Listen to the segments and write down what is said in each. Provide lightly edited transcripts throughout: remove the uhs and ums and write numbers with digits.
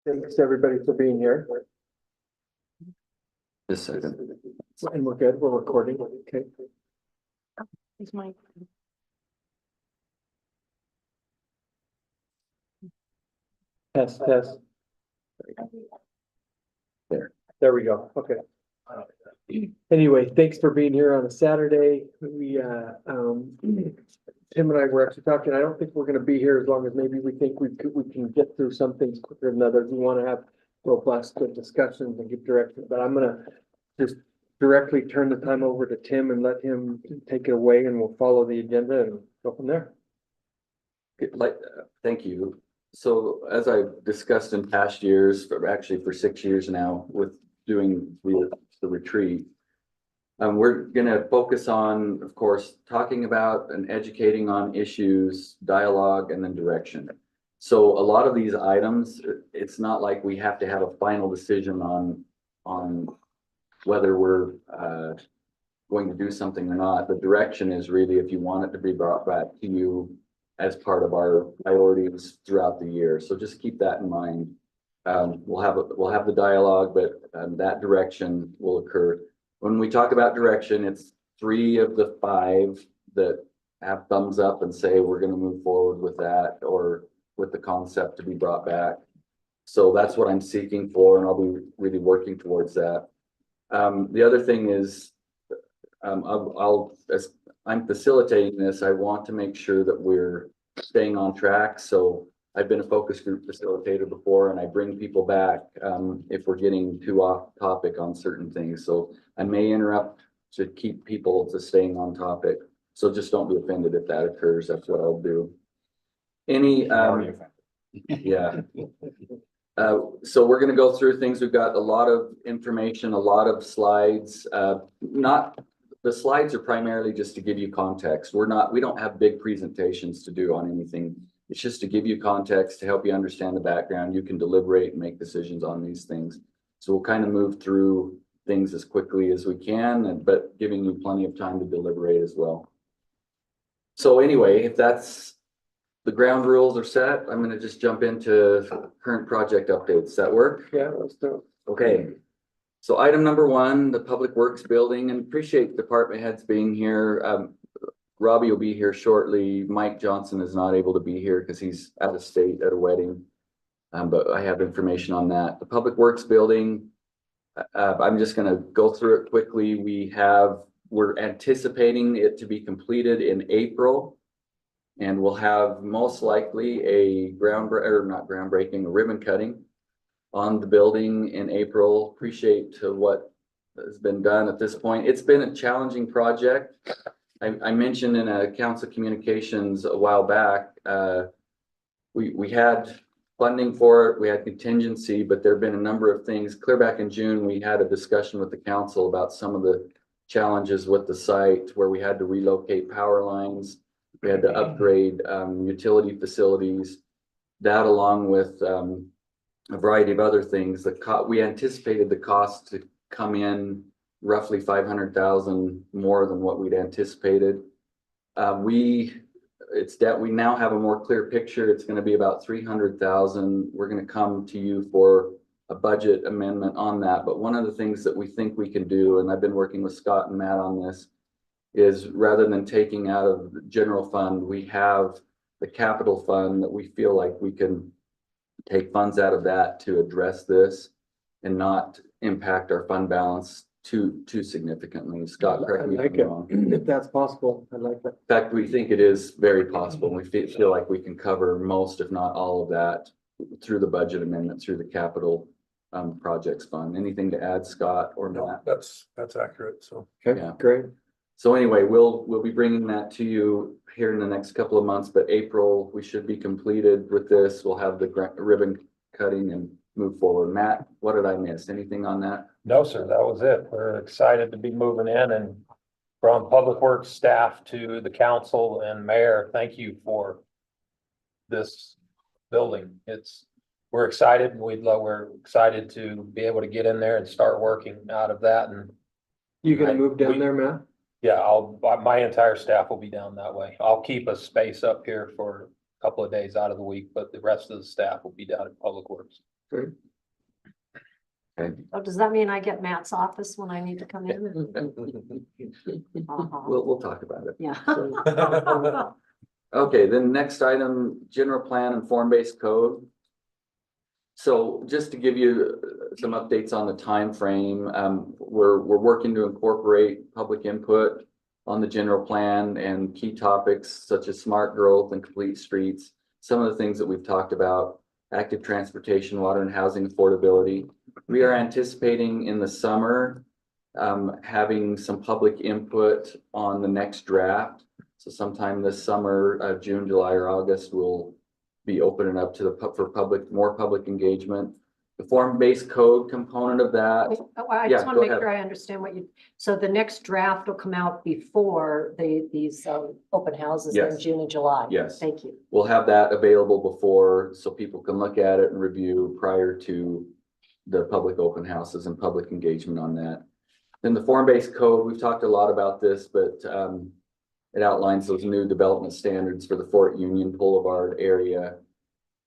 Thanks everybody for being here. Just a second. And we're good, we're recording, okay. Is my Test, test. There we go, okay. Anyway, thanks for being here on a Saturday. Tim and I were actually talking, I don't think we're gonna be here as long as maybe we think we can get through some things quicker than others. We wanna have robust good discussions and give direction, but I'm gonna just directly turn the time over to Tim and let him take it away, and we'll follow the agenda and go from there. Thank you. So as I've discussed in past years, actually for 6 years now with doing the retreat, we're gonna focus on, of course, talking about and educating on issues, dialogue, and then direction. So a lot of these items, it's not like we have to have a final decision on whether we're going to do something or not. The direction is really if you want it to be brought back to you as part of our priorities throughout the year. So just keep that in mind. We'll have the dialogue, but that direction will occur. When we talk about direction, it's 3 of the 5 that have thumbs up and say we're going to move forward with that or with the concept to be brought back. So that's what I'm seeking for, and I'll be really working towards that. The other thing is, as I'm facilitating this, I want to make sure that we're staying on track. So I've been a focus group facilitator before, and I bring people back if we're getting too off topic on certain things. So I may interrupt to keep people to staying on topic. So just don't be offended if that occurs. That's what I'll do. Yeah. So we're going to go through things. We've got a lot of information, a lot of slides. The slides are primarily just to give you context. We don't have big presentations to do on anything. It's just to give you context, to help you understand the background. You can deliberate and make decisions on these things. So we'll kind of move through things as quickly as we can, but giving you plenty of time to deliberate as well. So anyway, if that's the ground rules are set, I'm going to just jump into current project updates. Does that work? Yeah, let's do it. Okay. So item number 1, the Public Works building, and appreciate department heads being here. Robbie will be here shortly. Mike Johnson is not able to be here because he's out of state at a wedding. But I have information on that. The Public Works building, I'm just going to go through it quickly. We're anticipating it to be completed in April. And we'll have most likely a ribbon cutting on the building in April. Appreciate what has been done at this point. It's been a challenging project. I mentioned in a council communications a while back, we had funding for it, we had contingency, but there have been a number of things. Clear back in June, we had a discussion with the council about some of the challenges with the site where we had to relocate power lines. We had to upgrade utility facilities. That, along with a variety of other things, we anticipated the cost to come in roughly $500,000 more than what we'd anticipated. We now have a more clear picture. It's going to be about $300,000. We're going to come to you for a budget amendment on that. But one of the things that we think we can do, and I've been working with Scott and Matt on this, is rather than taking out of the general fund, we have the capital fund that we feel like we can take funds out of that to address this and not impact our fund balance too significantly. Scott, correct me if I'm wrong. If that's possible, I'd like that. In fact, we think it is very possible. We feel like we can cover most, if not all of that through the budget amendment, through the capital projects fund. Anything to add, Scott or Matt? That's accurate. So Okay, Yeah. great. So anyway, we'll be bringing that to you here in the next couple of months, but April, we should be completed with this. We'll have the ribbon cutting and move forward. Matt, what did I miss? Anything on that? no, sir, that was it. We're excited to be moving in, and from Public Works staff to the council and mayor, thank you for this building. We're excited, and we're excited to be able to get in there and start working out of that. And You gonna move down there, Matt? yeah, my entire staff will be down that way. I'll keep a space up here for a couple of days out of the week, but the rest of the staff will be down at Public Works. Oh, does that mean I get Matt's office when I need to come in? Uh-huh. We'll talk about it. Yeah. Okay, then next item, general plan and form-based code. So just to give you some updates on the time frame, we're working to incorporate public input on the general plan and key topics such as smart growth and complete streets. Some of the things that we've talked about, active transportation, water and housing affordability. We are anticipating in the summer, having some public input on the next draft. So sometime this summer, June, July, or August, we'll be opening up to more public engagement. The form-based code component of that. I Yeah, just want go to make ahead. sure I understand so the next draft will come out before these open houses in Yes. June and July? Yes. Thank you. We'll have that available before, so people can look at it and review prior to the public open houses and public engagement on that. Then the form-based code, we've talked a lot about this, but it outlines those new development standards for the Fort Union Boulevard area.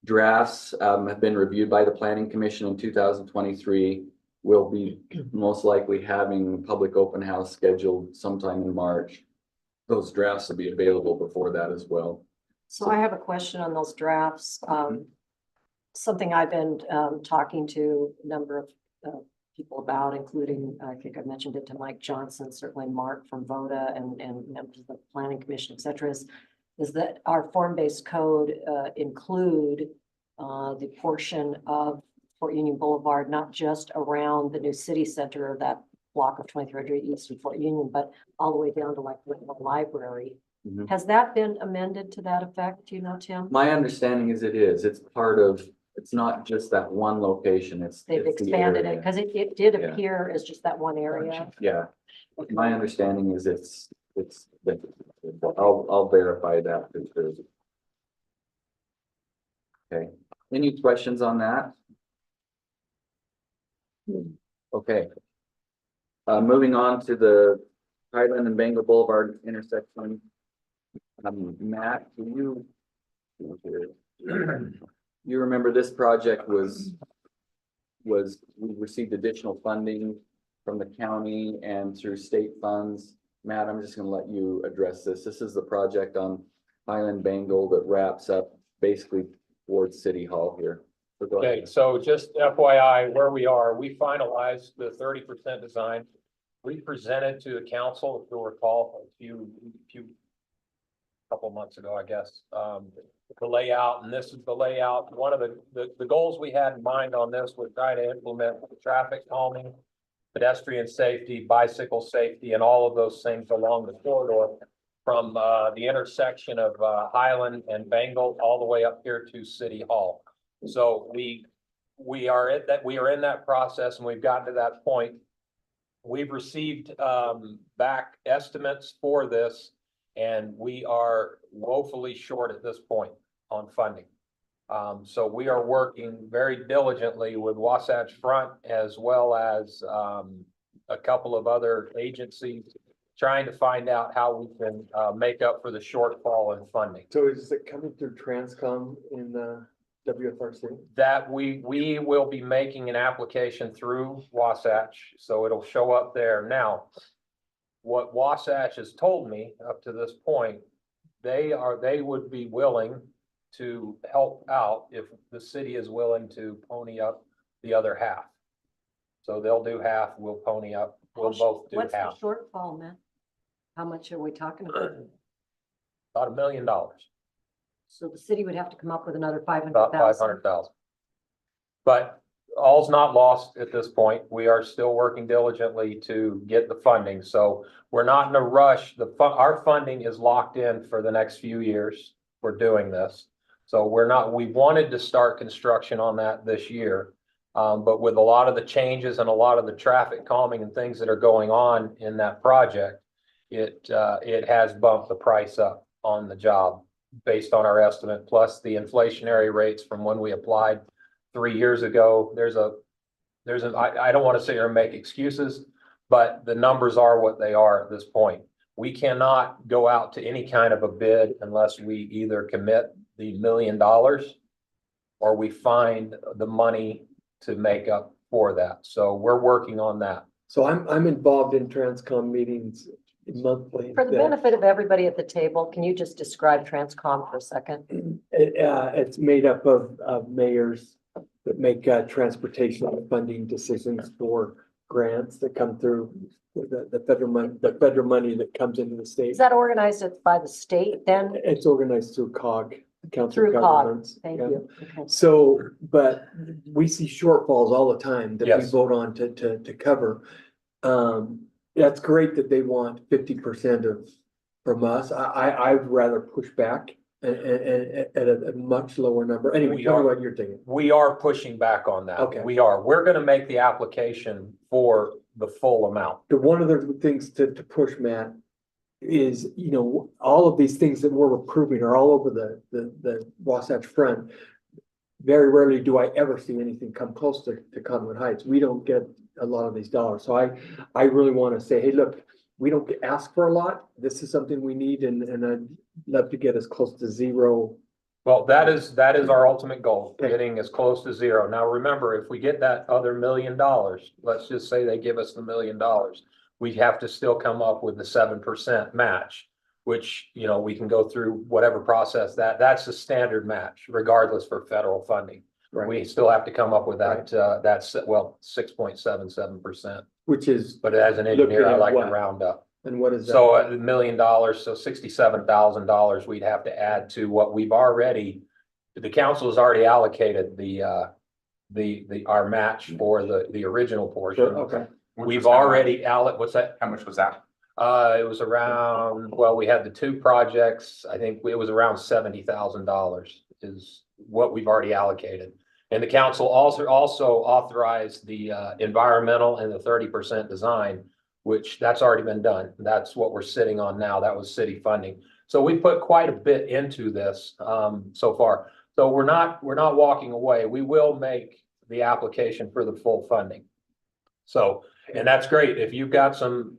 Drafts have been reviewed by the Planning Commission in 2023. We'll be most likely having public open house scheduled sometime in March. Those drafts will be available before that as well. So I have a question on those drafts. Something I've been talking to a number of people about, including, I think I mentioned it to Mike Johnson, certainly Mark from VODA and members of the Planning Commission, et cetera, is that our form-based code include the portion of Fort Union Boulevard, not just around the new city center of that block of 2300 East in Fort Union, but all the way down to like the library. Mhm. Has that been amended to that effect? Do you know, Tim? My understanding is it's part of, it's not just that one location, They've it's the expanded it area. because it did Yeah. appear as just that one area. Yeah, my understanding is it's, I'll verify that for sure. Okay, any questions on that? Okay. Moving on to the Highland and Bengal Boulevard intersection. Matt, do you remember this project was we received additional funding from the county and through state funds. Matt, I'm just gonna let you address this. This is the project on Highland Bengal that wraps up basically towards City Hall here. So go Okay, ahead. so just FYI, where we are, we finalized the 30% design. We presented to the council, if you'll recall, couple months ago, I guess, the layout, and this is the layout. One of the goals we had in mind on this was try to implement traffic calming, pedestrian safety, bicycle safety, and all of those things along the corridor from the intersection of Highland and Bengal all the way up here to City Hall. So we are in that process, and we've gotten to that point. We've received back estimates for this, and we are woefully short at this point on funding. So we are working very diligently with Wasatch Front as well as a couple of other agencies, trying to find out how we can make up for the shortfall in funding. So is it coming through Transcom in the WFRC? That we will be making an application through Wasatch, so it'll show up there. Now, what Wasatch has told me up to this point, they would be willing to help out if the city is willing to pony up the other half. So they'll do half, we'll pony up, we'll both do What's the half. shortfall, man? How much are we talking about? About $1 million, So the city would have to come up with another about 500,000. 500,000. But all's not lost at this point. We are still working diligently to get the funding. So we're not in a rush. Our funding is locked in for the next few years. We're doing this. So we wanted to start construction on that this year. But with a lot of the changes and a lot of the traffic calming and things that are going on in that project, it has bumped the price up on the job based on our estimate, plus the inflationary rates from when we applied 3 years ago. I don't want to sit here and make excuses, but the numbers are what they are at this point. We cannot go out to any kind of a bid unless we either commit the $1 million or we find the money to make up for that. So we're working on that. So I'm involved in Transcom meetings monthly. For the benefit of everybody at the table, can you just describe Transcom for a second? It's made up of mayors that make transportation funding decisions for grants that come through the federal money that comes into the state. Is that organized by the state then? It's organized through COG, the Council Through of COG. Governments. Thank Yeah. you. Okay. So, but we see shortfalls all the time that we Yes. vote on to cover. That's great that they want 50% from us. I'd rather push back at a much lower number. Anyway, We tell me are- what you're thinking. We are pushing back on that. Okay. We are. We're gonna make the application for the full amount. The one of the things to push, Matt, is, all of these things that we're approving are all over the Wasatch Front. Very rarely do I ever see anything come close to Conwood Heights. We don't get a lot of these dollars. So I really want to say, hey, look, we don't ask for a lot. This is something we need and I'd love to get as close to zero. Well, that is our ultimate goal, Okay. getting as close to zero. Now, remember, if we get that other $1 million, let's just say they give us the $1 million, we have to still come up with the 7% match, which, we can go through whatever process that's the standard match regardless for federal funding. Right. We still have to come up with that, 6.77%. Which is, But as an engineer, Looking I at like to what? round up. and what is that? So $1 million, so $67,000 we'd have to add to what we've already, the council has already allocated our match for the original portion. Sure, okay, We've already what's that? How much was that? It was around, well, we had the two projects, I think it was around $70,000 is what we've already allocated. And the council also authorized the environmental and the 30% design, which that's already been done. That's what we're sitting on now. That was city funding. So we put quite a bit into this so far. So we're not walking away. We will make the application for the full funding. So, and that's great. If you've got some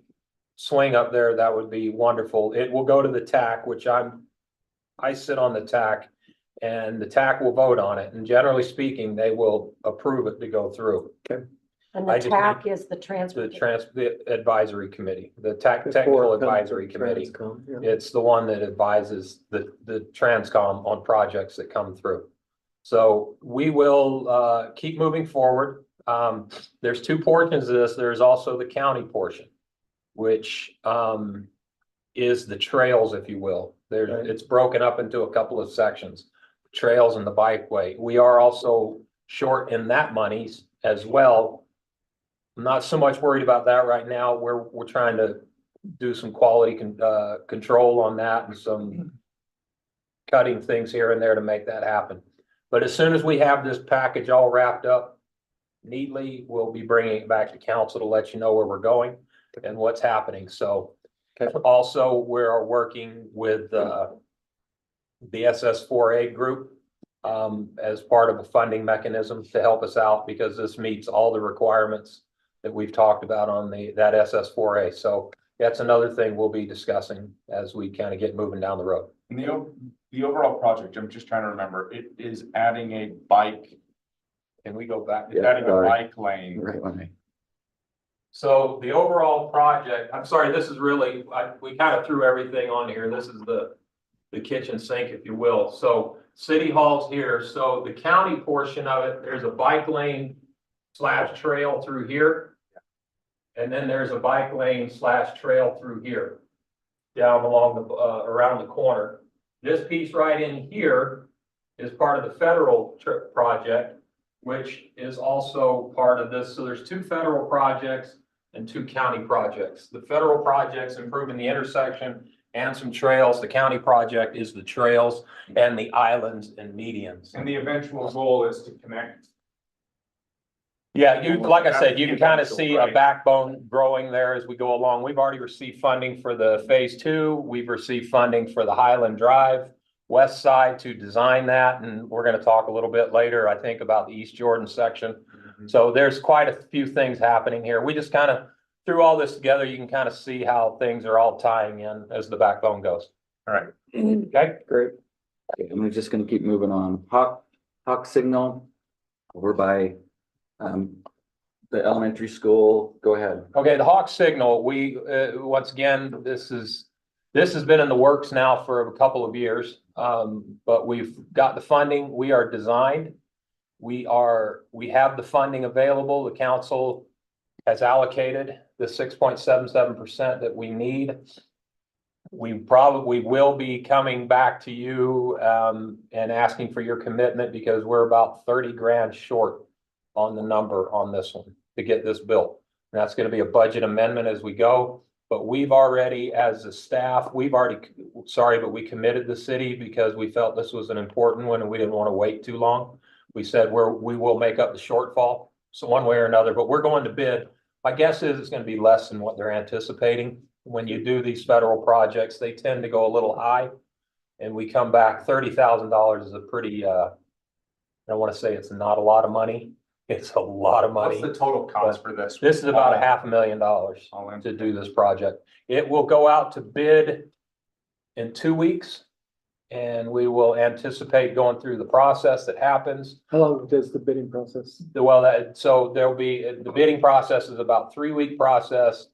swing up there, that would be wonderful. It will go to the TAC, which I sit on the TAC, and the TAC will vote on it. And generally speaking, they will approve it to go through. And I the just TAC is the transport. The advisory committee, the technical Before it comes to advisory committee. Transcom, yeah. It's the one that advises the Transcom on projects that come through. So we will keep moving forward. There's two portions of this. There's also the county portion, which is the trails, if you will. Right. It's broken up into a couple of sections, trails and the bikeway. We are also short in that monies as well. I'm not so much worried about that right now. We're trying to do some quality control on that and some cutting things here and there to make that happen. But as soon as we have this package all wrapped up neatly, we'll be bringing it back to council to let you know where we're going and what's happening. So also we're working with the SS4A group as part of a funding mechanism to help us out because this meets all the requirements that we've talked about on that SS4A. So that's another thing we'll be discussing as we kind of get moving down the road. And the overall project, I'm just trying to remember, it is adding a bike, Can we go back? it's adding a sorry. bike lane. Right when I. So the overall project, I'm sorry, this is really, we kind of threw everything on here. This is the kitchen sink, if you will. So City Hall's here. So the county portion of it, there's a bike lane / trail through here. And then there's a bike lane / trail through here, down along around the corner. This piece right in here is part of the federal project, which is also part of this. So there's two federal projects and two county projects. The federal project's improving the intersection and some trails. The county project is the trails and the islands and medians. And the eventual goal is to connect. Yeah, like I said, you can kind of Eventual, see a right. backbone growing there as we go along. We've already received funding for the phase 2. We've received funding for the Highland Drive west side to design that. And we're going to talk a little bit later, I think, about the East Jordan section. So there's quite a few things happening here. We just kind of threw all this together. You can kind of see how things are all tying in as the backbone goes. All right. Okay. Great. Okay, I'm just gonna keep moving on. Hawk Signal over by The elementary school, go ahead. Okay, the Hawk Signal, once again, this has been in the works now for a couple of years. But we've got the funding, we are designed. We have the funding available. The council has allocated the 6.77% that we need. We probably will be coming back to you, and asking for your commitment because we're about 30 grand short on the number on this one to get this built. And that's gonna be a budget amendment as we go, but we've already, as a staff, we committed the city because we felt this was an important one and we didn't want to wait too long. We said we will make up the shortfall, so one way or another, but we're going to bid. My guess is it's gonna be less than what they're anticipating. When you do these federal projects, they tend to go a little high. And we come back, $30,000 is a pretty, I don't want to say it's not a lot of money. It's a lot of What's money. the total cost for this? This is about $500,000 All in. to do this project. It will go out to bid in 2 weeks. And we will anticipate going through the process that happens. How long does the bidding process? Well, so there'll be, the bidding process is about 3-week process.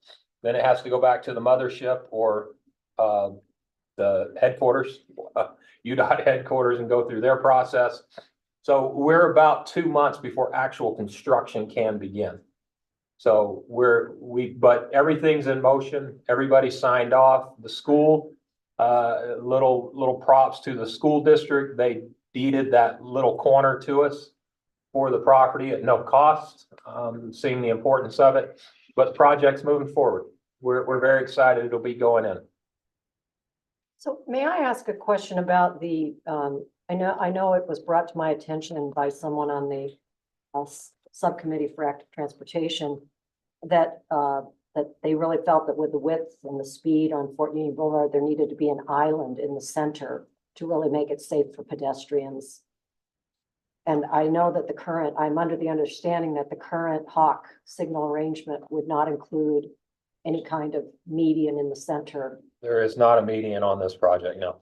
Then it has to go back to the mothership or the headquarters, UDOT headquarters, and go through their process. So we're about 2 months before actual construction can begin. So but everything's in motion. Everybody signed off. The school, little props to the school district. They deeded that little corner to us for the property at no cost, seeing the importance of it. But the project's moving forward. We're very excited. It'll be going in. So may I ask a question about the, I know it was brought to my attention by someone on the subcommittee for active transportation that they really felt that with the width and the speed on Fort Union Boulevard, there needed to be an island in the center to really make it safe for pedestrians. And I know that I'm under the understanding that the current Hawk signal arrangement would not include any kind of median in the center. There is not a median on this project, no.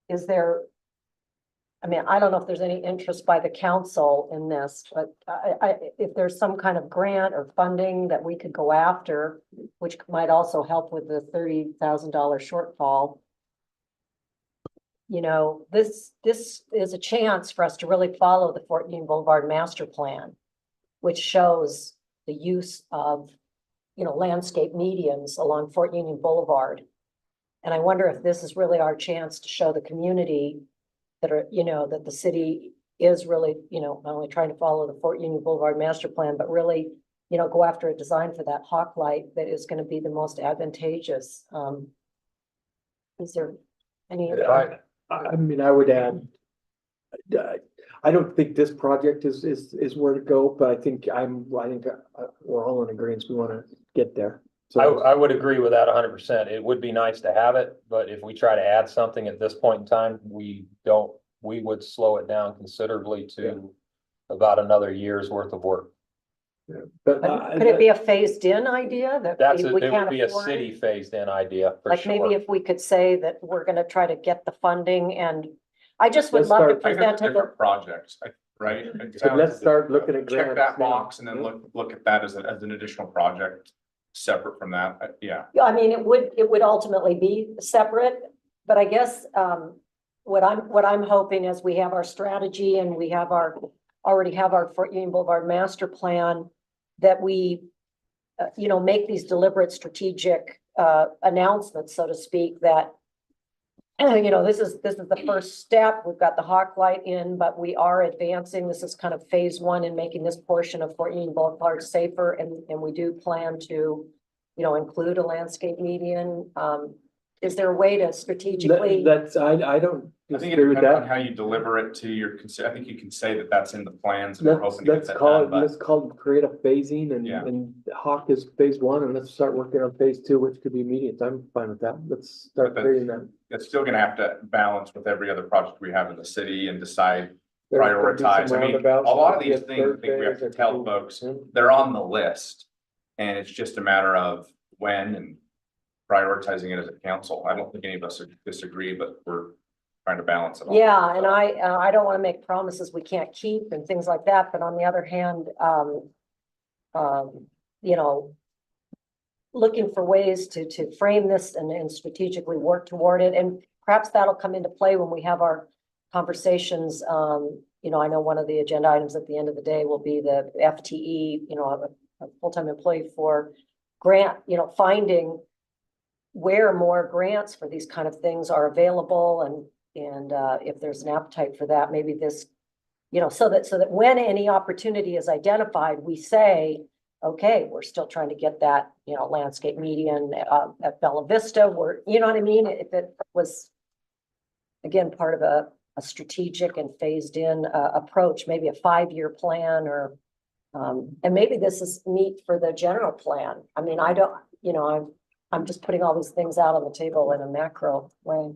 Is there, I mean, I don't know if there's any interest by the council in this, but if there's some kind of grant or funding that we could go after, which might also help with the $30,000 shortfall. You know, this is a chance for us to really follow the Fort Union Boulevard Master Plan, which shows the use of, landscape medians along Fort Union Boulevard. And I wonder if this is really our chance to show the community that that the city is really, not only trying to follow the Fort Union Boulevard Master Plan, but really, go after a design for that hawk light that is going to be the most advantageous. Is there any? I mean, I would add, I don't think this project is where to go, but I think we're all in agreement. We want to get there. So I would agree with that 100%. It would be nice to have it, but if we try to add something at this point in time, we would slow it down considerably to about another year's worth of work. but Could it be a phased in idea that It we would can't be a afford? city phased in idea for Like maybe sure. if we could say that we're gonna try to get the funding, and I just would Let's love to start- I guess present it. different projects, right? It So let's sounds- start looking at grants. Check that now. box and then look at that as an additional project, separate from that, yeah. Yeah, I mean, it would ultimately be separate, but I guess, what I'm hoping is we have our strategy and we have already have our Fort Union Boulevard master plan, that we, make these deliberate strategic, announcements, so to speak, that, this is the first step. We've got the Hawk Light in, but we are advancing. This is kind of phase one in making this portion of Fort Union Boulevard safer, and we do plan to, include a landscape median. Is there a way to strategically? I don't I think it disagree with depends on that. how you deliver it to your, I think you can say that that's in the plans. and we're Let's, hoping to get let's that call done, it, but- let's call it create a phasing Yeah. and Hawk is phase one, and let's start working on phase two, which could be immediate. I'm fine with that. Let's start But creating that. It's still gonna have to balance with every other project we have in the city and decide, There's gonna be some prioritize. I mean, a roundabouts, lot of there these could be things, I think we have to thoroughfares, tell there could folks, be- they're on the list. And it's just a matter of when and prioritizing it as a council. I don't think any of us disagree, but we're trying to balance it all. Yeah, and I don't want to make promises we can't keep and things like that, but on the other hand, you know, looking for ways to frame this and strategically work toward it, and perhaps that'll come into play when we have our conversations. You know, I know one of the agenda items at the end of the day will be the FTE, you know, a full-time employee for grant, you know, finding where more grants for these kind of things are available, and if there's an appetite for that, maybe this, you know, so that when any opportunity is identified, we say, okay, we're still trying to get that, you know, landscape median at Bella Vista, where, you know what I mean? If it was, again, part of a strategic and phased in approach, maybe a 5-year plan, or and maybe this is neat for the general plan. I mean, I don't, you know, I'm just putting all these things out on the table in a macro way.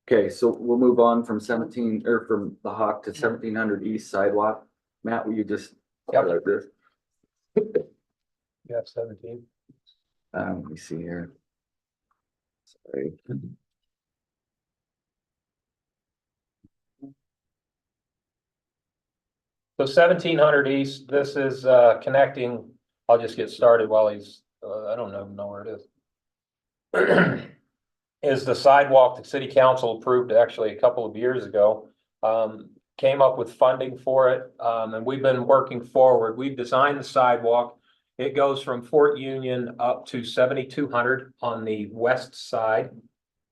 Okay, so we'll move on from 17, or from the Hawk to 1700 East Sidewalk. Matt, will you just highlight this? You have 17. Let me see here. Sorry. So 1700 East, this is connecting, I'll just get started while he's, I don't know where it is. Is the sidewalk the city council approved actually a couple of years ago. Came up with funding for it, and we've been working forward. We've designed the sidewalk. It goes from Fort Union up to 7200 on the west side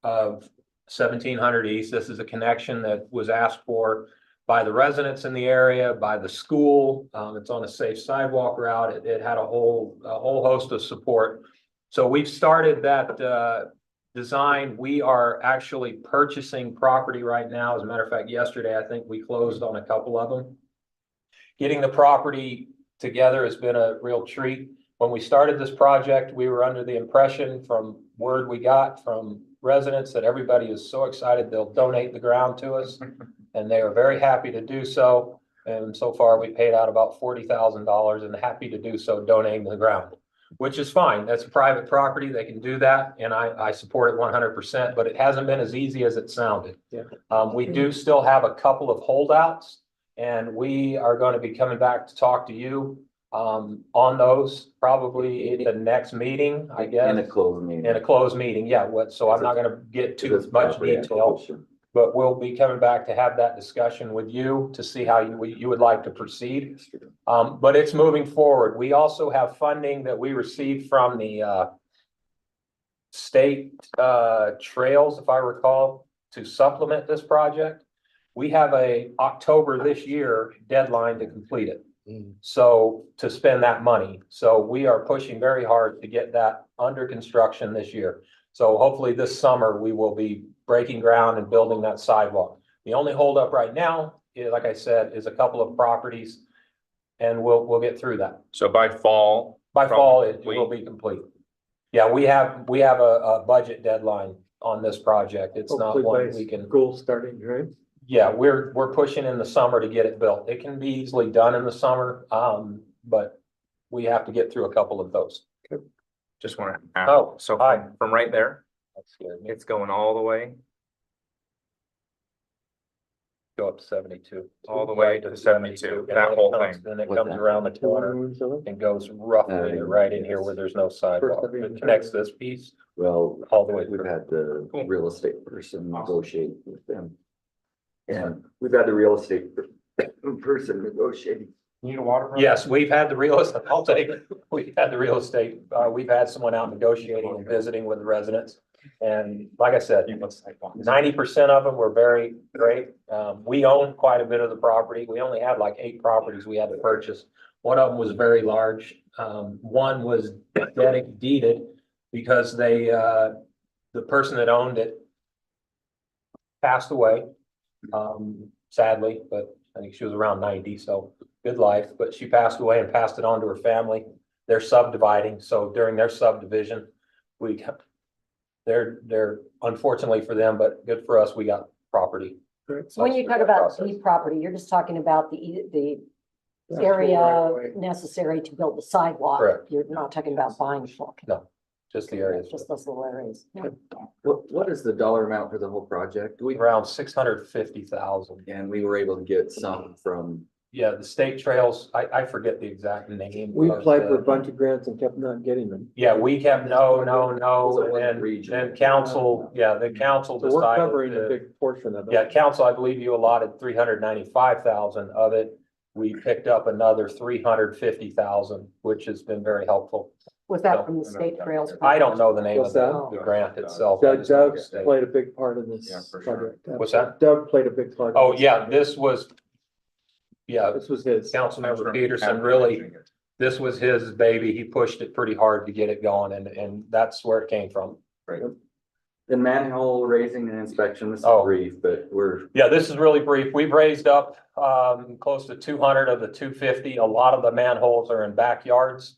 of 1700 East. This is a connection that was asked for by the residents in the area, by the school. It's on a safe sidewalk route. It had a whole host of support. So we've started that design. We are actually purchasing property right now. As a matter of fact, yesterday, I think we closed on a couple of them. Getting the property together has been a real treat. When we started this project, we were under the impression from word we got from residents that everybody is so excited they'll donate the ground to us. And they are very happy to do so. And so far, we paid out about $40,000 and happy to do so, donating the ground, which is fine. That's private property. They can do that. And I support it 100%, but it hasn't been as easy as it sounded. Yeah. We do still have a couple of holdouts, and we are going to be coming back to talk to you on those probably in the next meeting, I guess. In a closed meeting. In a closed meeting, yeah. So I'm not going to get too This much property detail. acquisition. But we'll be coming back to have that discussion with you to see how you would like to proceed. But it's moving forward. We also have funding that we received from the state trails, if I recall, to supplement this project. We have a October this year deadline to complete it. So to spend that money. So we are pushing very hard to get that under construction this year. So hopefully this summer we will be breaking ground and building that sidewalk. The only holdup right now, like I said, is a couple of properties, and we'll get through that. So by fall. By fall, it probably- will be complete. Yeah, we have a budget deadline on this project. It's not Hopefully one by we can. school starting, right? Yeah, we're pushing in the summer to get it built. It can be easily done in the summer, but we have to get through a couple of those. Just want to Oh, ask, so hi. from right there, That scared me. it's going all the way, Go up to 72. all the way to 72, and that then it whole comes- thing. Then it What's comes that? around the corner and goes roughly right in here where there's no sidewalk. First, I mean- It connects this piece Well, all the way we've through. had the Cool. real estate person negotiate with them. And we've had the real estate person negotiating. Need a water? brother? Yes, we've had the real estate, I'll take it. We've had the real estate, we've had someone out negotiating and visiting with the residents. And like I said, 90% of them were very great. We own quite a bit of the property. We only had like 8 properties we had to purchase. One of them was very large. One was deeded because the person that owned it passed away, sadly, but I think she was around 90, so good life, but she passed away and passed it on to her family. They're subdividing, so during their subdivision, they're unfortunately for them, but good for us, we got property. When you talk about the property, you're just talking about the area necessary to build the sidewalk. Correct. You're not talking about buying full. No. just the areas. Just those little areas. Yeah. What is the dollar amount for the whole project? Around 650,000. And we were able to get some from, Yeah, the state trails, I forget the exact name. We of applied for a the- bunch of grants and kept not getting them. Yeah, we kept, no, Was it one and region? then council, the council So we're decided covering a to- big portion of it. Yeah, council, I believe you allotted 395,000 of it. We picked up another 350,000, which has been very helpful. Was that from the state trails? I don't know the name of What's that? the grant itself. I Doug, just know Doug the state. played a big part in this Yeah, for sure. project. What's that? Doug played a big part. in Oh, this yeah, project. this was, This was his. Councilmember Peterson really, this was his baby. He pushed it pretty hard to get it going and that's where it came from. the manhole raising and inspection, this is Oh. brief, but we're, Yeah, this is really brief. We've raised up close to 200 of the 250. A lot of the manholes are in backyards,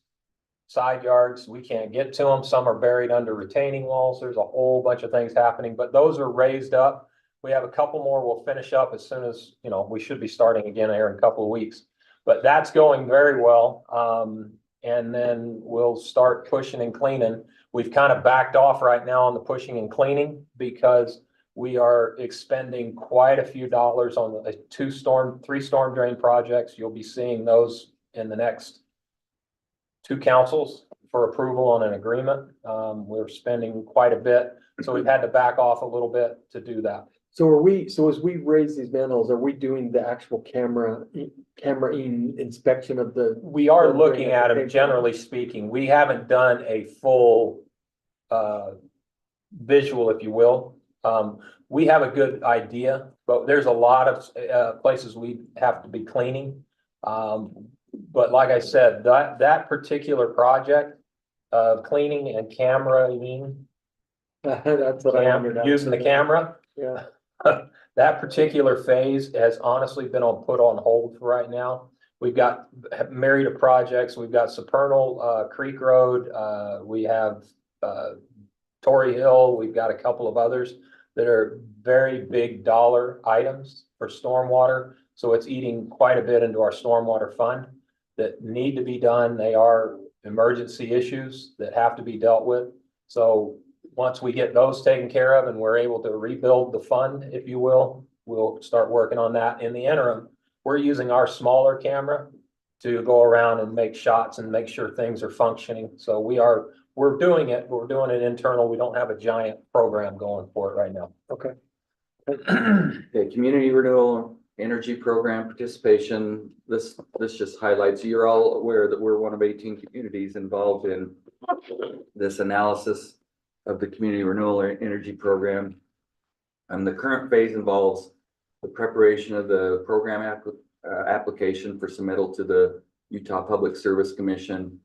side yards. We can't get to them. Some are buried under retaining walls. There's a whole bunch of things happening, but those are raised up. We have a couple more we'll finish up as soon as, we should be starting again here in a couple of weeks. But that's going very well. And then we'll start pushing and cleaning. We've kind of backed off right now on the pushing and cleaning because we are expending quite a few dollars on the 3 storm drain projects. You'll be seeing those in the next 2 councils for approval on an agreement. We're spending quite a bit, so we've had to back off a little bit to do that. So as we raise these manholes, are we doing the actual camera inspection of the? We are Storm looking drain at them, application. generally speaking. We haven't done a full visual, if you will. We have a good idea, but there's a lot of places we have to be cleaning. But like I said, that particular project of cleaning and cameraing, That's what I wondered. using the camera, Yeah, that particular phase has honestly been put on hold for right now. We've got myriad of projects. We've got Supernal Creek Road. We have Torrey Hill. We've got a couple of others that are very big dollar items for stormwater. So it's eating quite a bit into our stormwater fund that need to be done. They are emergency issues that have to be dealt with. So once we get those taken care of and we're able to rebuild the fund, if you will, we'll start working on that. In the interim, we're using our smaller camera to go around and make shots and make sure things are functioning. So we're doing it, but we're doing it internal. We don't have a giant program going for it right now. okay. okay, community renewal, energy program participation. This just highlights, you're all aware that we're one of 18 communities involved in this analysis of the community renewal energy program. And the current phase involves the preparation of the program application for submittal to the Utah Public Service Commission.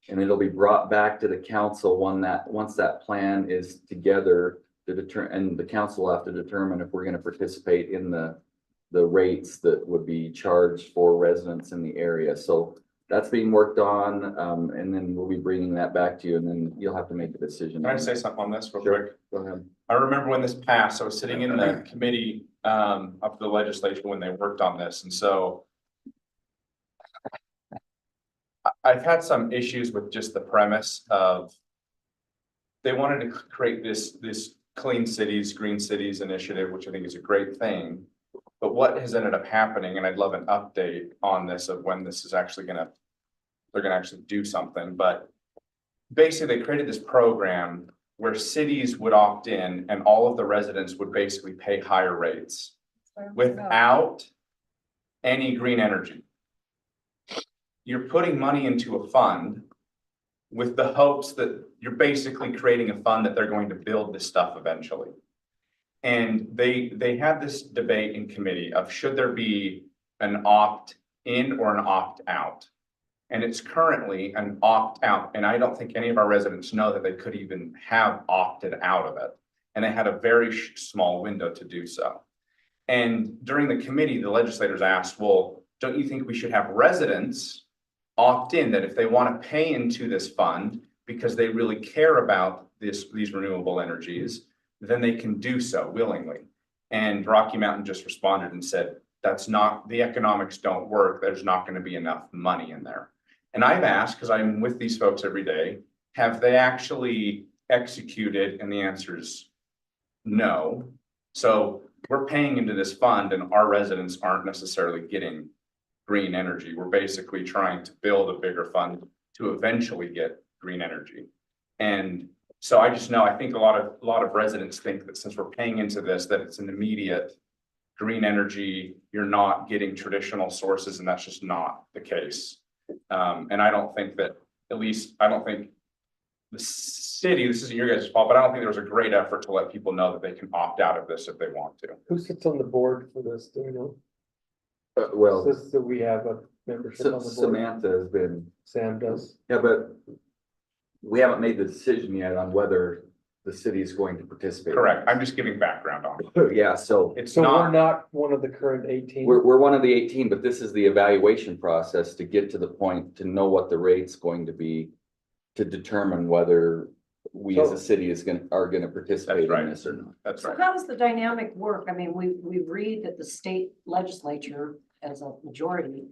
And it'll be brought back to the council once that plan is together to determine, and the council will have to determine if we're going to participate in the rates that would be charged for residents in the area. So that's being worked on, and then we'll be bringing that back to you, and then you'll have to make a decision. Can I say something on this real Sure. quick? Go ahead. I remember when this passed, I was sitting in the committee of the legislation when they worked on this, and so I've had some issues with just the premise of they wanted to create this clean cities, green cities initiative, which I think is a great thing. But what has ended up happening, and I'd love an update on this of when this is actually they're gonna actually do something, but basically they created this program where cities would opt in and all of the residents would basically pay higher rates without any green energy. You're putting money into a fund with the hopes that you're basically creating a fund that they're going to build this stuff eventually. And they had this debate in committee of should there be an opt-in or an opt-out? And it's currently an opt-out, and I don't think any of our residents know that they could even have opted out of it. And they had a very small window to do so. And during the committee, the legislators asked, well, don't you think we should have residents opt in, that if they want to pay into this fund because they really care about these renewable energies, then they can do so willingly? And Rocky Mountain just responded and said, that's not, the economics don't work. There's not going to be enough money in there. And I've asked, because I'm with these folks every day, have they actually executed? And the answer is no. So we're paying into this fund and our residents aren't necessarily getting green energy. We're basically trying to build a bigger fund to eventually get green energy. And so I just know, I think a lot of residents think that since we're paying into this, that it's an immediate green energy, you're not getting traditional sources, and that's just not the case. And I don't think that, at least, I don't think the city, this isn't your guys' fault, but I don't think there was a great effort to let people know that they can opt out of this if they want to. Who sits on the board for this, do we know? Well, Says that we have a membership on the board. Samantha has been, Sam does. yeah, but we haven't made the decision yet on whether the city is going to participate. Correct. I'm just giving background on it. Yeah, so It's So we're not, not one of the current 18. we're one of the 18, but this is the evaluation process to get to the point to know what the rate's going to be, to determine whether we as a city are gonna participate in right. this or not. that's So right. how does the dynamic work? I mean, we read that the state legislature as a majority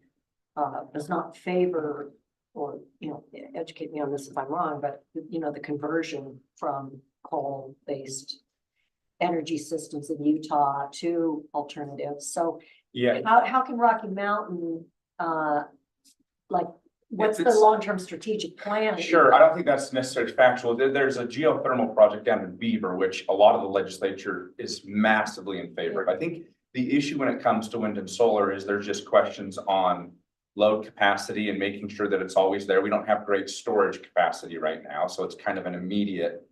does not favor, or, you know, educate me on this if I'm wrong, but, you know, the conversion from coal-based energy systems in Utah to alternatives. So Yeah, how can Rocky Mountain, like, what's the It's- long-term strategic plan? sure. I don't think that's necessarily factual. There's a geothermal project down in Beaver, which a lot of the legislature is massively in favor of. I think the issue when it comes to wind and solar is there's just questions on load capacity and making sure that it's always there. We don't have great storage capacity right now, so it's kind of an immediate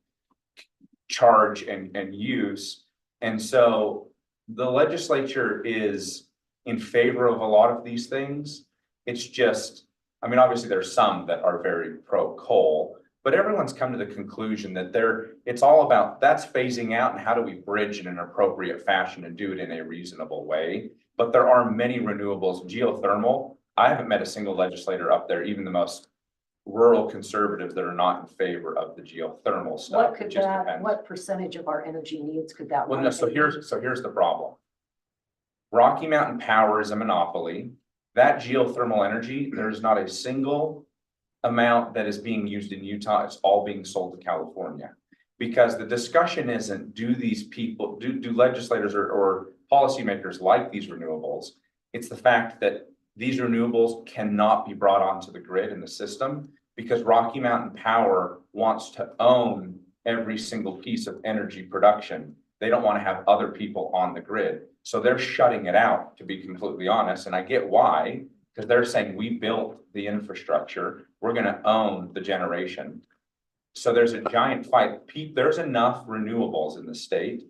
charge and use. And so the legislature is in favor of a lot of these things. It's just, I mean, obviously there's some that are very pro coal, but everyone's come to the conclusion that it's all about, that's phasing out and how do we bridge in an appropriate fashion and do it in a reasonable way. But there are many renewables, geothermal. I haven't met a single legislator up there, even the most rural conservatives, that are not in favor of the geothermal stuff. What It could just that, depends. what percentage of our energy needs could that? Well, no, one so be? here's the problem. Rocky Mountain Power is a monopoly. That geothermal energy, there's not a single amount that is being used in Utah. It's all being sold to California. Because the discussion isn't, do these people, do legislators or policymakers like these renewables? It's the fact that these renewables cannot be brought onto the grid in the system because Rocky Mountain Power wants to own every single piece of energy production. They don't want to have other people on the grid. So they're shutting it out, to be completely honest. And I get why, because they're saying we built the infrastructure. We're going to own the generation. So there's a giant fight. There's enough renewables in the state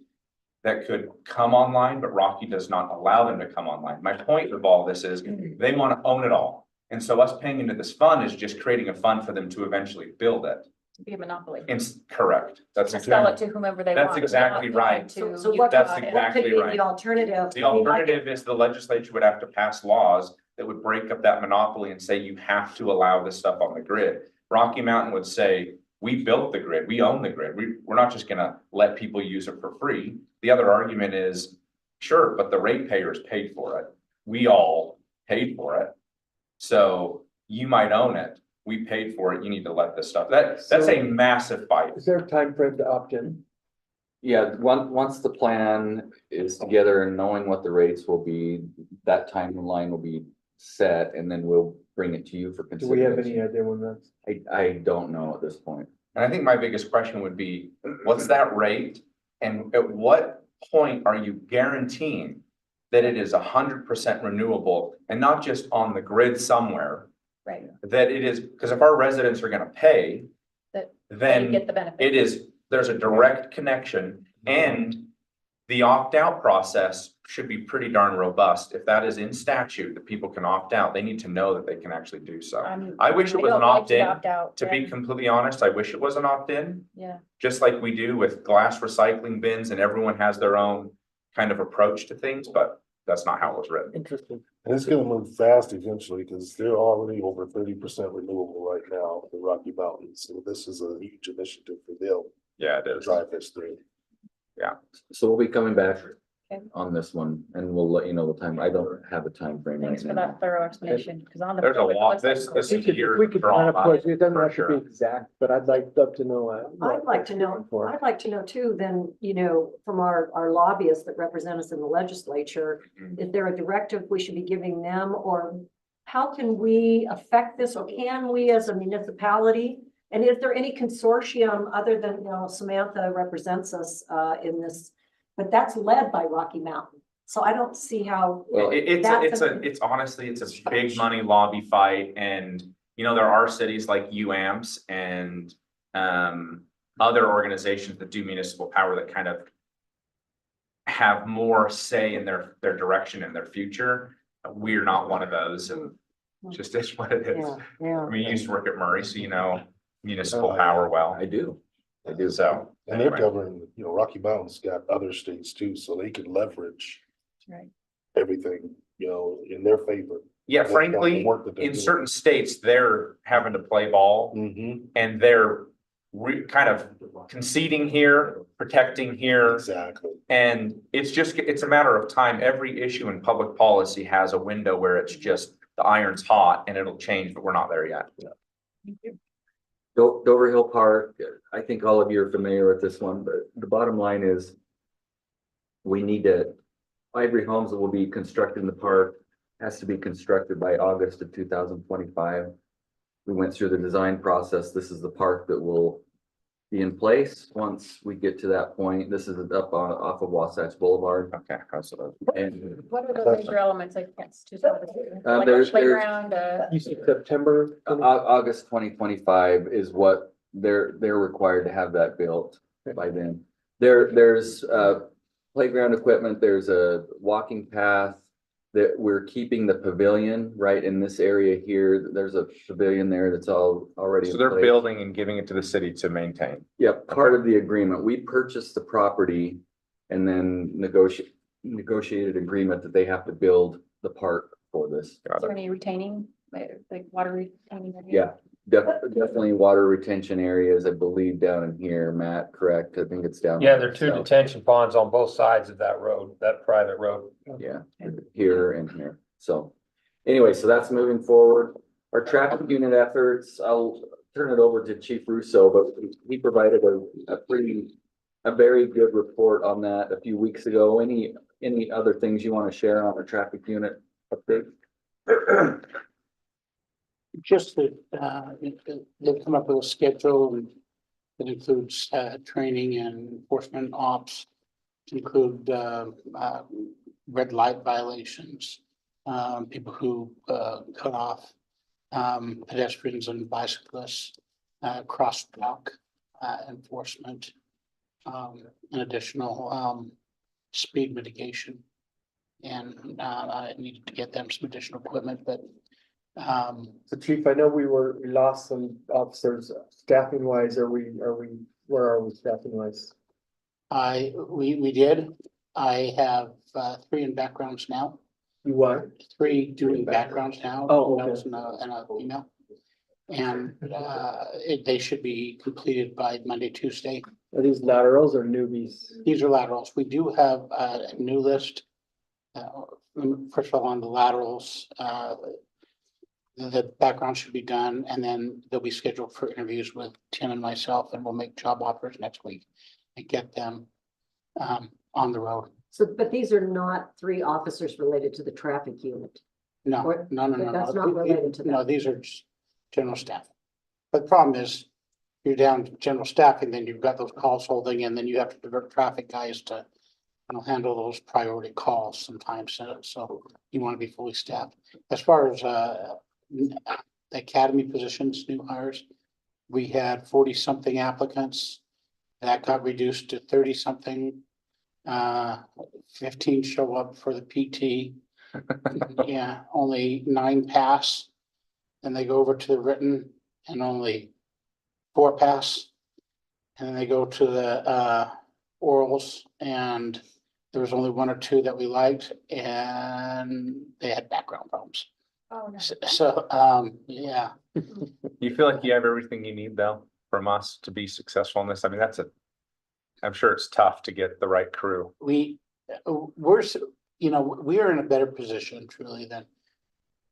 that could come online, but Rocky does not allow them to come online. My point of all this is they want to own it all. And so us paying into this fund is just creating a fund for them to eventually build it. Be a monopoly. It's correct. That's To sell it exactly. to whomever they That's want. exactly not right. to So what, That's what exactly could be right. the alternative? The I mean, like- alternative is the legislature would have to pass laws that would break up that monopoly and say you have to allow this stuff on the grid. Rocky Mountain would say, we built the grid, we own the grid. We're not just gonna let people use it for free. The other argument is, sure, but the ratepayers paid for it. We all paid for it. So you might own it. We paid for it. You need to let this stuff. That's a massive fight. Is there a time frame to opt in? Yeah, once the plan is together and knowing what the rates will be, that timeline will be set and then we'll bring it to you for Do we have consideration. any idea when that's? I don't know at this point. And I think my biggest question would be, what's that rate? And at what point are you guaranteeing that it is 100% renewable and not just on the grid somewhere? Right. That it is, because if our residents are gonna pay, That They then get the benefit. it is, there's a direct connection and the opt-out process should be pretty darn robust. If that is in statute, that people can opt out, they need to know that they can actually do so. I wish it was an don't like to opt-in. opt out, To be yeah. completely honest, I wish it was an opt-in, Yeah, just like we do with glass recycling bins and everyone has their own kind of approach to things, but that's not how it was written. Interesting. And it's gonna move fast eventually, because they're already over 30% renewable right now, the Rocky Mountains, so this is a huge initiative for them Yeah, it to is. drive this through. So we'll be coming back Okay. on this one, and we'll let you know the time. I don't have a time frame right Thanks for now. that thorough explanation, because on the. There's a film, it lot. looks like This great. is If we could kind of push, it doesn't have to be exact, but I'd love to know. I'd like to know, I'd like to know too, then, from our lobbyists that represent us in the legislature, Mhm. is there a directive we should be giving them, or how can we affect this, or can we as a municipality? And is there any consortium other than, Samantha represents us, in this, but that's led by Rocky Mountain. So I don't see how. Well, It's honestly, it's a big money lobby fight and, there are cities like UAMPS and other organizations that do municipal power that kind of have more say in their direction and their future. We're not one of those and just is what it is. Yeah. I mean, you used to work at Murray, so municipal power well. I do. So. And they're anyway. governing, Rocky Mountain's got other states too, so they can leverage Right. everything, in their favor. Yeah, frankly, in certain states, they're having to play ball Mm-hmm, and they're kind of conceding here, protecting here. exactly. And it's a matter of time. Every issue in public policy has a window where it's just the iron's hot and it'll change, but we're not there yet. Dover Hill Park, I think all of you are familiar with this one, but the bottom line is we need Ivory Homes that will be constructed in the park has to be constructed by August of 2025. We went through the design process. This is the park that will be in place once we get to that point. This is up off of Wasatch Boulevard. Okay. And What are the major elements I can't like a there's- playground, You said September. August 2025 is what they're required to have that built by then. There's playground equipment, there's a walking path that we're keeping the pavilion right in this area here. There's a pavilion there that's already. So in they're place. building and giving it to the city to maintain. Yep, part of the agreement. We purchased the property and then negotiated agreement that they have to build the park for this. is there any retaining, like water retaining? area? Yeah, definitely water retention areas, I believe down in here, Matt, correct? I think it's down. Yeah, there are two south. detention ponds on both sides of that road, that private road. Yeah, here and here. So anyway, so that's moving forward. Our traffic unit efforts, I'll turn it over to Chief Russo, but he provided a very good report on that a few weeks ago. Any other things you want to share on our traffic unit update? Just that, they've come up with a schedule and it includes, training and enforcement ops. To include, red light violations, people who, cut off, pedestrians and bicyclists, crosswalk, enforcement. And additional, speed mitigation. And, I needed to get them some additional equipment, but, So Chief, I know we lost some officers staffing wise. Where are we staffing wise? we did. I have, 3 in backgrounds now, You what? 3 doing backgrounds now. Oh, okay. males and a female. And, they should be completed by Monday, Tuesday. Are these laterals or newbies? These are laterals. We do have a new list. First of all, on the laterals, the background should be done and then they'll be scheduled for interviews with Tim and myself and we'll make job offers next week and get them on the road. So, but these are not 3 officers related to the traffic unit. No, Or- no. that's not related to No, that. these are just general staff. But the problem is, you're down to general staffing, then you've got those calls holding, and then you have to divert traffic guys to handle those priority calls sometimes, so you want to be fully staffed. As far as the academy positions, new hires, we had 40-something applicants. That got reduced to 30-something. 15 show up for the PT. Yeah, only 9 pass. Then they go over to the written and only 4 pass. And then they go to the orals and there was only 1 or 2 that we liked and they had background problems. Oh, no. So, yeah, You feel like you have everything you need though from us to be successful in this? I mean, I'm sure it's tough to get the right crew. we are in a better position truly than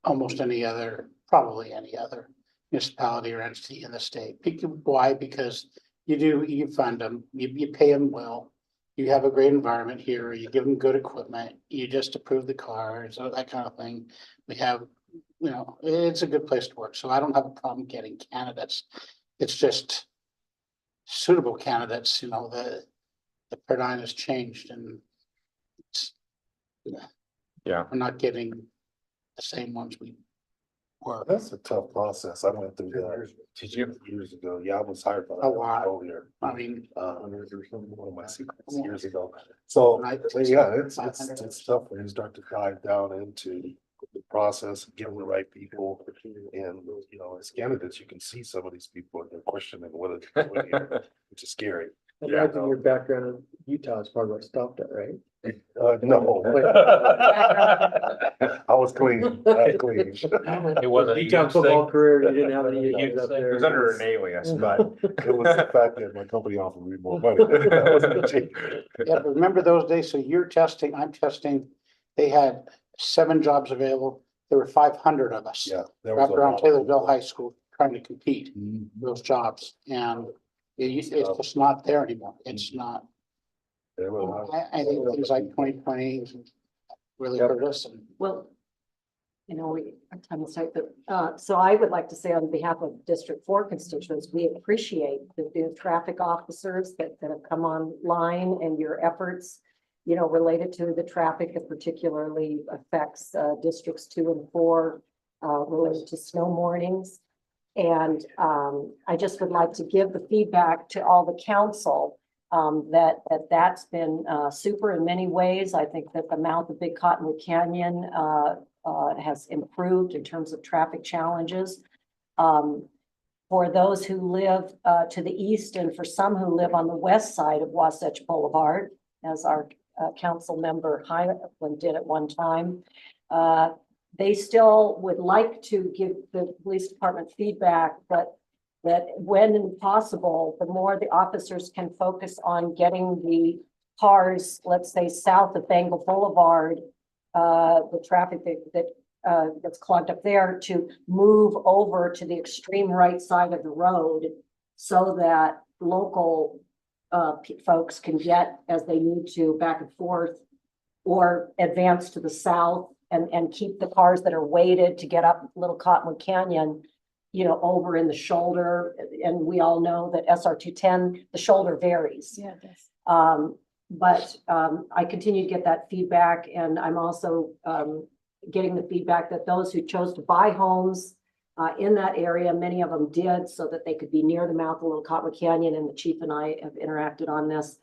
almost any other, probably any other municipality or entity in the state. Why? Because you fund them, you pay them well. You have a great environment here, you give them good equipment, you just approve the cars, that kind of thing. We have, it's a good place to work, so I don't have a problem getting candidates. It's just suitable candidates, the paradigm has changed and it's, Yeah. we're not getting the same ones we were. That's a tough process. I went through that Did you? years ago. Yeah, I was hired by A lot. earlier. I mean, One of my secrets years ago. So, Right. yeah, it's tough when you start to dive down into the process, getting the right people. And, as candidates, you can see some of these people and they're questioning what they're doing here, which is scary. I imagine your background in Utah is part of what stopped it, right? No. I was clean. It wasn't a Utah huge football thing. career, you didn't have any Huge issues up thing. there. It was under an alias, but It was the fact that my company offered me more money. That wasn't the change. yeah, but remember those days, so you're testing, I'm testing, they had 7 jobs available, there were 500 of us. Yeah. there was Wrapped a around lot of Taylorsville people. High School trying to compete Mhm. for those jobs, and it's just not there anymore, it's not. There were a lot of- I think things like 2020 really hurt us, and Well, our time is tight, but, so I would like to say on behalf of District 4 constituents, we appreciate the new traffic officers that have come online and your efforts, related to the traffic that particularly affects, districts 2 and 4, related to snow mornings. And, I just would like to give the feedback to all the council, that's been, super in many ways. I think that the mouth of Big Cottonwood Canyon, has improved in terms of traffic challenges. For those who live to the east and for some who live on the west side of Wasatch Boulevard, as our council member Highland did at one time, they still would like to give the police department feedback, but that when possible, the more the officers can focus on getting the cars, let's say south of Bengal Boulevard, the traffic that's clogged up there, to move over to the extreme right side of the road so that local folks can get as they need to back and forth or advance to the south and keep the cars that are weighted to get up Little Cottonwood Canyon, over in the shoulder. And we all know that SR 210, the shoulder varies. Yeah, that's. But I continue to get that feedback, and I'm also getting the feedback that those who chose to buy homes in that area, many of them did, so that they could be near the mouth of Little Cottonwood Canyon, and the chief and I have interacted on this.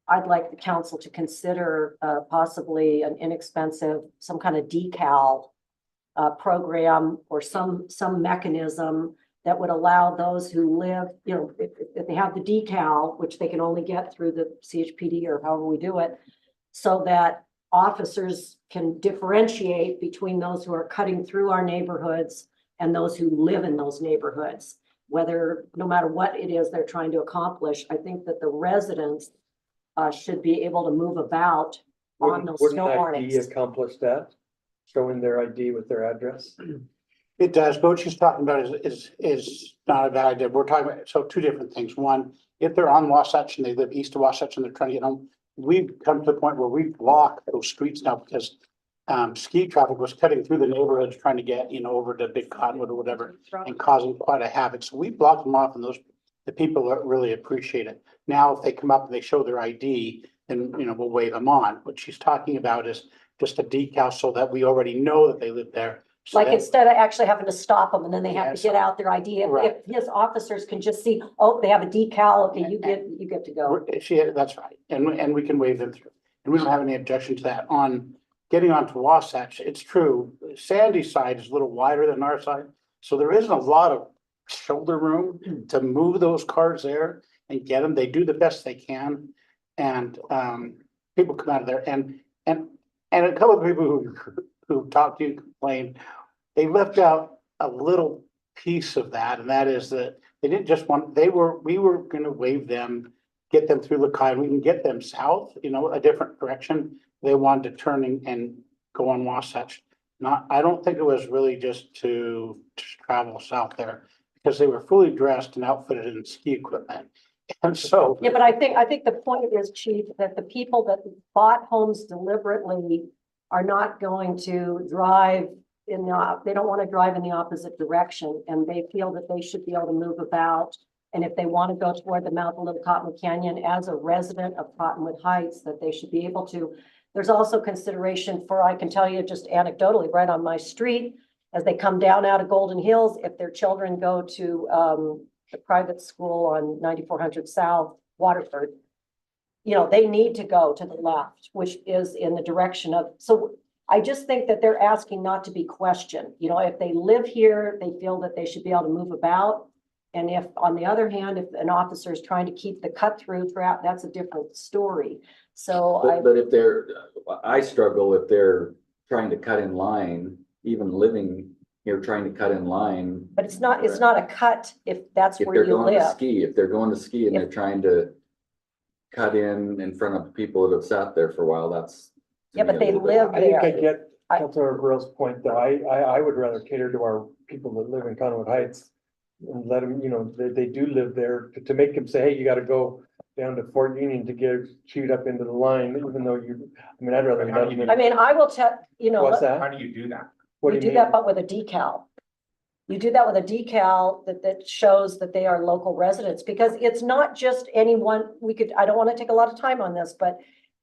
I'd like the council to consider possibly an inexpensive, some kind of decal program or some mechanism that would allow those who live, if they have the decal, which they can only get through the CHPD or however we do it, so that officers can differentiate between those who are cutting through our neighborhoods and those who live in those neighborhoods, no matter what it is they're trying to accomplish. I think that the residents should be able to move about on those Wouldn't snow ID mornings. accomplish that? Showing their ID with their address? it does, but what she's talking about is not a bad idea. We're talking about, so 2 different things. One, if they're on Wasatch and they live east of Wasatch and they're trying to get home, we've come to the point where we block those streets now because ski traffic was cutting through the neighborhoods trying to get, over to Big Cottonwood or whatever, and causing quite a havoc. So we blocked them off, and the people that really appreciate it. Now, if they come up and they show their ID, then, we'll wave them on. What she's talking about is just a decal so that we already know that they live there. So Like that- instead of actually having to stop them and then they have Yes. to get out their ID, Right. if his officers can just see, oh, they have a decal, okay, you get to go. That's right, and we can wave them through, and we don't have any objection to that. On getting onto Wasatch, it's true, Sandy's side is a little wider than our side, so there isn't a lot of shoulder room to move those cars there and get them. They do the best they can, and people come out of there, and a couple of people who talked to you complained, they left out a little piece of that, and that is that they didn't just want, we were gonna waive them get them through Lakai, we can get them south, a different direction. They wanted to turn and go on Wasatch. Not, I don't think it was really just to travel south there, because they were fully dressed and outfitted in ski equipment. And so, Yeah, but I think the point is, Chief, that the people that bought homes deliberately are not going to drive they don't want to drive in the opposite direction, and they feel that they should be able to move about. And if they want to go toward the mouth of Little Cottonwood Canyon as a resident of Cottonwood Heights, that they should be able to. There's also consideration for, I can tell you just anecdotally, right on my street, as they come down out of Golden Hills, if their children go to the private school on 9400 South Waterford, they need to go to the left, which is in the direction of, so I just think that they're asking not to be questioned. If they live here, they feel that they should be able to move about. And if, on the other hand, if an officer is trying to keep the cut through throughout, that's a different story. So But if I struggle if they're trying to cut in line, even living here, trying to cut in line. but it's not a cut if that's If where they're you going to live. ski, if they're going to ski and they're trying to cut in front of people that have sat there for a while, that's. to Yeah, me but a they little bit- live I think I there. get I- Councilor Burrell's point, though. I would rather cater to our people that live in Conwood Heights. And let them, they do live there, to make them say, hey, you gotta go down to Fort Union to get chewed up into the line, even though I'd rather. How do you not- I mean, I will tell, What's How that? do you do that? What you do you do that, mean? but with a decal. You do that with a decal that shows that they are local residents, because it's not just anyone, I don't want to take a lot of time on this, but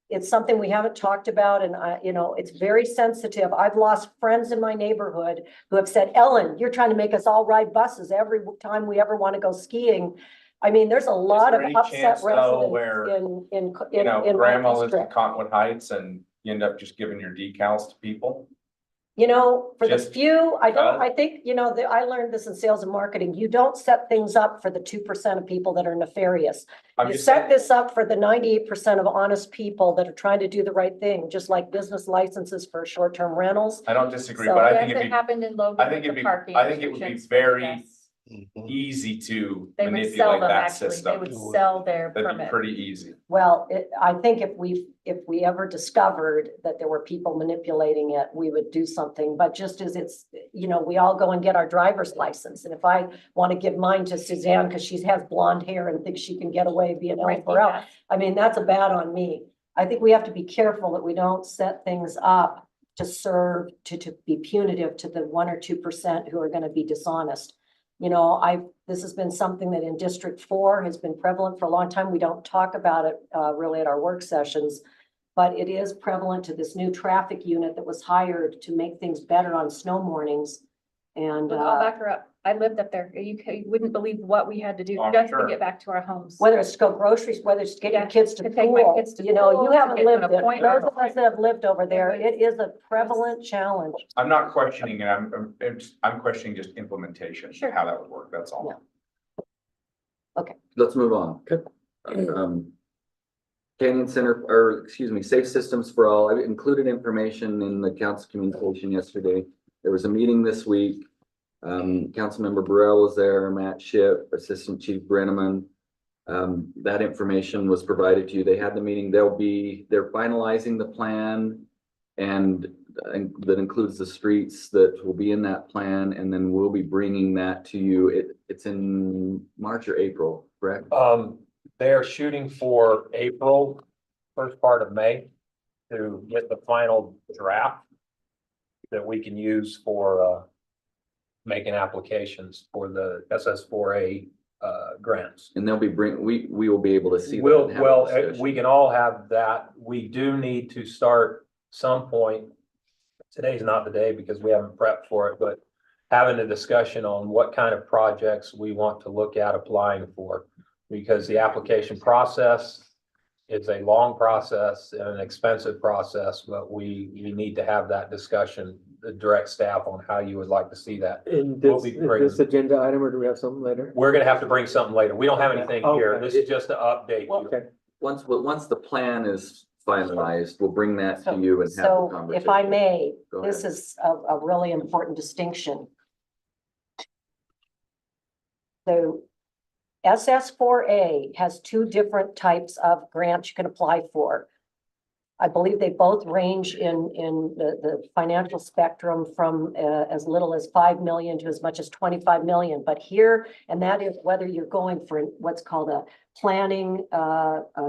it's something we haven't talked about, and it's very sensitive. I've lost friends in my neighborhood who have said, Ellen, you're trying to make us all ride buses every time we ever want to go skiing. I mean, there's a lot of there any upset chance, though, residents where, in my Grandma lives in district. Cottonwood Heights and you end up just giving your decals to people? For the Just few, I because? think, I learned this in sales and marketing. You don't set things up for the 2% of people that are nefarious. I'm You just set saying, this up for the 98% of honest people that are trying to do the right thing, just like business licenses for short-term rentals. I don't disagree, So- but I Yes, think it it'd be happened in Logan I think with it'd the be- parking I think it would be restrictions, very yes. easy to They would sell manipulate them, that actually, they system. would sell their That'd be permit. pretty easy. Well, I think if we ever discovered that there were people manipulating it, we would do something. But just as it's, we all go and get our driver's license. And if I want to give mine to Suzanne because she has blonde hair and thinks she can get away being Right, L4L, yes. I mean, that's a bad on me. I think we have to be careful that we don't set things up to serve, to be punitive to the 1 or 2% who are going to be dishonest. This has been something that in District 4 has been prevalent for a long time. We don't talk about it really at our work sessions, but it is prevalent to this new traffic unit that was hired to make things better on snow mornings. And Look, I'll back her up. I lived up there. You wouldn't believe what we had to do Oh, just to sure. get back to our homes. whether it's to go groceries, whether it's to get your Yeah, kids to to take my school, kids to you school, to haven't get to an lived it. appointment. Those of us that have lived over there, It was- it is a prevalent challenge. I'm not questioning it, I'm questioning just implementation, Sure. how that would work, that's all. Yeah. Let's move on. Canyon Center, or excuse me, Safe Systems for All. I included information in the council communication yesterday. There was a meeting this week. Councilmember Burrell was there, Matt Shipp, Assistant Chief Brenneman. That information was provided to you. They had the meeting. They're finalizing the plan. And that includes the streets that will be in that plan, and then we'll be bringing that to you. It's in March or April, correct? They are shooting for April, first part of May, to get the final draft that we can use for making applications for the SS4A grants. And they'll be we will be able to see. that Well, and have a discussion. we can all have that. We do need to start some point. Today's not the day because we haven't prepped for it, but having a discussion on what kind of projects we want to look at applying for. Because the application process is a long process and an expensive process, but we need to have that discussion, the direct staff on how you would like to see that. In We'll this, be is bringing- this agenda item, or do we have something later? We're gonna have to bring something later. We don't have anything here. Okay. This is just to update you. Okay. Once the plan is finalized, we'll bring that to So- you and have the So conversation. if I may, Go this ahead. is a really important distinction. So SS4A has two different types of grants you can apply for. I believe they both range in the financial spectrum from as little as 5 million to as much as 25 million. But here, and that is whether you're going for what's called a planning,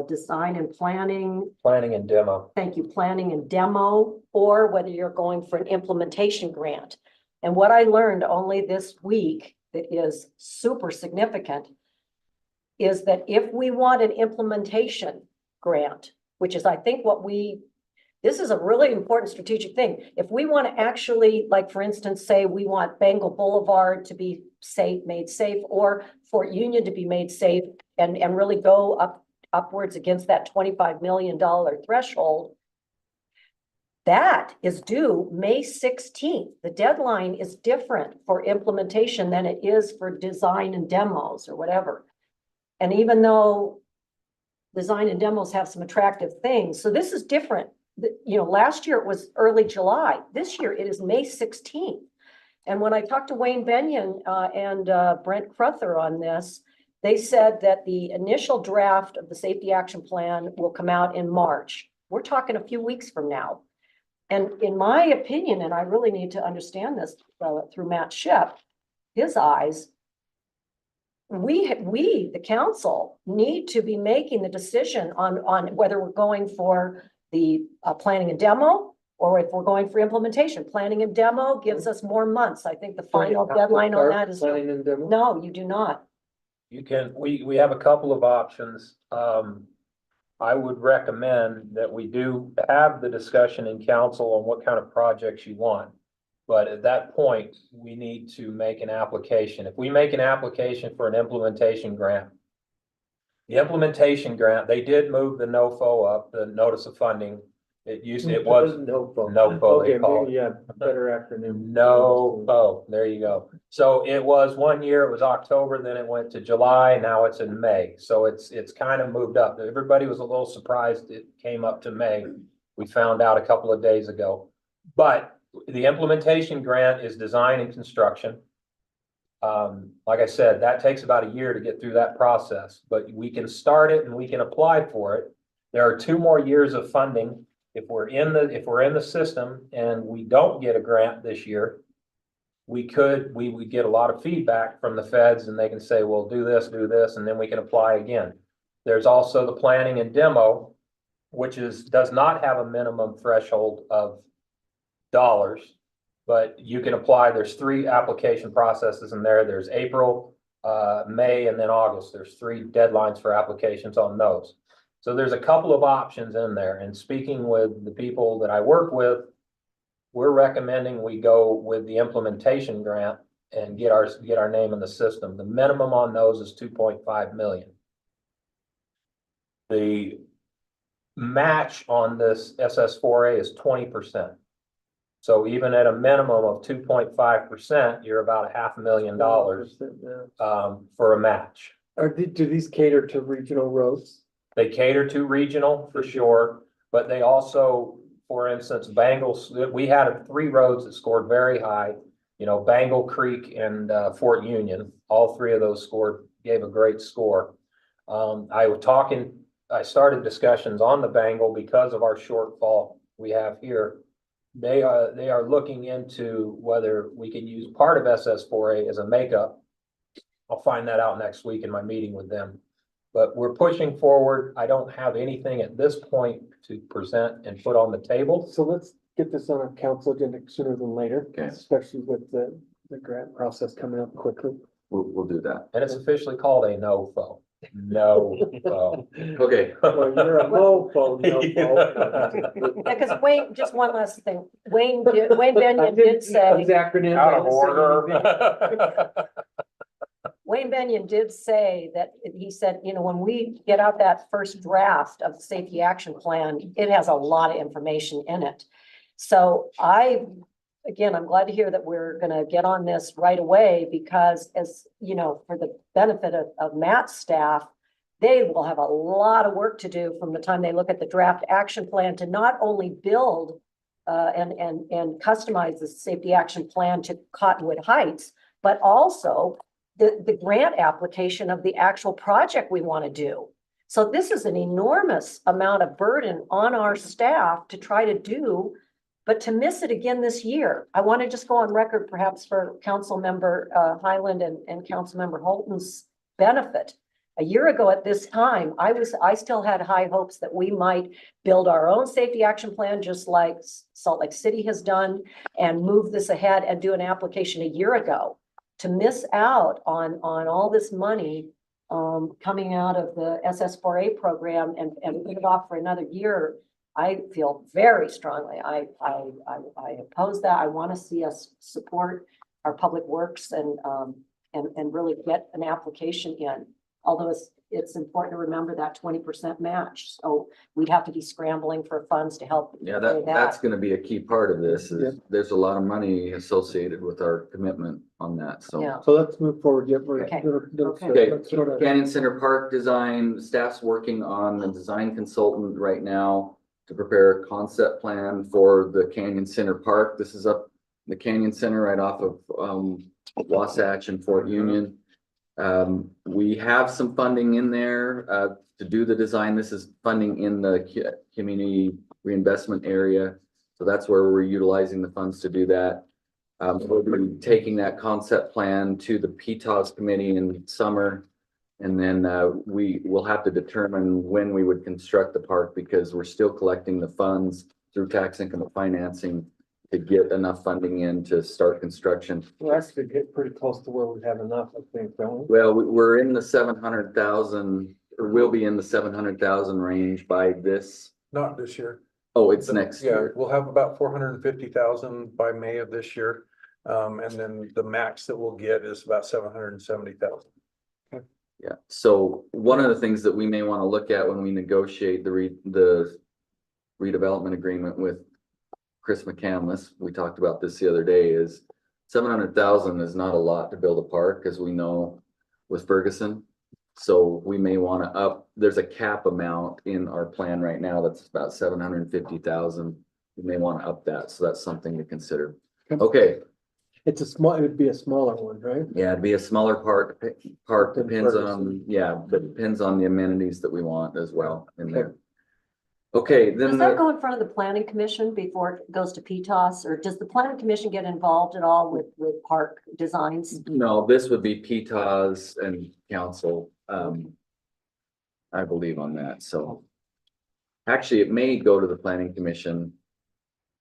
design and planning, Planning and demo. thank you, planning and demo, or whether you're going for an implementation grant. And what I learned only this week that is super significant is that if we want an implementation grant, which is, I think, this is a really important strategic thing. If we want to actually, like, for instance, say we want Bengal Boulevard to be safe, made safe, or Fort Union to be made safe, and really go upwards against that $25 million threshold, that is due May 16th. The deadline is different for implementation than it is for design and demos or whatever. And even though design and demos have some attractive things, so this is different. You know, last year it was early July. This year it is May 16th. And when I talked to Wayne Benyon and Brent Cruther on this, they said that the initial draft of the safety action plan will come out in March. We're talking a few weeks from now. And in my opinion, and I really need to understand this through Matt Shep, his eyes, we, the council, need to be making the decision on whether we're going for the planning and demo or if we're going for implementation. Planning and demo gives us more months. I think the final deadline on that is, Planning and demo? no, you do not. You can, we have a couple of options. I would recommend that we do have the discussion in council on what kind of projects you want. But at that point, we need to make an application. If we make an application for an implementation grant, the implementation grant, they did move the NOFO up, the notice of funding. It was NOFO. NOFO, they Okay, call maybe, it. yeah, better acronym. NOFO, there you go. So it was 1 year, it was October, then it went to July, now it's in May. So it's kind of moved up. Everybody was a little surprised it came up to May. We found out a couple of days ago. But the implementation grant is design and construction. Like I said, that takes about a year to get through that process, but we can start it and we can apply for it. There are 2 more years of funding. If we're in the system and we don't get a grant this year, we would get a lot of feedback from the feds and they can say, well, do this, and then we can apply again. There's also the planning and demo, which does not have a minimum threshold of dollars, but you can apply. There's 3 application processes in there. There's April, May, and then August. There's 3 deadlines for applications on those. So there's a couple of options in there. And speaking with the people that I work with, we're recommending we go with the implementation grant and get our name in the system. The minimum on those is 2.5 million. The match on this SS4A is 20%. So even at a minimum of 2.5%, you're about $500,000 for a match. Do these cater to regional roads? They cater to regional for sure, but they also, for instance, Bangles, we had 3 roads that scored very high. You know, Bangle Creek and Fort Union, all 3 of those gave a great score. I started discussions on the Bangle because of our shortfall we have here. They are looking into whether we can use part of SS4A as a makeup. I'll find that out next week in my meeting with them. But we're pushing forward. I don't have anything at this point to present and put on the table. So let's get this on a council agenda sooner than later, Okay. especially with the grant process coming up quickly. We'll do that. And it's officially called a NOFO. NOFO. Okay. Well, you're a mofo, no. Yeah, because Wayne, just one last thing. Wayne Benyon did say. These acronyms. Out I of just say anything. order. Wayne Benyon did say that, he said, you know, when we get out that first draft of the safety action plan, it has a lot of information in it. So again, I'm glad to hear that we're gonna get on this right away because, as you know, for the benefit of Matt's staff, they will have a lot of work to do from the time they look at the draft action plan to not only build and customize the safety action plan to Cottonwood Heights, but also the grant application of the actual project we want to do. So this is an enormous amount of burden on our staff to try to do, but to miss it again this year. I want to just go on record perhaps for Councilmember Highland and Councilmember Holton's benefit. A year ago at this time, I still had high hopes that we might build our own safety action plan, just like Salt Lake City has done, and move this ahead and do an application a year ago. To miss out on all this money coming out of the SS4A program and put it off for another year, I feel very strongly. I oppose that. I want to see us support our public works and really get an application in. Although it's important to remember that 20% match. So we'd have to be scrambling for funds to help. Yeah, pay that's gonna be a key part of this, Yeah. is there's a lot of money associated with our commitment on that, so. Yeah. So let's move forward. Yeah, Okay. Okay, let's go to- Canyon Center Park design, staff's working on the design consultant right now to prepare a concept plan for the Canyon Center Park. This is up the Canyon Center right off of Wasatch and Fort Union. We have some funding in there to do the design. This is funding in the community reinvestment area. So that's where we're utilizing the funds to do that. We'll be taking that concept plan to the PTOS committee in summer. And then we will have to determine when we would construct the park, because we're still collecting the funds through tax income financing to get enough funding in to start construction. We're actually get pretty close to where we have enough, I think, don't we? Well, we're in the 700,000, or will be in the 700,000 range by this. Not this year. Oh, it's next Yeah, year. we'll have about 450,000 by May of this year. And then the max that we'll get is about 770,000. Yeah, so one of the things that we may want to look at when we negotiate the redevelopment agreement with Chris McCandless, we talked about this the other day, is 700,000 is not a lot to build a park, as we know with Ferguson. So we may want to there's a cap amount in our plan right now that's about 750,000. We may want to up that, so that's something to consider. Okay, It would be a smaller one, right? yeah, it'd be a smaller park Than depends Ferguson. on, yeah, but depends on the amenities that we want as well in there. Okay, then Does that go in front of the planning commission before it goes to PTOS, or does the planning commission get involved at all with park designs? no, this would be PTOS and council, I believe on that, so. Actually, it may go to the planning commission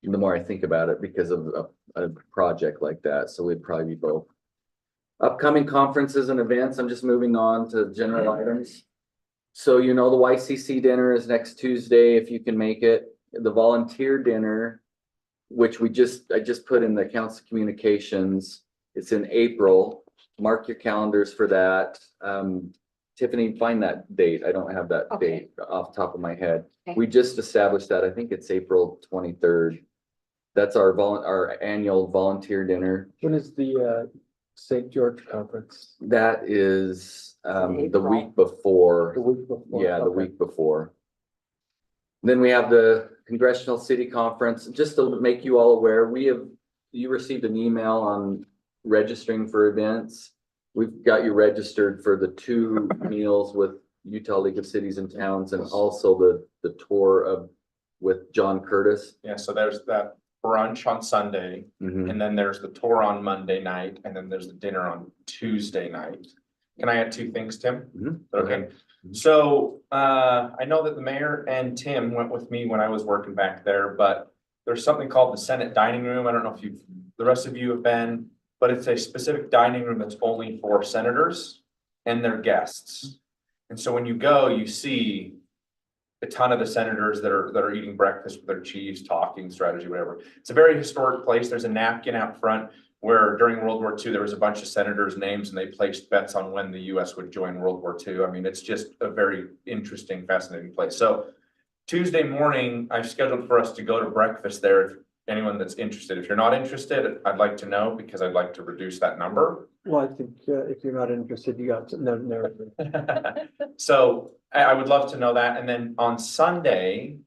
the more I think about it, because of a project like that, so we'd probably be both. Upcoming conferences and events, I'm just moving on to general items. So you know, the YCC dinner is next Tuesday, if you can make it. The volunteer dinner, which I just put in the council communications, it's in April. Mark your calendars for that. Tiffany, find that date. I don't have that Okay. date off the top of my head. Okay. We just established that. I think it's April 23rd. That's our annual volunteer dinner. When is the St. George Conference? That is the April. week before. The week before? Yeah, the Okay. week before. Then we have the Congressional City Conference. Just to make you all aware, you received an email on registering for events. We've got you registered for the 2 meals with Utah League of Cities and Towns, and also the tour with John Curtis. Yeah, so there's that brunch on Sunday, Mhm. and then there's the tour on Monday night, and then there's the dinner on Tuesday night. Can I add 2 things, Tim? Mhm. Okay, so I know that the mayor and Tim went with me when I was working back there, but there's something called the Senate Dining Room. I don't know if the rest of you have been, but it's a specific dining room that's only for senators and their guests. And so when you go, you see a ton of the senators that are eating breakfast with their chiefs, talking strategy, whatever. It's a very historic place. There's a napkin out front where during World War II, there was a bunch of senators' names and they placed bets on when the US would join World War II. I mean, it's just a very interesting, fascinating place. So Tuesday morning, I've scheduled for us to go to breakfast there. If anyone that's interested, if you're not interested, I'd like to know, because I'd like to reduce that number. Well, I think if you're not interested, you got no. So I would love to know that. And then on Sunday,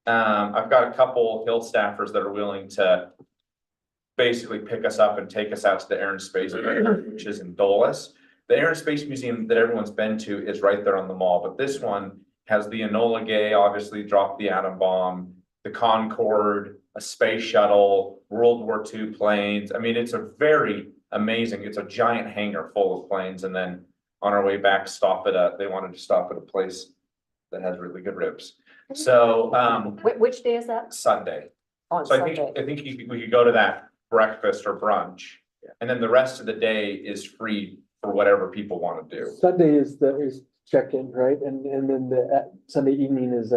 I've got a couple Hill staffers that are willing to basically pick us up and take us out to the Air and Space, which is in Dulles. The Air and Space Museum that everyone's been to is right there on the mall, but this one has the Enola Gay, obviously dropped the atom bomb, the Concorde, a space shuttle, World War II planes. I mean, it's a very amazing, it's a giant hangar full of planes, and then on our way back, they wanted to stop at a place that has really good ribs. So, Which day is that? Sunday. On So Sunday? I think we could go to that breakfast or brunch. And then the rest of the day is free for whatever people want to do. Sunday is check-in, right? And then the Sunday evening is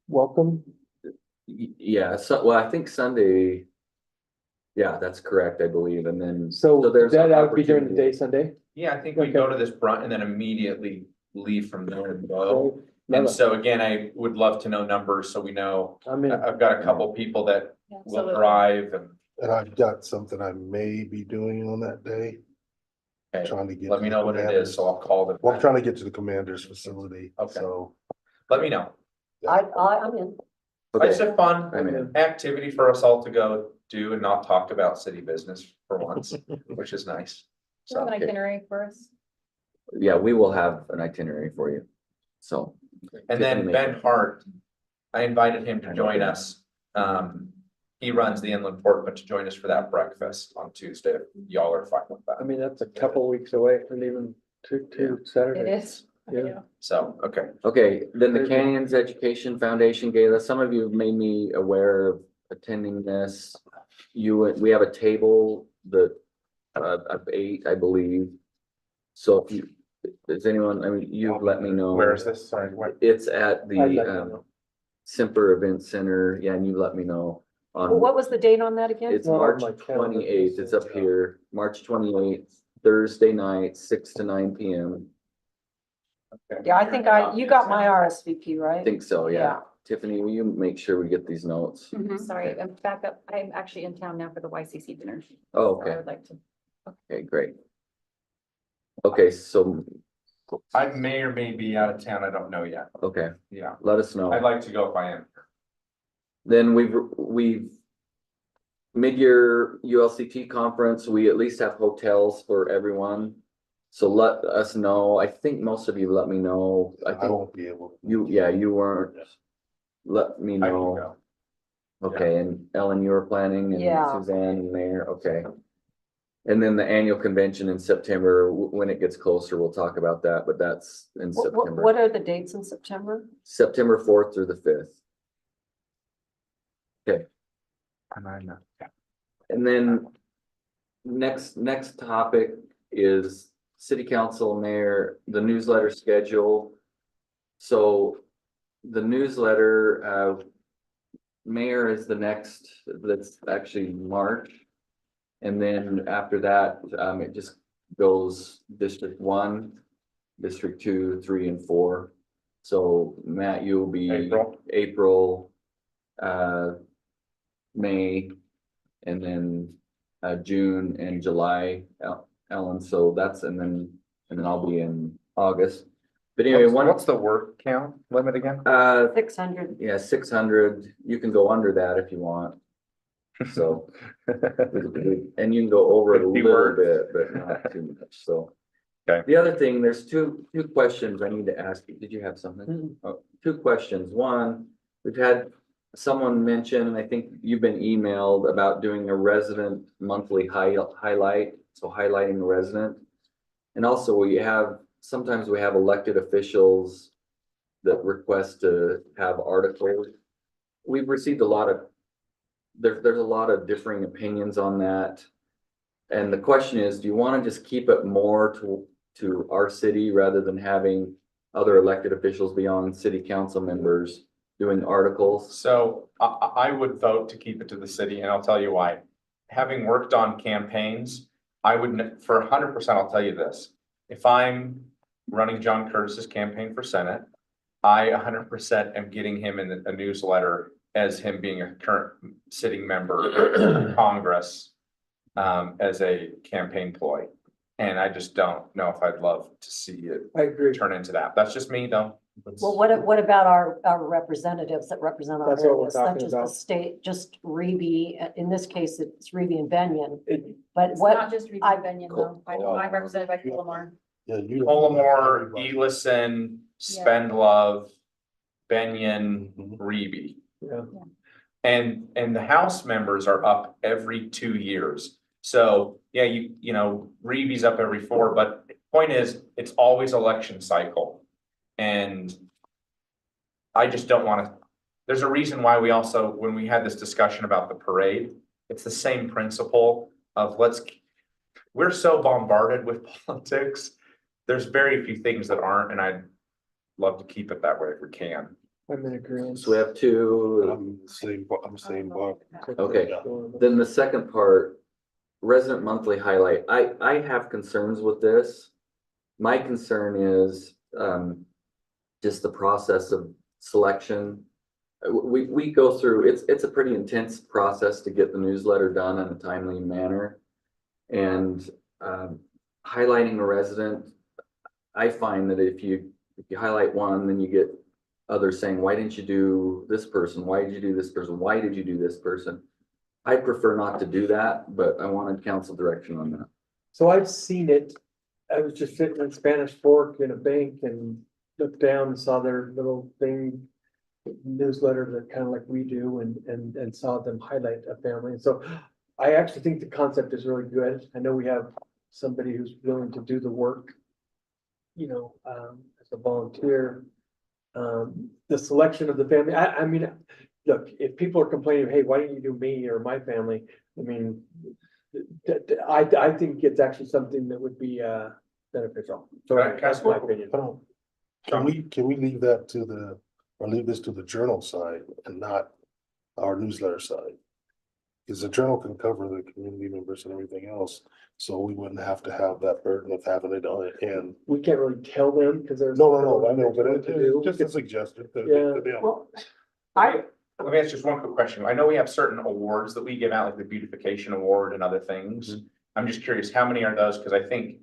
welcome. Yeah, so, well, I think Sunday. Yeah, that's correct, I believe, and then. So there's that an would be during the day, opportunity. Sunday? Yeah, I think we go to this brunch and then immediately leave from there and go. So, And so again, I would love to know numbers so we know. I mean, I've got a couple people that Yeah, will so drive and And I've got something I may be doing on that day, okay, trying to get. let to me the know what it commanders. is, so I'll call them. Well, I'm trying to get to the commander's facility, Okay. so. Let me know. I'm in. It's Okay, a fun I'm in. activity for us all to go do and not talk about city business for once, which is nice. Do you have So, an itinerary for us? Yeah, we will have an itinerary for you, so. and then Ben Hart, I invited him to join us. He runs the inland port, but to join us for that breakfast on Tuesday, if y'all are fine with I that. mean, that's a couple weeks away from even two It Saturdays. is. Yeah. So, okay. Okay, then the Very good. Canyons Education Foundation Gala, some of you have made me aware of attending this. We have a table that, of 8, I believe. So if you, does anyone, I mean, you've let me know. Where is this? Sorry, what? It's at I'd let you the, know. Semper Event Center, yeah, and you let me know. on. What was the date on that again? It's Not on March my calendar, 28th, it's up here, March 28th, Thursday night, 6 to 9 p.m. Yeah, I think you got my RSVP, I right? think so, yeah. Yeah. Tiffany, will you make sure we get these notes? Sorry, I'm back up. I'm actually in town now for the YCC dinner. Oh, So I okay, would like to. okay, great. Okay, so, I may or may be out of town. I don't know yet. okay, Yeah, let us know. I'd like to go if I am. Then we've mid-year ULCT conference, we at least have hotels for everyone. So let us know. I think most of you let me know. I I think won't be able. you weren't. Let me I can know. go. Okay, and Ellen, you were planning and Yeah. Suzanne and Mayor, okay. And then the annual convention in September, when it gets closer, we'll talk about that, but that's in September. What are the dates in September? September 4th through the 5th. And I know. And then next topic is city council, mayor, the newsletter schedule. So the newsletter, mayor is the next, that's actually March. And then after that, it just goes District 1, District 2, 3, and 4. So Matt, you'll be April, May, and then June and July, Ellen, so that's, and then I'll be in August. But anyway, What's the word count limit again? 600. yeah, 600, you can go under that if you want. So, and you can go over it a 50 little words. bit, but not too much, so. Okay. The other thing, there's two questions I need to ask you. Did you have something? Mhm. Oh, 2 questions. One, we've had someone mention, and I think you've been emailed about doing a resident monthly highlight, so highlighting a resident. And also sometimes we have elected officials that request to have articles. We've received there's a lot of differing opinions on that. And the question is, do you want to just keep it more to our city rather than having other elected officials beyond city council members doing articles? So I would vote to keep it to the city, and I'll tell you why. Having worked on campaigns, I would, for 100%, I'll tell you this. If I'm running John Curtis's campaign for Senate, I 100% am getting him in a newsletter as him being a current sitting member of Congress as a campaign ploy. And I just don't know if I'd love to see it I agree. turn into that. That's just me, though. Well, what about our representatives that represent our That's what we're areas, not talking just the about. state, just Reby, in this case, it's Reby and Benyon, It- but It's what, not just I- Review Benyon though. My represented by Philmar. Yeah, you. don't- Tullamore, everybody. Elison, Yeah. Spendlove, Benyon, Mhm. Reeby. Yeah. And the House members are up every 2 years. So, yeah, you know, Reeby's up every 4, but point is, it's always election cycle. And I just don't wanna, there's a reason why we also, when we had this discussion about the parade, it's the same principle of we're so bombarded with politics. There's very few things that aren't, and I'd love to keep it that way if we can. I'm in agreement. So we have two, I'm the same, I'm the same boat. okay. Then the second part, resident monthly highlight, I have concerns with this. My concern is, just the process of selection. We go through, it's a pretty intense process to get the newsletter done in a timely manner. And, highlighting a resident, I find that if you highlight one, then you get others saying, why didn't you do this person? Why did you do this person? Why did you do this person? I prefer not to do that, but I wanted council direction on that. So I've seen it. I was just sitting in Spanish Fork in a bank and looked down and saw their little thing, newsletter that kind of like we do, and saw them highlight a family. And so I actually think the concept is really good. I know we have somebody who's willing to do the work, you know, as a volunteer. The selection of the family, I mean, look, if people are complaining, hey, why didn't you do me or my family? I mean, I think it's actually something that would be beneficial. So Can I that's ask my one- opinion. Can we leave that to the, or leave this to the journal side and not our newsletter side? Because the journal can cover the community members and everything else, so we wouldn't have to have that burden of having it on it, and. We can't really tell them because there's. No, I know, but what to do. just a suggestion to them. Well, I, Let me ask just one quick question. I know we have certain awards that we give out, like the beautification award and other things. I'm just curious, how many are those? Because I think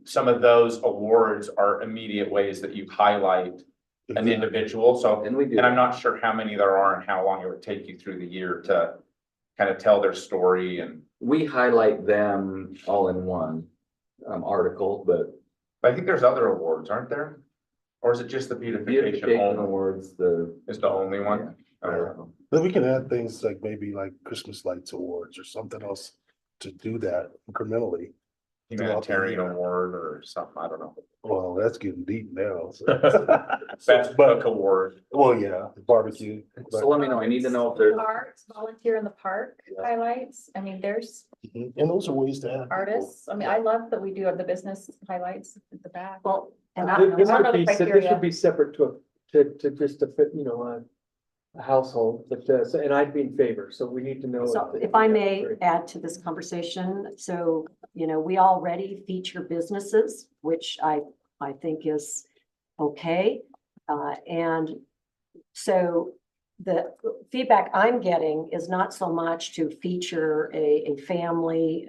some of those awards are immediate ways that you highlight an individual. So, And we do. and I'm not sure how many there are and how long it would take you through the year to kind of tell their story. And We highlight them all in one, article, but I think there's other awards, aren't there? Or is it just the beautification beautification only? awards, the. Is the only one? Yeah. Then we can add things like maybe like Christmas lights awards or something else to do that incrementally. Humanitarian award or something, I don't know. Well, that's getting deep now. so. Best book award. Well, yeah, barbecue. So let me know, I need to know if there's, Parks, volunteer in the park Yeah. highlights. I mean, there's Mhm. And those are ways to add. people. artists. I mean, I love that we do have the business highlights at the back. well, and This I, What would are the be, this criteria? would be separate to just to fit, you know, a household, but, and I'd be in favor, so we need to know. so if I may add to this conversation, so, you know, we already feature businesses, which I think is okay. And so the feedback I'm getting is not so much to feature a family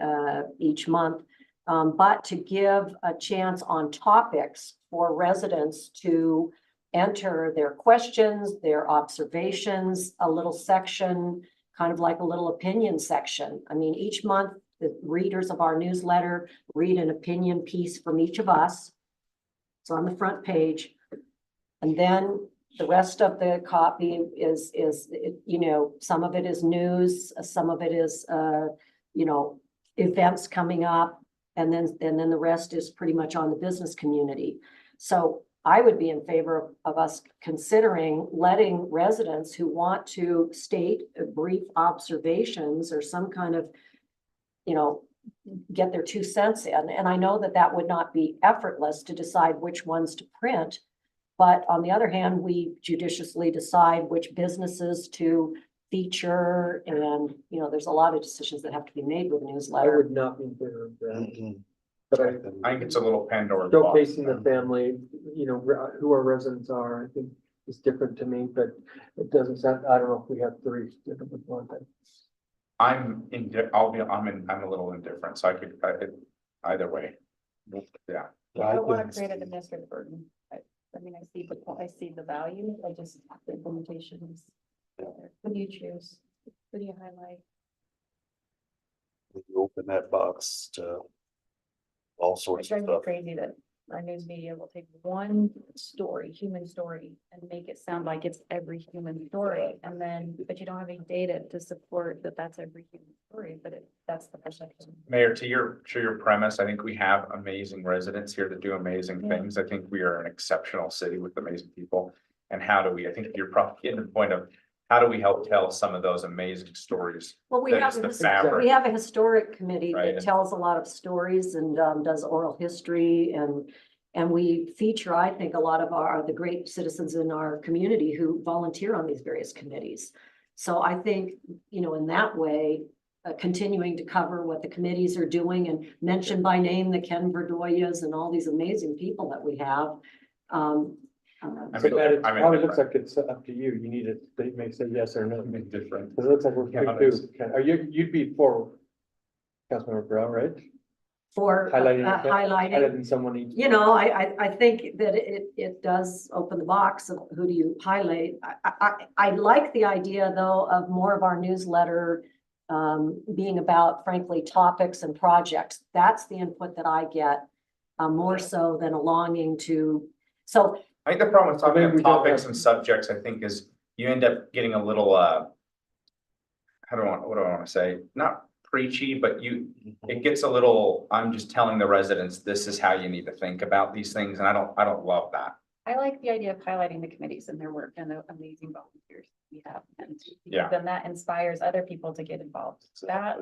each month, but to give a chance on topics for residents to enter their questions, their observations, a little section, kind of like a little opinion section. I mean, each month, the readers of our newsletter read an opinion piece from each of us. It's on the front page. And then the rest of the copy is, you know, some of it is news, some of it is, you know, events coming up. And then the rest is pretty much on the business community. So I would be in favor of us considering letting residents who want to state brief observations or some kind of, you know, get their 2 cents in. And I know that that would not be effortless to decide which ones to print. But on the other hand, we judiciously decide which businesses to feature. And, you know, there's a lot of decisions that have to be made with a I newsletter. would not be in favor of that, Mhm. but I think it's a little Pandora's box. showcasing the family, you know, who our residents are, I think is different to me, but it doesn't sound, I don't know if we have 3 different ones. I'm a little indifferent, so either way. Yeah. I don't want think- to create an administrative burden. I mean, I see the value, I just, the implementation is. Who do you choose? Who do you highlight? You open that box to all It sorts of drives me stuff. crazy that our news media will take one story, human story, and make it sound like it's every human story. And then, but you don't have any data to support that that's every human story, but that's the perception. Mayor, to your premise, I think we have amazing residents here that do amazing things. I think we are an exceptional city with amazing people. And how do we, I think you're probably getting to the point of, how do we help tell some of those amazing stories? Well, we That have, is the we fabric. have a historic committee Right. that tells a lot of stories and does oral history and we feature, I think, a lot of the great citizens in our community who volunteer on these various committees. So I think, you know, in that way, continuing to cover what the committees are doing and mention by name the Ken Verdoyas and all these amazing people that we have. I So mean, that it I mean, probably looks like it's up to you. You need to, they may say yes or no. different. Because it looks like we're Yeah, going to, are you'd be for Councilmember Brown, right? For Highlighting, highlighting. highlighting someone each. You know, I think that it does open the box of who do you highlight. I like the idea though of more of our newsletter being about frankly topics and projects. That's the input that I get more so than a longing to, so. I think the problem with talking Maybe we about don't topics have- and subjects, I think, is you end up getting a little, what do I want to say? Not preachy, but it gets a little, I'm just telling the residents, this is how you need to think about these things, and I don't love that. I like the idea of highlighting the committees and their work and the amazing volunteers we have. And Yeah. then that inspires other people to get involved. That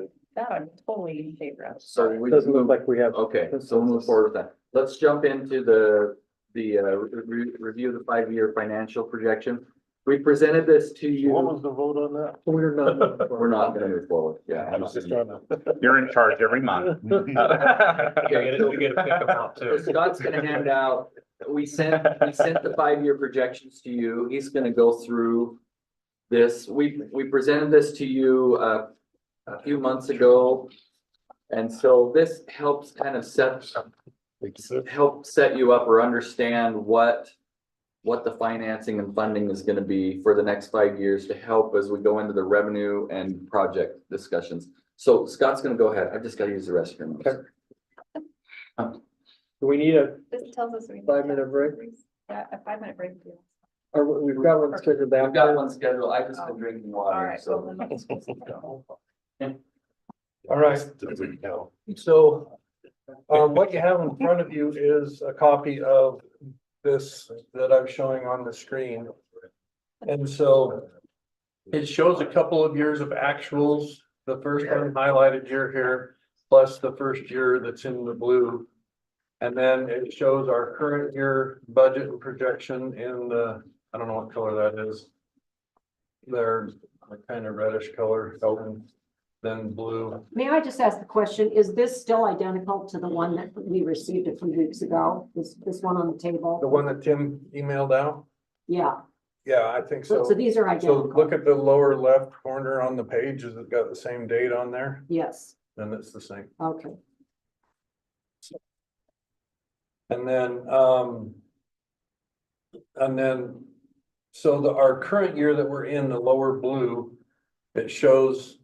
I'm totally in favor of. So we Doesn't look move, like we have. okay, so we'll move forward with that. Let's jump into the review of the 5-year financial projection. We presented this to What was you. the vote on that? We're not. We're not gonna move forward, yeah. I was just trying to. You're in charge every month. We get to pick them out So too. Scott's gonna hand out, we sent the 5-year projections to you. He's gonna go through this. We presented this to you a few months ago. And so this helps kind of help set you up or understand what the financing and funding is gonna be for the next 5 years to help as we go into the revenue and project discussions. So Scott's gonna go ahead. I've just gotta use the restroom. Okay. Do we need a, This tells us we. 5-minute break? Yeah, a 5-minute break. or we've got one scheduled I've got after? one scheduled. I've just been drinking All water, right. so. well, then let's go. All right, Doesn't count. so what you have in front of you is a copy of this that I'm showing on the screen. And so it shows a couple of years of actuals, the first one highlighted year here, plus the first year that's in the blue. And then it shows our current year budget and projection in the, I don't know what color that is. They're kind of reddish color, then blue. May I just ask the question, is this still identical to the one that we received a few weeks ago? This one on the table? The one that Tim emailed out? Yeah, Yeah, I think so so. these are So identical. look at the lower left corner on the page, has it got the same date on there? Yes, Then it's the same. okay. And then, so our current year that we're in, the lower blue, it shows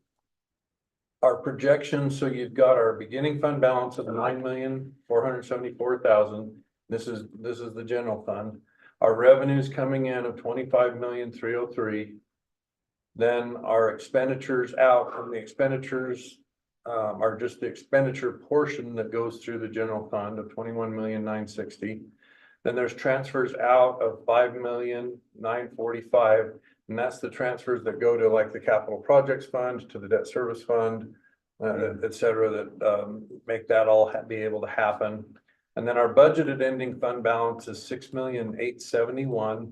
our projections. So you've got our beginning fund balance of 9,474,000. This is the general fund. Our revenues coming in of 25,303,000. Then our expenditures out, and the expenditures are just the expenditure portion that goes through the general fund of 21,960,000. Then there's transfers out of 5,945,000, and that's the transfers that go to like the capital projects fund, to the debt service fund, et cetera, that make that all be able to happen. And then our budgeted ending fund balance is 6,871,000.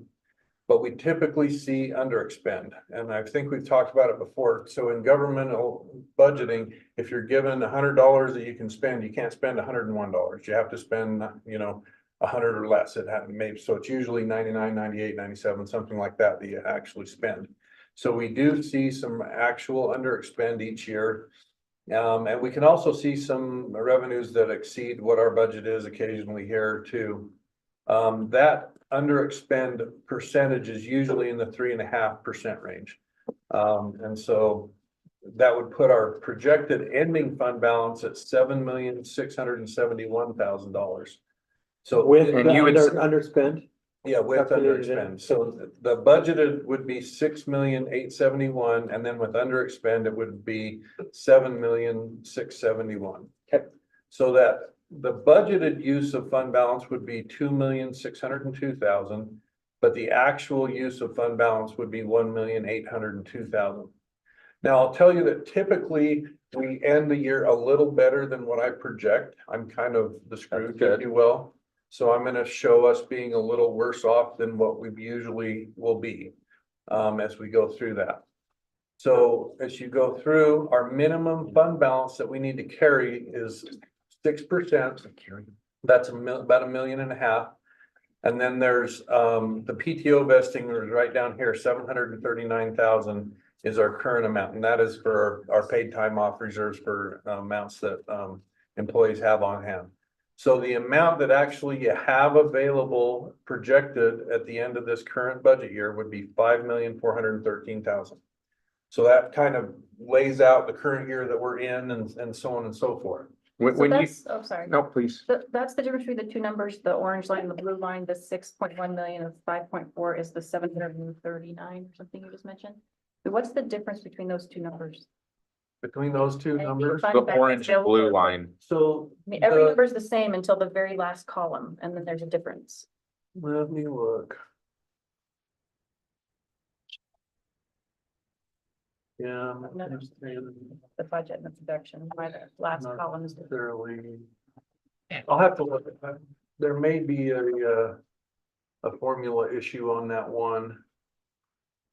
But we typically see under expend, and I think we've talked about it before. So in governmental budgeting, if you're given $100 that you can spend, you can't spend $101. You have to spend, 100 or less. So it's usually 99, 98, 97, something like that you actually spend. So we do see some actual under expend each year. And we can also see some revenues that exceed what our budget is occasionally here too. That under expend percentage is usually in the 3.5% range. And so that would put our projected ending fund balance at $7,671,000. So. With And the you would underspent, Yeah, with calculated in. underspend. So the budgeted would be 6,871,000, and then with underexpend, it would be 7,671,000. Okay. So that the budgeted use of fund balance would be 2,602,000, but the actual use of fund balance would be 1,802,000. Now, I'll tell you that typically we end the year a little better than what I project. I'm kind of the Scrooge, if you will. So I'm gonna show us being a little worse off than what we usually will be, as we go through that. So as you go through, our minimum fund balance that we need to carry is 6%. That's about $1.5 million. And then there's, the PTO vesting is right down here, 739,000 is our current amount, and that is for our paid time off reserves for amounts that, employees have on hand. So the amount that actually you have available projected at the end of this current budget year would be 5,413,000. So that kind of lays out the current year that we're in and so on and so forth. So When you, that's, oh, sorry. no, please. That's the difference between the two numbers, the orange line and the blue line, the 6.1 million and 5.4 is the 739 or something you just mentioned. So what's the difference between those two numbers? Between those two Anything numbers, fun The back orange and available? blue line. so I mean, every the- number is the same until the very last column, and then there's a difference. let me look. Yeah. I'm No. understanding. The budget and the production, why the last Not column is different. Necessarily. I'll have to look at that. There may be a formula issue on that one.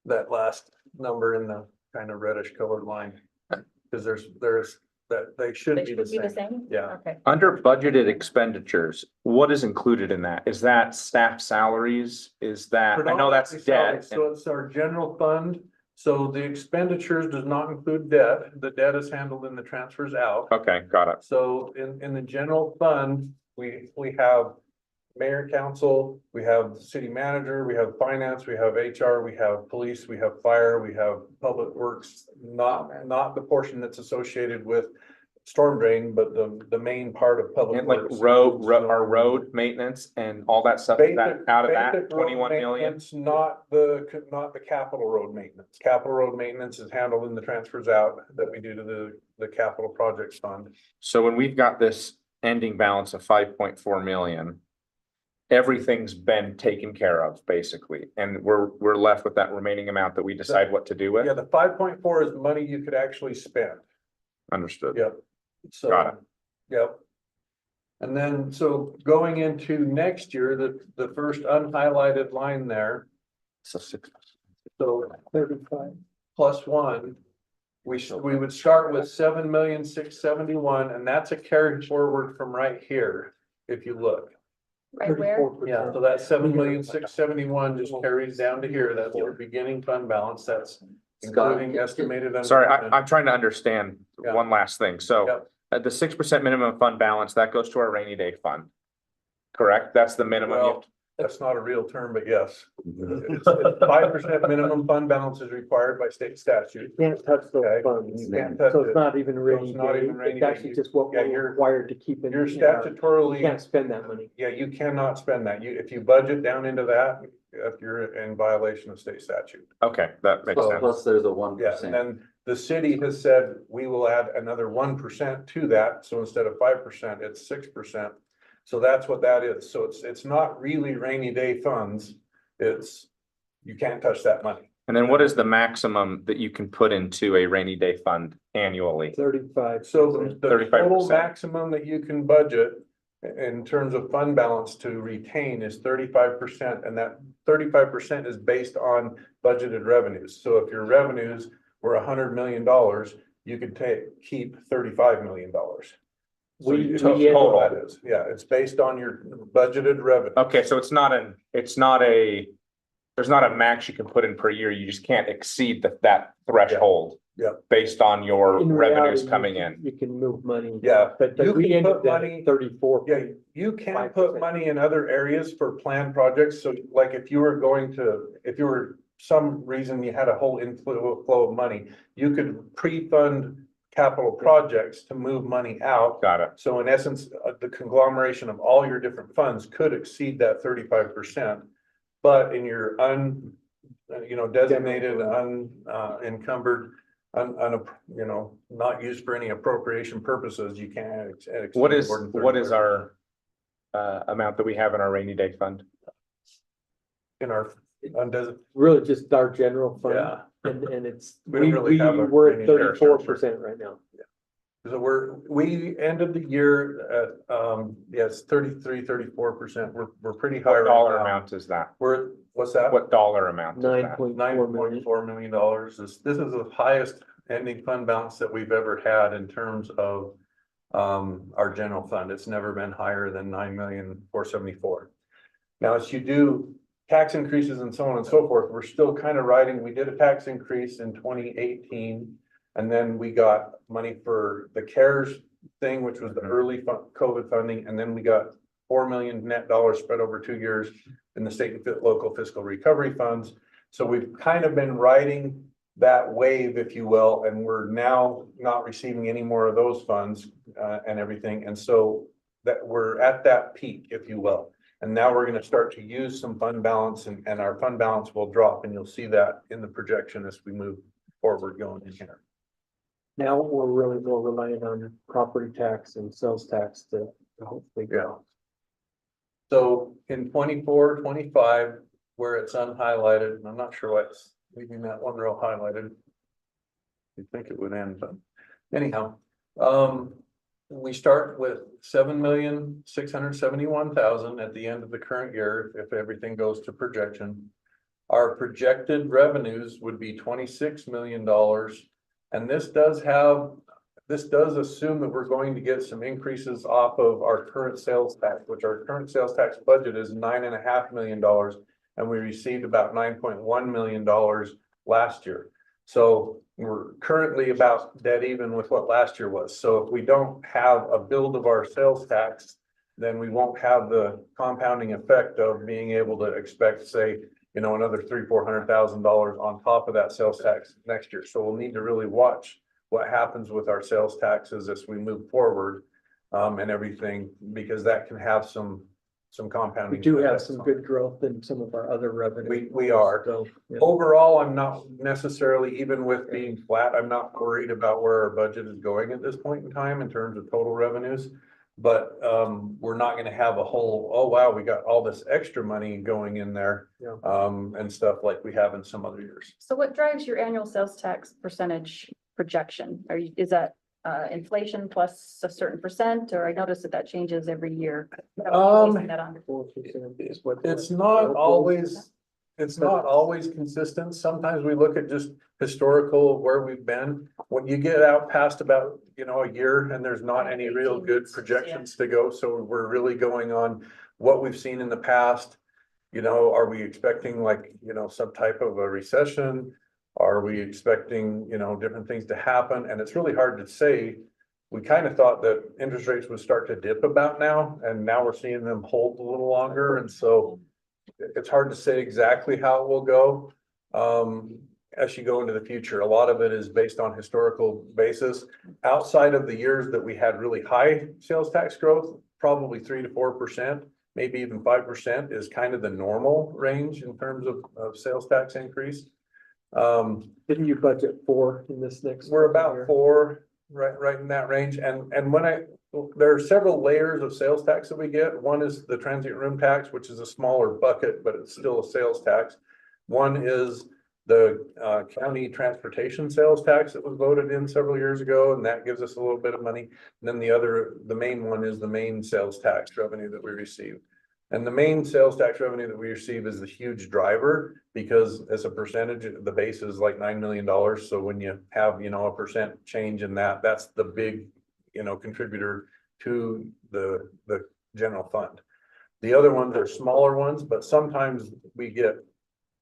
That last number in the kind of reddish colored line. Because there's, that they should They be should the be the same. same? Yeah. Okay. Under budgeted expenditures, what is included in that? Is that staff salaries? Is that, I know that's Predominantly debt. salaries, So it's our general fund. So the expenditures does not include debt. The debt is handled in the transfers out. Okay, got it. So in the general fund, we have mayor, council, we have the city manager, we have finance, we have HR, we have police, we have fire, we have public works. Not the portion that's associated with storm drain, but the main part of public And like works. our road maintenance and all that stuff, is that out of that Basic road 21 million? maintenance, Not the capital road maintenance. Capital road maintenance is handled in the transfers out that we do to the capital projects fund. So when we've got this ending balance of 5.4 million, everything's been taken care of, basically, and we're left with that remaining amount that we decide what to do with? Yeah, the 5.4 is money you could actually spend. Understood. Yep. So. Got it. Yep. And then, so going into next year, the first unhighlighted line there, So 6. so 35. plus one. We would start with 7,671,000, and that's a carry forward from right here, if you look. Right where? 34%. Yeah, so that 7,671,000 just carries down to here. That's your beginning fund balance. That's Scott, including estimated. Sorry, underspend. I'm trying to understand Yeah. one last thing. So Yep. the 6% minimum fund balance, that goes to our rainy day fund. Correct? That's the minimum. you have Well, that's not a real term, but yes. Mm-hmm. It's 5% minimum fund balance is required by state statute. Can't touch those Okay. funds, You can't touch so it's it. not even rainy it's not day, even rainy it's day. actually You- just what yeah, we're you're- required to keep in. You're in our- You statutorily, can't spend that money. yeah, you cannot spend that. If you budget down into that, if you're in violation of state statute. Okay, that makes sense. Plus there's a Yeah, 1%. and then the city has said, we will add another 1% to that, so instead of 5%, it's 6%. So that's what that is, so it's not really rainy day funds, it's, you can't touch that money. And then what is the maximum that you can put into a rainy day fund annually? 35. So the total 35%. maximum that you can budget in terms of fund balance to retain is 35%, and that 35% is based on budgeted revenues. So if your revenues were $100 million, you could keep $35 million. So We- it's we- total that is, yeah, it's based on your budgeted revenue. Okay, so there's not a max you can put in per year. You just can't exceed that threshold. Yeah. Based on your In revenues reality, coming you in. can- You can move money. Yeah, But you we can ended put that money- at 34. yeah, you can 5%. put money in other areas for planned projects, so like if you were some reason you had a whole inflow of money, you could pre-fund capital projects to move money out. Got it. So in essence, the conglomeration of all your different funds could exceed that 35%. But in your designated, unencumbered, not used for any appropriation purposes, you can't. exceed What is, more than what is 35%. our amount that we have in our rainy day fund? In our undesignated, Really just our general fund. yeah. And it's, We don't really have a we're at rainy share structure. 34% right now. So we ended the year at, yes, 34%. We're pretty high What right dollar now. amount is that? What's that? What dollar amount is that? 9.4 million. $9.4 million. This is the highest ending fund balance that we've ever had in terms of our general fund. It's never been higher than 9,474,000. Now, as you do tax increases and so on and so forth, we're still kind of riding. We did a tax increase in 2018, and then we got money for the CARES thing, which was the early COVID funding, and then we got $4 million net spread over 2 years in the state and local fiscal recovery funds. So we've kind of been riding that wave, if you will, and we're now not receiving any more of those funds and everything. And so that we're at that peak, if you will. And now we're going to start to use some fund balance, and our fund balance will drop, and you'll see that in the projection as we move forward going in here. Now we're really more reliant on property tax and sales tax to hopefully go. So in 24, 25, where it's unhighlighted, and I'm not sure why it's leaving that one row highlighted. You'd think it would end, but anyhow, we start with 7,671,000 at the end of the current year, if everything goes to projection. Our projected revenues would be $26 million. And this does assume that we're going to get some increases off of our current sales tax, which our current sales tax budget is $9.5 million. And we received about $9.1 million last year. So we're currently about dead even with what last year was. So if we don't have a build of our sales tax, then we won't have the compounding effect of being able to expect, say, another $300,000-400,000 on top of that sales tax next year. So we'll need to really watch what happens with our sales taxes as we move forward and everything, because that can have some compounding. We do have effects some on good growth in some of our other revenue. We are. So, yeah. Overall, I'm not necessarily, even with being flat, I'm not worried about where our budget is going at this point in time in terms of total revenues. But we're not going to have a whole, oh, wow, we got all this extra money going in there Yeah. and stuff like we have in some other years. So what drives your annual sales tax percentage projection? Is that inflation plus a certain percent, or I noticed that changes every year? What are you basing that on? 4% is what. It's not always consistent. Sometimes we look at just historical where we've been. When you get out past about, a year and there's not any real good projections to go. So we're really going on what we've seen in the past. Are we expecting some type of a recession? Are we expecting, different things to happen? And it's really hard to say. We kind of thought that interest rates would start to dip about now, and now we're seeing them hold a little longer. And so it's hard to say exactly how it will go as you go into the future. A lot of it is based on historical basis. Outside of the years that we had really high sales tax growth, probably 3 to 4%, maybe even 5% is kind of the normal range in terms of sales tax increase. Didn't you budget 4 in this next? We're about year? 4, right in that range. And there are several layers of sales tax that we get. One is the transient room tax, which is a smaller bucket, but it's still a sales tax. One is the county transportation sales tax that was voted in several years ago, and that gives us a little bit of money. And then the main one is the main sales tax revenue that we receive. And the main sales tax revenue that we receive is the huge driver, because as a percentage, the base is like $9 million. So when you have, a percent change in that, that's the big, contributor to the general fund. The other ones are smaller ones, but sometimes we get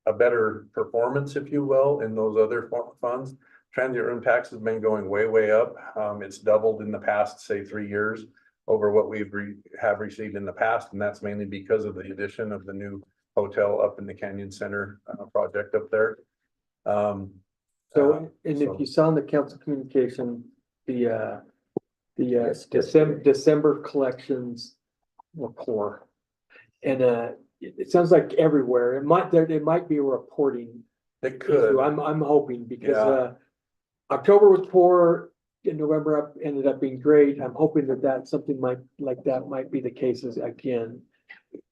a better performance, if you will, in those other funds. Transient room tax has been going way up. It's doubled in the past, say, 3 years over what we have received in the past. And that's mainly because of the addition of the new hotel up in the Canyon Center project up there. So if you saw in the council communication, Yes, December collections were poor. And, it sounds like everywhere, it might be a reporting It could. issue. I'm hoping because, Yeah. October was poor, in November ended up being great. I'm hoping that something like that might be the cases again.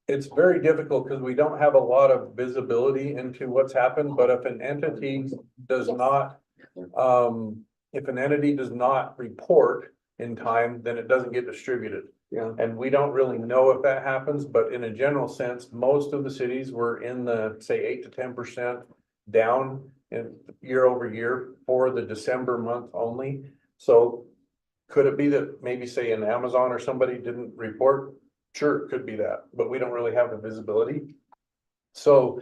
It's very difficult because we don't have a lot of visibility into what's happened, but if an entity does not, if an entity does not report in time, then it doesn't get distributed. Yeah. And we don't really know if that happens, but in a general sense, most of the cities were in the, say, 8 to 10% down in year over year for the December month only. So could it be that maybe say in Amazon or somebody didn't report? Sure, it could be that, but we don't really have the visibility. So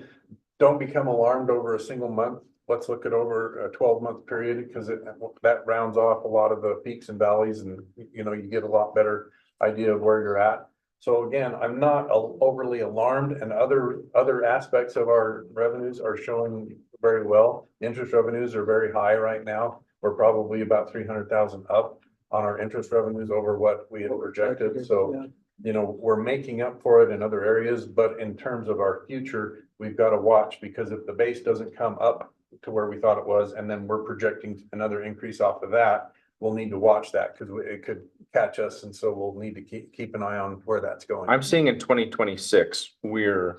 don't become alarmed over a single month. Let's look at over a 12-month period because that rounds off a lot of the peaks and valleys and, you know, you get a lot better idea of where you're at. So again, I'm not overly alarmed, and other aspects of our revenues are showing very well. Interest revenues are very high right now. We're probably about 300,000 up on our interest revenues over what we had projected. So, you know, we're making up for it in other areas, but in terms of our future, we've got to watch, because if the base doesn't come up to where we thought it was, and then we're projecting another increase off of that, we'll need to watch that because it could catch us. And so we'll need to keep an eye on where that's going. I'm seeing in 2026, we're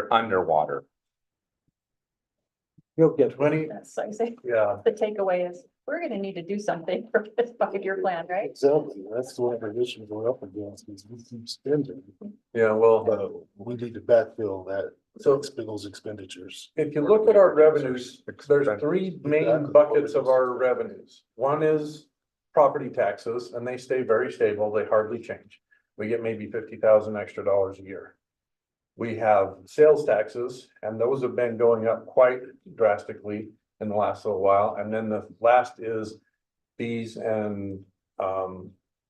underwater. You'll get 20, So I say, yeah. the takeaway is, we're gonna need to do something for this 5-year plan, right? Exactly, that's what our issue we're up against, is we keep spending, Yeah, well, but we need to backfill that, so those expenditures. if you look at our revenues, there's three main buckets of our revenues. One is property taxes, and they stay very stable. They hardly change. We get maybe $50,000 extra a year. We have sales taxes, and those have been going up quite drastically in the last little while. And then the last is fees and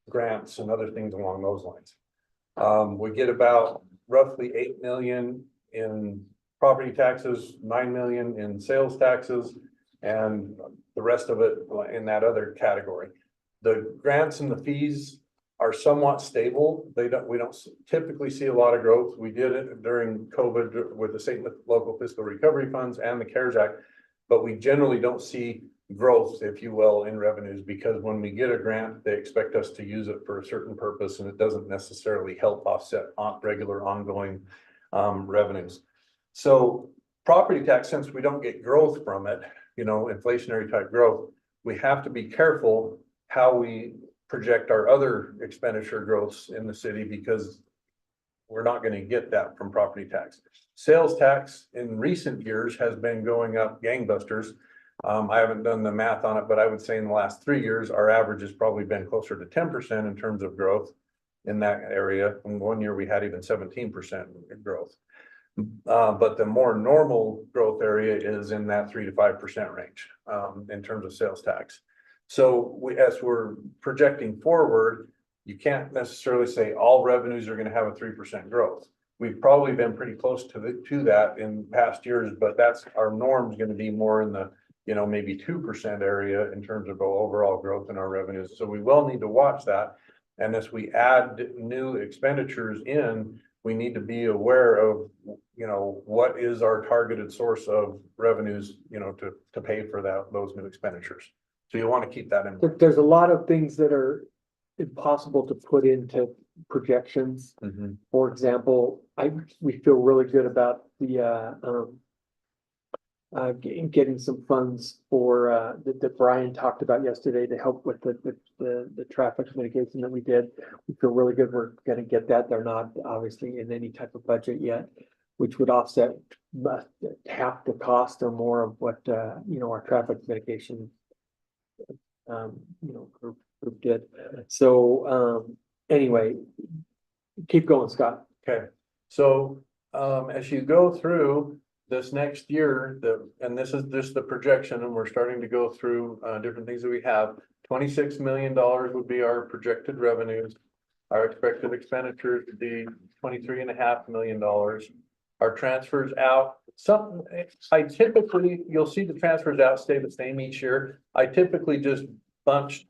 grants and other things along those lines. We get about roughly 8 million in property taxes, 9 million in sales taxes, and the rest of it in that other category. The grants and the fees are somewhat stable. We don't typically see a lot of growth. We did it during COVID with the state and local fiscal recovery funds and the CARES Act, but we generally don't see growth, if you will, in revenues, because when we get a grant, they expect us to use it for a certain purpose, and it doesn't necessarily help offset regular ongoing revenues. So property tax, since we don't get growth from it, you know, inflationary type growth, we have to be careful how we project our other expenditure growths in the city, because we're not going to get that from property tax. Sales tax in recent years has been going up gangbusters. I haven't done the math on it, but I would say in the last 3 years, our average has probably been closer to 10% in terms of growth in that area. And 1 year we had even 17% growth. But the more normal growth area is in that 3 to 5% range in terms of sales tax. So as we're projecting forward, you can't necessarily say all revenues are going to have a 3% growth. We've probably been pretty close to that in past years, but that's our norm is going to be more in the, you know, maybe 2% area in terms of overall growth in our revenues. So we will need to watch that. And as we add new expenditures in, we need to be aware of, you know, what is our targeted source of revenues, you know, to pay for those new expenditures. So you want to keep that in mind. There's a lot of things that are impossible to put into projections. Mhm. For example, we feel really good about the getting some funds for that Brian talked about yesterday to help with the traffic mitigation that we did. We feel really good we're gonna get that. They're not obviously in any type of budget yet, which would offset half the cost or more of what you know, our traffic mitigation you know, group did. So anyway, keep going, Scott. Okay, so as you go through this next year, and this is just the projection, and we're starting to go through different things that we have. $26 million would be our projected revenues. Our expected expenditures would be $23.5 million. Our transfers out, you'll see the transfers out stay the same each year. I typically just bunched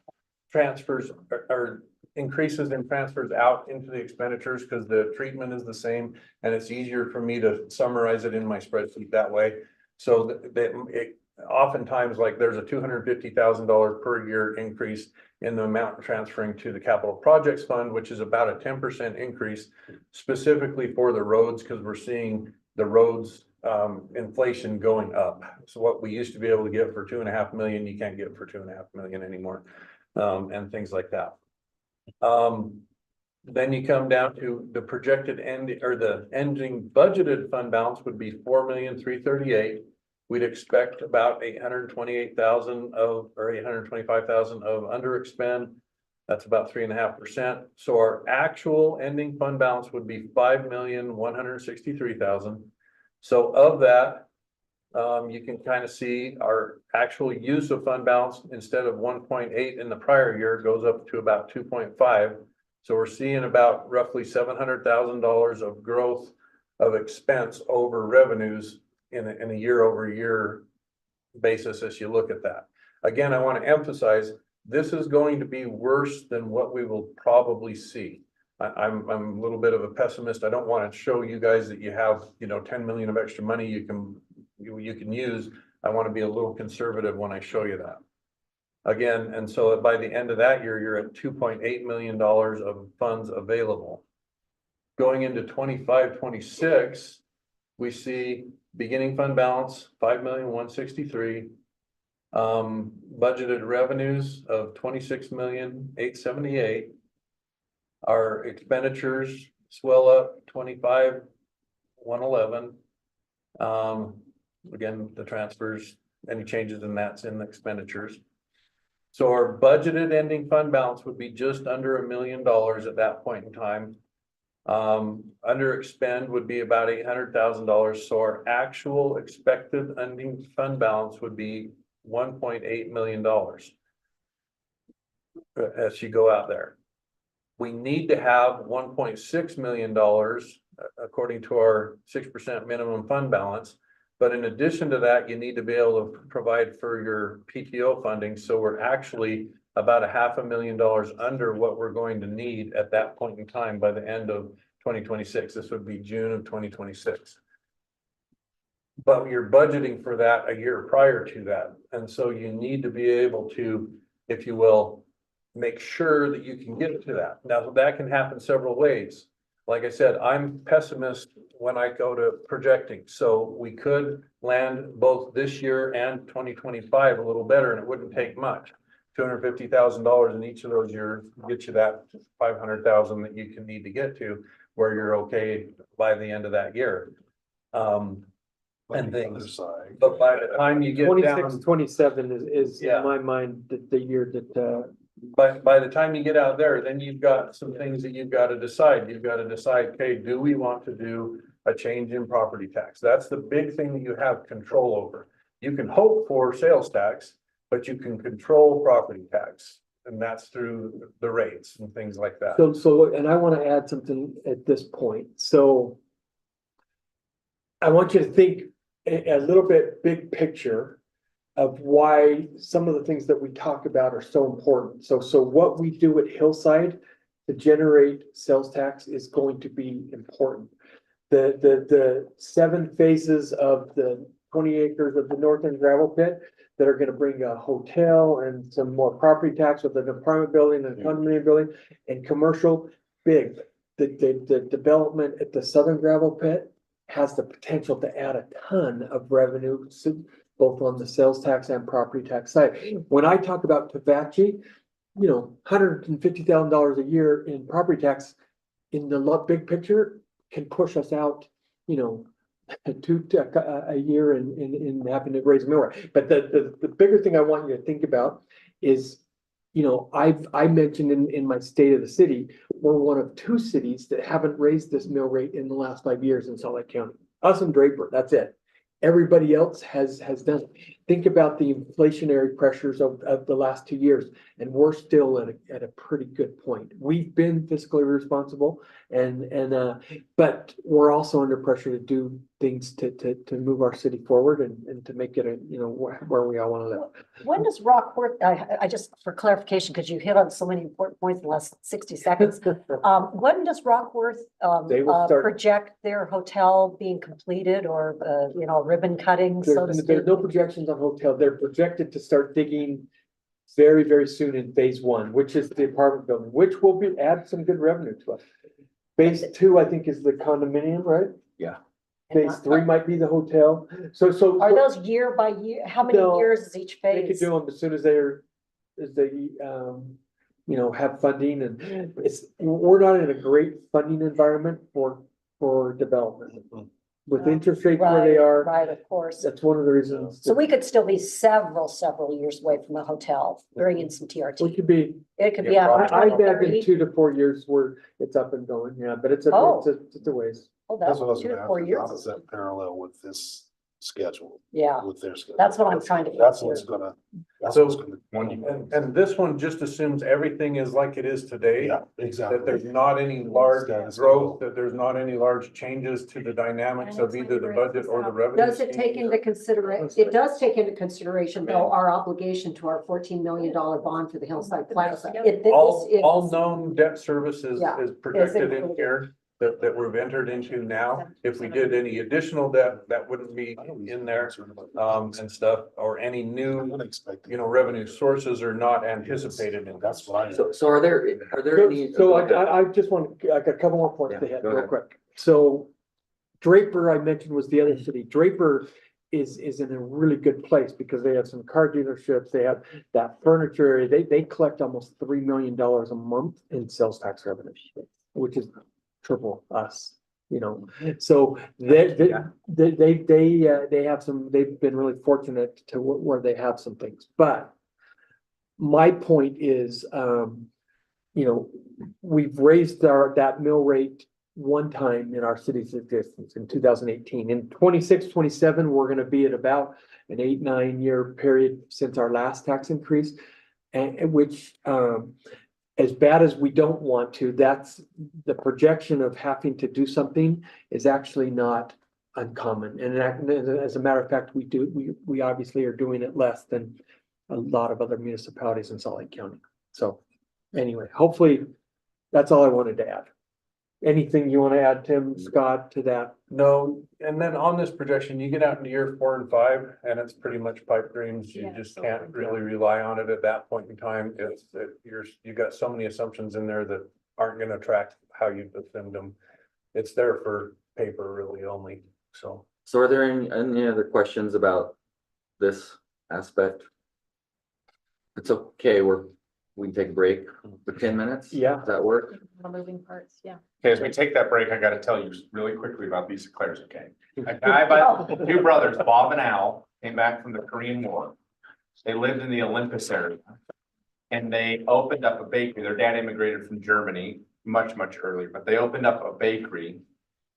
transfers or increases in transfers out into the expenditures because the treatment is the same. And it's easier for me to summarize it in my spreadsheet that way. So that it oftentimes, like, there's a $250,000 per year increase in the amount transferring to the capital projects fund, which is about a 10% increase specifically for the roads, because we're seeing the roads inflation going up. So what we used to be able to get for 2.5 million, you can't get for 2.5 million anymore, and things like that. Then you come down to the projected end, or the ending budgeted fund balance would be 4,338,000. We'd expect about 828,000 of, or 825,000 of under expend. That's about 3.5%. So our actual ending fund balance would be 5,163,000. So of that, you can kind of see our actual use of fund balance, instead of 1.8 in the prior year, goes up to about 2.5. So we're seeing about roughly $700,000 of growth of expense over revenues in a year over year basis as you look at that. Again, I want to emphasize, this is going to be worse than what we will probably see. I'm a little bit of a pessimist. I don't want to show you guys that you have, 10 million of extra money you can use. I want to be a little conservative when I show you that. Again, and so by the end of that year, you're at $2.8 million of funds available. Going into 25-26, we see beginning fund balance, 5,163,000. Budgeted revenues of 26,878,000. Our expenditures swell up 25,111. Again, the transfers, any changes in that's in the expenditures. So our budgeted ending fund balance would be just under $1 million at that point in time. Under expend would be about $800,000. So our actual expected ending fund balance would be $1.8 million as you go out there. We need to have $1.6 million according to our 6% minimum fund balance. But in addition to that, you need to be able to provide for your PTO funding. So we're actually about $500,000 under what we're going to need at that point in time by the end of 2026. This would be June of 2026. But you're budgeting for that a year prior to that. And so you need to be able to, if you will, make sure that you can get to that. Now, that can happen several ways. Like I said, I'm pessimist when I go to projecting. So we could land both this year and 2025 a little better, and it wouldn't take much. $250,000 in each of those years get you that 500,000 that you can need to get to where you're okay by the end of that year. And things, but by the time you get 26, down, 27 is Yeah. in my mind, the year that, by the time you get out there, then you've got some things that you've got to decide. You've got to decide, okay, do we want to do a change in property tax? That's the big thing that you have control over. You can hope for sales tax, but you can control property tax, and that's through the rates and things like that. so, and I want to add something at this point. So I want you to think a little bit big picture of why some of the things that we talk about are so important. So what we do at Hillside to generate sales tax is going to be important. The 7 phases of the 20 acres of the north end gravel pit that are going to bring a hotel and some more property tax with an apartment building and a condominium building and commercial, big. The development at the southern gravel pit has the potential to add a ton of revenue, both on the sales tax and property tax side. When I talk about Tavachi, $150,000 a year in property tax in the big picture can push us out, a year in having to raise mill rate. But the bigger thing I want you to think about is, I mentioned in my state of the city, we're one of 2 cities that haven't raised this mill rate in the last 5 years in Salt Lake County. Us and Draper, that's it. Everybody else has done it. think about the inflationary pressures of the last 2 years, and we're still at a pretty good point. We've been fiscally responsible but we're also under pressure to do things to move our city forward and to make it where we all want to live. When does Rockport, I just, for clarification, because you hit on so many important points in the last 60 seconds. When does Rockworth, They will start- project their hotel being completed or, ribbon cutting, so to speak? There's no projections on hotel. They're projected to start digging very, very soon in phase 1, which is the apartment building, which will add some good revenue to us. Phase 2, I think, is the condominium, right? Yeah. Phase 3 might be the hotel. So. Are those year by year? How many No, years is each They could phase? do them as soon as they have funding, and we're not in a great funding environment for development. With interest rates where they are, Right, of course. that's one of the reasons. So we could still be several years away from a hotel, bringing some We TRT. could be, It could be Yeah, out I in imagine 2030. 2 to 4 years where it's up and going, yeah, but it's Oh. a ways. Oh, That's that's what I was 2 gonna to ask, 4 you, years. how does that parallel with this schedule, Yeah, with their schedule? that's what I'm trying to get That's to. what's gonna, that's So- what's gonna. And this one just assumes everything is like it is today. Yeah, exactly. That there's not any large Status growth, quo. that there's not any large changes to the dynamics of either the budget or the revenue. Does it take into consideration, it does take into consideration though, our obligation to our $14 million bond for the Hillside Plaza. All known debt service Yeah, is projected in included. here that we've entered into now. If we did any additional debt, that wouldn't be in there, and stuff, or any I new, would expect. revenue sources are not anticipated in That's this. what I. So are there any? So I just want, I got a couple more points to Yeah, hit go real ahead. quick. So Draper, I mentioned, was the other city. Draper is in a really good place because they have some car dealerships, they have that furniture area. They collect almost $3 million a month in sales tax revenue, which is triple us, So they have they've been really fortunate to where they have some things, but my point is, we've raised that mill rate one time in our city's existence in 2018. In 26, 27, we're gonna be at about an 8-9 year period since our last tax increase. And which, as bad as we don't want to, that's the projection of having to do something is actually not uncommon. And as a matter of fact, we obviously are doing it less than a lot of other municipalities in Salt Lake County. So anyway, hopefully that's all I wanted to add. Anything you want to add, Tim, Scott, to that? No, and then on this projection, you get out into year 4 and 5, and it's pretty much pipe dreams. You Yeah, just so- can't really rely on it at that point in time. You got so many assumptions in there that aren't gonna track how you've assumed them. It's there for paper really only, so. So are there any other questions about this aspect? It's okay, we can take a break for 10 minutes? Yeah. Does that work? The moving parts, yeah. Okay, as we take that break, I gotta tell you really quickly about these eclairs, okay? A guy by, 2 brothers, Bob and Al, came back from the Korean War. They lived in the Olympus area. And they opened up a bakery. Their dad immigrated from Germany much, much earlier, but they opened up a bakery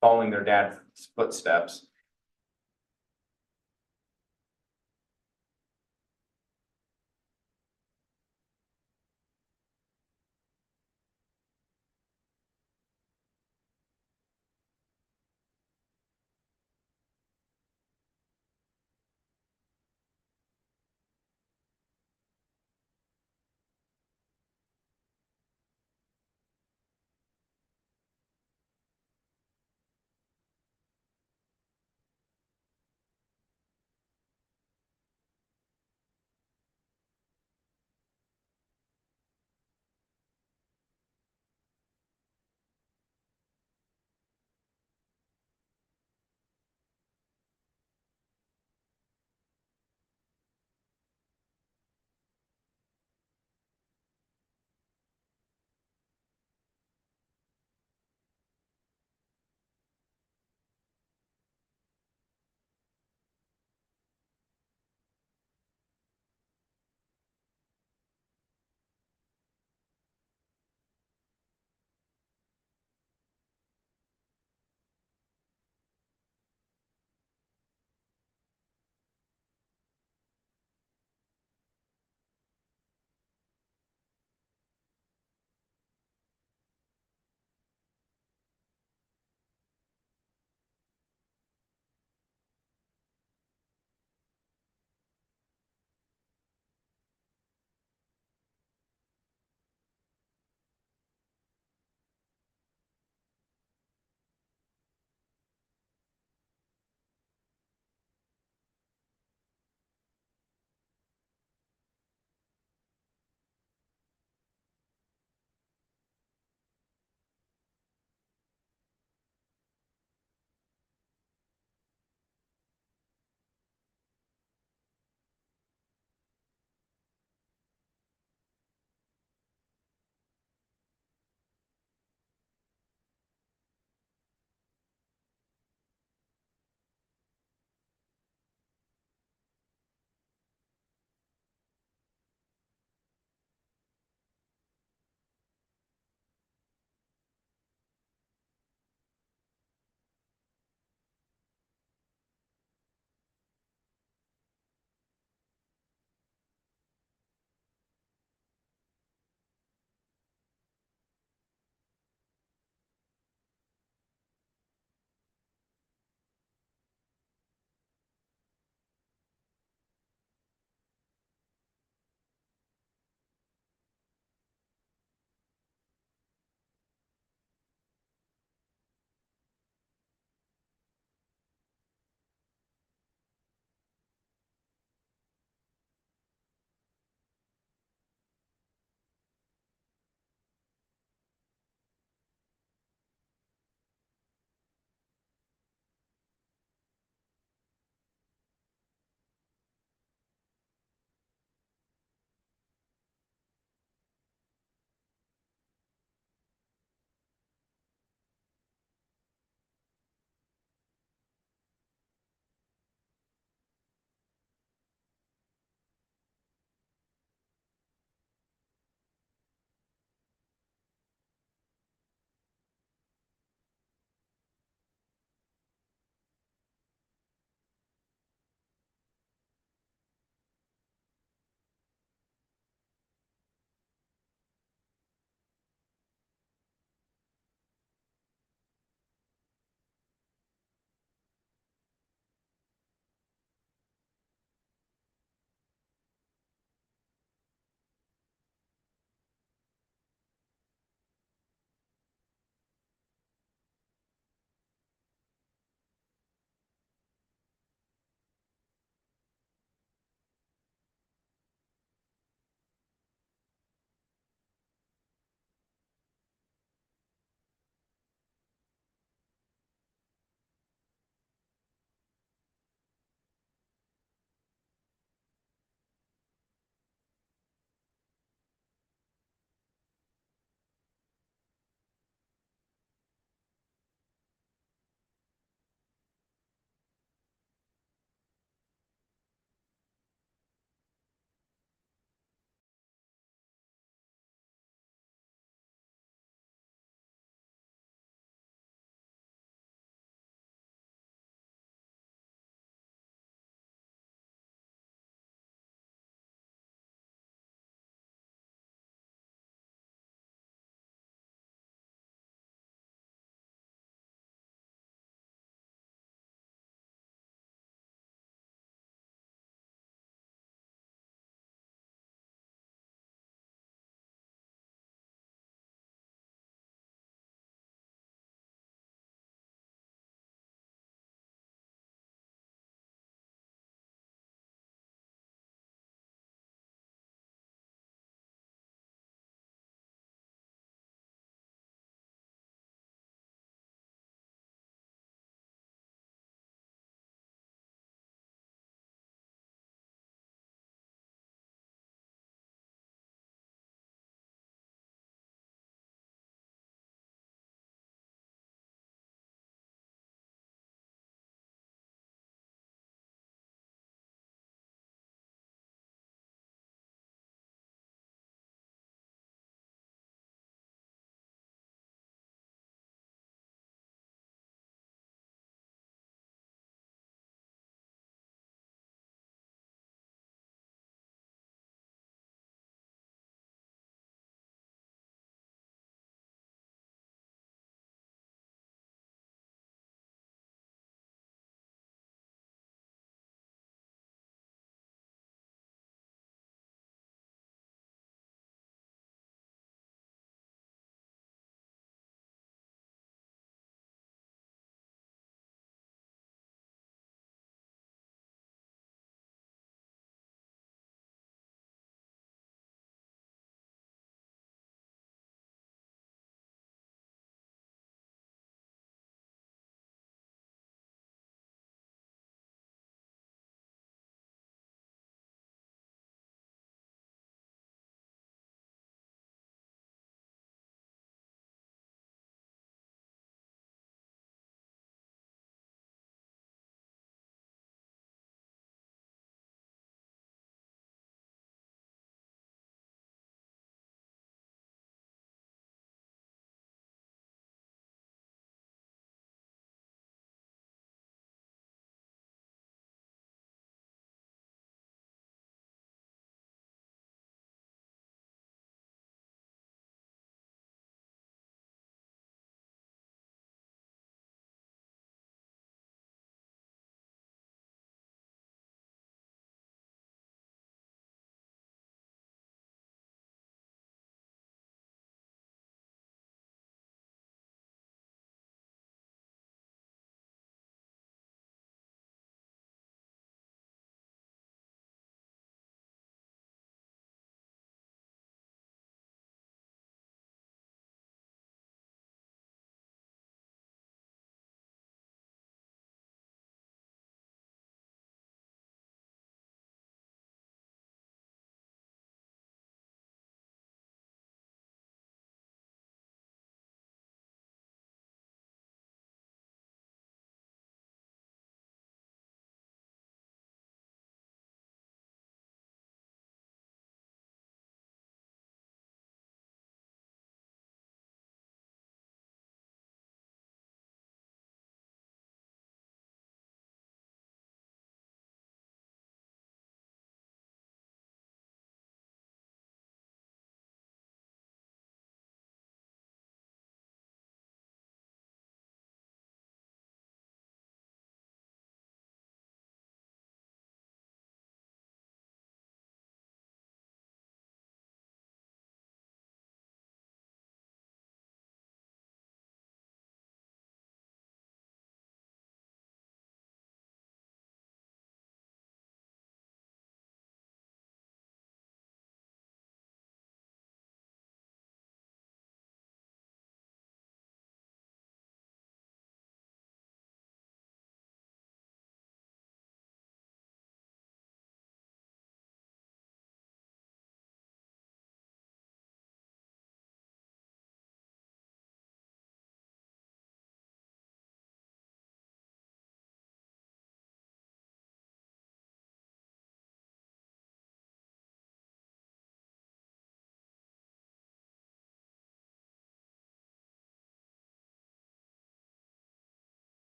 following their dad's footsteps.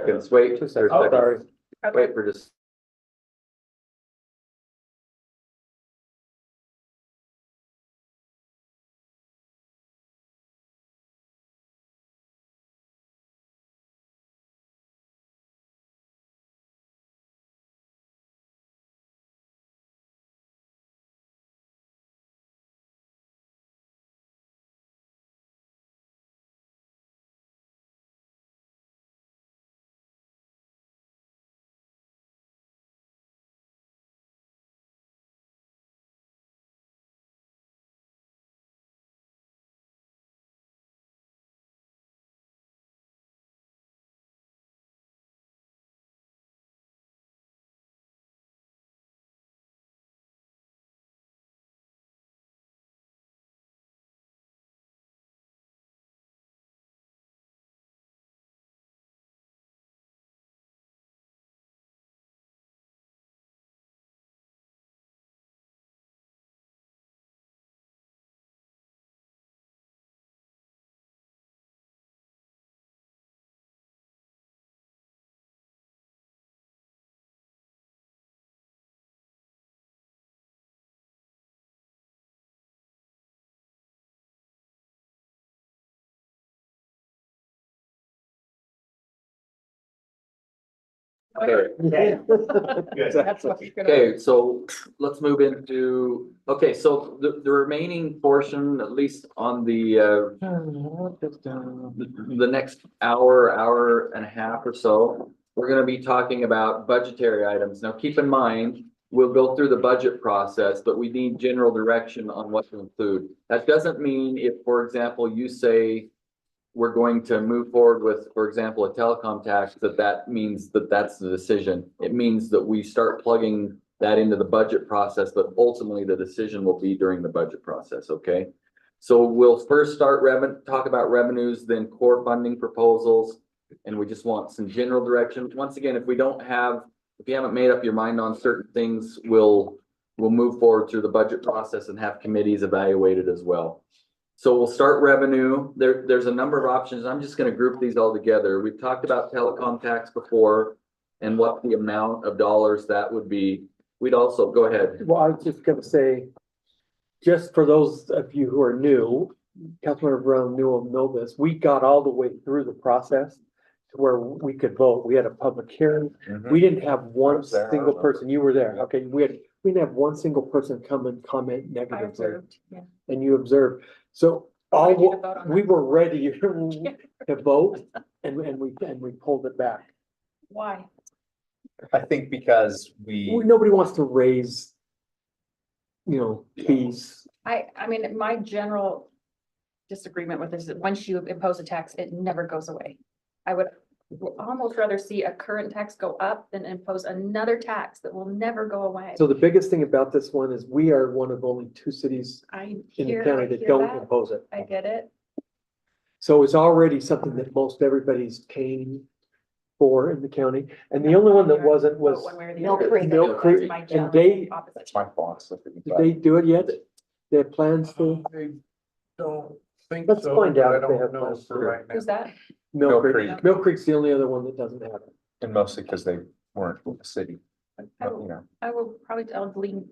seconds, wait, 2 there's seconds, sorry. wait for just. Okay. That's what you're gonna. Okay, so let's move into, okay, so the remaining portion, at least on the next hour and a half or so, we're gonna be talking about budgetary items. Now, keep in mind, we'll go through the budget process, but we need general direction on what to include. That doesn't mean if, for example, you say we're going to move forward with, for example, a telecom tax, that means that that's the decision. It means that we start plugging that into the budget process, but ultimately the decision will be during the budget process, okay? So we'll first start talk about revenues, then core funding proposals, and we just want some general direction. Once again, if you haven't made up your mind on certain things, we'll move forward through the budget process and have committees evaluate it as well. So we'll start revenue. There's a number of options. I'm just gonna group these all together. We've talked about telecom tax before and what the amount of dollars that would be. We'd also, go ahead. Well, I was just gonna say, just for those of you who are new, Councilmember Brown will know this, we got all the way through the process to where we could vote. We had a public hearing. We didn't have one was there, I single remember. person, you were there, okay, we didn't have one single person come and comment I negatively, observed, yeah. and you observed. So I need to vote on we that. were ready to vote, and we pulled it back. Why? I think because Nobody wants to raise, fees. I mean, my general disagreement with this is that once you impose a tax, it never goes away. I would almost rather see a current tax go up than impose another tax that will never go away. So the biggest thing about this one is we are one of only 2 cities I in the hear, county I that hear don't that. impose it. I get it. So it's already something that most everybody's paying for in the county. And the only one that wasn't Vote was, one way or the Mill other. Creek. Mill That's Creek, my and general they- opposition. it's my boss. did they do it yet? They have plans to? I don't think Let's so, find but out I if they don't have know plans for to. right now. Who's that? Mill Mill Creek. Creek. Mill Creek's the only other one that doesn't have it. And mostly because they weren't in the city, I you know. I'll lean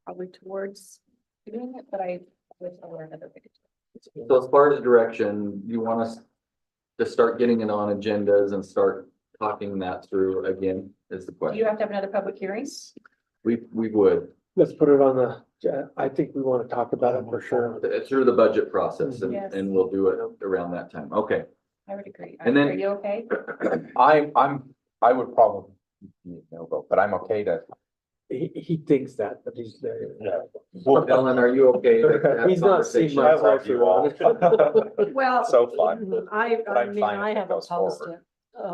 probably towards doing it, but I wish I were another way to do it. So as far as direction, you want us to start getting it on agendas and start talking that through again, is the Do you question. have to have another public hearing? We would, Let's put it on I think we want to talk about it for sure. through the budget process, and, Yes. and we'll do it around that time. Okay. I would agree. And then- Are you okay? I would probably, no vote, but I'm okay to. He thinks that, but he's there. Ellen, are you okay? to have a He's not seen conversation? my I love you all. Well. So fun. I I'm mean, fine I if it have goes opposed forward.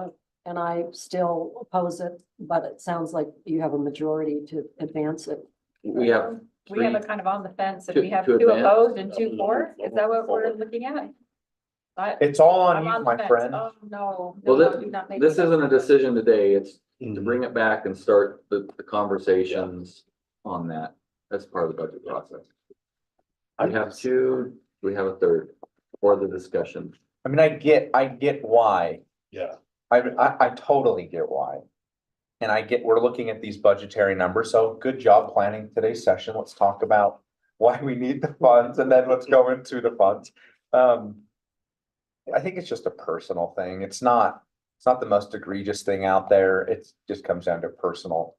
it, and I still oppose it, but it sounds like you have a majority to advance it. We have We have a three, kind of on the fence and to- we have to 2 advance? opposed and 2 for. Is that what we're looking at? It's all I'm on you, on the my fence. friend. Oh, no. well, No, do not make this me- isn't a decision today, it's to Mhm. bring it back and start the conversations on that. That's part of the budget process. We have 2, we have a third for the discussion. I mean, I get why, Yeah. I totally get why. And I get, we're looking at these budgetary numbers, so good job planning today's session. Let's talk about why we need the funds and then let's go into the funds. I think it's just a personal thing. It's not the most egregious thing out there. It just comes down to personal.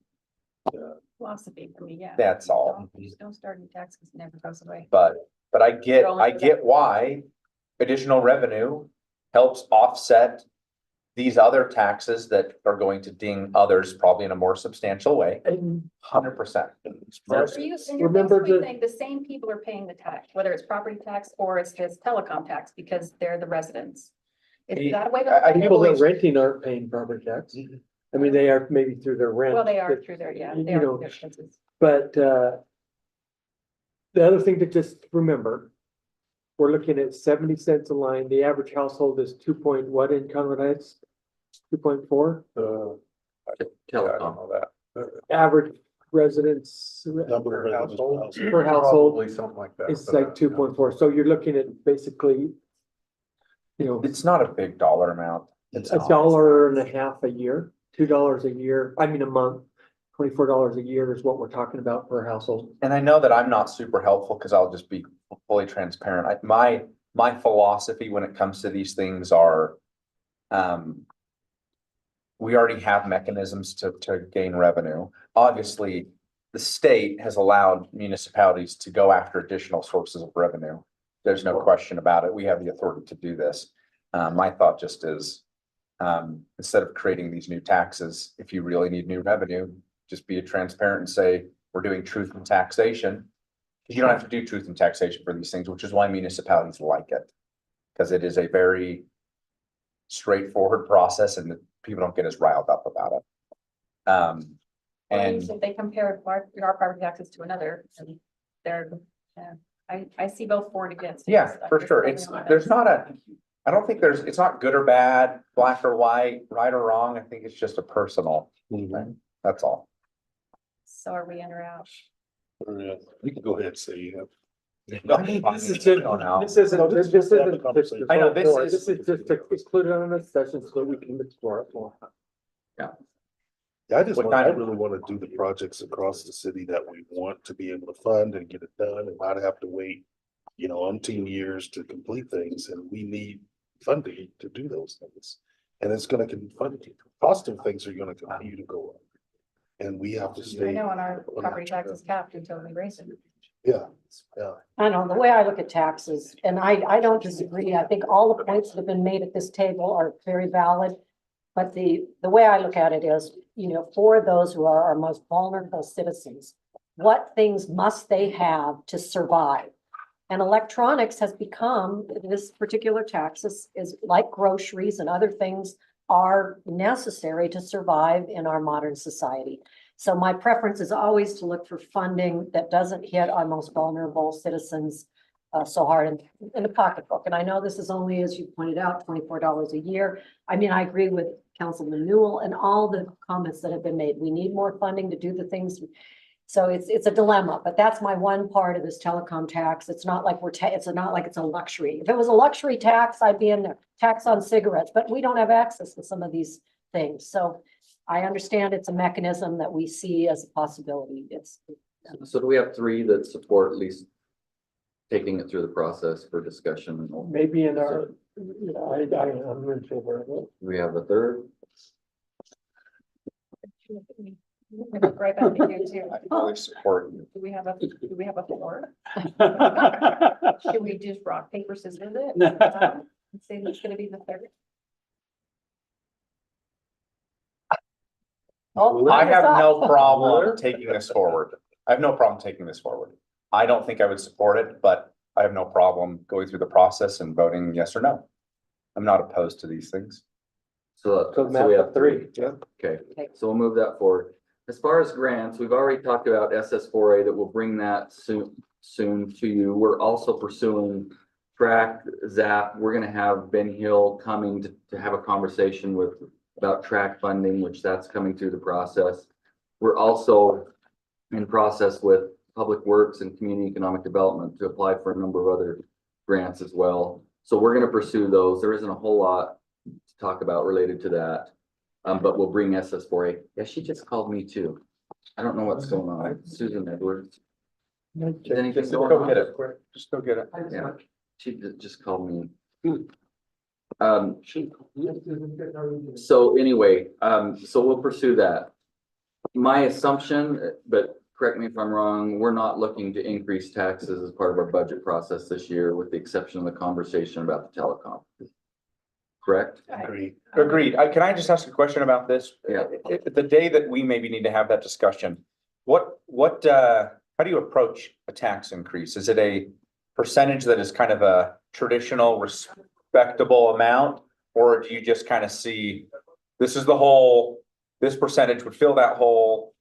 Philosophy for me, yeah. That's all. Don't start new tax because it never goes away. But I get why additional revenue helps offset these other taxes that are going to ding others probably in a more substantial way, And 100%. For you, and you're Remember basically the- saying the same people are paying the tax, whether it's property tax or it's this telecom tax, because they're the residents. Is that a way I to? people that renting aren't paying property tax. I mean, they are maybe through their rent. Well, they are but, through their, yeah, you they are know, through their expenses. But, the other thing to just remember, we're looking at 70 cents a line. The average household is 2 point what in Conroe Heights? 2.4. I Telecom. don't know that. Average residents Number of households. per household Probably something like that. is like 2.4. So you're looking at basically, you know, It's not a big dollar amount. It's a not. $1.50 a year, $2 a year, I mean, a month. $24 a year is what we're talking about per household. And I know that I'm not super helpful because I'll just be fully transparent. My philosophy when it comes to these things are, we already have mechanisms to gain revenue. Obviously, the state has allowed municipalities to go after additional sources of revenue. There's no question about it. We have the authority to do this. My thought just is, instead of creating these new taxes, if you really need new revenue, just be transparent and say, we're doing truth in taxation. You don't have to do truth in taxation for these things, which is why municipalities like it. Because it is a very straightforward process and people don't get as riled up about it. And If they compare our property taxes to another, and they're, I see both for and against. yeah, for sure. It's, there's not a, I don't think it's not good or bad, black or white, right or wrong. I think it's just a personal thing. That's all. So are we in or out? You can go ahead and say you have. This is just, this isn't, this isn't. I know, this is- This is just to include it on a session so we can explore it more. Yeah, I just What want, I kind of- really want to do the projects across the city that we want to be able to fund and get it done and not have to wait, umpteen years to complete things, and we need funding to do those things. And it's gonna cost of things are gonna continue to go up. And we have to I stay, know, and our property tax is capped until we raise it. yeah. I know, the way I look at taxes, and I don't disagree, I think all the points that have been made at this table are very valid. But the way I look at it is, for those who are our most vulnerable citizens, what things must they have to survive? And electronics has become, this particular tax is like groceries and other things are necessary to survive in our modern society. So my preference is always to look for funding that doesn't hit our most vulnerable citizens so hard in the pocketbook. And I know this is only, as you pointed out, $24 a year. I mean, I agree with Councilman Newell and all the comments that have been made. We need more funding to do the things. So it's a dilemma, but that's my one part of this telecom tax. It's not like it's not like it's a luxury. If it was a luxury tax, I'd be in there. Tax on cigarettes, but we don't have access to some of these things. So I understand it's a mechanism that we see as a possibility. So do we have three that support at least taking it through the process for discussion? Maybe in our, I'm in favor of it. We have a third. Right back to you too. I fully support. Do we have a floor? Should we just rock, paper, scissors it? And say that's gonna be the third? I have no problem taking this forward. I have no problem taking this forward. I don't think I would support it, but I have no problem going through the process and voting yes or no. I'm not opposed to these things. So Matt, we have three. Yeah. Okay, Okay. so we'll move that forward. As far as grants, we've already talked about SS4A that will bring that soon to you. We're also pursuing Track Zap. We're gonna have Ben Hill coming to have a conversation about track funding, which that's coming through the process. We're also in process with Public Works and Community Economic Development to apply for a number of other grants as well. So we're gonna pursue those. There isn't a whole lot to talk about related to that. But we'll bring SS4A. Yeah, she just called me too. I don't know what's going on. Susan Edwards. Is anything Just going go on? get it. Just go get it. Yeah, she just called me. So anyway, so we'll pursue that. My assumption, but correct me if I'm wrong, we're not looking to increase taxes as part of our budget process this year, with the exception of the conversation about the telecom. Correct? Agree. Agreed. Can I just ask a question about this? Yeah. The day that we maybe need to have that discussion, how do you approach a tax increase? Is it a percentage that is kind of a traditional respectable amount? Or do you just kind of see, this is the hole, this percentage would fill that hole?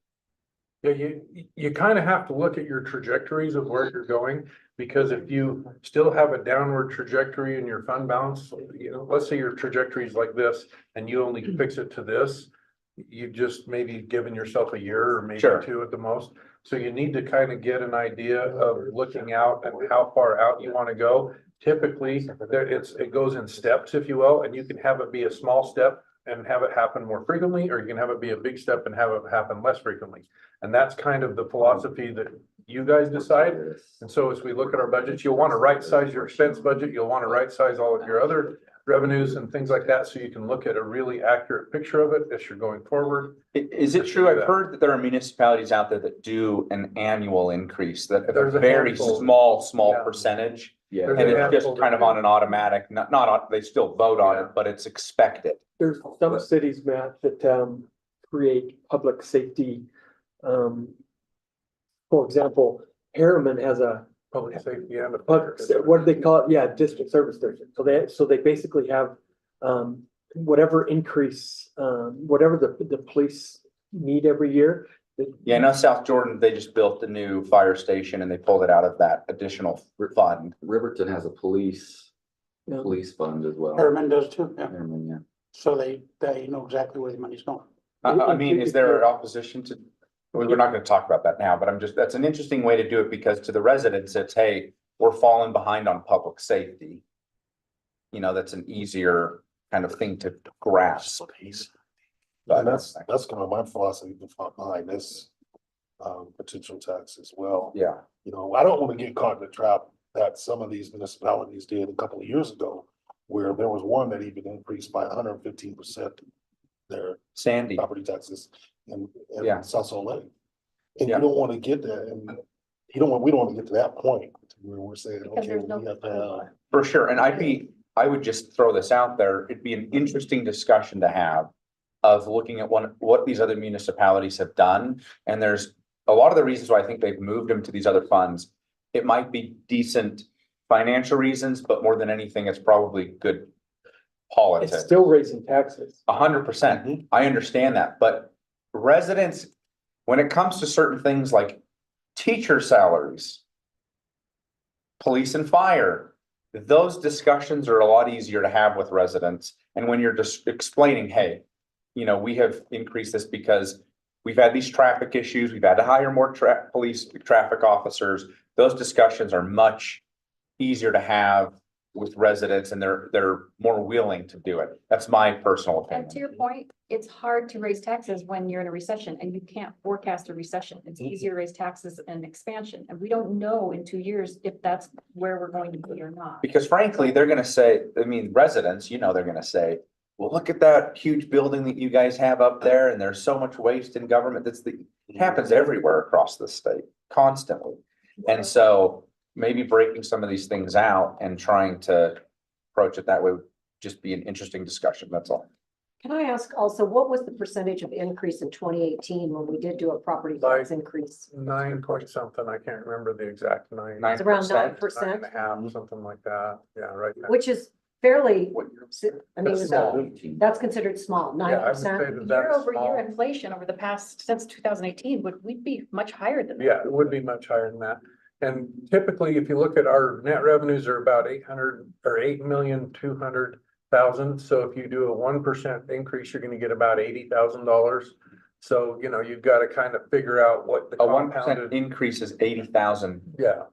Yeah, you kind of have to look at your trajectories of where you're going, because if you still have a downward trajectory in your fund balance, you know, let's say your trajectory is like this and you only fix it to this, you've just maybe given yourself a year or maybe Sure. 2 at the most. So you need to kind of get an idea of looking out and how far out you want to go. Typically, it goes in steps, if you will, and you can have it be a small step and have it happen more frequently, or you can have it be a big step and have it happen less frequently. And that's kind of the philosophy that you guys decide. And so as we look at our budgets, you'll want to right size your expense budget. You'll want to right size all of your other revenues and things like that, so you can look at a really accurate picture of it as you're going forward. Is it true? I've heard that there are municipalities out there that do an annual increase, that a There's a very handful. small Yeah. percentage. Yeah. There's And a it's handful just that kind of do. on an automatic, they still vote on Yeah. it, but it's expected. There's some cities, Matt, that create public safety. For example, Harriman has a Public safety and. what do they call it? Yeah, district service station. So they basically have whatever increase, whatever the police need every year. Yeah, I know South Jordan, they just built a new fire station and they pulled it out of that additional fund. Riverton has a police Yeah. fund as well. Herman does too, yeah. Harriman, yeah. So they know exactly where the money's going. I mean, is there an opposition to? We're not gonna talk about that now, but that's an interesting way to do it, because to the residents, it's, hey, we're falling behind on public safety. You know, that's an easier kind of thing to grasp. And that's kind of my philosophy behind this potential tax as well. Yeah, You know, I don't want to get caught in the trap that some of these municipalities did a couple of years ago, where there was one that even increased by 115% their Sandy, property taxes in Yeah. South Salt Lake. And Yeah. you don't want to get there, and we don't want to get to that point where we're saying, Because okay, there's no we have to have. for sure, and I would just throw this out there, it'd be an interesting discussion to have. Of looking at what these other municipalities have done, and there's a lot of the reasons why I think they've moved them to these other funds. It might be decent financial reasons, but more than anything, it's probably good It's politics. still raising taxes. 100%. I understand that, but residents, when it comes to certain things like teacher salaries, police and fire, those discussions are a lot easier to have with residents. And when you're just explaining, hey, you know, we have increased this because we've had these traffic issues, we've had to hire more police traffic officers. Those discussions are much easier to have with residents, and they're more willing to do it. That's my personal And to opinion. your point, it's hard to raise taxes when you're in a recession and you can't forecast a recession. It's easier to raise taxes in expansion. And we don't know in 2 years if that's where we're going to be or not. Because frankly, they're gonna say, I mean, residents, you know, they're gonna say, well, look at that huge building that you guys have up there, and there's so much waste in government. It happens everywhere across the state, constantly. And so maybe breaking some of these things out and trying to approach it that way would just be an interesting discussion, that's all. Can I ask also, what was the percentage of increase in 2018 when we did do a property tax increase? 9 point something, I can't remember the exact nine. Nine. It's around 9%? 9%, 9.5, something like that, yeah, right. now. which is fairly, What year? I mean, That's small. that's considered small, Yeah, I would 9%. say that that's Year over small. year inflation over the past, since 2018, we'd be much higher than that. Yeah, it would be much higher than that. And typically, if you look at our net revenues are about 800 or 8,200,000. So if you do a 1% increase, you're gonna get about $80,000. So, you know, you've got to kind of figure out what the A 1% compounded, increase is 80,000. yeah.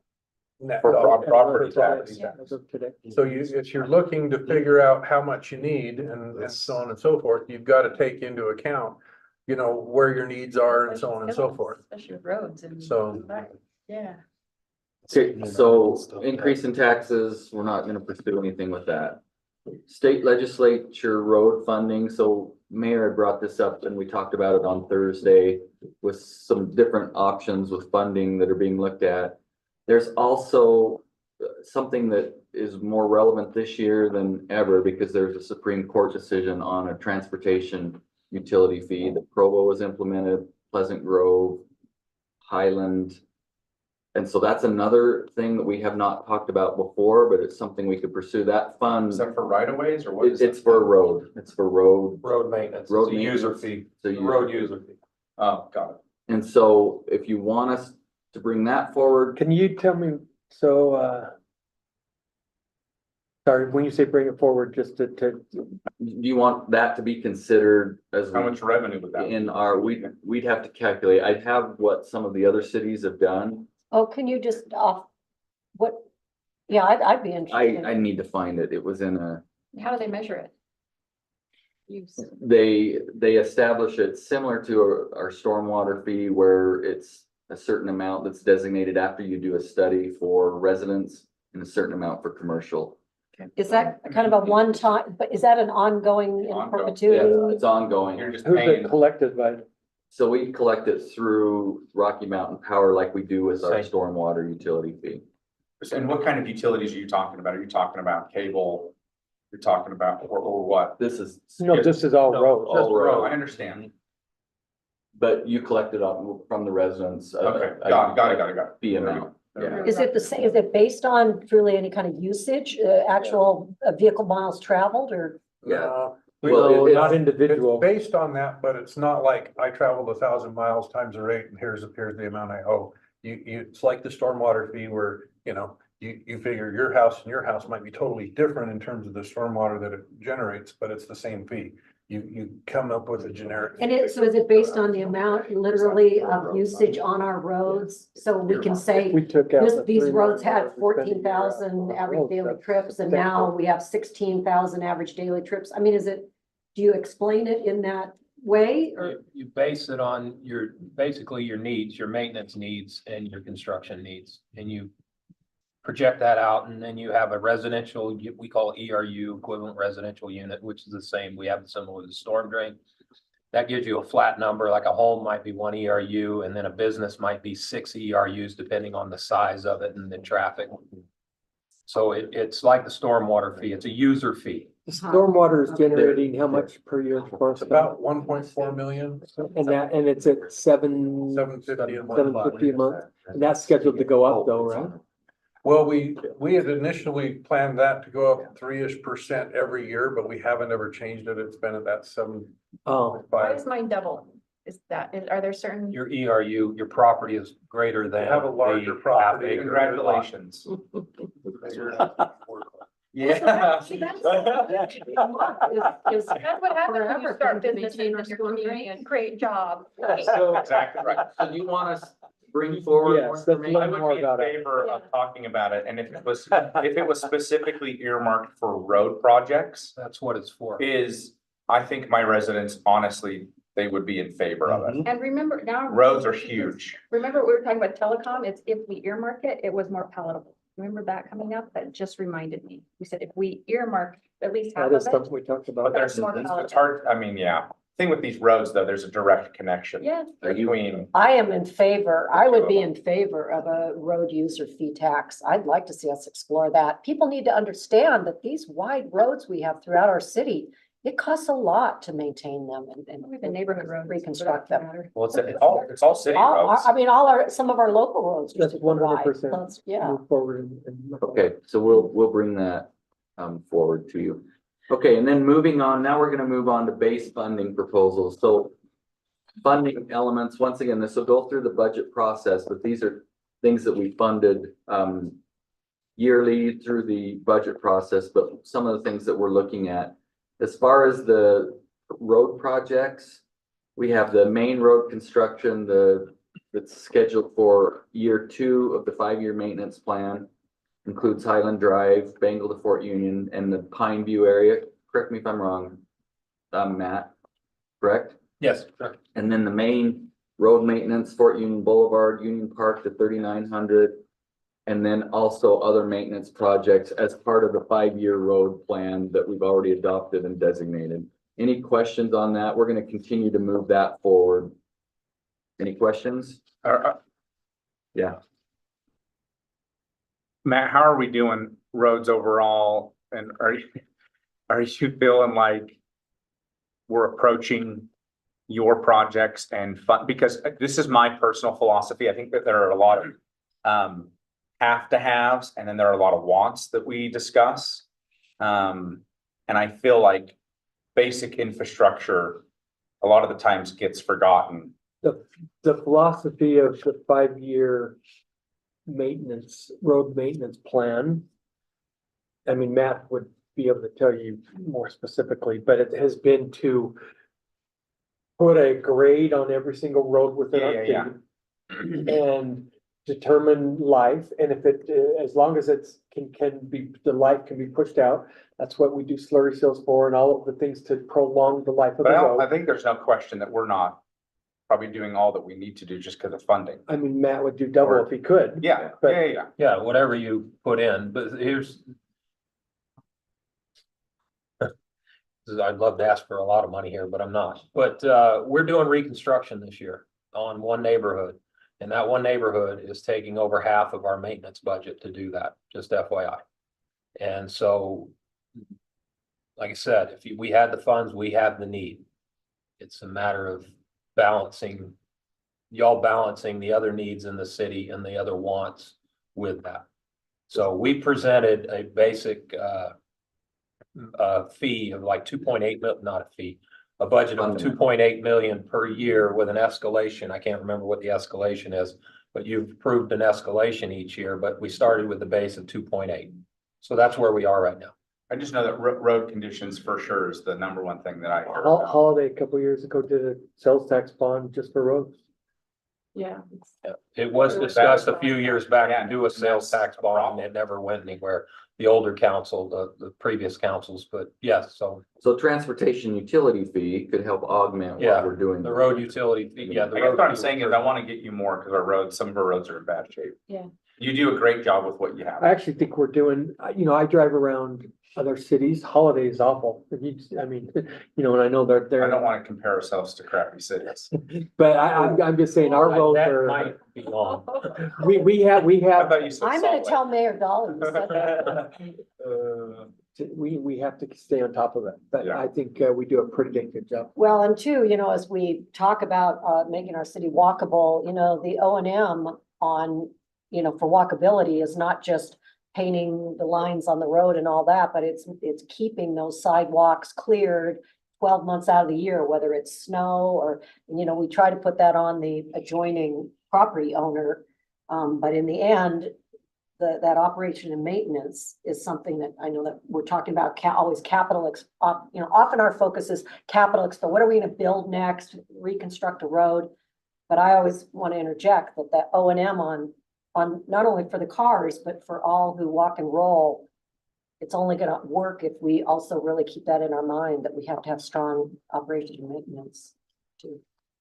net For property tax. As of today. So you, if you're looking to figure out how much you need and so on and so forth, you've got to take into account, you know, where your needs are and so on and so forth. Especially with roads and. So- Yeah. Okay, so increase in taxes, we're not gonna pursue anything with that. State legislature road funding, so Mayor had brought this up and we talked about it on Thursday with some different options with funding that are being looked at. There's also something that is more relevant this year than ever because there's a Supreme Court decision on a transportation utility fee that Provo was implemented, Pleasant Grove, Highland. And so that's another thing that we have not talked about before, but it's something we could pursue. That fund, Is that for right of ways or what is it's that? for road, it's for road. Road maintenance, Road it's a user maintenance. fee, So you- road user fee. Oh, got it. And so if you want us to bring that forward, Can you tell me, so, sorry, when you say bring it forward, just to, do you want that to be considered as How much revenue would that? in our, we'd have to calculate. I'd have what some of the other cities have done. Oh, can you just what? Yeah, I'd be I interested. need to find it. It was in a, How do they measure it? Use. they establish it similar to our stormwater fee where it's a certain amount that's designated after you do a study for residents and a certain amount for commercial. Is that kind of a one-time, but is that an ongoing in Ongoing, Yeah, perpetuity? it's ongoing. You're just who's it paying, collected by? So we collect it through Rocky Mountain Power like we do with our Same. stormwater utility fee. and what kind of utilities are you talking about? Are you talking about cable? You're talking about, or what? This is, No, this is all roads. all road, I understand. but you collect it from the residents. Okay, got it. Fee amount, yeah. Is it the same, is it based on truly any kind of usage, actual vehicle miles traveled or? Yeah. Well, No, it- not it's individual. based on that, but it's not like I traveled 1,000 miles times the rate and here's the amount I owe. It's like the stormwater fee where, you know, you figure your house might be totally different in terms of the stormwater that it generates, but it's the same fee. You come up with a generic. And so is it based on the amount literally of usage on our roads? So we can say We took out. the these 3 roads had miles, 14,000 average roads, daily that's- trips and now we have 16,000 average daily trips. I mean, do you explain it in that way or? You base it on basically your needs, your maintenance needs and your construction needs, and you project that out, and then you have a residential, we call it ERU, equivalent residential unit, which is the same. We have it similar to the storm drain. That gives you a flat number, like a home might be 1 ERU, and then a business might be 6 ERUs, depending on the size of it and the traffic. So it's like the stormwater fee, it's a user fee. The stormwater is generating how much per year for us? It's about 1.4 million, And it's at 750 a month. $750 a month, and that's scheduled to go up though, right? Well, we had initially planned that to go up 3-ish% every year, but we haven't ever changed it. It's been at that 7.5. Oh, Why is mine double? Are there certain? Your ERU, your property is greater than. Have a larger the property. half acre. Congratulations. Yeah. See, That's what happens when you start businesses in your community and create jobs. Exactly right. So do you want us to bring forward more Yes, that's information? I would more be in about it. favor of talking about it, and if it was specifically earmarked for road projects, That's what it's for. I think my residents, honestly, they would be in favor of it. And remember now. Roads are huge. Remember, we were talking about telecom, it's if we earmark it, it was more palatable. Remember that coming up? That just reminded me. We said if we earmark at least half that of is it. something we talked about. But there's, it's hard, I mean, yeah, thing with these roads, though, there's a direct connection Yeah. between, I am in favor, I would be in favor of a road user fee tax. I'd like to see us explore that. People need to understand that these wide roads we have throughout our city, it costs a lot to maintain them and Even neighborhood roads. reconstruct them. well, it's all city roads. Some of our local roads. are That's super wide. 100%. Plus, yeah. Move forward and. Okay, so we'll bring that forward to you. Okay, and then moving on, now we're gonna move on to base funding proposals. So funding elements, once again, this will go through the budget process, but these are things that we funded yearly through the budget process, but some of the things that we're looking at. As far as the road projects, we have the main road construction, the that's scheduled for year 2 of the 5-year maintenance plan. Includes Highland Drive, Bengal to Fort Union, and the Pine View area. Correct me if I'm wrong, Matt, correct? Yes, sure. And then the main road maintenance, Fort Union Boulevard, Union Park to 3900. And then also other maintenance projects as part of the 5-year road plan that we've already adopted and designated. Any questions on that? We're gonna continue to move that forward. Any questions? Yeah. Matt, how are we doing roads overall? And are you feeling like we're approaching your projects and fun? Because this is my personal philosophy. I think that there are a lot of have to haves, and then there are a lot of wants that we discuss. And I feel like basic infrastructure a lot of the times gets forgotten. The philosophy of the 5-year maintenance, road maintenance plan. I mean, Matt would be able to tell you more specifically, but it has been to put a grade on every single road within our Yeah. city and determine life. And if it, as long as it's can be, the life can be pushed out, that's what we do slurry seals for and all of the things to prolong the life of the But I road. think there's no question that we're not probably doing all that we need to do just because of funding. I mean, Matt would do double if he could. Yeah, But- yeah. Yeah, whatever you put in, but here's. I'd love to ask for a lot of money here, but I'm not. But we're doing reconstruction this year on one neighborhood. And that one neighborhood is taking over half of our maintenance budget to do that, just FYI. And so, like I said, if we had the funds, we have the need. It's a matter of balancing, y'all balancing the other needs in the city and the other wants with that. So we presented a basic fee of like 2.8 million, not a fee, a budget of 2.8 million per year with an escalation. I can't remember what the escalation is, but you've approved an escalation each year, but we started with the base of 2.8. So that's where we are right now. I just know that road conditions for sure is the number one thing that I hear. Holiday a couple years ago did a sales tax bond just for roads. Yeah. It was discussed a few years back Yeah, to do a sales tax bond, and it never went anywhere. The older council, the previous councils, but yes, so So transportation utility fee could help augment Yeah, what we're doing. the road utility, yeah. I guess what I'm saying is I want to get you more because our roads, some of our roads are in bad shape. Yeah. You do a great job with what you have. I actually think we're doing, I drive around other cities, Holiday is awful. If you, I mean, and I know I don't they're, want to compare ourselves to crappy cities. but I'm just saying our roads That are, might be long. we have, I thought you said I'm gonna Salt tell Mayor Dolly. you said that. we have to stay on top of it, but Yeah. I think we do a pretty dang good job. Well, and two, as we talk about making our city walkable, the O&M on, for walkability is not just painting the lines on the road and all that, but it's keeping those sidewalks cleared 12 months out of the year, whether it's snow or, we try to put that on the adjoining property owner. But in the end, that operation and maintenance is something that I know that we're talking about always capital, often our focus is capital, but what are we gonna build next, reconstruct a road? But I always want to interject that O&M on not only for the cars, but for all who walk and roll, it's only gonna work if we also really keep that in our mind, that we have to have strong operation and maintenance to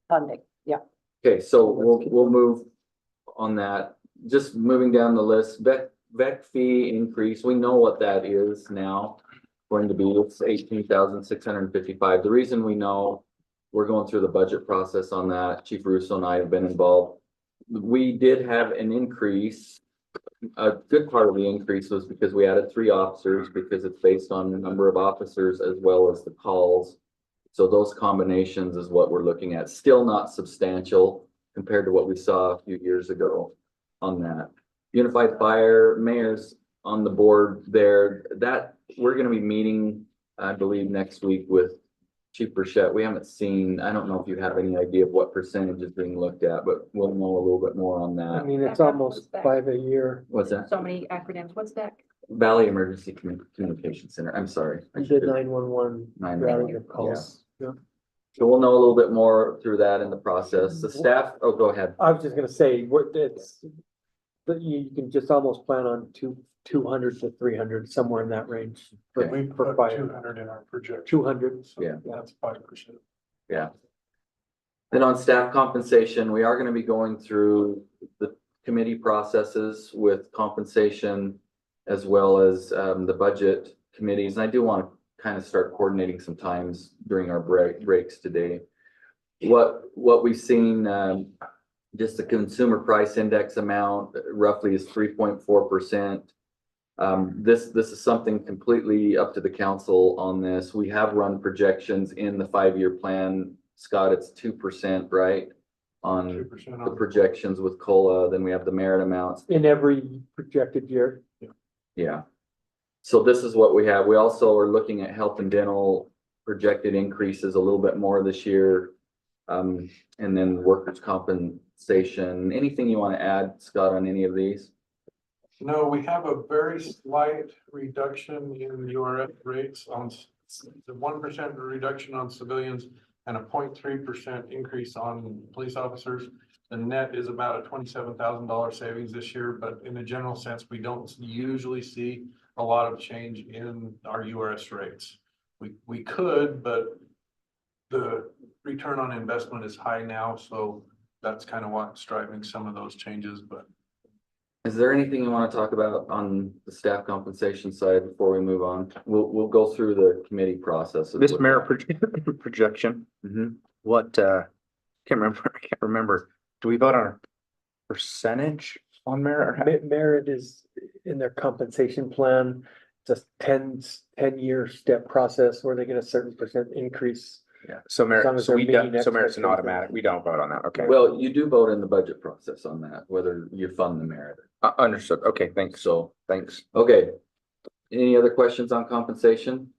funding, yeah. Okay, so we'll move on that. Just moving down the list, vet fee increase, we know what that is now. Going to be, it's 18,655. The reason we know, we're going through the budget process on that. Chief Russo and I have been involved. We did have an increase. A good part of the increase was because we added 3 officers, because it's based on the number of officers as well as the calls. So those combinations is what we're looking at. Still not substantial compared to what we saw a few years ago on that. Unified Fire, mayor's on the board there, that we're gonna be meeting, I believe, next week with Chief Burchett. We haven't seen, I don't know if you have any idea of what percentage is being looked at, but we'll know a little bit more on I that. mean, it's almost 5 a year. What's that? So many acronyms. What's that? Valley Emergency Communication Center, I'm sorry. I We should did have- 911 911, routing of calls. Yeah. So we'll know a little bit more through that in the process. The staff, oh, go ahead. I was just gonna say, but you can just almost plan on 200 to 300, somewhere in that range. Okay. We For put fire. 200 in our projection. 200. So Yeah. That's 5%. Yeah. Then on staff compensation, we are gonna be going through the committee processes with compensation as well as the budget committees. And I do want to kind of start coordinating some times during our breaks today. What we've seen, just the consumer price index amount roughly is 3.4%. This is something completely up to the council on this. We have run projections in the 5-year plan. Scott, it's 2%, right? On 2% the on projections with COLA, then we have the merit amounts. In every projected year. Yeah. So this is what we have. We also are looking at health and dental projected increases a little bit more this year. And then workers' compensation. Anything you want to add, Scott, on any of these? No, we have a very slight reduction in URS rates on the 1% reduction on civilians and a 0.3% increase on police officers. The net is about a $27,000 savings this year, but in a general sense, we don't usually see a lot of change in our URS rates. We could, but the return on investment is high now, so that's kind of what's driving some of those changes, but. Is there anything you want to talk about on the staff compensation side before we move on? We'll go through the committee process. This merit projection, Mhm. what, can't remember. Do we vote on a percentage on merit? or how- Merit is in their compensation plan, just 10-year step process where they get a certain percent increase. Yeah, so As long merit, as so they're we meeting don't, so merit's an expectations. automatic. We don't vote on that. Okay. Well, you do vote in the budget process on that, whether you fund the merit. Understood. Okay, thanks. So, Thanks. okay. Any other questions on compensation?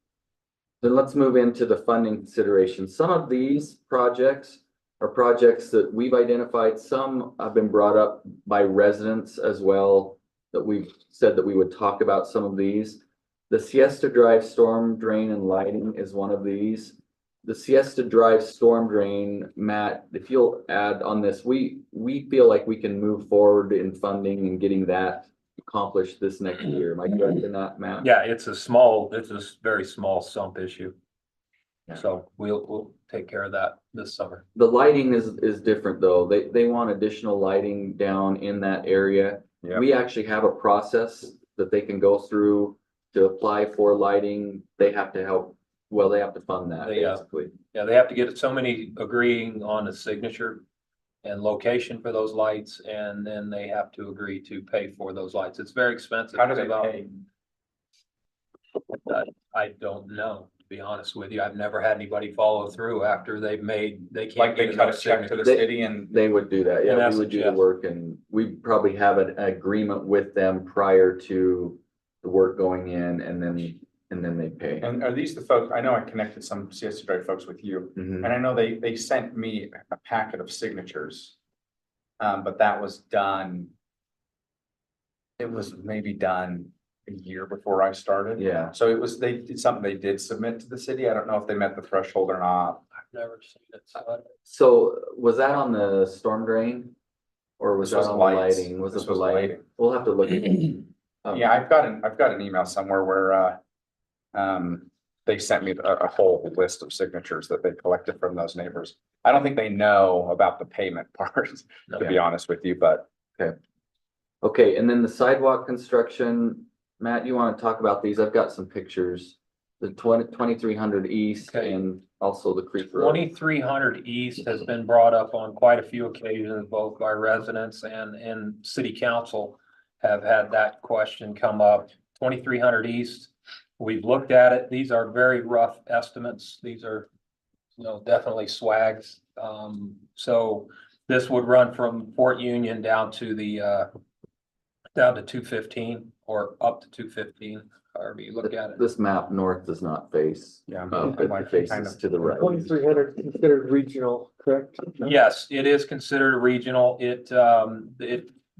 Then let's move into the funding considerations. Some of these projects are projects that we've identified. Some have been brought up by residents as well, that we've said that we would talk about some of these. The Siesta Drive storm drain and lighting is one of these. The Siesta Drive storm drain, Matt, if you'll add on this, we feel like we can move forward in funding and getting that accomplished this next year. Am I correct in that, Matt? Yeah, it's a very small sump issue. So we'll take care of that this summer. The lighting is different though. They want additional lighting down in that area. Yeah. We actually have a process that they can go through to apply for lighting. They have to fund that basically. Yeah, they have to get so many agreeing on a signature and location for those lights, and then they have to agree to pay for those lights. It's very expensive. How do It's they about- pay? I don't know, to be honest with you. I've never had anybody follow through after they can't. Like they get cut a enough check to the signatures. city and They would do that. In Yeah, we essence, would do the yes. work and we probably have an agreement with them prior to the work going in and then they pay. And are these the folks, I know I connected some Siesta Drive folks with you, Mhm. and I know they sent me a packet of signatures. But that was done. It was maybe done a year before I started. Yeah. So they did something they did submit to the city. I don't know if they met the threshold or not. I've never seen it. So So was that on the storm drain? Or was This that was on the lights. lighting? Was This it the was lighting? lighting. We'll have to look at it. Yeah, I've got an email somewhere where, they sent me a whole list of signatures that they collected from those neighbors. I don't think they know about the payment part, to be honest with you, but Okay, and then the sidewalk construction, Matt, you want to talk about these? I've got some pictures. The 2300 East Okay. and also the Creek Road. 2300 East has been brought up on quite a few occasions, both by residents and city council have had that question come up. 2300 East, we've looked at it. These are very rough estimates. These are, definitely swags. So this would run from Fort Union down to 215 or up to 215, however you look at it. This map north does not face. yeah. Up, I'm like it faces kind of- to the right. 2,300 considered regional, correct? Yes, it is considered regional. It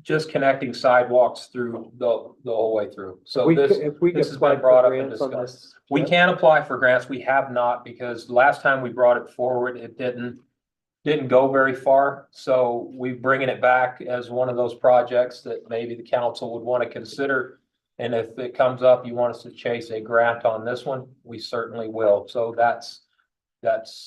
just connecting sidewalks through the whole way through. So We this, could- if we this could has apply been brought for up and grants on discussed. this. We can apply for grants. We have not, because last time we brought it forward, it didn't go very far. So we're bringing it back as one of those projects that maybe the council would want to consider. And if it comes up, you want us to chase a grant on this one, we certainly will. So that's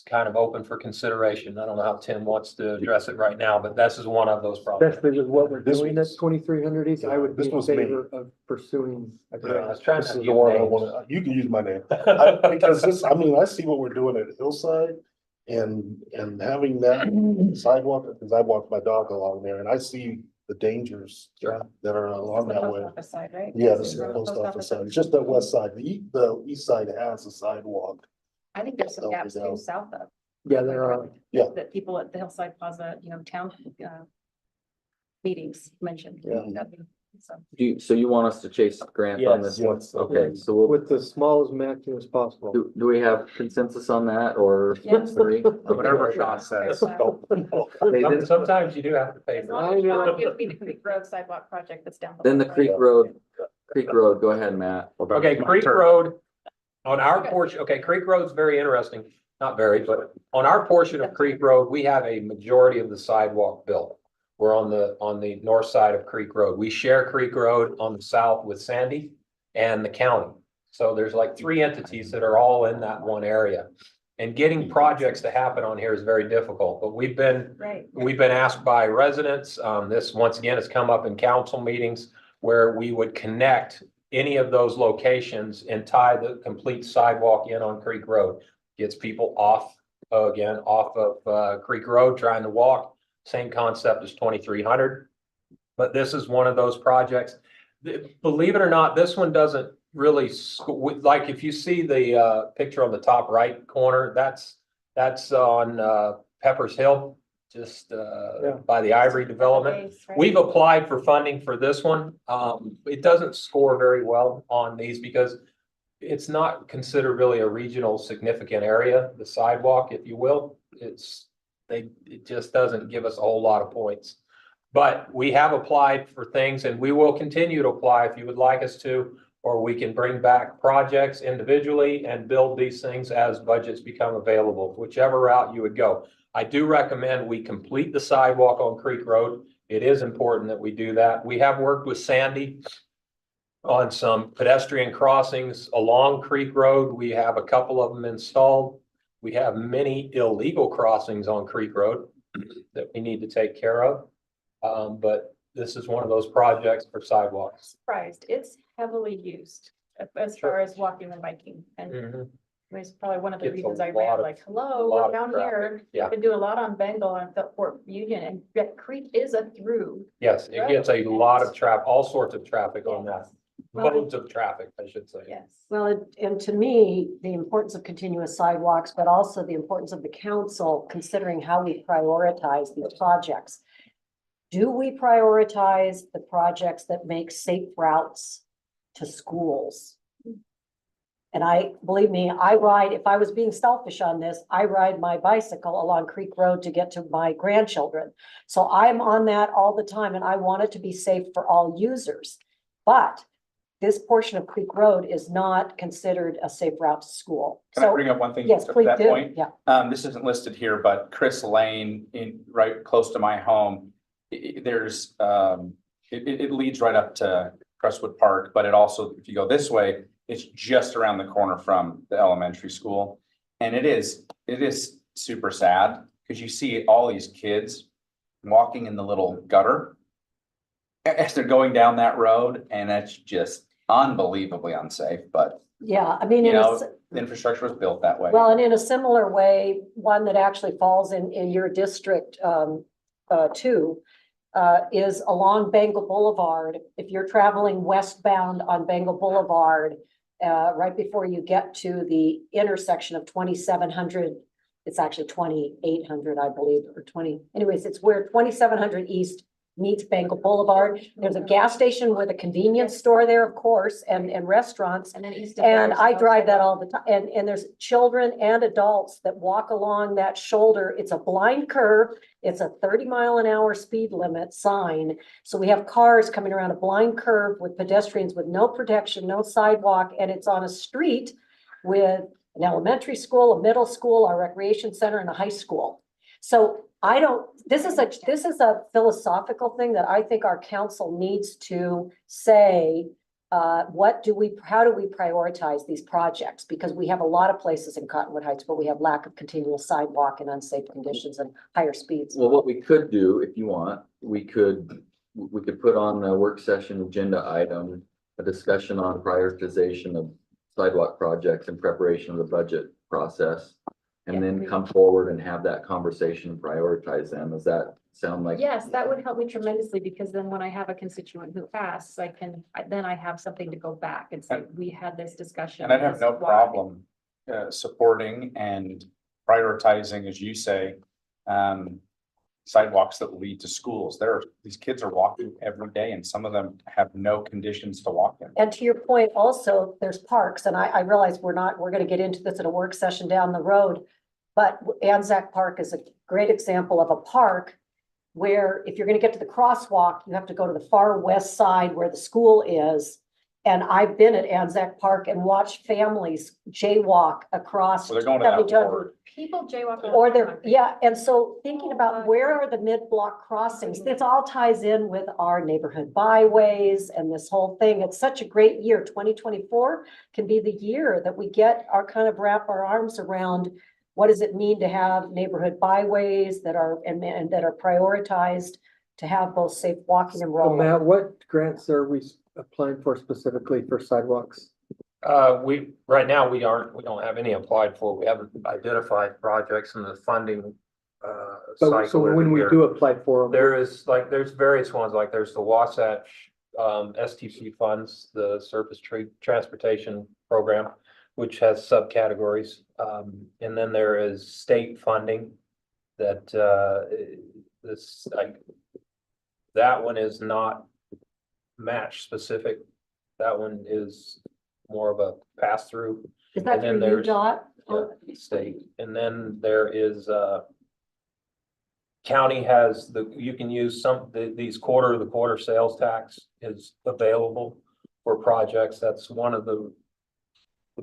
kind of open for consideration. I don't know how Tim wants to address it right now, but this is one of those projects. Especially with what we're This doing at was- 2300 East, I would be This in was me. favor of pursuing a Yeah, I grant. was trying This to is use the one I names. wanna, you can use my name. Because this, I mean, I see what we're doing at Hillside and having that sidewalk, because I walk my dog along there and I see the dangers that are along The that post way. office side, right? Yeah, this is the From post office side, it's just the west side, the east side has a sidewalk. I think there's some That'll be gaps too down. south of. Yeah, there are. Yeah. That people at the Hillside Plaza, town, meetings mentioned. Yeah. So, So you want us to chase grants on this one? Yes. Okay, so we'll, With the smallest matching as possible. do we have consensus on that or Yes. agree? Whatever Sean says. Sometimes you do have to pay as for long it. as you don't give me the Creek Road sidewalk project that's down. Then the road. Creek Road, go ahead, Matt. Okay, Creek Road, on our portion, okay, Creek Road's very interesting, not very, but on our portion of Creek Road, we have a majority of the sidewalk built. We're on the north side of Creek Road. We share Creek Road on the south with Sandy and the county. So there's like 3 entities that are all in that one area. And getting projects to happen on here is very difficult, but we've been asked by residents, this once again has come up in council meetings where we would connect any of those locations and tie the complete sidewalk in on Creek Road. Gets people off of Creek Road trying to walk. Same concept as 2300. But this is one of those projects. Believe it or not, this one doesn't really, like if you see the picture on the top right corner, that's on Pepper's Hill, just by the Ivory Development. We've applied for funding for this one. It doesn't score very well on these because it's not considered really a regional significant area, the sidewalk, if you will. It just doesn't give us a whole lot of points. But we have applied for things and we will continue to apply if you would like us to, or we can bring back projects individually and build these things as budgets become available, whichever route you would go. I do recommend we complete the sidewalk on Creek Road. It is important that we do that. We have worked with Sandy on some pedestrian crossings along Creek Road. We have a couple of them installed. We have many illegal crossings on Creek Road that we need to take care of. But this is one of those projects for sidewalks. Surprised, it's heavily used as far as walking and biking, and it's probably one of the Gets a reasons I lot ran of- like, hello, lot we're of down traffic. here. Yeah. Been doing a lot on Bengal and Fort Union, and that Creek is a through. Yes, it gets a lot of traffic, all sorts of traffic on that. Well, Modes of traffic, I should say. Yes. Well, and to me, the importance of continuous sidewalks, but also the importance of the council considering how we prioritize these projects. Do we prioritize the projects that make safe routes to schools? And believe me, if I was being selfish on this, I ride my bicycle along Creek Road to get to my grandchildren. So I'm on that all the time and I want it to be safe for all users. But this portion of Creek Road is not considered a safe route to school. Can I So, bring up one thing yes, to please that do. point? Yeah. This isn't listed here, but Chris Lane right close to my home, there's, it leads right up to Crestwood Park, but it also, if you go this way, it's just around the corner from the elementary school. And it is super sad because you see all these kids walking in the little gutter as they're going down that road, and it's just unbelievably unsafe, but Yeah, I mean, you know, the infrastructure was built that way. well, and in a similar way, one that actually falls in your district, too, is along Bengal Boulevard. If you're traveling westbound on Bengal Boulevard, right before you get to the intersection of 2700, it's actually 2800, I believe, or anyways, it's where 2700 East meets Bengal Boulevard. There's a gas station with a convenience store there, of course, and restaurants. And then east of. And there's I drive also- that all the time, and there's children and adults that walk along that shoulder. It's a blind curve. It's a 30-mile-an-hour speed limit sign. So we have cars coming around a blind curve with pedestrians with no protection, no sidewalk, and it's on a street with an elementary school, a middle school, a recreation center, and a high school. So this is a philosophical thing that I think our council needs to say, how do we prioritize these projects? Because we have a lot of places in Cottonwood Heights where we have lack of continuous sidewalk and unsafe conditions and higher speeds. Well, what we could do, if you want, we could put on a work session agenda item, a discussion on prioritization of sidewalk projects in preparation of the budget process. And then come forward and have that conversation, and prioritize them. Does that sound like? Yes, that would help me tremendously, because then when I have a constituent who asks, then I have something to go back and say, we had this discussion. And I'd have this no is why. problem supporting and prioritizing, as you say, sidewalks that lead to schools. These kids are walking every day and some of them have no conditions to walk in. And to your point, also, there's parks, and I realize we're gonna get into this at a work session down the road. But Anzac Park is a great example of a park where if you're gonna get to the crosswalk, you have to go to the far west side where the school is. And I've been at Anzac Park and watched families jaywalk across. So they're going to that 72. board. People jaywalk. all Or the they're, time. yeah, and so thinking about where are the mid-block crossings, this all ties in with our neighborhood byways and this whole thing. It's such a great year. 2024 can be the year that we get our kind of wrap our arms around what does it mean to have neighborhood byways that are, and that are prioritized to have both safe walking and So rolling. Matt, what grants are we applying for specifically for sidewalks? Right now, we don't have any applied for. We haven't identified projects in the funding, So cycle. when we here. do apply for them. There's various ones, like there's the Wasatch, STP funds, the Surface Transportation Program, which has subcategories. And then there is state funding that, that one is not match specific. That one is more of a pass-through. Is that And then through there's- UDOT? State, and then there is, county has you can use these quarter sales tax is available for projects. That's one of the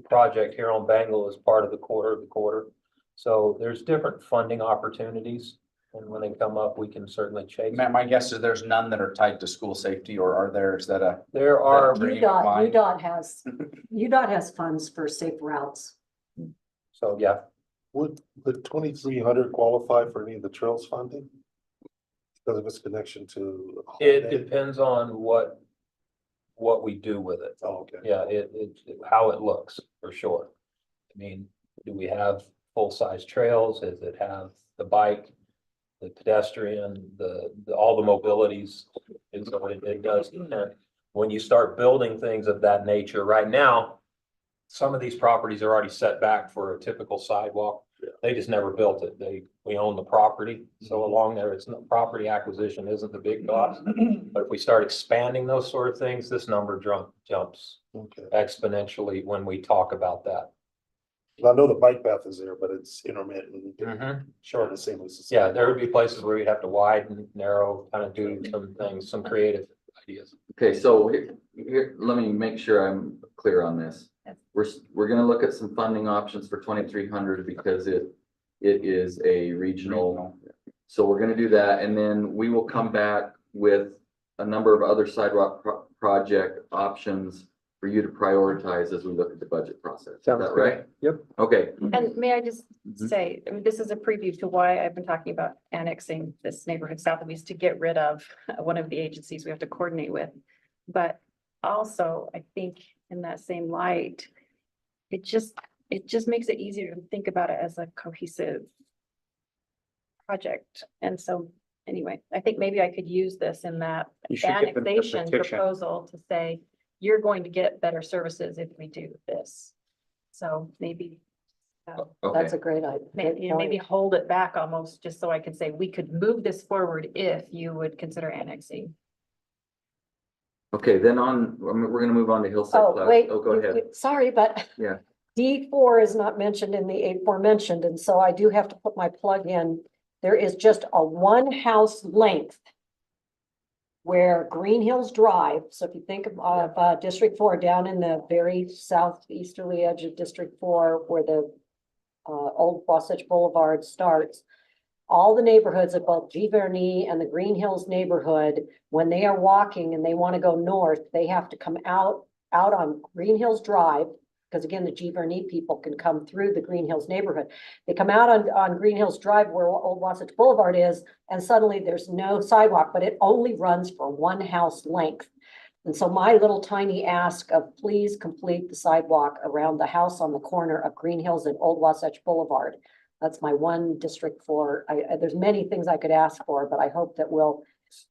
project here on Bengal is part of the quarter. So there's different funding opportunities, and when they come up, we can certainly chase. Matt, my guess is there's none that are tied to school safety, or are there, is that a? There are, Dream of mine. UDOT has funds for safe routes. so yeah, Would 2,300 qualify for any of the trails funding? Because of its connection to. it depends on what we do with it. Oh, okay. Yeah, how it looks, for sure. I mean, do we have full-size trails? Does it have the bike, the pedestrian, all the mobilities? And so it does. And when you start building things of that nature, right now, some of these properties are already set back for a typical sidewalk. They just never built it. We own the property. So along there, property acquisition isn't the big cost. But if we start expanding those sort of things, this number jumps Okay. exponentially when we talk about that. I know the bike path is there, but it's intermittent. Sure. The same as. Yeah, there would be places where you'd have to widen, narrow, kind of do some things, some creative ideas. Okay, so here, let me make sure I'm clear on this. Yes. We're gonna look at some funding options for 2,300 because it is a regional. So we're gonna do that, and then we will come back with a number of other sidewalk project options for you to prioritize as we look at the budget process. Is Sounds that great. right? Yep. Okay. And may I just Mhm. say, I mean, this is a preview to why I've been talking about annexing this neighborhood south of East to get rid of one of the agencies we have to coordinate with. But also, I think in that same light, it just makes it easier to think about it as a cohesive project. And so, anyway, I think maybe I could use this in that You should give them the annexation petition. proposal to say, you're going to get better services if we do this. So maybe Okay, That's a great idea. Maybe hold it back almost, just so I could say, we could move this forward if you would consider annexing. okay, then we're gonna move on to Hillside. Oh, Plat. wait. Oh, go ahead. Sorry, but. Yeah. D4 is not mentioned in the aforementioned, and so I do have to put my plug in. There is just a one house length where Green Hills Drive, so if you think of District 4 down in the very southeasterly edge of District 4 where the old Wasatch Boulevard starts, all the neighborhoods of both Giverny and the Green Hills neighborhood, when they are walking and they want to go north, they have to come out on Green Hills Drive. Because again, the Giverny people can come through the Green Hills neighborhood. They come out on Green Hills Drive where Old Wasatch Boulevard is, and suddenly there's no sidewalk, but it only runs for one house length. And so my little tiny ask of please complete the sidewalk around the house on the corner of Green Hills and Old Wasatch Boulevard. That's my one District 4. There's many things I could ask for, but I hope that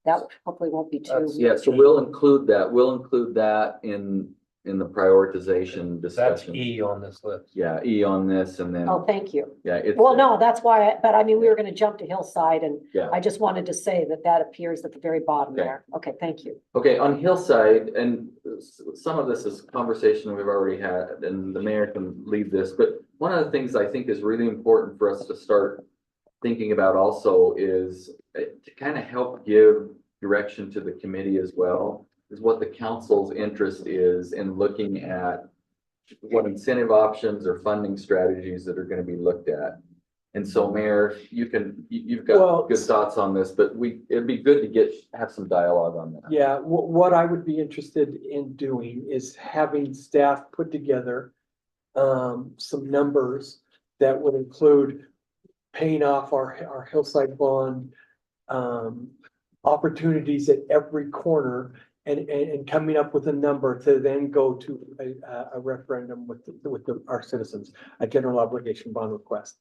that hopefully won't be too. Yeah, so we'll include that. We'll include that in the prioritization That's discussion. E on this list. Yeah, E on this and then, Oh, thank you. yeah, it's. Well, no, that's why, but I mean, we were gonna jump to Hillside and Yeah. I just wanted to say that appears at the very bottom Okay. there. Okay, thank you. Okay, on Hillside, and some of this is conversation we've already had, and the mayor can lead this, but one of the things I think is really important for us to start thinking about also is to kind of help give direction to the committee as well, is what the council's interest is in looking at what incentive options or funding strategies that are going to be looked at. And so, Mayor, you've Well, got good thoughts on this, but it'd be good to have some dialogue on that. Yeah, what I would be interested in doing is having staff put together some numbers that would include paying off our hillside bond, opportunities at every corner, and coming up with a number to then go to a referendum with our citizens, a general obligation bond request.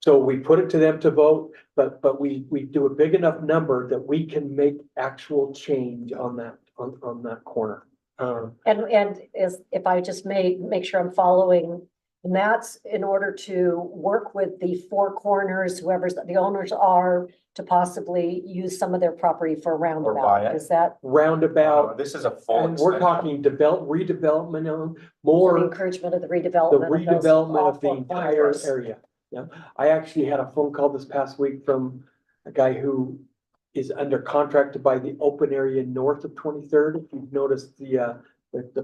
So we put it to them to vote, but we do a big enough number that we can make actual change on that corner. And if I just may make sure I'm following, and that's in order to work with the four corners, whoever the owners are, to possibly use some of their property for a buy roundabout. it. Is that Roundabout, This is a full. and we're extension. talking redevelopment on for the more. encouragement of the The redevelopment? those redevelopment all of the four entire corners? area. Yeah, I actually had a phone call this past week from a guy who is under contract to buy the open area north of 23rd. If you've noticed the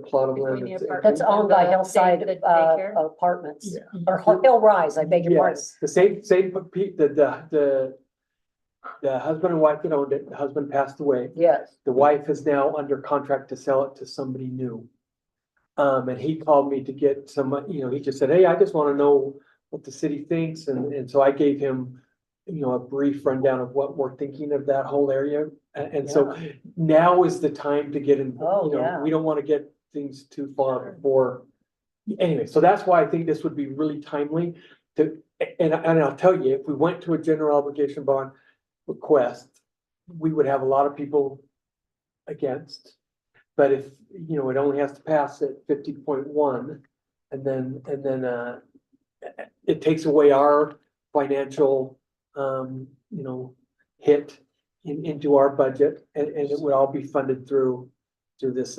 plot of land. Between the that's- apartments. That's owned by The Hillside daycare? Apartments, Yeah. or Hill Rise, I beg your pardon. Yes, the husband and wife that owned it, the husband passed away. Yes, The wife is now under contract to sell it to somebody new. And he called me to get some, he just said, hey, I just want to know what the city thinks. And so I gave him, a brief rundown of what we're thinking of that whole area. And so now is the time to get in, Oh, yeah. we don't want to get things too far before. Anyway, so that's why I think this would be really timely and I'll tell you, if we went to a general obligation bond request, we would have a lot of people against. But if, it only has to pass at 50.1, and then it takes away our financial, hit into our budget, and it would all be funded through this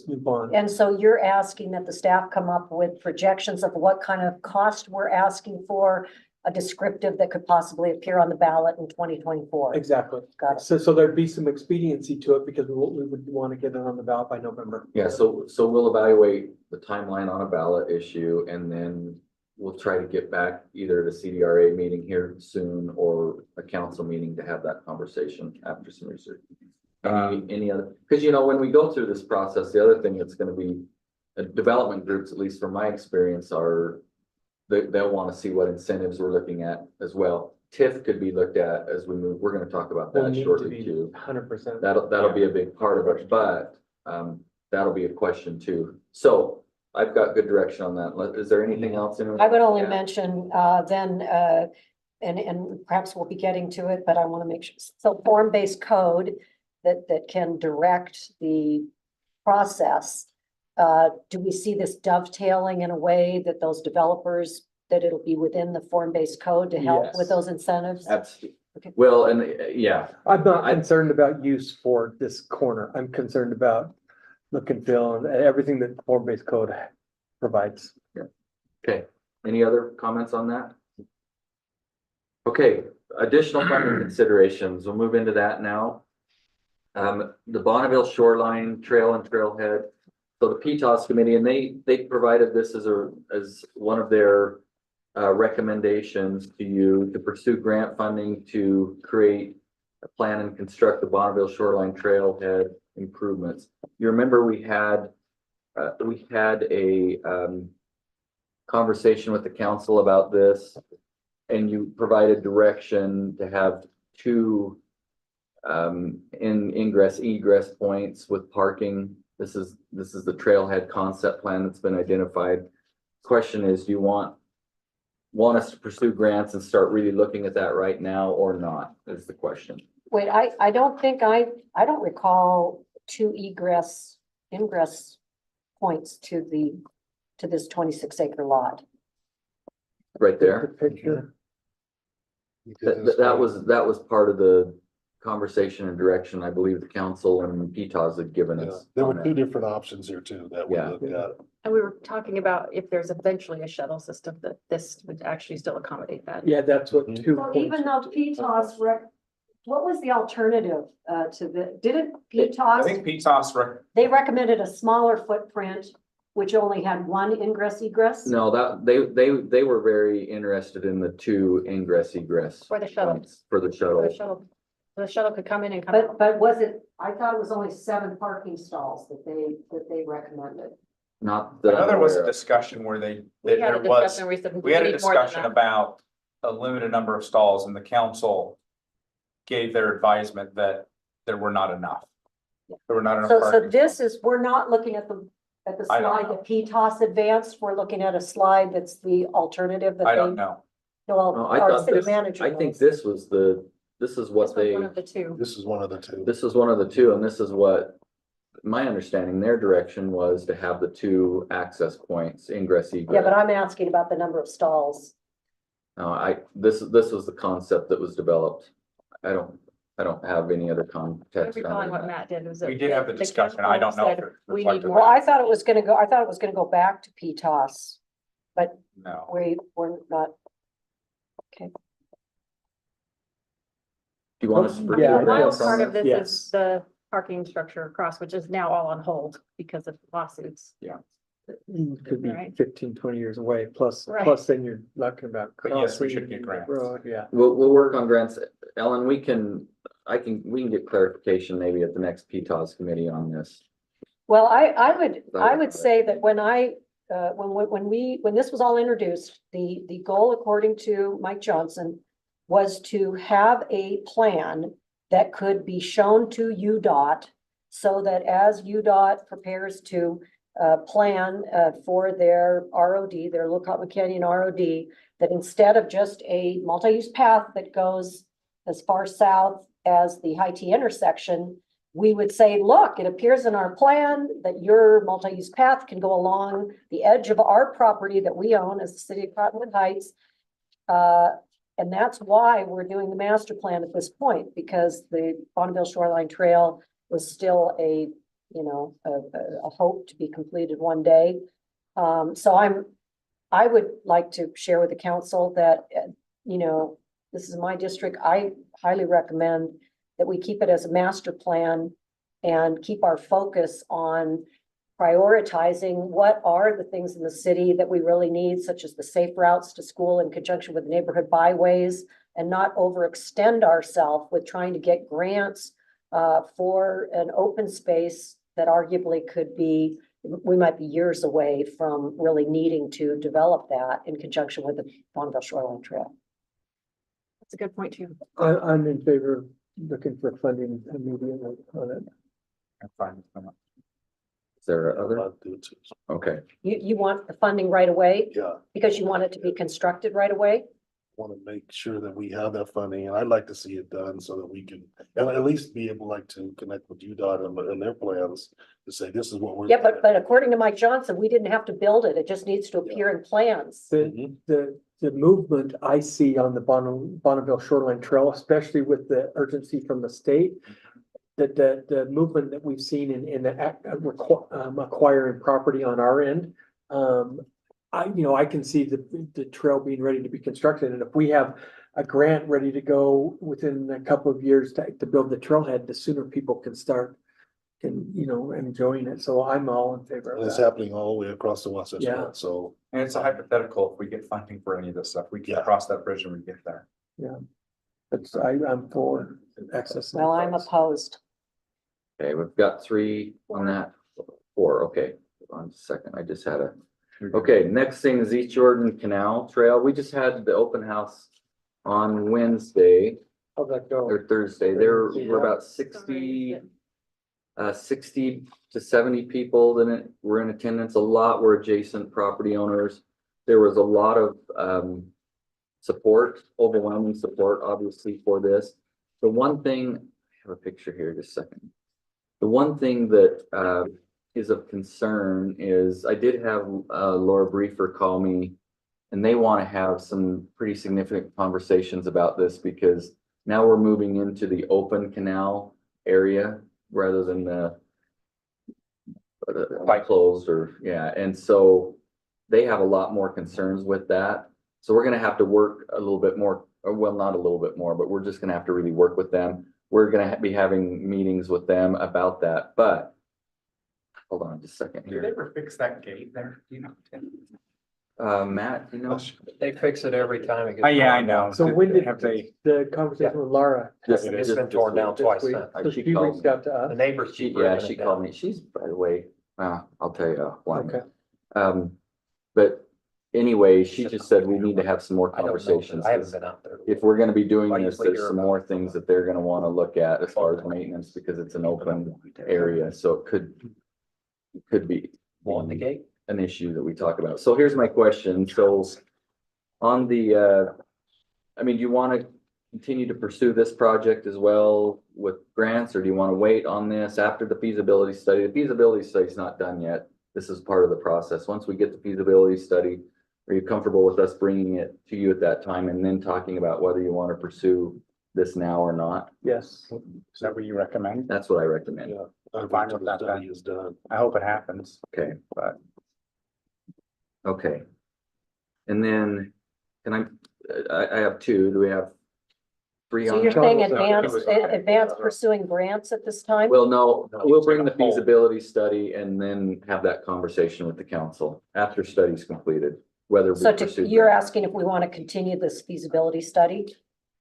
new bond. and so you're asking that the staff come up with projections of what kind of cost we're asking for, a descriptive that could possibly appear on the ballot in 2024. Exactly. Got it. So there'd be some expediency to it because we would want to get it on the ballot by November. Yeah, so we'll evaluate the timeline on a ballot issue and then we'll try to get back either to CDRA meeting here soon or a council meeting to have that conversation after some research. Any other, because when we go through this process, the other thing that's gonna be development groups, at least from my experience, are they'll want to see what incentives we're looking at as well. TIF could be looked at as we move. We're gonna talk about that shortly too. 100%. That'll be a big part of it, but that'll be a question too. So I've got good direction on that. Is there anything else? I would only Yeah. mention, then, and perhaps we'll be getting to it, but I want to make sure, so form-based code that can direct the process. Do we see this dovetailing in a way that those developers that it'll be within the form-based code to help with Yes. those incentives? Absolutely. Okay. Well, and yeah, I'm not concerned about use for this corner. I'm concerned about look and feel and everything that form-based code provides. okay. Any other comments on that? Okay, additional funding considerations. We'll move into that now. The Bonneville Shoreline Trail and Trailhead. So the PTOS committee, and they provided this as one of their recommendations to you to pursue grant funding to create a plan and construct the Bonneville Shoreline Trailhead improvements. You remember we had a conversation with the council about this, and you provided direction to have two ingress egress points with parking. This is the trailhead concept plan that's been identified. Question is, do you want us to pursue grants and start really looking at that right now or not, is the question. Wait, I don't think I don't recall two ingress points to this 26-acre lot. Right there. Picture. That was part of the conversation and direction I believe the council and PTOS had given Yeah, us. there on were that. two different options here too that we Yeah. looked at. And we were talking about if there's eventually a shuttle system, that this would actually still accommodate that. Yeah, that's what two. Well, even though PTOS what was the alternative to didn't I PTOS, think PTOS they recommended a smaller footprint, which only had one ingress egress? No, that they were very interested in the two ingress egress. For the shuttle. points For the So shuttle. the shuttle could come in and come out. But was it, I thought it was only 7 parking stalls that they recommended. Not I that. know I'm there was a aware of. discussion where they, We had a there was, discussion where we said we had a need more than discussion that. about a limited number of stalls and the council gave their advisement that there were not enough. There were not enough So parking. this is, we're not looking at the I don't slide know. that PTOS advanced, we're looking at a slide that's the alternative that I don't know. Well, No, I our thought city this, manager I think knows. this was this is This what was they, one of the two. This is one of the two. this is one of the two, and this is what my understanding, their direction was to have the two access points, ingress egress. Yeah, but I'm asking about the number of stalls. No, this was the concept that was developed. I don't have any other I'm context. recalling on what it. Matt did was that. We did have the discussion. I don't know if council it said, We need reflected- more. Well, I thought it was gonna go back to PTOS, but No. we're not. Do you want us to? Yeah, The wild yes. part of this Yes. is the parking structure across, which is now all on hold because of lawsuits. Could be Right. 15, 20 years away, plus Right. then you're talking about. But yes, we should crossing get the grants. road, Yeah. We'll work on grants. Ellen, we can get clarification maybe at the next PTOS committee on this. Well, I That would would- say that when this was all introduced, the goal, according to Mike Johnson, was to have a plan that could be shown to UDOT so that as UDOT prepares to plan for their ROD, their Lookout Canyon ROD, that instead of just a multi-use path that goes as far south as the High T intersection, we would say, look, it appears in our plan that your multi-use path can go along the edge of our property that we own as the city of Cottonwood Heights. And that's why we're doing the master plan at this point, because the Bonneville Shoreline Trail was still a hope to be completed one day. So I would like to share with the council that, this is my district. I highly recommend that we keep it as a master plan and keep our focus on prioritizing what are the things in the city that we really need, such as the safe routes to school in conjunction with neighborhood byways, and not overextend ourselves with trying to get grants for an open space that arguably we might be years away from really needing to develop that in conjunction with the Bonneville Shoreline Trail. That's a good point too. I'm in favor of looking for funding immediately on it. I'm fine with that. Is there other? I'll do it too. Okay, You want the funding right away Yeah, because you want it to be constructed right away? want to make sure that we have that funding, and I'd like to see it done so that we can, and at least be able like to connect with UDOT and their plans to say, this is what we're. Yeah, but according to Mike Johnson, we didn't have to build it. It just needs to appear in plans. The movement I see on the Bonneville Shoreline Trail, especially with the urgency from the state. The movement that we've seen in acquiring property on our end. I can see the trail being ready to be constructed, and if we have a grant ready to go within a couple of years to build the trailhead, the sooner people can start. Enjoying it, so I'm all in favor And of it's that. happening all the way across the Wasatch Yeah. Front, so. And it's a hypothetical, if we get funding for any of this stuff, we can Yeah. cross that bridge when we get there. I'm for access. Well, I'm opposed. Okay, we've got 3 on that, 4, okay, hold on a second, I just had okay, next thing is East Jordan Canal Trail, we just had the open house on Wednesday How'd that go? or Thursday, there were about 60 to 70 people that were in attendance, a lot were adjacent property owners. There was a lot of support, overwhelming support, obviously, for this. The one thing, I have a picture here, just a second. The one thing that is of concern is I did have Laura Briefer call me, and they want to have some pretty significant conversations about this because now we're moving into the open canal area rather than the closed and so they have a lot more concerns with that. So we're gonna have to work a little bit more, or well, not a little bit more, but we're just gonna have to really work with them. We're gonna be having meetings with them about that, but hold on just a second Did they here. ever fix that gate there? You know? Matt, you know, They fix it every time it gets. Yeah, I torn know. down. So when did Have they? the conversation with Laura? It's been torn down twice This week? now. So She she called reached out to us. The neighbors she, keep yeah, ripping she it called down. me. She's, by the way, I'll tell you why. Okay. But anyway, she just said we need to have some more I don't know, conversations. I haven't been out there. If we're gonna be doing I this, usually there's hear some about more it. things that they're gonna wanna look at as far as maintenance, because it's an open area, so it could be On the gate. an issue that we talk about. So here's my question, so on the, do you wanna continue to pursue this project as well with grants, or do you wanna wait on this after the feasibility study? The feasibility study is not done yet. This is part of the process. Once we get the feasibility study, are you comfortable with us bringing it to you at that time and then talking about whether you want to pursue this now or not? Yes. Is that what you recommend? That's what I recommend. Yeah. I Fine think with that, the study is done. I hope it happens, Okay, but okay. And then, I have 2. Do we have 3 So on? you're saying Sean advance, was okay. advance pursuing grants at this time? Well, no, we'll bring the it's like a whole. feasibility study and then have that conversation with the council after study's completed, whether we So pursue. you're grants. asking if we want to continue this feasibility study?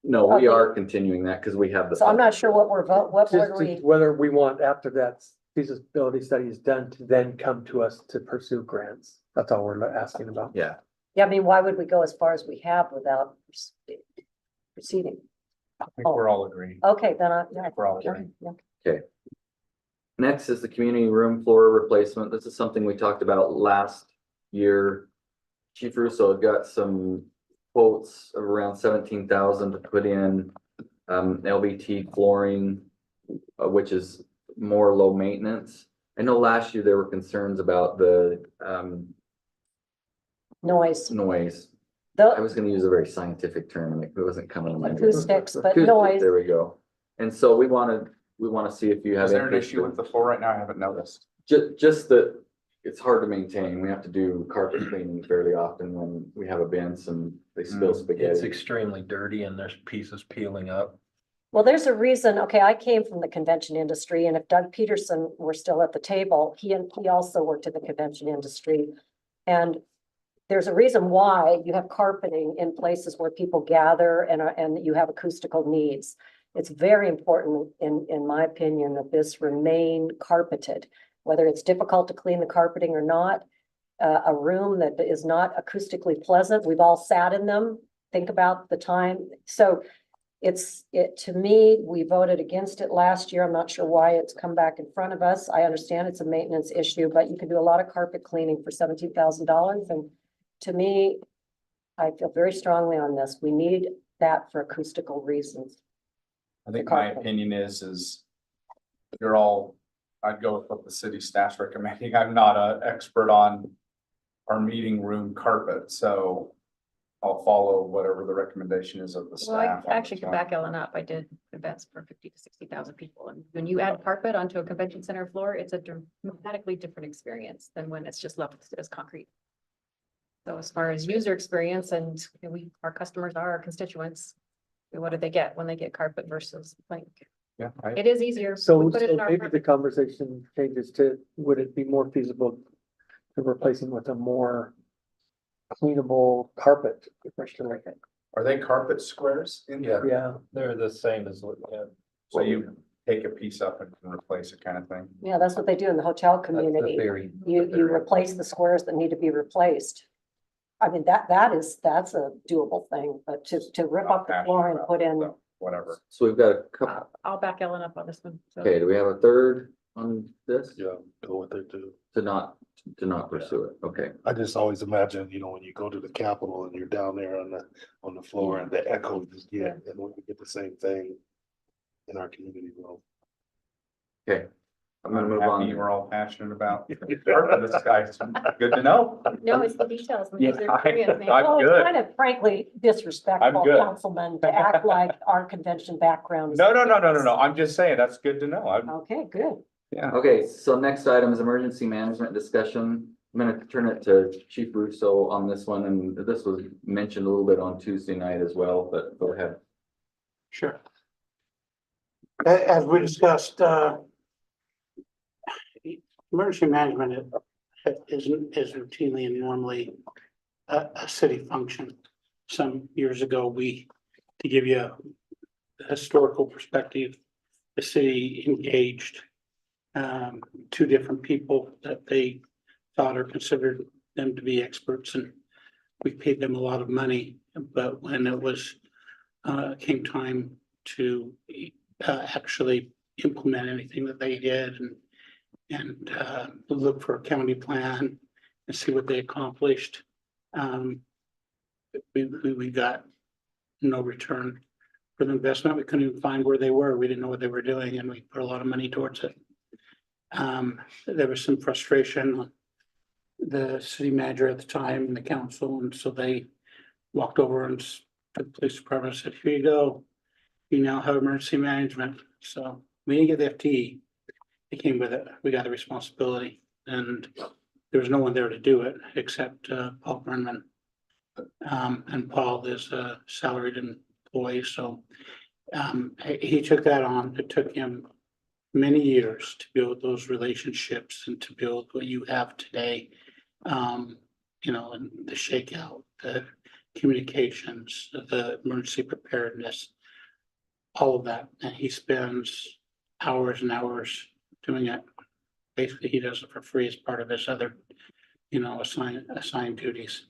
No, we Okay. are continuing that because we have the. So I'm not sure what what Just were we, whether we want after that feasibility study is done to then come to us to pursue grants. That's all we're asking about. Yeah, yeah, I mean, why would we go as far as we have without proceeding? I think we're all agreeing. Okay, then yeah, We're all yeah, agreeing. yeah. next is the community room floor replacement. This is something we talked about last year. Chief Russo had got some quotes of around 17,000 to put in LVT flooring, which is more low maintenance. I know last year there were concerns about the Noise, noise. I the was gonna use a very scientific term and it wasn't coming to mind. acoustics, but Acoustic, noise. there we go. And so we wanna see if you have. Is there an interest issue in- with the floor right now? I haven't noticed. Just that it's hard to maintain. We have to do carpet cleaning fairly often when we have events and they spill It's spaghetti. extremely dirty and there's pieces peeling up. Well, there's a reason, okay, I came from the convention industry, and if Doug Peterson were still at the table, he also worked in the convention industry. And there's a reason why you have carpeting in places where people gather and you have acoustical needs. It's very important, in my opinion, that this remain carpeted, whether it's difficult to clean the carpeting or not. A room that is not acoustically pleasant, we've all sat in them, think about the time. So to me, we voted against it last year. I'm not sure why it's come back in front of us. I understand it's a maintenance issue, but you can do a lot of carpet cleaning for $17,000. And to me, I feel very strongly on this. We need that for acoustical reasons. I think my opinion is you're all, I'd go with what the city staff's recommending. I'm not an expert on our meeting room carpet, so I'll follow whatever the recommendation is of the Well, I staff. on actually this could one. back Ellen up. I did events for 50 to 60,000 people. And when you add carpet onto a convention center floor, it's a dramatically different experience than when it's just left as concrete. So as far as user experience and our customers are our constituents, what do they get when they get carpet versus plank? Yeah, It is easier. So, We put it so in our maybe the carpet. conversation changes to, would it be more feasible to replacing with a more cleanable carpet? Are they carpet squares in there? Yeah, They're the same as, yeah. So you take a piece up and can replace it kind of thing? Yeah, that's what they do in the hotel That's the community. theory. You replace the squares that need to be replaced. I mean, that's a doable thing, but to rip up the floor and put in, So, whatever. So we've got a couple, I'll back Ellen up on this one. So okay, do we have a third on this? Yeah, go with it too. To not pursue it, okay. I just always imagine, you know, when you go to the Capitol and you're down there on the floor and the echo you just get, and when we get the same thing in our community room. Okay, I'm gonna move Happy on. We're all passionate about carpet. This guy's good to know. no, it's the details. and the Yeah, user experience, man. I'm well, good. it's kind of frankly disrespectful, I'm good. councilman, to act like our convention background. is- No. I'm just saying, that's good to know. I'm, Okay, good. yeah. Okay, so next item is emergency management discussion. I'm gonna turn it to Chief Russo on this one, and this was mentioned a little bit on Tuesday night as well, but go ahead. Sure. As we discussed, emergency management is routinely and normally a city function. Some years ago, to give you a historical perspective, the city engaged two different people that they thought or considered them to be experts, and we paid them a lot of money. But when it was came time to actually implement anything that they did and look for a county plan and see what they accomplished, we got no return for the investment. We couldn't even find where they were. We didn't know what they were doing, and we put a lot of money towards it. There was some frustration on the city manager at the time and the council, and so they walked over and to the police department and said, here you go. You now have emergency management. So we didn't get the FTE. It came with it. We got the responsibility, and there was no one there to do it except Paul Burnman. And Paul is a salaried employee, so he took that on. It took him many years to build those relationships and to build what you have today. You know, and the shakeout, the communications, the emergency preparedness, all of that. And he spends hours and hours doing it. Basically, he does it for free as part of his other, you know, assigned duties.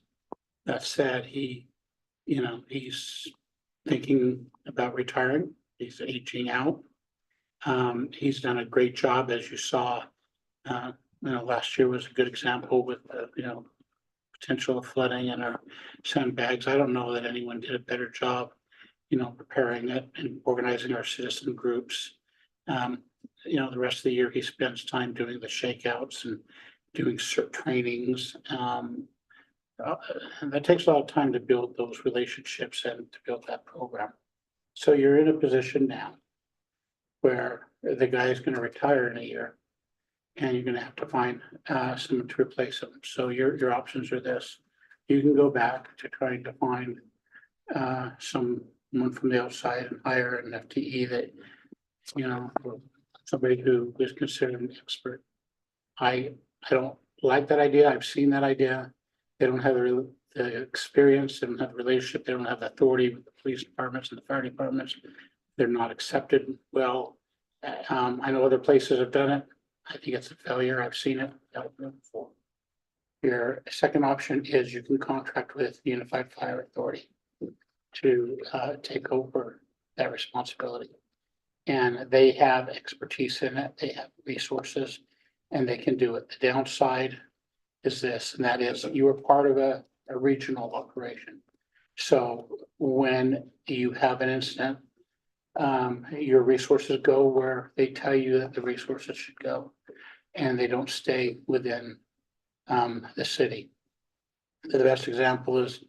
That said, he's thinking about retiring. He's aging out. He's done a great job, as you saw. Last year was a good example with potential of flooding in our sandbags. I don't know that anyone did a better job, preparing it and organizing our citizen groups. The rest of the year he spends time doing the shakeouts and doing CERT trainings. And that takes a lot of time to build those relationships and to build that program. So you're in a position now where the guy is going to retire in a year and you're going to have to find someone to replace him. So your options are this. You can go back to trying to find someone from the outside and hire an FTE that, somebody who is considered an expert. I don't like that idea. I've seen that idea. They don't have the experience, they don't have the relationship, they don't have the authority with the police departments and the fire departments. They're not accepted well. I know other places have done it. I think it's a failure. I've seen it before. Your second option is you can contract with Unified Fire Authority to take over that responsibility. And they have expertise in it, they have resources, and they can do it. The downside is this, and that is you are part of a regional operation. So when you have an incident, your resources go where they tell you that the resources should go. And they don't stay within, the city. The best example is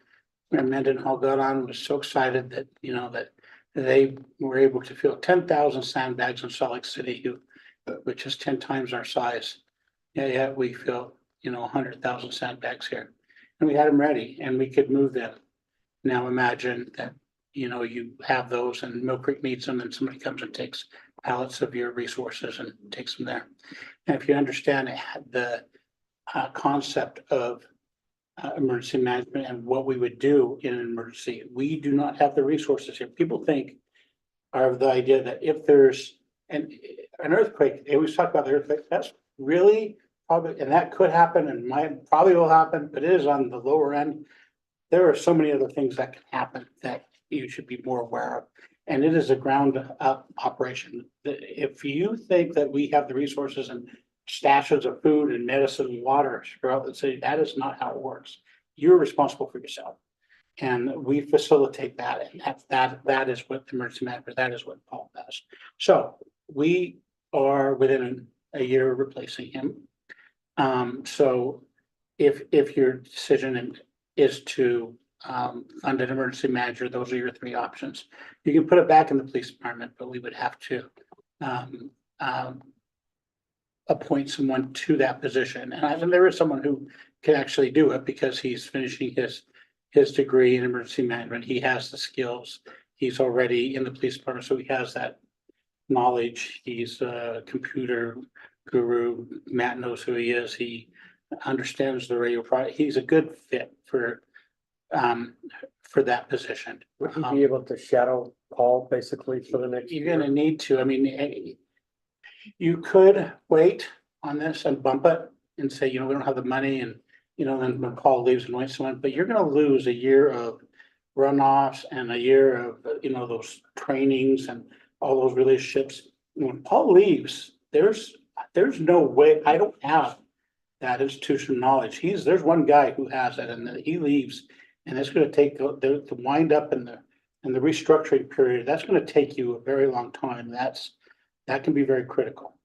when Mendenhall got on, was so excited that, that they were able to fill 10,000 sandbags in Salt Lake City, which is 10 times our size. Yeah, we fill, 100,000 sandbags here. And we had them ready and we could move them. Now imagine that, you have those and Mill Creek needs them and somebody comes and takes pallets of your resources and takes them there. And if you understand the concept of emergency management and what we would do in an emergency, we do not have the resources here. People think are of the idea that if there's an earthquake, they always talk about the earthquake, that's really probably, and that could happen and might probably will happen, but it is on the lower end. There are so many other things that can happen that you should be more aware of. And it is a ground up operation. If you think that we have the resources and stashes of food and medicine and water throughout the city, that is not how it works. You're responsible for yourself. And we facilitate that. And that is what emergency management, that is what Paul does. So we are within a year of replacing him. So if your decision is to fund an emergency manager, those are your three options. You can put it back in the police department, but we would have to appoint someone to that position. And there is someone who can actually do it because he's finishing his degree in emergency management. He has the skills. He's already in the police department, so he has that knowledge. He's a computer guru. Matt knows who he is. He understands the radio product. He's a good fit for that position. Would he be able to shadow Paul basically for the next You're year? gonna need to, I mean, you could wait on this and bump it and say, we don't have the money and, then when Paul leaves and waits someone, but you're gonna lose a year of runoffs and a year of, those trainings and all those relationships. When Paul leaves, there's no way, I don't have that institutional knowledge. There's one guy who has it and then he leaves. And it's gonna take the wind up and the restructuring period, that's gonna take you a very long time. That can be very critical.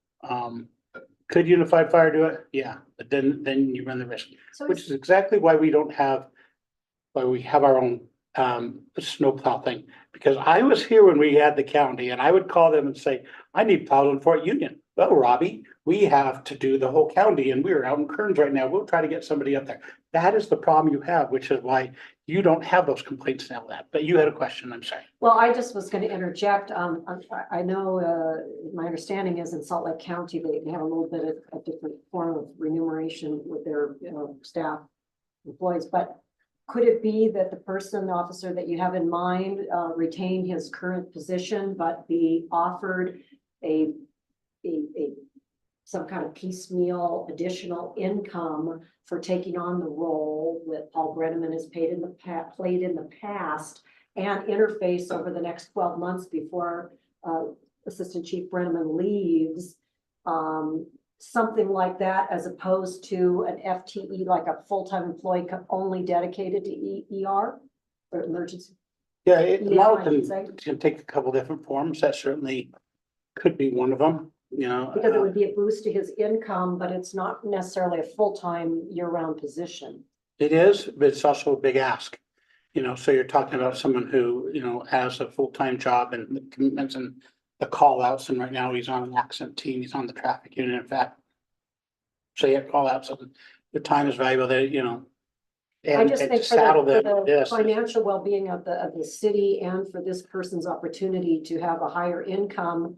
Could Unified Fire do it? Yeah, but then you run the risk, So which is exactly why we have our own snowplow thing. Because I was here when we had the county and I would call them and say, I need plows in Fort Union. Well, Robbie, we have to do the whole county and we're out in Kearns right now. We'll try to get somebody up there. That is the problem you have, which is why you don't have those complaints now that, but you had a question, I'm sorry. Well, I just was gonna interject, I know, my understanding is in Salt Lake County, they have a little bit of a different form of remuneration with their, staff employees, but could it be that the officer that you have in mind, retain his current position, but be offered some kind of piecemeal additional income for taking on the role that Paul Brenneman has played in the past and interface over the next 12 months before Assistant Chief Brenneman leaves, something like that, as opposed to an FTE, like a full-time employee only dedicated to ER or emergency. Yeah, the Yeah, model I should say. can take a couple different forms. That certainly could be one of them, Because it would be a boost to his income, but it's not necessarily a full-time year-round position. It is, but it's also a big ask. So you're talking about someone who, has a full-time job and the commitments and the call outs. And right now he's on an accident team. He's on the traffic unit, in fact. So you have call outs. So the time is valuable there, I and just to think for saddle the them with this. financial well-being of the city and for this person's opportunity to have a higher income,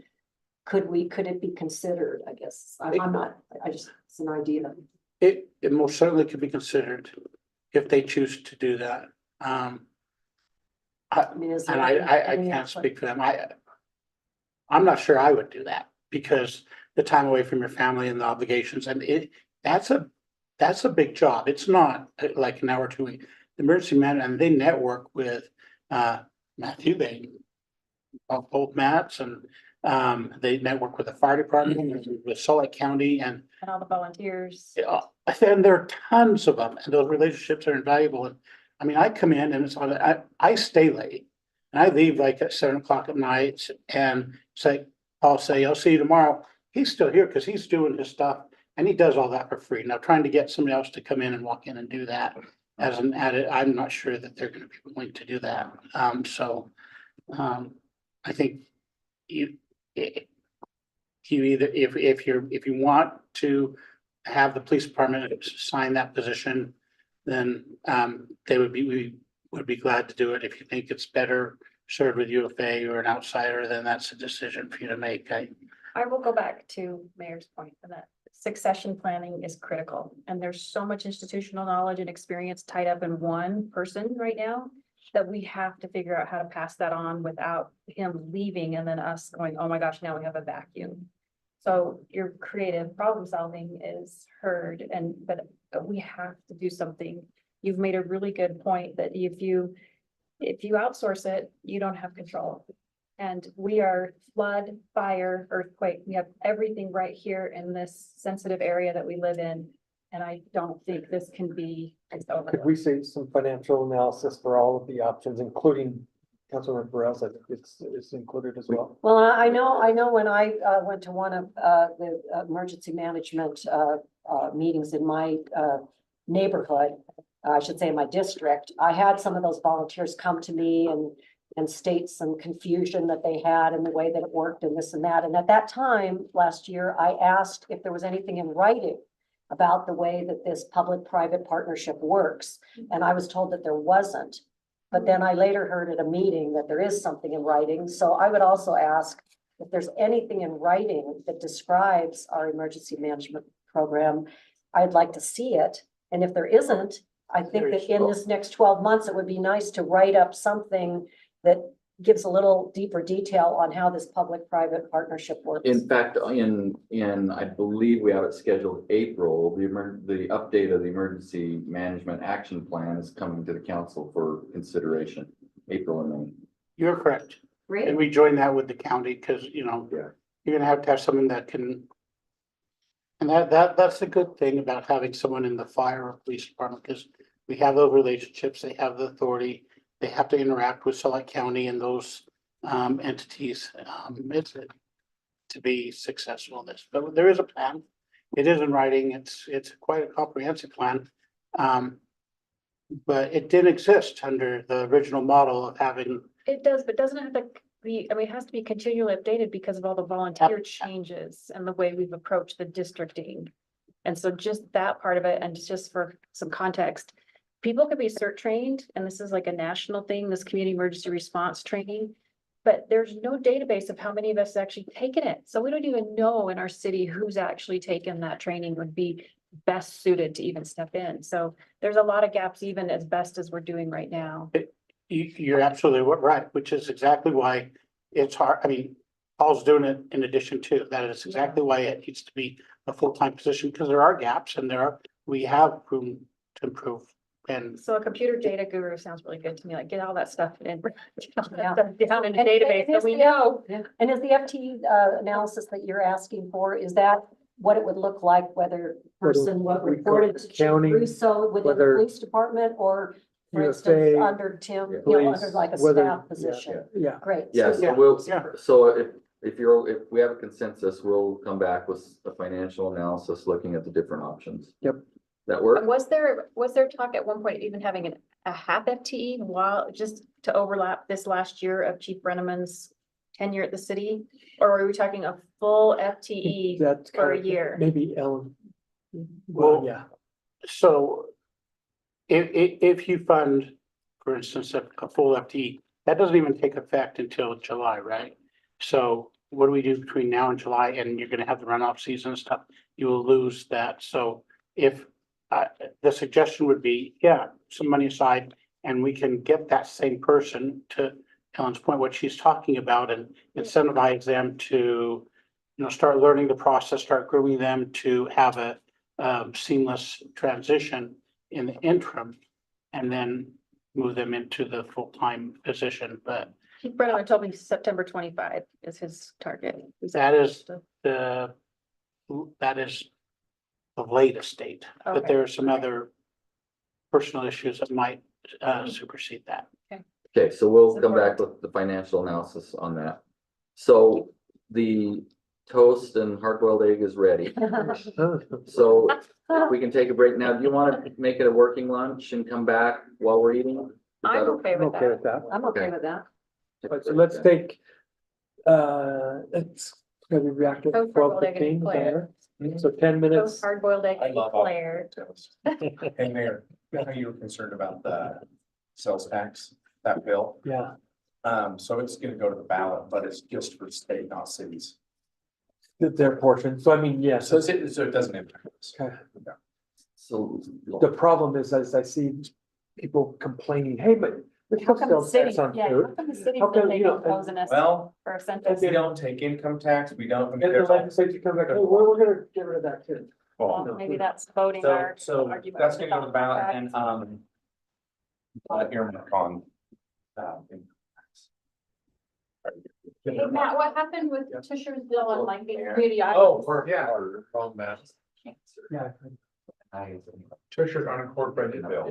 could it be considered, I guess? I'm not, it's an idea. It most certainly could be considered if they choose to do that. I mean, is And there I any can't aspect- speak for them. I'm not sure I would do that because the time away from your family and the obligations and that's a big job. It's not like an hour or 2 week. The emergency man and they network with Matthew, both Matts and they network with the fire department, with Salt Lake County and And all the volunteers. and there are tons of them and those relationships are invaluable. And I mean, I come in and it's on, I stay late. And I leave like at 7 o'clock at night and say, I'll say, I'll see you tomorrow. He's still here because he's doing his stuff and he does all that for free. Now trying to get somebody else to come in and walk in and do that as an added, I'm not sure that they're gonna be willing to do that. I think you, you either, if you want to have the police department sign that position, then we would be glad to do it. If you think it's better served with UFA or an outsider, then that's a decision for you to make. I will go back to Mayor's point and that succession planning is critical. And there's so much institutional knowledge and experience tied up in one person right now that we have to figure out how to pass that on without him leaving and then us going, oh my gosh, now we have a vacuum. So your creative problem solving is heard but we have to do something. You've made a really good point that if you outsource it, you don't have control. And we are flood, fire, earthquake. We have everything right here in this sensitive area that we live in. And I don't think this can be. Could we say some financial analysis for all of the options, including Councilmember Perez? I think it's included as well. Well, I know when I went to one of the emergency management meetings in my neighborhood, I should say my district, I had some of those volunteers come to me and state some confusion that they had in the way that it worked and this and that. And at that time, last year, I asked if there was anything in writing about the way that this public-private partnership works. And I was told that there wasn't. But then I later heard at a meeting that there is something in writing. So I would also ask if there's anything in writing that describes our emergency management program. I'd like to see it. And if there isn't, I think that in this next 12 months, it would be nice to write up something that gives a little deeper detail on how this public-private partnership works. In fact, I believe we have it scheduled April, the update of the emergency management action plan is coming to the council for consideration, April and May. You're correct. Great. And we join that with the county because, Yeah. you're gonna have someone that can. And that's the good thing about having someone in the fire or police department, because we have those relationships, they have the authority, they have to interact with Select County and those entities. It's to be successful in this, but there is a plan. It is in writing, it's quite a comprehensive plan. But it didn't exist under the original model of having. It does, but doesn't it have to be, I mean, it has to be continually updated because of all the volunteer changes and the way we've approached the districting. And so just that part of it, and just for some context, people could be CERT trained, and this is like a national thing, this community emergency response training. But there's no database of how many of us actually taken it. So we don't even know in our city who's actually taken that training would be best suited to even step in. So there's a lot of gaps, even as best as we're doing right now. You're absolutely right, which is exactly why it's hard. I mean, Paul's doing it in addition to that. Is exactly why it needs to be a full-time position, because there are gaps and we have room to improve. And So a computer data guru sounds really good to me, like get all that stuff in, get all that Yeah. stuff down in a And- database and so we is the- know. And is the FTE analysis that you're asking for, is that what it would look like, whether person, what we call reported it to Chief county, Russo within the whether police department, or for USA, instance, under Tim, yeah, under police, like a whether- staff position? Yeah. Great. Yeah, So- so we'll, Yeah. so if we have a consensus, we'll come back with a financial analysis looking at the different options. Yep. That work? Was there talk at one point even having a half FTE while just to overlap this last year of Chief Brenneman's tenure at the city? Or are we talking a full FTE That's for a kind of- year? Maybe Ellen. Well, Yeah. so if you fund, for instance, a full FTE, that doesn't even take effect until July, right? So what do we do between now and July? And you're gonna have the runoff season and stuff, you will lose that. So if the suggestion would be, some money aside, and we can get that same person, to Ellen's point, what she's talking about, and incentivize them to, start learning the process, start grooming them to have a seamless transition in the interim, and then move them into the full-time position. But Chief Brenneman told me September 25 is his target. that is the latest date, but Okay. there are some other personal issues that might supersede that. Okay, so we'll come back with the financial analysis on that. So the toast and hard-boiled egg is ready. So we can take a break now. Do you want to make it a working lunch and come back while we're eating? Is that I'm okay I'm with okay that. with that. I'm okay Okay. with that. Alright, so let's take, it's gonna be reactive Toast, 12, hard-boiled egg, and 15, is that eclair. right? So 10 minutes. Toast, hard-boiled egg, I love all eclair. toast. Hey, Mayor, I know you were concerned about the sales tax, that bill. Yeah, So it's gonna go to the ballot, but it's just for state, not cities. their portion. So I mean, yes, So it doesn't impact us. okay. So The problem is, as I see people complaining, hey, but there's How no come the sales city, tax on yeah, how food. come the city How said come, they you know, don't pose an estimate Well, for a sentence? we don't take income tax, we don't. And the legislature comes back, hey, we're gonna get rid of that too. Well, maybe that's voting So, our. so argument that's gonna go to the ballot contract. and, earmark on. Hey, Matt, what happened with Tisher's bill and like the community? Oh, Yeah. Wrong map. Yeah. Tisher's unincorporated bill.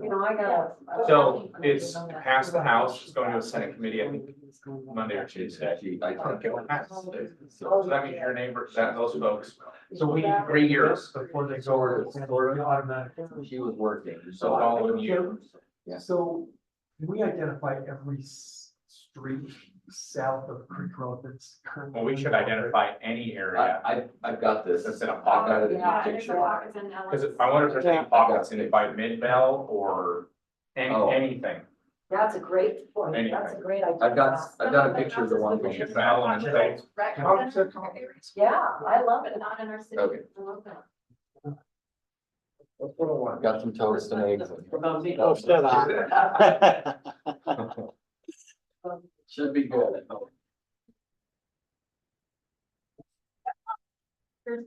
You know, I got. So it's passed the House, it's going to a Senate committee, I think Monday or Tuesday. I think it will pass. So that means your neighbors, those folks. So we need 3 years. Before they go over to Florida automatically. she was working. So following you. Yeah. So we identify every street south of Creek Road that's currently. Well, we should identify any area. I've got this. That's in a I've got it in Yeah, a and it's picture. a lot, it's in Cause Ellis. I wonder if there's any pockets in it by Mid-Bell or Oh. anything. That's a great point. That's a great idea. I've got a picture of the one. We should battle and say, Yeah, I love it. Not in our city. Okay. I love that. Got some toast and eggs. Oh, shut up. Should be good. There's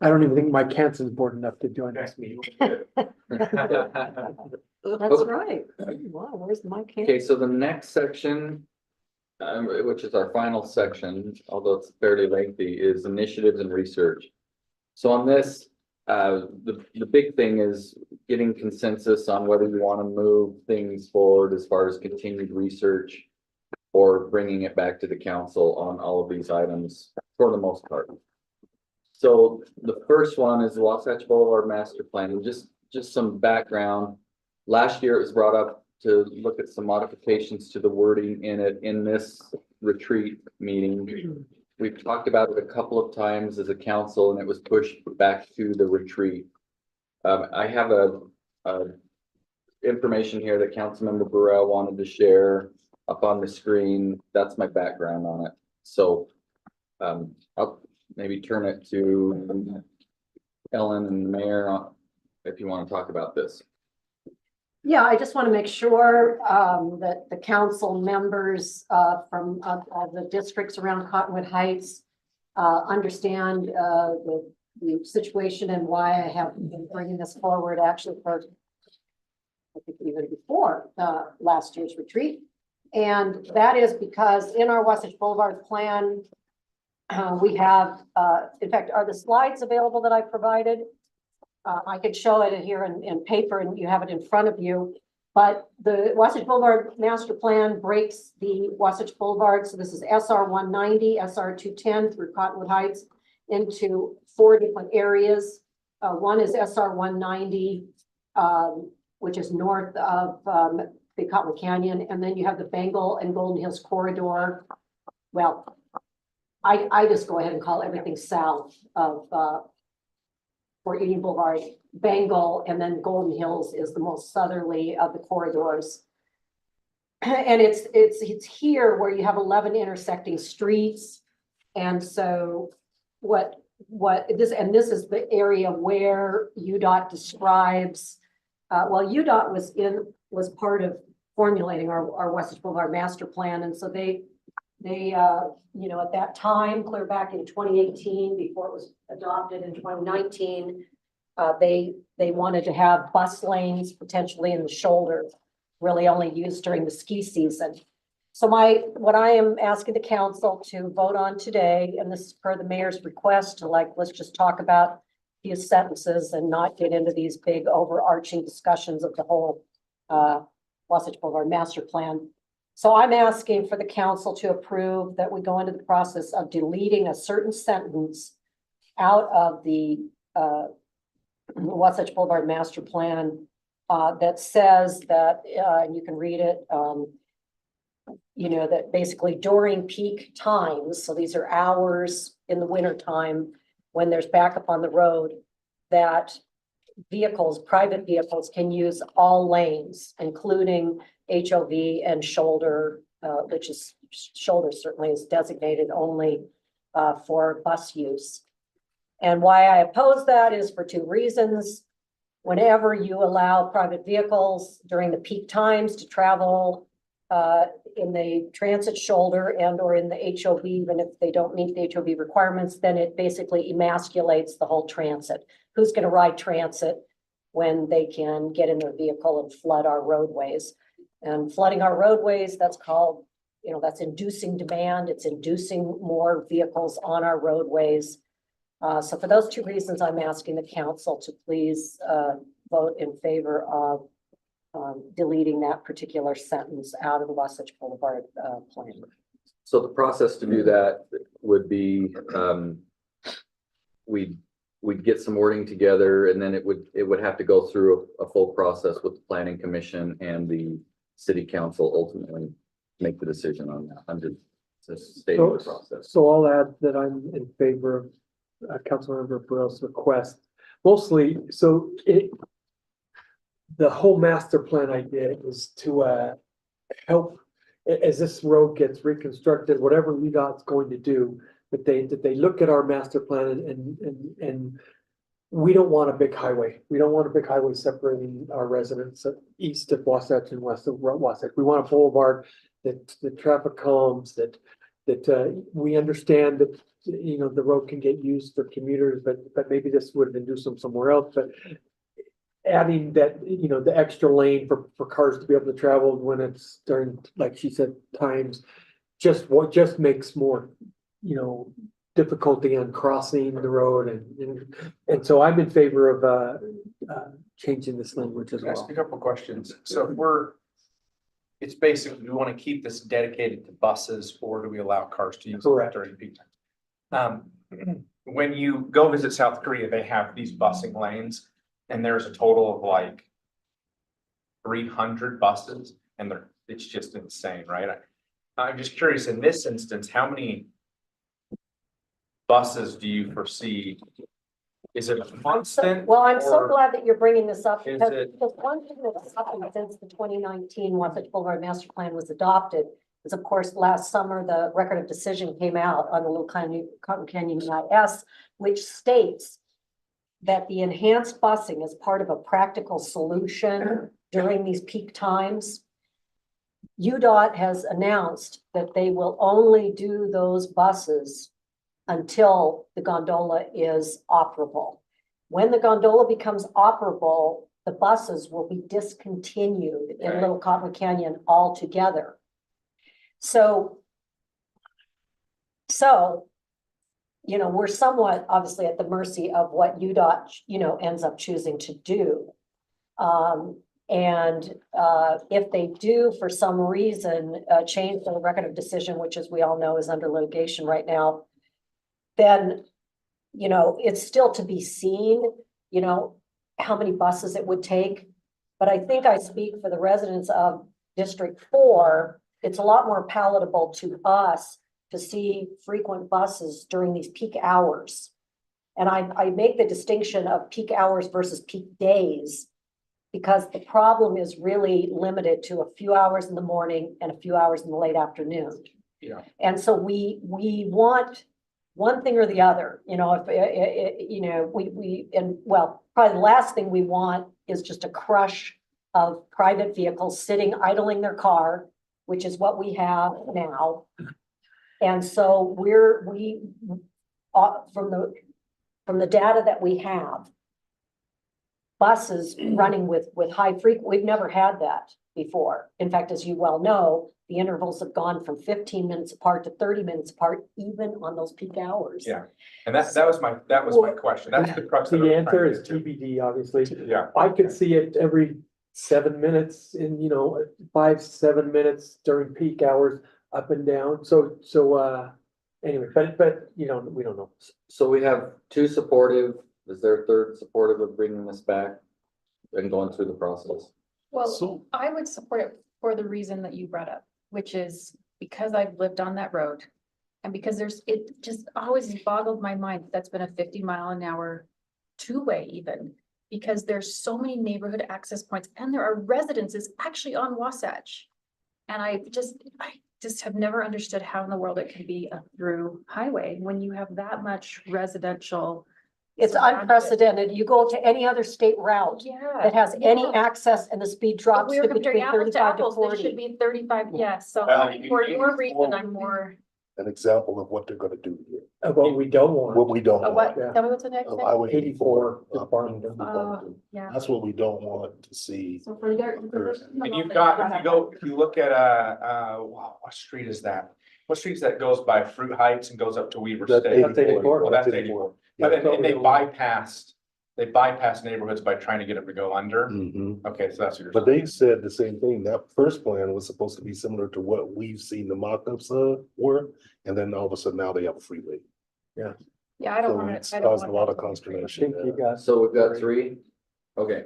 I don't even think Mike Hanson's bored enough to join this meeting. That's right. Wow, where's Mike? Okay, so the next section, which is our final section, although it's fairly lengthy, is initiatives and research. So on this, the big thing is getting consensus on whether you want to move things forward as far as continued research or bringing it back to the council on all of these items for the most part. So the first one is the Wasatch Boulevard Master Plan, and just some background. Last year, it was brought up to look at some modifications to the wording in it in this retreat meeting. We've talked about it a couple of times as a council, and it was pushed back to the retreat. I have a information here that Councilmember Burrell wanted to share up on the screen. That's my background on it. So I'll maybe turn it to Ellen and the mayor if you want to talk about this. Yeah, I just want to make sure that the council members from the districts around Cottonwood Heights understand the situation and why I have been bringing this forward actually for, I think, even before last year's retreat. And that is because in our Wasatch Boulevard plan, we have, in fact, are the slides available that I provided? I could show it here in paper and you have it in front of you. But the Wasatch Boulevard Master Plan breaks the Wasatch Boulevard. So this is SR 190, SR 210 through Cottonwood Heights into 4 different areas. One is SR 190, which is north of Big Cottonwood Canyon. And then you have the Bengal and Golden Hills corridor. Well, I just go ahead and call everything south of Fort Union Boulevard, Bengal, and then Golden Hills is the most southerly of the corridors. And it's here where you have 11 intersecting streets. And so this is the area where UDOT describes, well, UDOT was part of formulating our Wasatch Boulevard Master Plan. And so they you know, at that time, clear back in 2018, before it was adopted in 2019, they wanted to have bus lanes potentially in the shoulder, really only used during the ski season. So what I am asking the council to vote on today, and this is per the mayor's request to let's just talk about a few sentences and not get into these big overarching discussions of the whole Wasatch Boulevard Master Plan. So I'm asking for the council to approve that we go into the process of deleting a certain sentence out of the Wasatch Boulevard Master Plan that says that, and you can read it, you know, that basically during peak times, so these are hours in the winter time when there's backup on the road, that private vehicles can use all lanes, including HOV and shoulder, which is shoulder certainly is designated only for bus use. And why I oppose that is for 2 reasons. Whenever you allow private vehicles during the peak times to travel in the transit shoulder and or in the HOV, even if they don't meet the HOV requirements, then it basically emasculates the whole transit. Who's going to ride transit when they can get in their vehicle and flood our roadways? And flooding our roadways, that's called, you know, that's inducing demand. It's inducing more vehicles on our roadways. So for those 2 reasons, I'm asking the council to please vote in favor of deleting that particular sentence out of the Wasatch Boulevard plan. So the process to do that would be, we'd get some wording together, and then it would have to go through a full process with the planning commission and the city council ultimately make the decision on that under the state of the process. So I'll add that I'm in favor of Councilmember Burrell's request. Mostly, so the whole master plan idea is to help as this road gets reconstructed, whatever UDOT's going to do, that they look at our master plan and we don't want a big highway. We don't want a big highway separating our residents east of Wasatch and west of Wasatch. We want a boulevard that the traffic comes, that we understand that, you know, the road can get used for commuters, but maybe this would have been do somewhere else, but adding that, you know, the extra lane for cars to be able to travel when it's during, like she said, times, just makes more, you know, difficulty on crossing the road and so I'm in favor of, changing this language as Can I ask well. a couple of questions? So it's basically, we want to keep this dedicated to buses, or do we allow cars to use it Correct. during peak time? When you go visit South Korea, they have these busing lanes and there's a total of like 300 buses and it's just insane, right? I'm just curious, in this instance, how many buses do you foresee? Is it a constant? Well, I'm so or- glad that you're bringing this up is because it- the one thing that's happened since the 2019 Wasatch Boulevard Master Plan was adopted is, of course, last summer, the record of decision came out on the Little Cotton Canyon EIS, which states that the enhanced busing is part of a practical solution during these peak times. UDOT has announced that they will only do those buses until the gondola is operable. When the gondola becomes operable, the buses will be discontinued in Okay. Little Cotton Canyon altogether. So, you know, we're somewhat obviously at the mercy of what UDOT, you know, ends up choosing to do. If they do, for some reason, change the record of decision, which, as we all know, is under litigation right now, then, you know, it's still to be seen, you know, how many buses it would take. But I think I speak for the residents of District 4. It's a lot more palatable to us to see frequent buses during these peak hours. And I make the distinction of peak hours versus peak days, because the problem is really limited to a few hours in the morning and a few hours in the late afternoon. Yeah. And so we want one thing or the other, you know, you know, probably the last thing we want is just a crush of private vehicles sitting idling their car, which is what we have now. And so from the data that we have, buses running with high frequency, we've never had that before. In fact, as you well know, the intervals have gone from 15 minutes apart to 30 minutes apart, even on those peak hours. Yeah. And that was my question. That's the crux of it. The answer is TBD, obviously. Yeah. I could see it every 7 minutes in, you know, 5-7 minutes during peak hours, up and down. So, anyway, but, you know, we don't know. So we have two supportive, is there a third supportive of bringing this back and going through the process? Well, So- I would support it for the reason that you brought up, which is because I've lived on that road. And because it just always boggled my mind, that's been a 50-mile-an-hour two-way even. Because there's so many neighborhood access points and there are residences actually on Wasatch. And I just have never understood how in the world it can be a through highway when you have that much residential. It's unprecedented. You go to any other state route Yeah. that has any Yeah. access and the speed If drops we to were comparing between apples to 35 to apples, they should 40. be 35, yes, so Well, for your reason, I'm more, An example of what they're gonna do here, What we don't want. what we don't what, want. Yeah. tell me what's the next of thing? Highway 84 84. is Farmington. Yeah. That's what we don't want to see. So for your. And you've got, if you look at, wow, what street is that? What street is that goes by Fruit Heights and goes up to Weaver That's State? 84. Oh, that's 84. But then they bypassed neighborhoods by trying to get them to go under. Mhm. Okay, so that's what you're. But they said the same thing. That first plan was supposed to be similar to what we've seen the mock-ups were. And then all of a sudden now they have a freeway. Yeah, I don't So want it's it. I don't caused a want lot that of to be consternation. Think you got. So we've got three? Okay,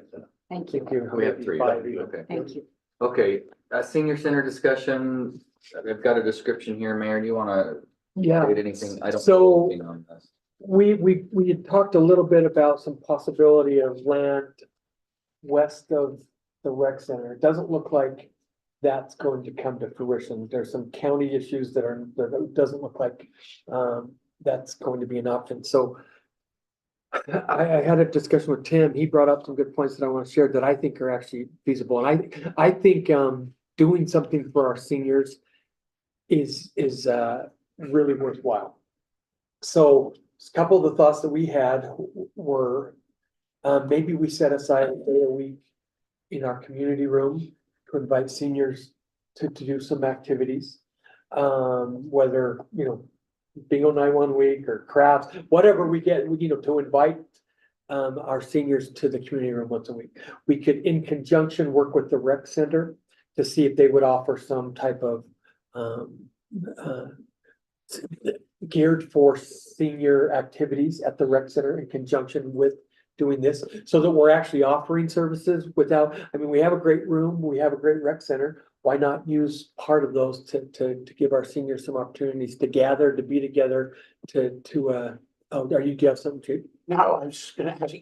Thank you. Thank you. we have three. Five. Okay. Thank you. Okay, senior center discussion. I've got a description here, Mayor. Do you wanna Yeah. state anything? I don't. So- know anything on this. We had talked a little bit about some possibility of land west of the rec center. It doesn't look like that's going to come to fruition. There's some county issues that it doesn't look like that's going to be an option. So I had a discussion with Tim. He brought up some good points that I want to share that I think are actually feasible. And I think doing something for our seniors is really worthwhile. So a couple of the thoughts that we had were, maybe we set aside a day a week in our community room to invite seniors to do some activities. Whether, bingo night one week or crafts, whatever we get, to invite our seniors to the community room once a week. We could, in conjunction, work with the rec center to see if they would offer some type of geared for senior activities at the rec center in conjunction with doing this, so that we're actually offering services without, we have a great room, we have a great rec center. Why not use part of those to give our seniors some opportunities to gather, to be together, do you have something too? No, I was just gonna ask,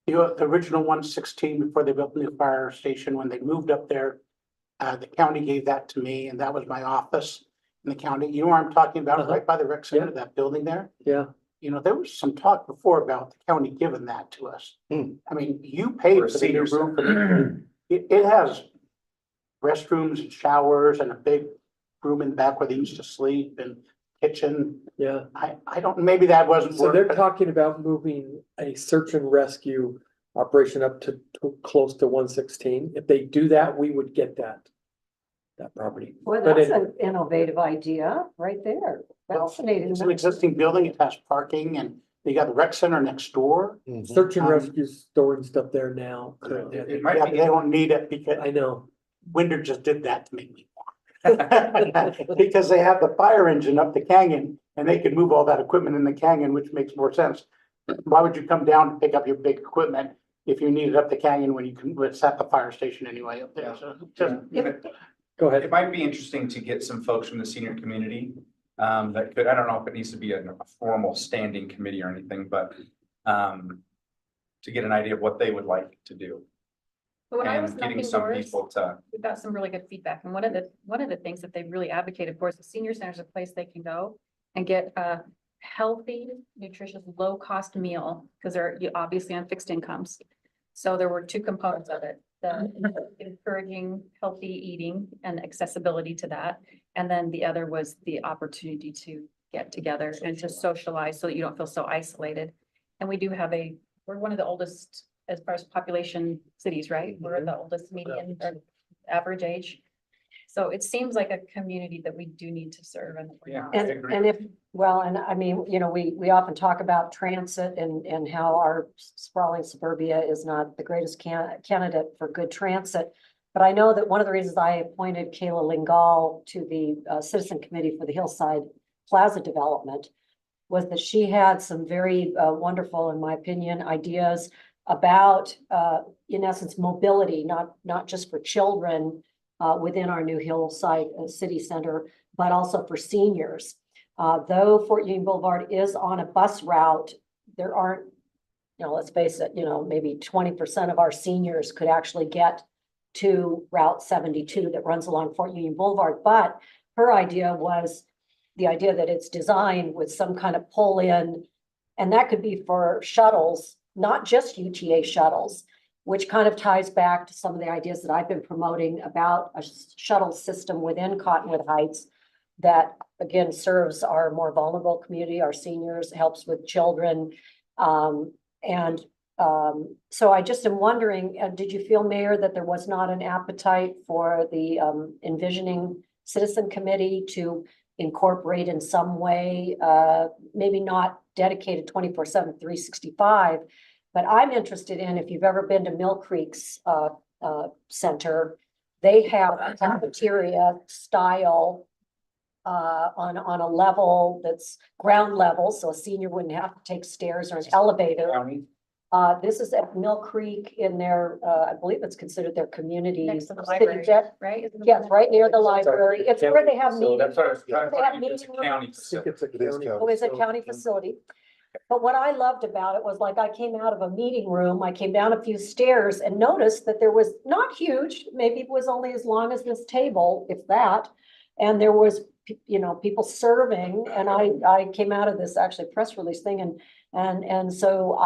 the original 116, before they built the new fire station, when they moved up there, the county gave that to me, and that was my office in the county. You know where I'm talking about, right by the rec center, Yeah. that building there? Yeah, There was some talk before about the county giving that to us. You paid For a for the senior new room for the, it has restrooms and showers and a big room in the back where they used to sleep and kitchen. yeah. I don't, maybe that wasn't. So they're talking about moving a search and rescue operation up to close to 116. If they do that, we would get that property. Well, But that's it- an innovative idea right there. Fascinating. It's an existing building, it has parking, and they got the rec center next door. Search and Um, rescue storing stuff there now. currently, I It think. might Yeah, be- but they don't need it because I know. Winder just did that to make me. Because they have the fire engine up the canyon and they could move all that equipment in the canyon, which makes more sense. Why would you come down to pick up your big equipment if you need it up the canyon when you can, it's at the fire station anyway up there, so just. Go ahead. It might be interesting to get some folks from the senior community, that could, I don't know if it needs to be a formal standing committee or anything, but, to get an idea of what they would like to do. But when I was And getting knocking some doors, people to, we got some really good feedback. And one of the things that they really advocated for is the senior center is a place they can go and get a healthy, nutritious, low-cost meal, because they're obviously on fixed incomes. So there were two components of it, the encouraging healthy eating and accessibility to that. And then the other was the opportunity to get together and to socialize so that you don't feel so isolated. And we do have we're one of the oldest as far as population cities, right? We're the oldest median or average age. So it seems like a community that we do need to serve and. we're Yeah. not. We often talk about transit and how our sprawling suburbia is not the greatest candidate for good transit. But I know that one of the reasons I appointed Kayla Lingal to the Citizen Committee for the Hillside Plaza development was that she had some very wonderful, in my opinion, ideas about, in essence, mobility, not just for children within our new Hillside City Center, but also for seniors. Though Fort Union Boulevard is on a bus route, there aren't, let's face it, maybe 20% of our seniors could actually get to Route 72 that runs along Fort Union Boulevard. But her idea was the idea that it's designed with some kind of pull in, and that could be for shuttles, not just UTA shuttles, which kind of ties back to some of the ideas that I've been promoting about a shuttle system within Cottonwood Heights that, again, serves our more vulnerable community, our seniors, helps with children. So I just am wondering, did you feel, Mayor, that there was not an appetite for the Envisioning Citizen Committee to incorporate in some way, maybe not dedicated 24/7, 365, but I'm interested in, if you've ever been to Mill Creek's center, they have a cafeteria style on a level that's ground level, so a senior wouldn't have to take stairs or an elevator. This is at Mill Creek in their, I believe it's considered their community. Next to the city library, jet. right? Isn't it Yes, the- right near the library. It's where they have So meetings. that's what I was trying to They have find, if it's a meeting county I think facility. it's a It is county. county. Oh, it's a So- county facility. But what I loved about it was, like, I came out of a meeting room, I came down a few stairs and noticed that there was not huge, maybe it was only as long as this table, if that. And there was, people serving, and I came out of this actually press release thing, and so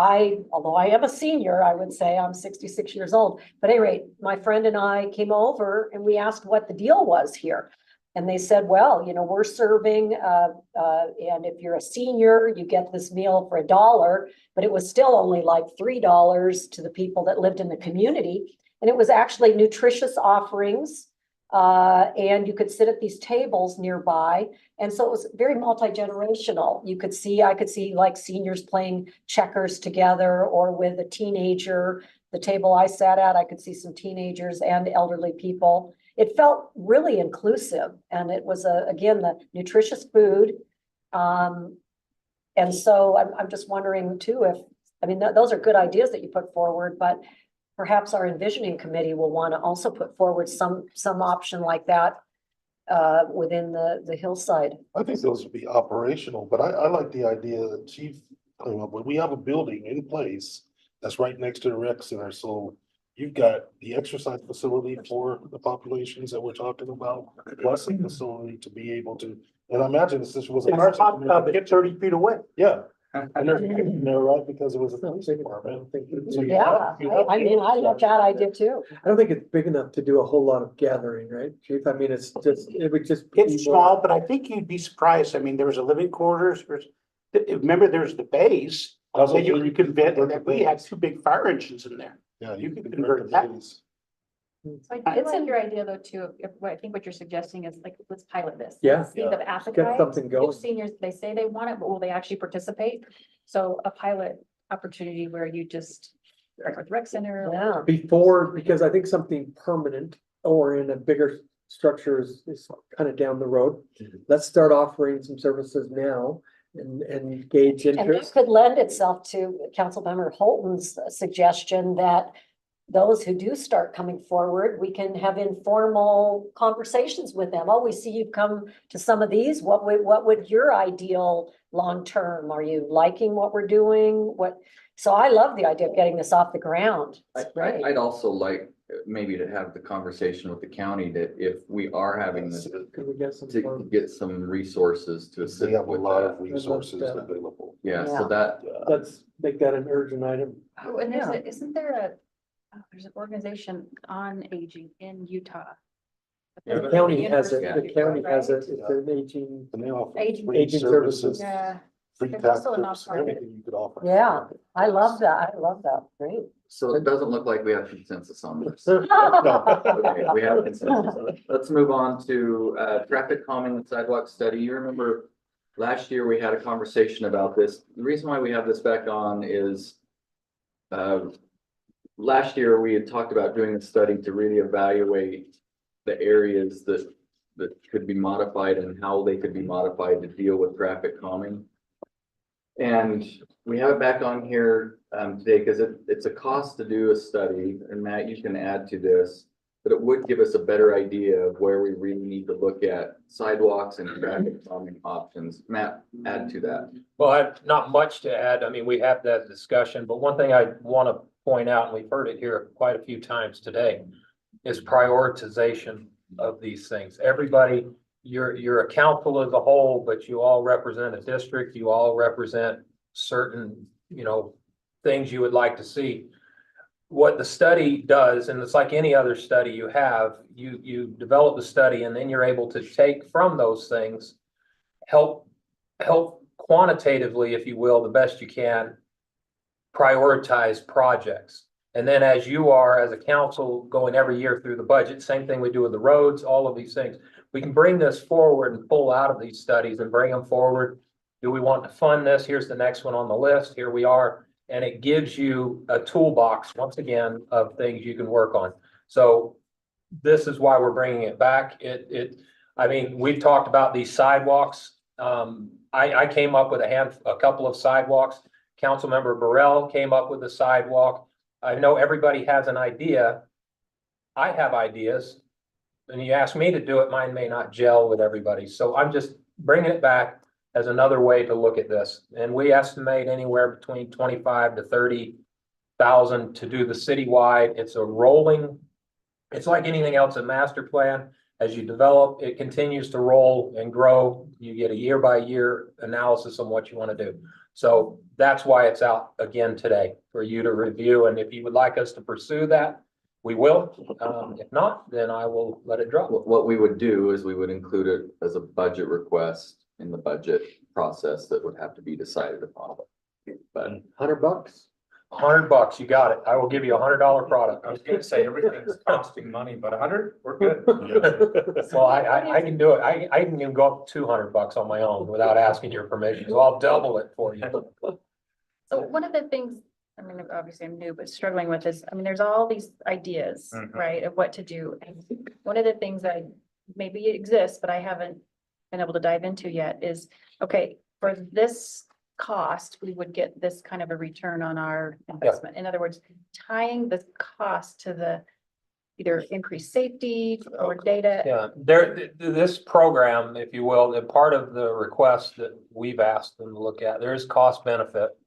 although I am a senior, I would say I'm 66 years old. But at any rate, my friend and I came over and we asked what the deal was here. And they said, well, you know, we're serving, and if you're a senior, you get this meal for $1, but it was still only like $3 to the people that lived in the community. And it was actually nutritious offerings. And you could sit at these tables nearby. And so it was very multi-generational. I could see like seniors playing checkers together or with a teenager. The table I sat at, I could see some teenagers and elderly people. It felt really inclusive, and it was again, the nutritious food. And so I'm just wondering too, those are good ideas that you put forward, but perhaps our envisioning committee will want to also put forward some option like that within the hillside. I think those would be operational, but I like the idea that Chief came up with. We have a building in place that's right next to the rec center, so you've got the exercise facility for the populations that we're talking about, plus a facility to be able to, and I imagine this was. It's 30 feet away. Yeah, and they're right, because it was a police department. So you Yeah, have- I mean, I love that idea too. I don't think it's big enough to do a whole lot of gathering, right, Chief? I mean, it would just. be It's more- small, but I think you'd be surprised. I mean, there was a living quarters, remember there's the base. Also, And you convert, and then we had 2 big fire engines in there. Yeah, You you can can convert convert that. the base. So I like your idea though, too, I think what you're suggesting is like, let's pilot this. Yeah. See the Get appetite. something going. If seniors, they say they want it, but will they actually participate? So a pilot opportunity where you just, like with rec center. Yeah. Before, because I think something permanent or in a bigger structure is kind of down the road. Let's start offering some services now and gauge And this interest. could lend itself to Councilmember Holton's suggestion that those who do start coming forward, we can have informal conversations with them. Oh, we see you've come to some of these. What would your ideal long-term? Are you liking what we're doing? So I love the idea of getting this off the ground. It's great. I'd also like maybe to have the conversation with the county that if we are having this, Could we get some? to get some resources to They assist have a with lot of that. resources that. available. Yeah, Yeah. so that, Let's make that an urgent item. Oh, and isn't there there's an organization on aging in Utah? The county has it, the University, county has it, right? it's an aging. And they offer Aging- free Aging services, services. Yeah, free There's also a taxes, nonprofit. everything you could offer. Yeah, I love that. I love that. Great. so it doesn't look like we have consensus on this. No. Okay, we have consensus. Let's move on to traffic calming and sidewalk study. You remember last year we had a conversation about this. The reason why we have this back on is last year we had talked about doing a study to really evaluate the areas that could be modified and how they could be modified to deal with traffic calming. And we have it back on here today because it's a cost to do a study, and Matt, you can add to this, but it would give us a better idea of where we really need to look at sidewalks and traffic calming options. Matt, add to that. Well, I have not much to add. I mean, we have that discussion, but one thing I want to point out, and we've heard it here quite a few times today, is prioritization of these things. Everybody, you're a council as a whole, but you all represent a district, you all represent certain, things you would like to see. What the study does, and it's like any other study you have, you develop the study and then you're able to take from those things, help quantitatively, if you will, the best you can, prioritize projects. And then as you are, as a council, going every year through the budget, same thing we do with the roads, all of these things. We can bring this forward and pull out of these studies and bring them forward. Do we want to fund this? Here's the next one on the list. Here we are. And it gives you a toolbox, once again, of things you can work on. So this is why we're bringing it back. We've talked about these sidewalks. I came up with a couple of sidewalks. Councilmember Burrell came up with a sidewalk. I know everybody has an idea. I have ideas. And you ask me to do it, mine may not gel with everybody. So I'm just bringing it back as another way to look at this. And we estimate anywhere between 25 to 30,000 to do the citywide. It's a rolling, it's like anything else, a master plan. As you develop, it continues to roll and grow. You get a year by year analysis on what you want to do. So that's why it's out again today for you to review. And if you would like us to pursue that, we will. If not, then I will let it drop. What we would do is we would include it as a budget request in the budget process that would have to be decided upon. But $100? $100, you got it. I will give you $100 product. I was gonna say everything's costing money, but 100, we're good. Well, I can do it. I can even go up $200 on my own without asking your permission. So I'll double it for you. So one of the things, I mean, obviously I'm new, but struggling with is, I mean, there's all these ideas, Mhm. right, of what to do. And one of the things that maybe it exists, but I haven't been able to dive into yet is, okay, for this cost, we would get this kind of a return on our investment. In other words, tying the cost to the either increased safety or data. Yeah, this program, if you will, the part of the request that we've asked them to look at, there is cost benefit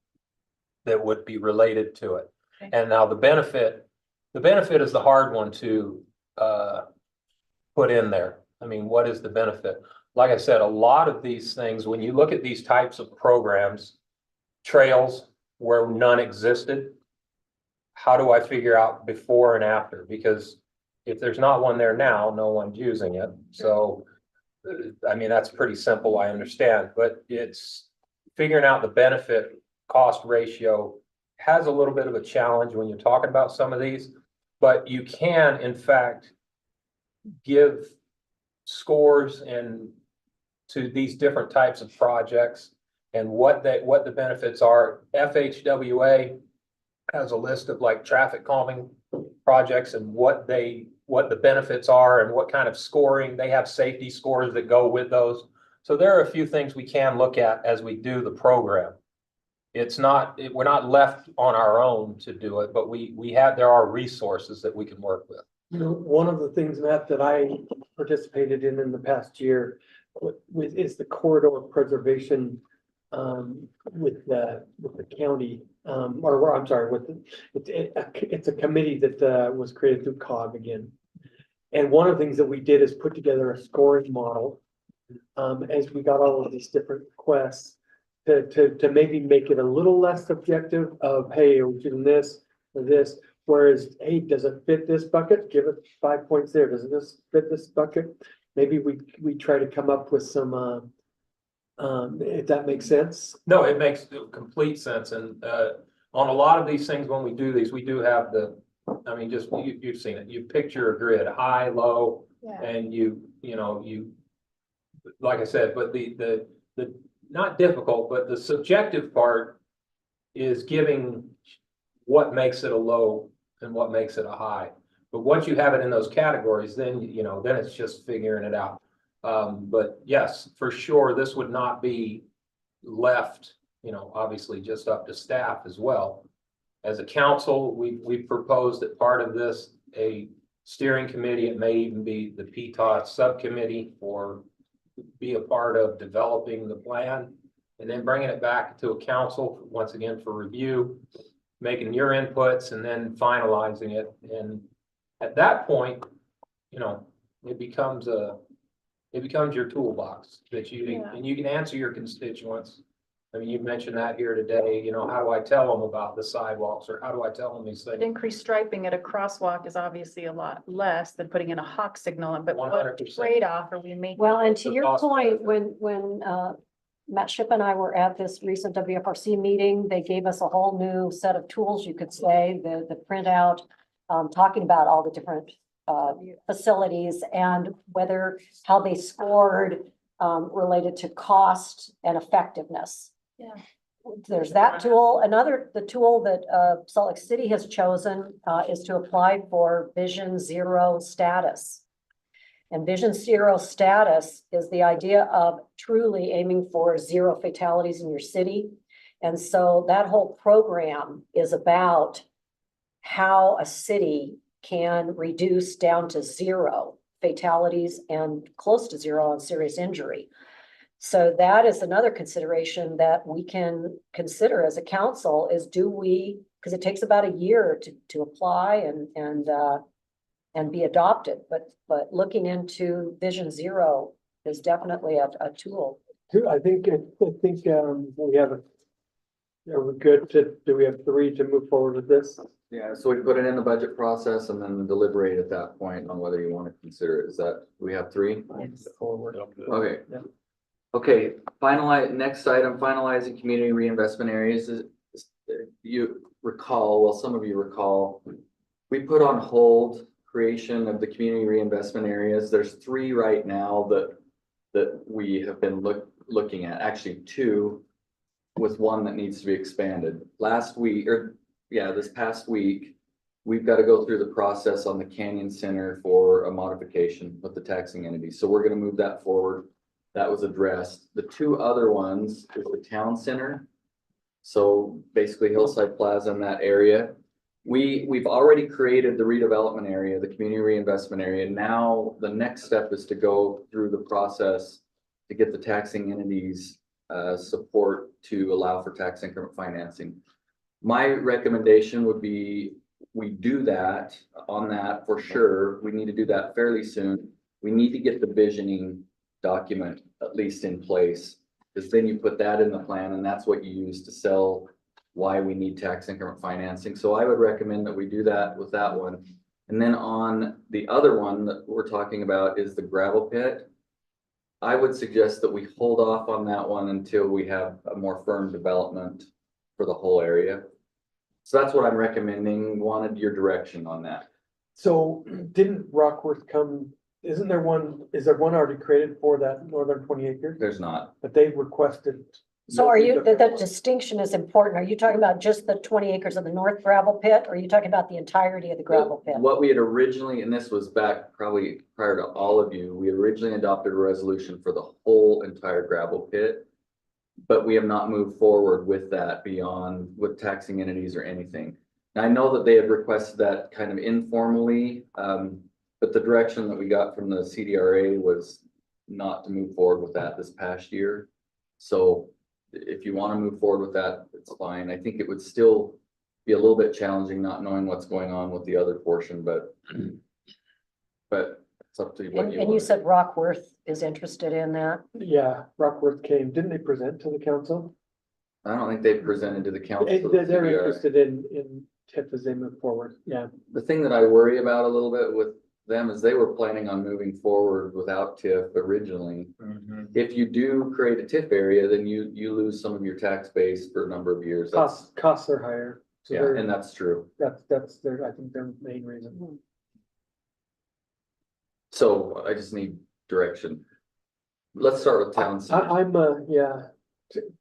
that would be related to it. Okay. And now the benefit is the hard one to put in there. I mean, what is the benefit? Like I said, a lot of these things, when you look at these types of programs, trails where none existed, how do I figure out before and after? Because if there's not one there now, no one's using it. So, I mean, that's pretty simple, I understand, but it's figuring out the benefit cost ratio has a little bit of a challenge when you're talking about some of these, but you can, in fact, give scores and to these different types of projects and what the benefits are. FHWA has a list of like traffic calming projects and what the benefits are and what kind of scoring. They have safety scores that go with those. So there are a few things we can look at as we do the program. We're not left on our own to do it, but there are resources that we can work with. You know, one of the things, Matt, that I participated in the past year is the corridor preservation with the county, I'm sorry, it's a committee that was created through COG again. And one of the things that we did is put together a scoring model as we got all of these different requests to maybe make it a little less subjective of, hey, are we doing this or this? Whereas, hey, does it fit this bucket? Give it 5 points there. Does this fit this bucket? Maybe we try to come up with some, if that makes sense. No, it makes complete sense. And on a lot of these things, when we do these, we do have you've seen it. You picture a grid, high, low, Yeah. and like I said, but the not difficult, but the subjective part is giving what makes it a low and what makes it a high. But once you have it in those categories, then it's just figuring it out. But yes, for sure, this would not be left, obviously just up to staff as well. As a council, we proposed that part of this, a steering committee, it may even be the PTOS subcommittee, or be a part of developing the plan and then bringing it back to a council once again for review, making your inputs and then finalizing it. And at that point, it becomes your toolbox that and you can answer your constituents. I mean, you've mentioned that here today, how do I tell them about the sidewalks, or how do I tell them these things? Increased striping at a crosswalk is obviously a lot less than putting in a hawk signal, but what 100%. trade-off are we making? Well, and to The your cost point, when Matt Ship and I were at this recent WFRC meeting, they gave us a whole new set of tools, you could say, the printout, talking about all the different facilities and how they scored related to cost and effectiveness. Yeah. There's that tool. The tool that Salt Lake City has chosen is to apply for Vision Zero status. And Vision Zero status is the idea of truly aiming for 0 fatalities in your city. And so that whole program is about how a city can reduce down to 0 fatalities and close to 0 on serious injury. So that is another consideration that we can consider as a council is because it takes about a year to apply and be adopted, but looking into Vision Zero is definitely a tool. I think we have are we good do we have 3 to move forward with this? Yeah, so we put it in the budget process and then deliberate at that point on whether you want to consider it. Is that, we have three? Forward. Okay. Yeah. Okay, next item, finalizing community reinvestment areas is, you recall, well, some of you recall, we put on hold creation of the community reinvestment areas. There's three right now that we have been looking at, actually two, with one that needs to be expanded. This past week, we've got to go through the process on the Canyon Center for a modification with the taxing entity. So we're gonna move that forward. That was addressed. The two other ones is the town center. So basically Hillside Plaza in that area. We've already created the redevelopment area, the community reinvestment area. Now, the next step is to go through the process to get the taxing entities support to allow for tax increment financing. My recommendation would be we do that on that for sure. We need to do that fairly soon. We need to get the visioning document at least in place, because then you put that in the plan and that's what you use to sell why we need tax increment financing. So I would recommend that we do that with that one. And then on the other one that we're talking about is the gravel pit. I would suggest that we hold off on that one until we have a more firm development for the whole area. So that's what I'm recommending. Wanted your direction on that. So didn't Rockworth come, is there one already created for that northern 20 acres? There's not. But they've requested. So are you, the distinction is important. Are you talking about just the 20 acres of the north gravel pit? Or are you talking about the entirety of the gravel pit? What we had originally, and this was back probably prior to all of you, we originally adopted a resolution for the whole entire gravel pit. But we have not moved forward with that beyond with taxing entities or anything. And I know that they have requested that kind of informally, but the direction that we got from the CDRA was not to move forward with that this past year. So if you want to move forward with that, it's fine. I think it would still be a little bit challenging not knowing what's going on with the other portion, but it's up to you. And you said Rockworth is interested in that? Yeah, Rockworth came, didn't they present to the council? I don't think they've presented to the council. They're CDRA. interested in TIF as they move forward, yeah. The thing that I worry about a little bit with them is they were planning on moving forward without TIF originally. If you do create a TIF area, then you lose some of your tax base for a number of years. Costs are higher. So Yeah, and that's true. that's their, I think their main reason. So I just need direction. Let's start with town center. I'm,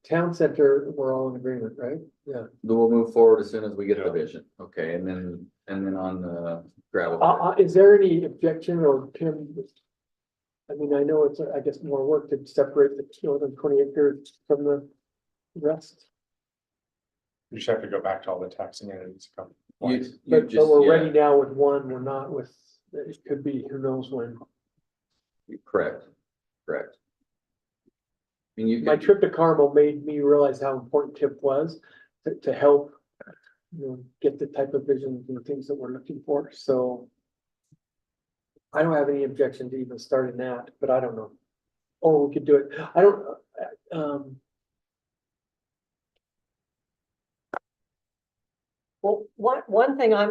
town center, we're all in agreement, right? Yeah. We'll move forward as soon as we get the vision. Okay, and then on the gravel. Is there any objection or Tim? I mean, I know it's, I guess, more work to separate the northern 20 acres from the rest. You just have to go back to all the taxing entities. But we're ready now with one, we're not with, it could be, who knows when. Correct. I mean, you My could, trip to Carmel made me realize how important TIP was to help, get the type of vision and things that we're looking for, so. I don't have any objection to even starting that, but I don't know. Or we could do it, I don't, Well, one thing I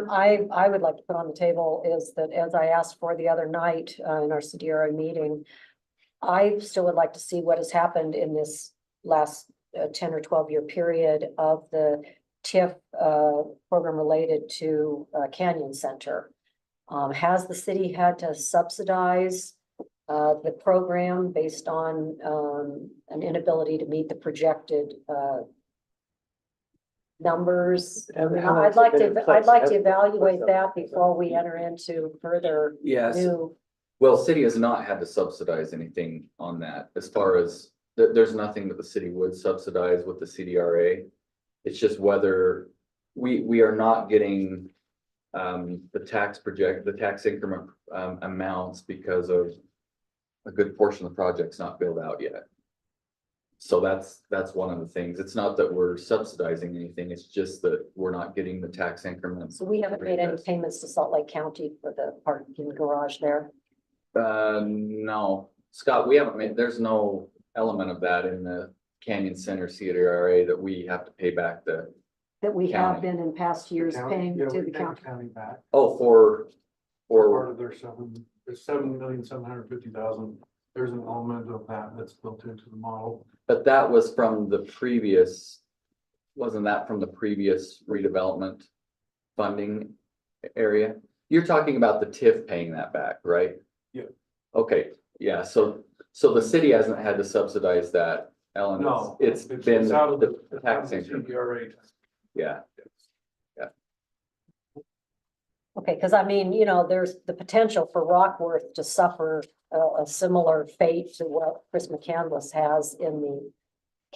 would like to put on the table is that, as I asked for the other night, in our CDRA meeting, I still would like to see what has happened in this last 10 or 12 year period of the TIF program related to Canyon Center. Has the city had to subsidize the program based on an inability to meet the projected numbers? I'd like to evaluate that before we enter into further yes. new. Well, city has not had to subsidize anything on that as far as there's nothing that the city would subsidize with the CDRA. It's just whether we are not getting the tax increment amounts because of a good portion of the project's not built out yet. So that's one of the things. It's not that we're subsidizing anything. It's just that we're not getting the tax increments. So we haven't made any payments to Salt Lake County for the parking garage there. No, Scott, we haven't made, there's no element of that in the Canyon Center CDRA that we have to pay back the that we have County. been in past years paying to the county. County back. Oh, Part for, of their there's 7,750,000. There's an element of that that's built into the model. but that was from the previous, wasn't that from the previous redevelopment funding area? You're talking about the TIF paying that back, right? Yeah. Okay, yeah, so the city hasn't had to subsidize that, Ellen. No, It's been it's out of the the tax tax increment, CBRA. yeah. Okay, because I mean, you know, there's the potential for Rockworth to suffer a similar fate to what Chris McCandless has in the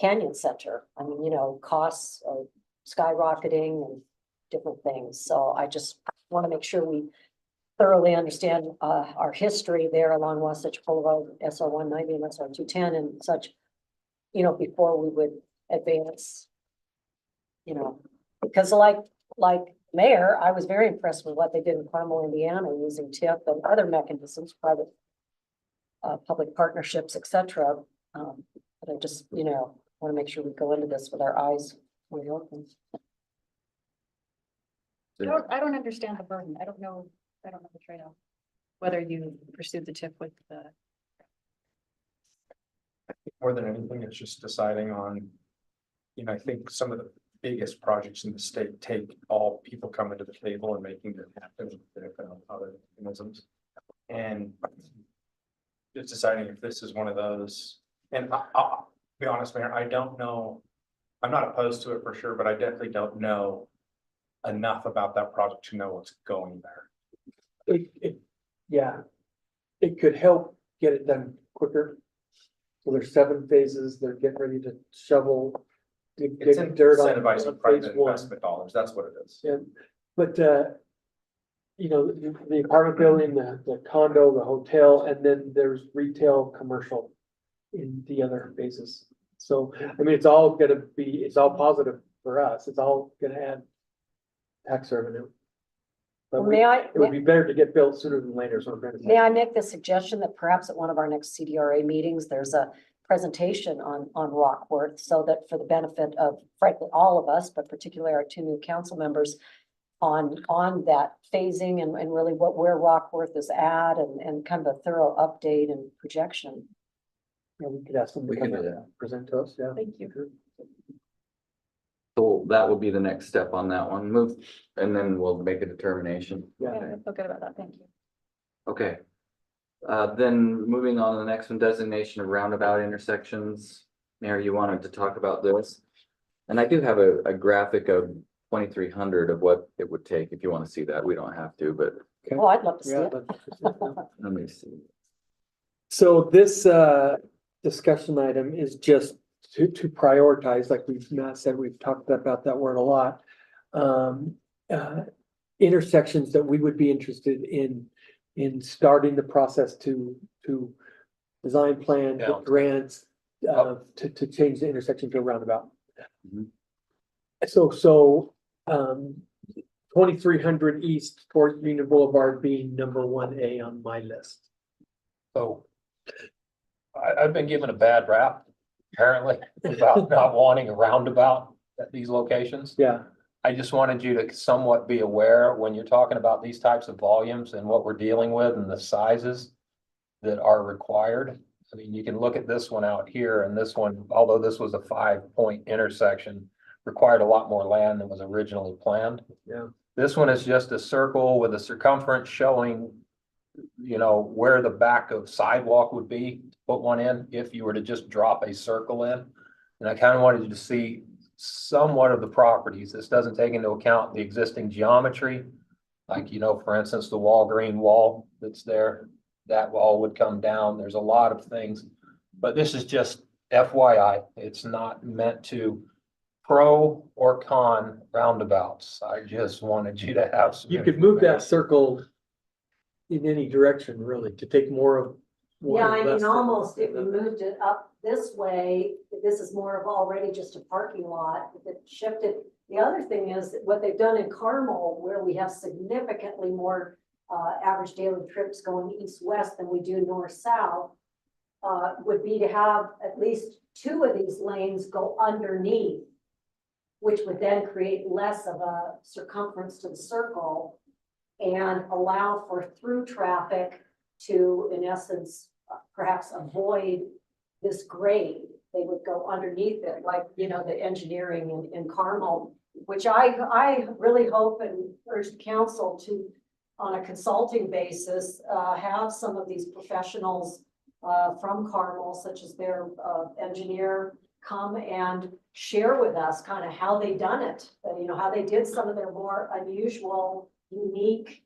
Canyon Center. I mean, you know, costs are skyrocketing and different things. So I just want to make sure we thoroughly understand our history there along Wasatch Boulevard, SR 190 and SR 210 and such, you know, before we would advance. You know, because like Mayor, I was very impressed with what they did in Carmel, Indiana, using TIF and other mechanisms, private public partnerships, et cetera. But I just, you know, want to make sure we go into this with our eyes wide open. I don't understand the burden. I don't know the trade-off. Whether you pursued the TIF with the. More than anything, it's just deciding on, you know, I think some of the biggest projects in the state take all people coming to the table and making them happen with other mechanisms. And just deciding if this is one of those, and I'll be honest, Mayor, I don't know. I'm not opposed to it for sure, but I definitely don't know enough about that project to know what's going there. Yeah, it could help get it done quicker. So there's 7 phases, they're getting ready to shovel. Dig It's dirt on incentivizing phase private 1. investment dollars. That's what it is. Yeah, but, you know, the apartment building, the condo, the hotel, and then there's retail, commercial in the other phases. So, I mean, it's all positive for us. It's all gonna add tax revenue. But May I? it would be better to get built sooner than later, so I'm trying to say. May I make the suggestion that perhaps at one of our next CDRA meetings, there's a presentation on Rockworth, so that for the benefit of frankly, all of us, but particularly our 2 new council members on that phasing and really where Rockworth is at and kind of a thorough update and projection. Yeah, we could ask them to We can come do and that. present to us, yeah. Thank you. So that would be the next step on that one, move, and then we'll make a determination. Yeah. I feel good about that. Thank you. Okay. Then moving on to the next one, designation of roundabout intersections. Mary, you wanted to talk about this? And I do have a graphic of 2,300 of what it would take, if you want to see that. We don't have to, but Oh, I'd love to see Yeah, it. let me see. So this discussion item is just to prioritize, like Matt said, we've talked about that word a lot. Intersections that we would be interested in starting the process to design plan, Yeah. get grants, to change the intersection to a roundabout. Mhm. So 2300 East Fort Union Boulevard being number 1A on my list. So I've been given a bad rap, apparently, about not wanting a roundabout at these locations. Yeah, I just wanted you to somewhat be aware when you're talking about these types of volumes and what we're dealing with and the sizes that are required. I mean, you can look at this one out here, and this one, although this was a 5-point intersection, required a lot more land than was originally planned. Yeah. This one is just a circle with a circumference showing, you know, where the back of sidewalk would be, put one in, if you were to just drop a circle in. And I kind of wanted you to see somewhat of the properties. This doesn't take into account the existing geometry. Like, you know, for instance, the Walgreen wall that's there, that wall would come down. There's a lot of things, but this is just FYI. It's not meant to pro or con roundabouts. I just wanted you to have some. you could move that circle in any direction, really, to take more of. one Yeah, I and less mean, of almost if we another. moved it up this way, this is more of already just a parking lot. If it shifted, the other thing is that what they've done in Carmel, where we have significantly more average daily trips going east-west than we do north-south, would be to have at least 2 of these lanes go underneath which would then create less of a circumference to the circle and allow for through traffic to, in essence, perhaps avoid this grade. They would go underneath it, like, you know, the engineering in Carmel, which I really hope and urge the council to, on a consulting basis, have some of these professionals from Carmel, such as their engineer, come and share with us kind of how they done it, you know, how they did some of their more unusual, unique,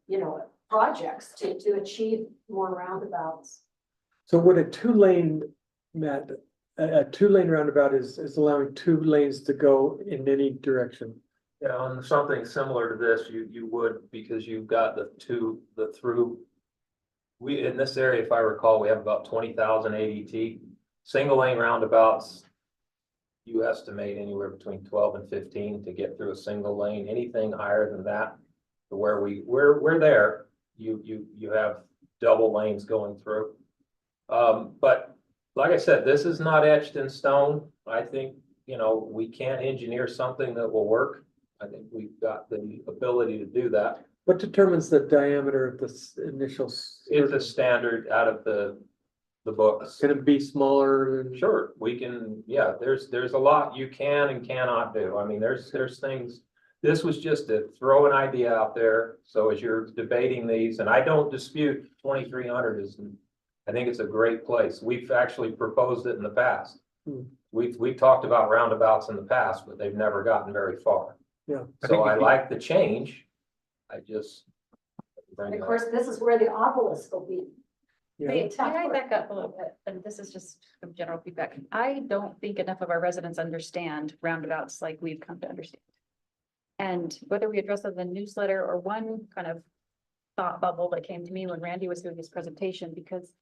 you know, projects to achieve more roundabouts. So would a two-lane, Matt, a two-lane roundabout is allowing two lanes to go in any direction? Yeah, on something similar to this, you would, because you've got the through. We, in this area, if I recall, we have about 20,000 ADT. Single lane roundabouts, you estimate anywhere between 12 and 15 to get through a single lane. Anything higher than that, to where we're there, you have double lanes going through. But like I said, this is not etched in stone. I think, you know, we can't engineer something that will work. I think we've got the ability to do that. What determines the diameter of this initial? It's a standard out of the books. Can it be smaller than? Sure, we can, yeah, there's a lot you can and cannot do. I mean, there's things. This was just to throw an idea out there. So as you're debating these, and I don't dispute 2,300 is, I think it's a great place. We've actually proposed it in the past. We've talked about roundabouts in the past, but they've never gotten very far. Yeah. So I like the change. I just. And of course, this is where the obelisk will be. Yeah. Wait, can I back up a little bit? And this is just some general feedback. I don't think enough of our residents understand roundabouts like we've come to understand. And whether we address it in the newsletter or one kind of thought bubble that came to me when Randy was doing his presentation, because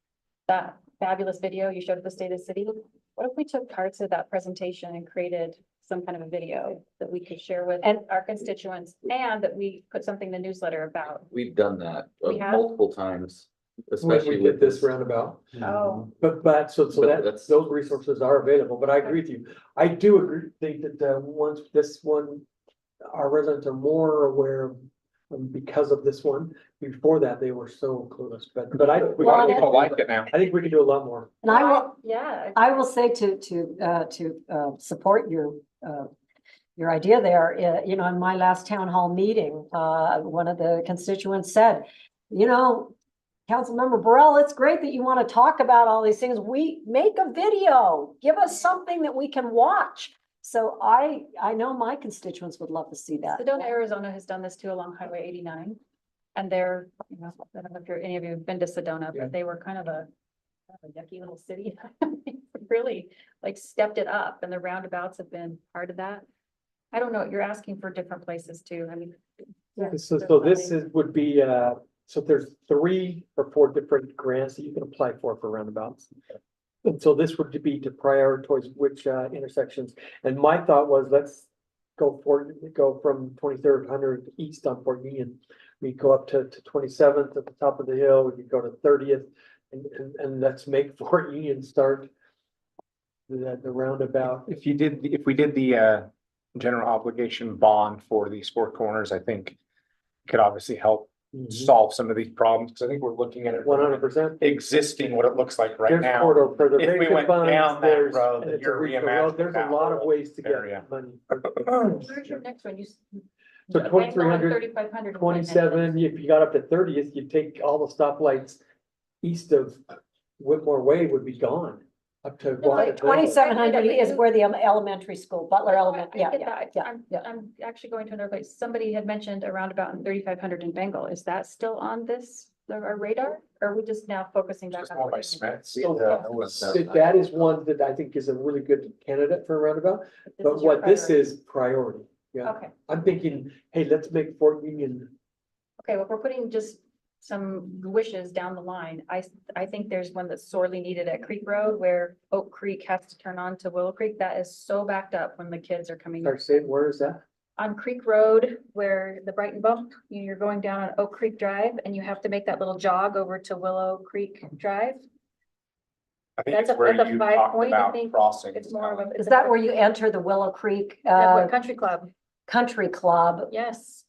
that fabulous video you showed at the State of the City, what if we took parts of that presentation and created some kind of a video that we could share with our constituents, and that we put something in the newsletter about? We've done that We have? multiple times, When especially we with did this this. roundabout. Oh, But so But that, that's- those resources are available, but I agree with you. I do agree, think that, once this one, our residents are more aware of, because of this one. Before that, they were so clueless, but I, A lot of people like it now. I think we can do a lot more. And yeah. I will say to support your idea there, you know, in my last town hall meeting, one of the constituents said, you know, Councilmember Burrell, it's great that you want to talk about all these things. We make a video, give us something that we can watch. So I know my constituents would love to see that. Sedona, Arizona has done this too along Highway 89. And they're, you know, I don't know if any of you have been to Sedona, Yeah. but they were kind of a yucky little city. Really like stepped it up, and the roundabouts have been part of that. I don't know, you're asking for different places too. I mean. So this would be, so there's 3 or 4 different grants that you can apply for roundabouts. And so this would be to prioritize which intersections. And my thought was, let's go from 2300 east on Fort Union. We go up to 27th at the top of the hill. We could go to 30th, and let's make Fort Union start the roundabout. If we did the general obligation bond for these 4 corners, I think could obviously help solve some of these problems, because I think we're looking at it 100%. existing, what it looks like right There's now. corridor If we preservation went funds, down that there's, road, and then it's a you're regional reimagining road. There's a that lot of whole ways to area. get money. Where's your next one? You. So 2300, 3,500. 27, if you got up to 30th, you take all the stoplights east of Whitmore Way would be gone up to. like 2700 is where the elementary school, Butler Elementary, I get that. yeah. I'm actually going to another place. Somebody had mentioned a roundabout in 3,500 in Bengal. Is that still on our radar? Or are we just now focusing back Just on? more by Fort Smith's. So, Yeah. that is one that I think is a really good candidate for a roundabout, Union? but is your what this priority. is priority. Yeah, Okay, I'm thinking, hey, let's make Fort Union. okay, well, if we're putting just some wishes down the line. I think there's one that's sorely needed at Creek Road where Oak Creek has to turn on to Willow Creek. That is so backed up when the kids are coming. Sorry, say, where is that? On Creek Road where the Brighton Bump, you're going down on Oak Creek Drive and you have to make that little jog over to Willow Creek Drive. I think That's it's a- where that's a you 5 talked point, I about think. crossings. It's more of a. Is that where you enter the Willow Creek, Country Club, Country Club? yes.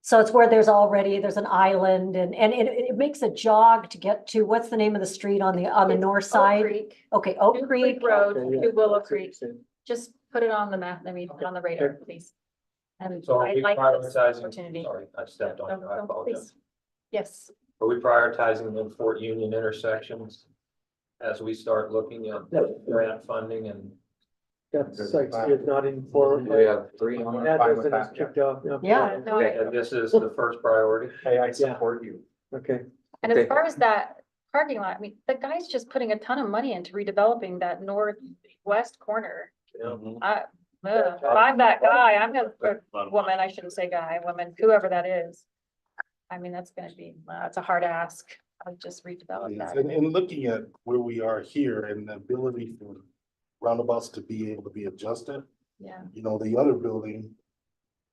So it's where there's an island and it makes a jog to get to, what's the name of the street on the It's north Oak side? Creek, Okay, Oak New Creek. Road Okay, yeah. to Willow Creek. Okay. Just put it on the map, I mean, on the radar, please. And So are I we like this prioritizing, opportunity. sorry, I stepped on Don't- you, I don't, apologize. please. Yes, Are we prioritizing the Fort Union intersections as we start looking at grant funding and? That's like, it's not in for. We have 3 on That fine with doesn't that, kicked off. Yeah. no, I- And this is the first priority? Hey, I support you. Okay. and as Okay. far as that parking lot, I mean, the guy's just putting a ton of money into redeveloping that northwest corner. If I'm that guy, I'm a woman, I shouldn't say guy, woman, whoever that is. I mean, that's gonna be, it's a hard ask, I'll just redevelop Yes, that. and looking at where we are here and the ability for roundabouts to be able to be adjusted, Yeah, you know, the other building,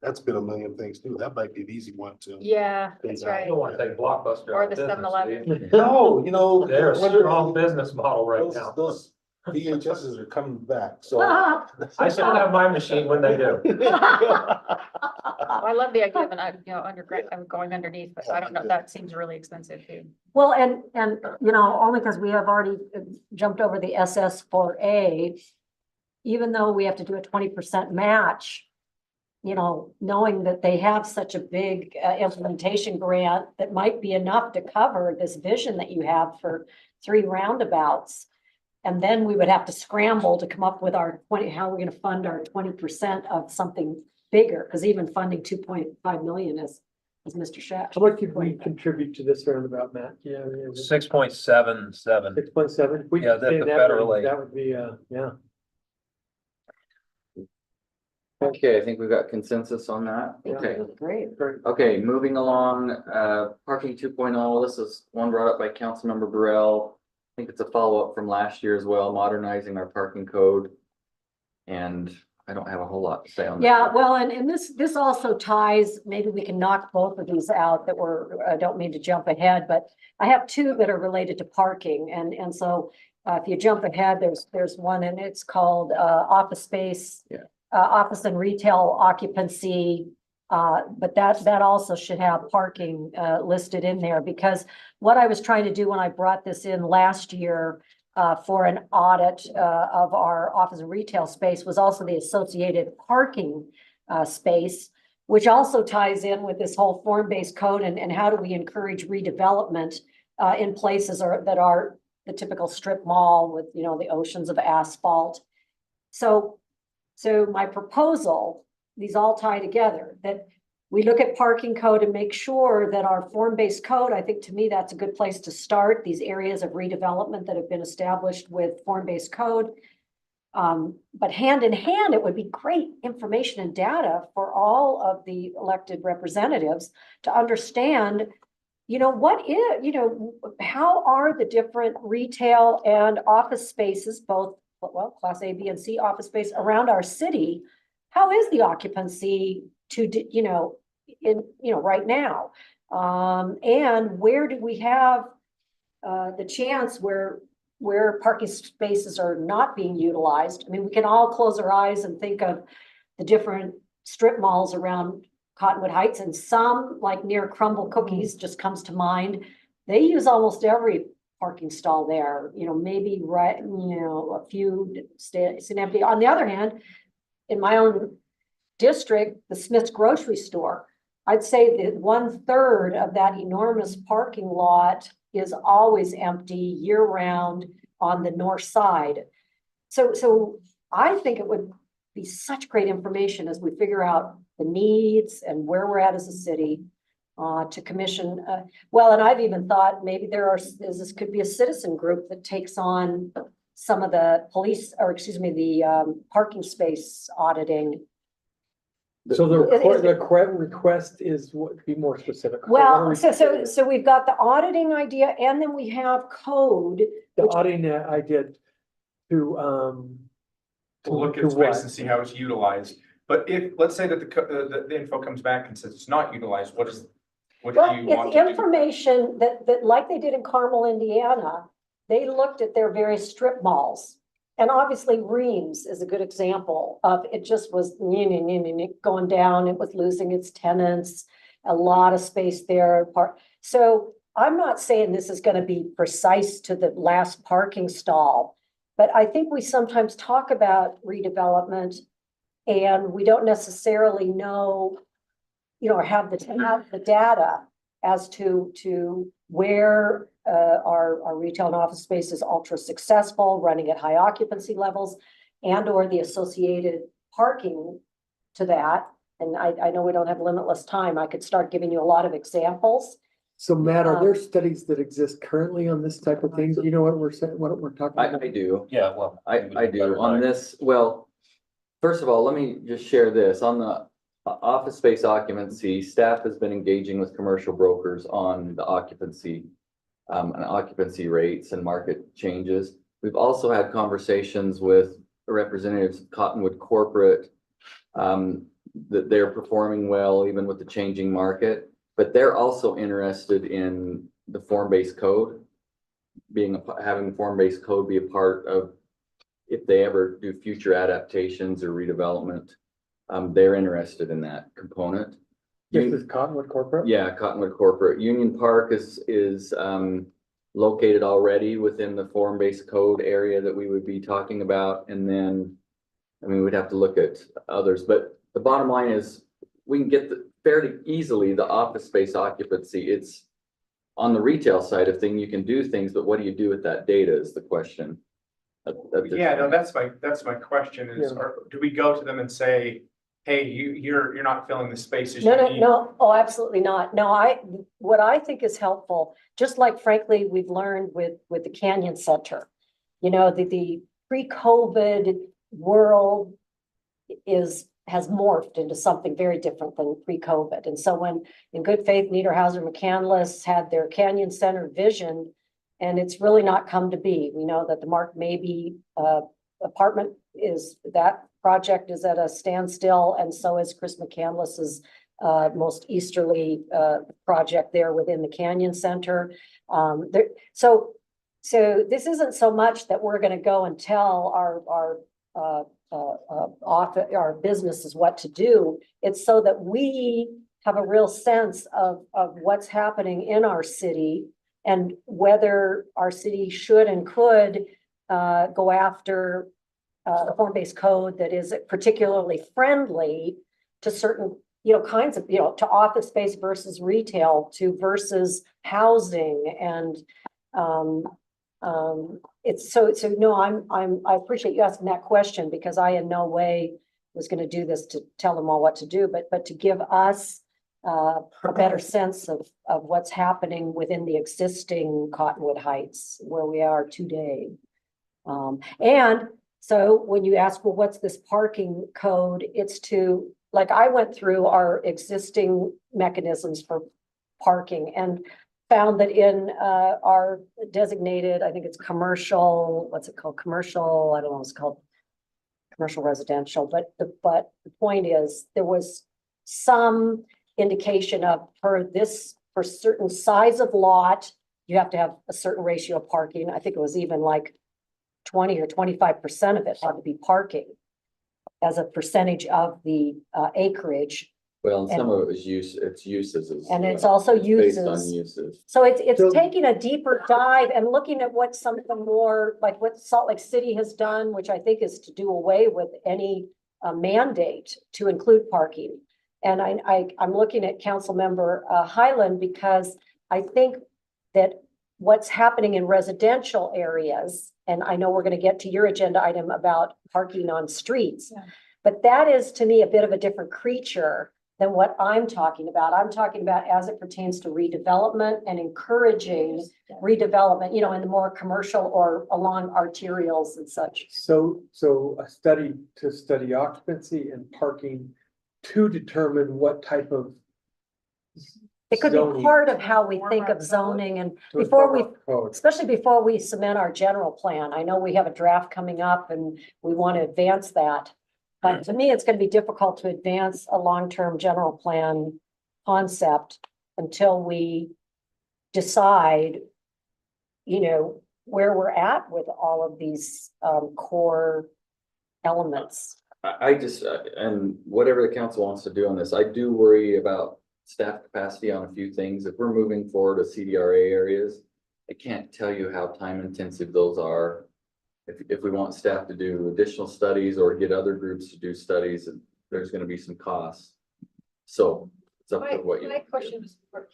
that's been a million things too. That might be an easy one to. yeah, that's I right. don't want to take Blockbuster Or out of the business, 7-Eleven. Steve. No, you know. They're a whether- strong business model right those- now. Those VHSs are coming back, so. I still have my machine when they do. I love the idea of an, underground, I'm going underneath, but I don't know, that seems really expensive too. Well, and, only because we have already jumped over the SS4A, even though we have to do a 20% match, knowing that they have such a big implementation grant that might be enough to cover this vision that you have for 3 roundabouts. And then we would have to scramble to come up with our how we're gonna fund our 20% of something bigger, because even funding 2.5 million as Mr. Shack. How much did we contribute to this roundabout, Matt? Yeah. 6.77. 6.7? Yeah, that's the federal aid. That would be, yeah. Okay, I think we've got consensus on that. Okay. Great. Great. Okay, moving along, parking 2.0. This is one brought up by Councilmember Burrell. I think it's a follow-up from last year as well, modernizing our parking code. And I don't have a whole lot to say on that. Yeah, well, and this also ties, maybe we can knock both of these out that I don't mean to jump ahead, but I have 2 that are related to parking. And so if you jump ahead, there's one and it's called office space. Yeah. Office and retail occupancy. But that also should have parking listed in there, because what I was trying to do when I brought this in last year for an audit of our office and retail space was also the associated parking space, which also ties in with this whole form-based code and how do we encourage redevelopment in places that are the typical strip mall with, the oceans of asphalt. So my proposal, these all tie together, that we look at parking code and make sure that our form-based code, I think to me, that's a good place to start, these areas of redevelopment that have been established with form-based code. But hand in hand, it would be great information and data for all of the elected representatives to understand, how are the different retail and office spaces, both, class A, B, and C office space around our city. How is the occupancy right now? And where do we have the chance where parking spaces are not being utilized? I mean, we can all close our eyes and think of the different strip malls around Cottonwood Heights, and some, like near Crumble Cookies, just comes to mind. They use almost every parking stall there, maybe a few stay empty. On the other hand, in my own district, the Smith's grocery store, I'd say that 1/3 of that enormous parking lot is always empty year round on the north side. So I think it would be such great information as we figure out the needs and where we're at as a city to commission. And I've even thought maybe this could be a citizen group that takes on some of the the parking space auditing. So the request is what, be more specific. Well, so we've got the auditing idea, and then we have code. The auditing idea to, Look at to space what? and see how it's utilized. But if, let's say that the info comes back and says it's not utilized, what do you want It's to do? information that like they did in Carmel, Indiana, they looked at their various strip malls. And obviously Reams is a good example of it just was going down, it was losing its tenants, a lot of space there. So I'm not saying this is gonna be precise to the last parking stall, but I think we sometimes talk about redevelopment and we don't necessarily know, or have the data as to where our retail and office space is ultra successful, running at high occupancy levels, and or the associated parking to that. And I know we don't have limitless time. I could start giving you a lot of examples. So Matt, are there studies that exist currently on this type of thing? Do you know what we're saying, what we're talking about? I do. Yeah, well. I do on this. Well, first of all, let me just share this on the office space occupancy. Staff has been engaging with commercial brokers on the occupancy and occupancy rates and market changes. We've also had conversations with representatives of Cottonwood Corporate that they're performing well even with the changing market, but they're also interested in the form-based code having form-based code be a part of if they ever do future adaptations or redevelopment. They're interested in that component. This is Cottonwood Corporate? Yeah, Cottonwood Corporate. Union Park is located already within the form-based code area that we would be talking about. And then, I mean, we'd have to look at others, but the bottom line is we can get fairly easily the office space occupancy. It's on the retail side of thing, you can do things, but what do you do with that data is the question. Yeah, no, that's my question is, do we go to them and say, hey, you're not filling the spaces you need? No, oh, absolutely not. No, what I think is helpful, just like frankly, we've learned with the Canyon Center, the pre-COVID world has morphed into something very different than pre-COVID. And so when in good faith, Niederhauser McCandless had their Canyon Center vision, and it's really not come to be. We know that the Mark Maybe apartment that project is at a standstill, and so is Chris McCandless's most easterly project there within the Canyon Center. So this isn't so much that we're going to go and tell our businesses what to do. It's so that we have a real sense of what's happening in our city and whether our city should and could go after a form-based code that is particularly friendly to certain, kinds of, to office space versus retail versus housing. And it's so no, I appreciate you asking that question, because I in no way was going to do this to tell them all what to do, but to give us a better sense of what's happening within the existing Cottonwood Heights where we are today. And so when you ask, well, what's this parking code? It's like I went through our existing mechanisms for parking and found that in our designated, I think it's commercial, what's it called? Commercial, I don't know, it's called commercial residential, but the point is there was some indication of for certain size of lot, you have to have a certain ratio of parking. I think it was even like 20 or 25% of it had to be parking as a percentage of the acreage. Well, and some of it was uses. And it's also uses. Based on uses. So it's taking a deeper dive and looking at what some of the more, like what Salt Lake City has done, which I think is to do away with any mandate to include parking. And I'm looking at Councilmember Highland, because I think that what's happening in residential areas, and I know we're going to get to your agenda item about parking on streets, but that is to me a bit of a different creature than what I'm talking about. I'm talking about as it pertains to redevelopment and encouraging redevelopment, in the more commercial or along arterials and such. So a study to study occupancy and parking to determine what type of It could be zoning part of how we think of zoning, and to before we, inform our code. especially before we cement our general plan. I know we have a draft coming up and we want to advance that. But to me, it's going to be difficult to advance a long-term general plan concept until we decide, where we're at with all of these core elements. I just, and whatever the council wants to do on this, I do worry about staff capacity on a few things. If we're moving forward to CDRA areas, I can't tell you how time intensive those are. If we want staff to do additional studies or get other groups to do studies, there's gonna be some costs. So it's up to what you. My question is for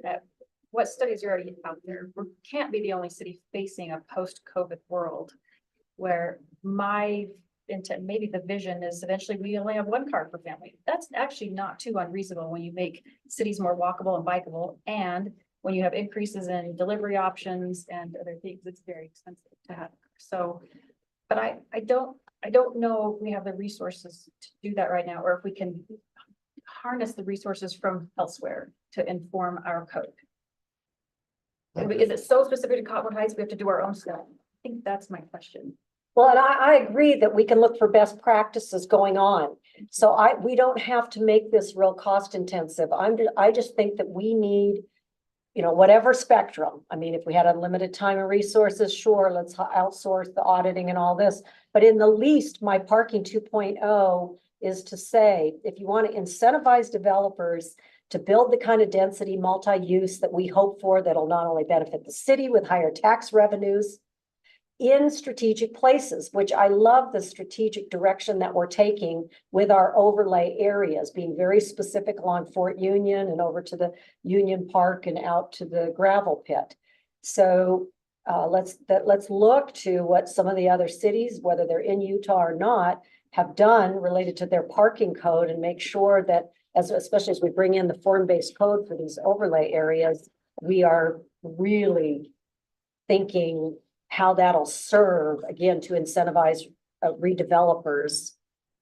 that, what studies are already out there? We can't be the only city facing a post-COVID world where my intent, maybe the vision is eventually we only have one car per family. That's actually not too unreasonable when you make cities more walkable and bikeable. And when you have increases in delivery options and other things, it's very expensive to have. So, but I don't know if we have the resources to do that right now, or if we can harness the resources from elsewhere to inform our code. Is it so specific to Cottonwood Heights, we have to do our own stuff? I think that's my question. Well, and I agree that we can look for best practices going on. So we don't have to make this real cost intensive. I just think that we need, you know, whatever spectrum. I mean, if we had unlimited time and resources, sure, let's outsource the auditing and all this. But in the least, my parking 2.0 is to say, if you want to incentivize developers to build the kind of density multi-use that we hope for, that'll not only benefit the city with higher tax revenues in strategic places, which I love the strategic direction that we're taking with our overlay areas, being very specific along Fort Union and over to the Union Park and out to the gravel pit. So let's look to what some of the other cities, whether they're in Utah or not, have done related to their parking code, and make sure that especially as we bring in the form-based code for these overlay areas, we are really thinking how that'll serve, again, to incentivize redevelopers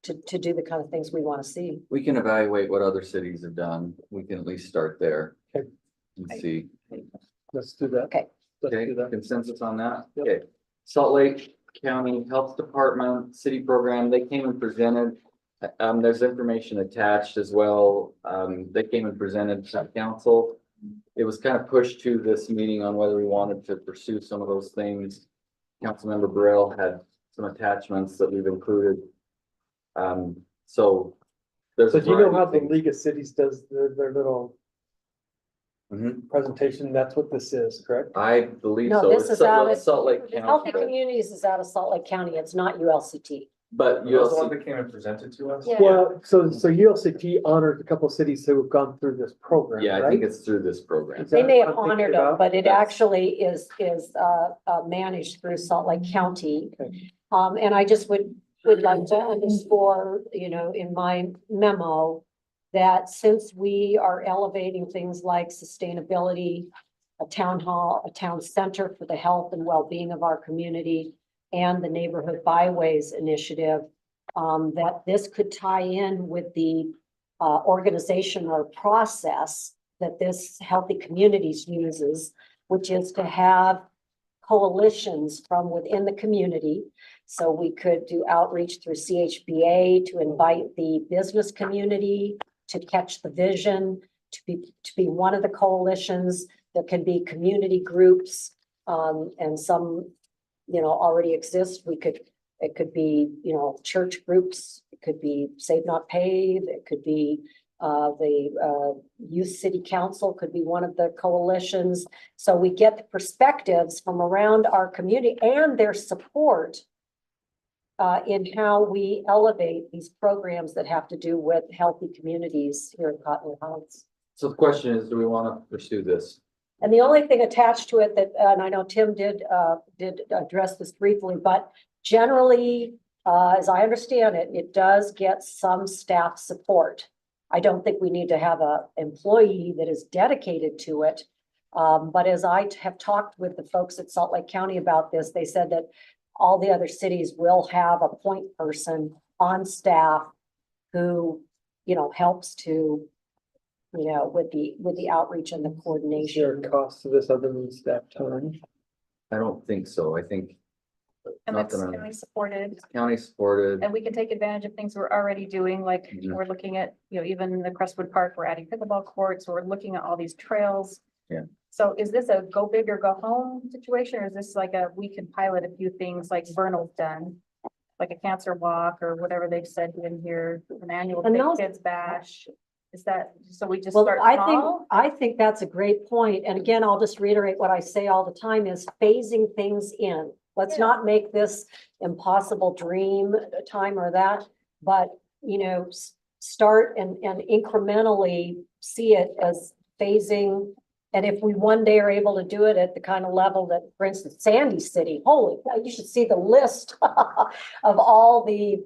to do the kind of things we want to see. We can evaluate what other cities have done. We can at least start there. Okay. And see. Let's do that. Okay. Let's Okay, do that. consensus on that? Yep. Okay. Salt Lake County Health Department, city program, they came and presented. There's information attached as well. They came and presented to council. It was kind of pushed to this meeting on whether we wanted to pursue some of those things. Councilmember Burrell had some attachments that we've included. So there's. So a do you know variety how of the things. League of Cities does their little Mhm. presentation? That's what this is, correct? I believe No, so. this It's is out of- Salt Lake Healthy County, Communities is out of Salt Lake County. It's not ULCT. but Those you'll the ones see. that came and presented to us? Yeah. Well, so ULCT honors a couple of cities who have gone through this program, Yeah, I right? think it's through this program. Is They that may what have I'm thinking honored them, about? but it That's- actually is managed through Salt Lake County. Okay. And I just would like to underscore, you know, in my memo, that since we are elevating things like sustainability, a town hall, a town center for the health and well-being of our community, and the neighborhood byways initiative, that this could tie in with the organization or process that this Healthy Communities uses, which is to have coalitions from within the community. So we could do outreach through CHBA to invite the business community to catch the vision, to be one of the coalitions. There can be community groups, and some, you know, already exist. It could be, you know, church groups, it could be Save Not Pave, it could be the Youth City Council could be one of the coalitions. So we get the perspectives from around our community and their support in how we elevate these programs that have to do with healthy communities here in Cottonwood Heights. So the question is, do we want to pursue this? And the only thing attached to it that, and I know Tim did address this briefly, but generally, as I understand it, it does get some staff support. I don't think we need to have an employee that is dedicated to it. But as I have talked with the folks at Salt Lake County about this, they said that all the other cities will have a point person on staff who, you know, helps to, you know, with the outreach and the Is there coordination. a cost to this other than staff time? I don't think so. I think And Not it's that I'm- county supported, county supported. and we can take advantage of things we're already doing, like Mhm. we're looking at, you know, even the Crestwood Park, we're adding pickleball courts, we're looking at all these trails. Yeah. So is this a go big or go home situation, or is this like a, we can pilot a few things like Vernal's done? Like a cancer walk or whatever they've said in here, an annual And Big those- Kids Bash. Is that, so we just Well, start small? I think that's a great point. And again, I'll just reiterate what I say all the time is phasing things in. Let's Yeah. not make this impossible dream time or that, but, you know, start and incrementally see it as phasing. And if we one day are able to do it at the kind of level that, for instance, Sandy City, holy, cow, you should see the list of all the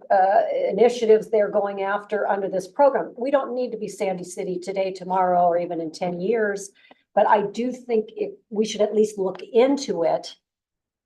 initiatives they're going after under this program. We don't need to be Sandy City today, tomorrow, or even in 10 years. But I do think we should at least look into it.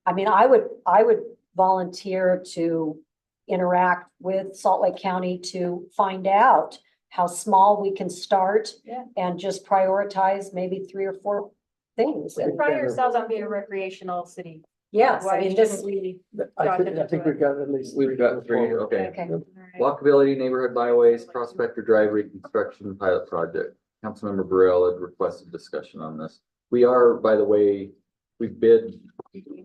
I mean, I would volunteer to interact with Salt Lake County to find out how small we can start. Yeah. And just prioritize maybe 3 or 4 things. And Pride ourselves on being a recreational city. yes, I Why mean, shouldn't this, we? I think we've got at least. We've got 3, okay. okay. All right. Walkability, neighborhood byways, Prospector Drive reconstruction pilot project. Councilmember Burrell had requested discussion on this. We are, by the way, we bid,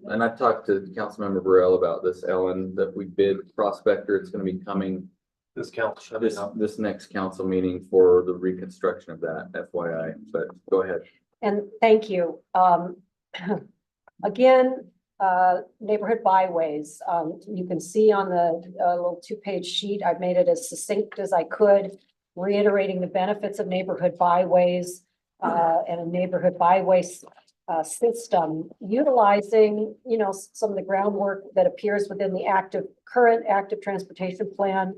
and I've talked to Councilmember Burrell about this, Ellen, that we bid Prospector. It's gonna be coming This council. this next council meeting for the reconstruction of that, FYI, but go ahead. And thank you. Again, neighborhood byways, you can see on the little 2-page sheet, I've made it as succinct as I could, reiterating the benefits of neighborhood byways and a neighborhood byways system, utilizing, you know, some of the groundwork that appears within the current active transportation plan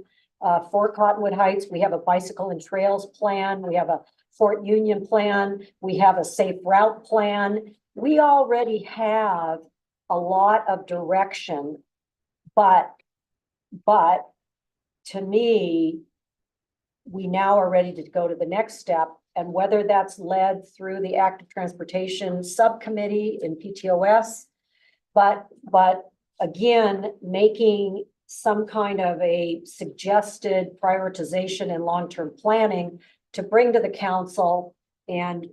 for Cottonwood Heights. We have a bicycle and trails plan. We have a Fort Union plan. We have a safe route plan. We already have a lot of direction, but to me, we now are ready to go to the next step. And whether that's led through the active transportation subcommittee in PTOS, but again, making some kind of a suggested prioritization and long-term planning to bring to the council. And,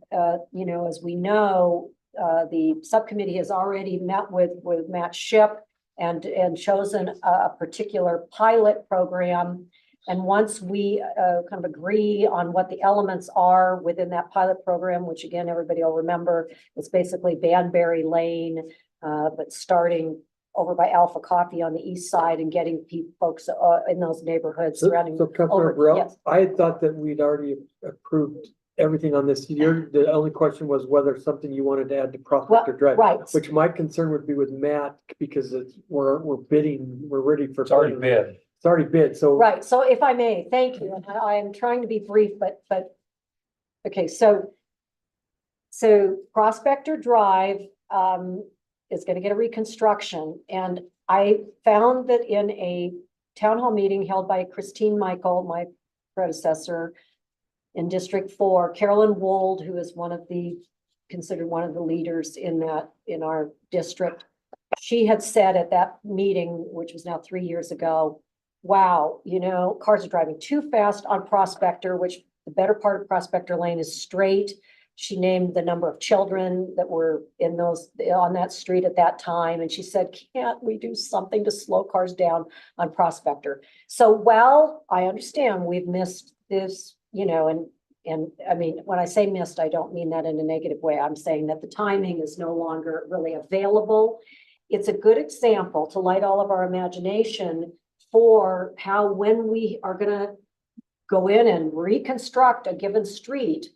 you know, as we know, the subcommittee has already met with Matt Ship and chosen a particular pilot program. And once we kind of agree on what the elements are within that pilot program, which again, everybody will remember, it's basically Banbury Lane, but starting over by Alpha Coffee on the east side and getting folks in those neighborhoods surrounding. So Councilor over- Burrell, yes. I had thought that we'd already approved everything on this year. The only question was whether something you wanted to add to Prospector Drive. Right. Which my concern would be with Matt, because we're bidding, we're ready for. It's already bid. It's already bid, so. Right, so if I may, thank you, and I am trying to be brief, but, okay, so Prospector Drive, is gonna get a reconstruction, and I found that in a town hall meeting held by Christine Michael, my predecessor in District 4, Carolyn Wold, who is considered one of the leaders in our district, she had said at that meeting, which was now 3 years ago, wow, you know, cars are driving too fast on Prospector, which the better part of Prospector Lane is straight. She named the number of children that were on that street at that time. And she said, can't we do something to slow cars down on Prospector? So, well, I understand we've missed this, you know, and I mean, when I say missed, I don't mean that in a negative way. I'm saying that the timing is no longer really available. It's a good example to light all of our imagination for how, when we are gonna go in and reconstruct a given street,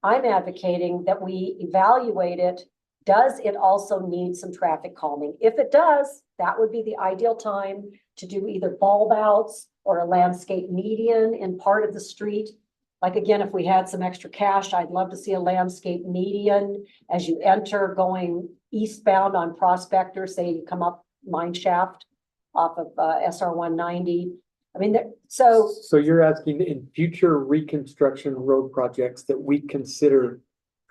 I'm advocating that we evaluate it. Does it also need some traffic calming? If it does, that would be the ideal time to do either bulb outs or a landscape median in part of the street. Like, again, if we had some extra cash, I'd love to see a landscape median as you enter going eastbound on Prospector, say you come up Mine Shaft off of SR 190. I mean, so you're asking in future reconstruction road projects that we consider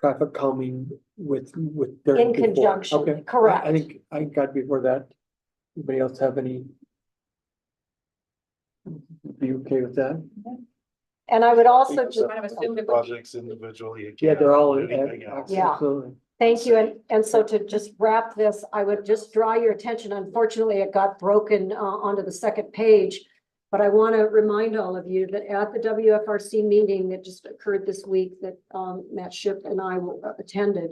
traffic calming with. in conjunction, Okay. correct. I think I'd before that. Anybody else have any? Be okay with that? And I would also just, Kind of assumed it would be- Projects individually. Yeah, they're all. Anything else. Yeah. Absolutely. Thank you. And so to just wrap this, I would just draw your attention. Unfortunately, it got broken onto the second page. But I want to remind all of you that at the WFRC meeting that just occurred this week that Matt Shipp and I attended,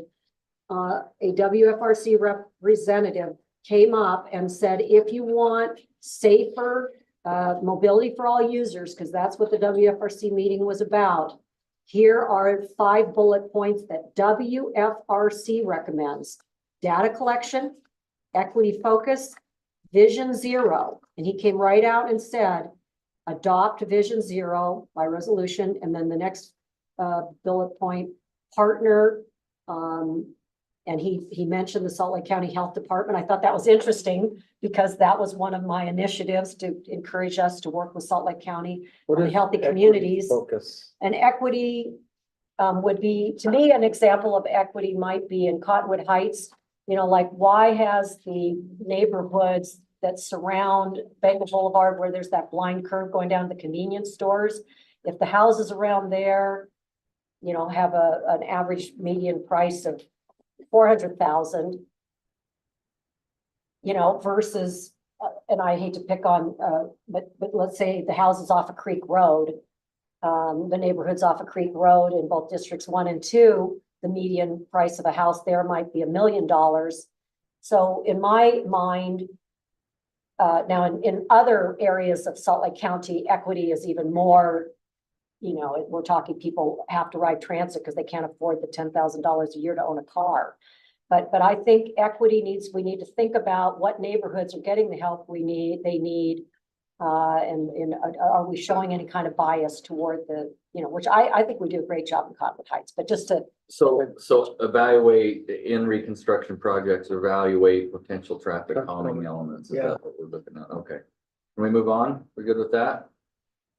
a WFRC representative came up and said, if you want safer mobility for all users, because that's what the WFRC meeting was about, here are 5 bullet points that WFRC recommends: data collection, equity focus, Vision Zero. And he came right out and said, adopt Vision Zero by resolution. And then the next bullet point, partner. And he mentioned the Salt Lake County Health Department. I thought that was interesting because that was one of my initiatives to encourage us to work with Salt Lake County What on is healthy equity communities. Focus. And equity would be, to me, an example of equity might be in Cottonwood Heights. You know, like why has the neighborhoods that surround Bengal Boulevard where there's that blind curve going down to the convenience stores, if the houses around there, you know, have an average median price of 400,000, you know, versus, and I hate to pick on, but let's say the houses off of Creek Road, the neighborhoods off of Creek Road in both districts 1 and 2, the median price of a house there might be $1 million. So in my mind, now in other areas of Salt Lake County, equity is even more, you know, we're talking people have to ride transit because they can't afford the $10,000 a year to own a car. But I think equity we need to think about what neighborhoods are getting the help they need. And are we showing any kind of bias toward the, you know, which I think we do a great job in Cottonwood Heights, but just to. So evaluate in reconstruction projects, evaluate potential traffic calming elements. Is that what we're looking at? Okay. Can we move on? We're good with that?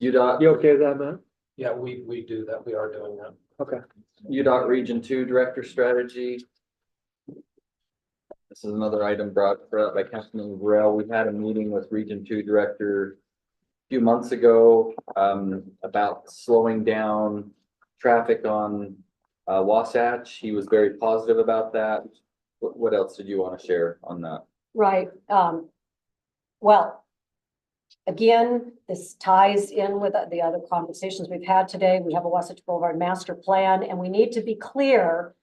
UDOT. You okay with that, man? Yeah, we do that. We are doing that. Okay. UDOT Region 2 Director Strategy. This is another item brought up by Councilman Burrell. We had a meeting with Region 2 Director a few months ago about slowing down traffic on Wasatch. He was very positive about that. What else did you want to share on that? Right. Well, again, this ties in with the other conversations we've had today. We have a Wasatch Boulevard master plan, and we need to be clear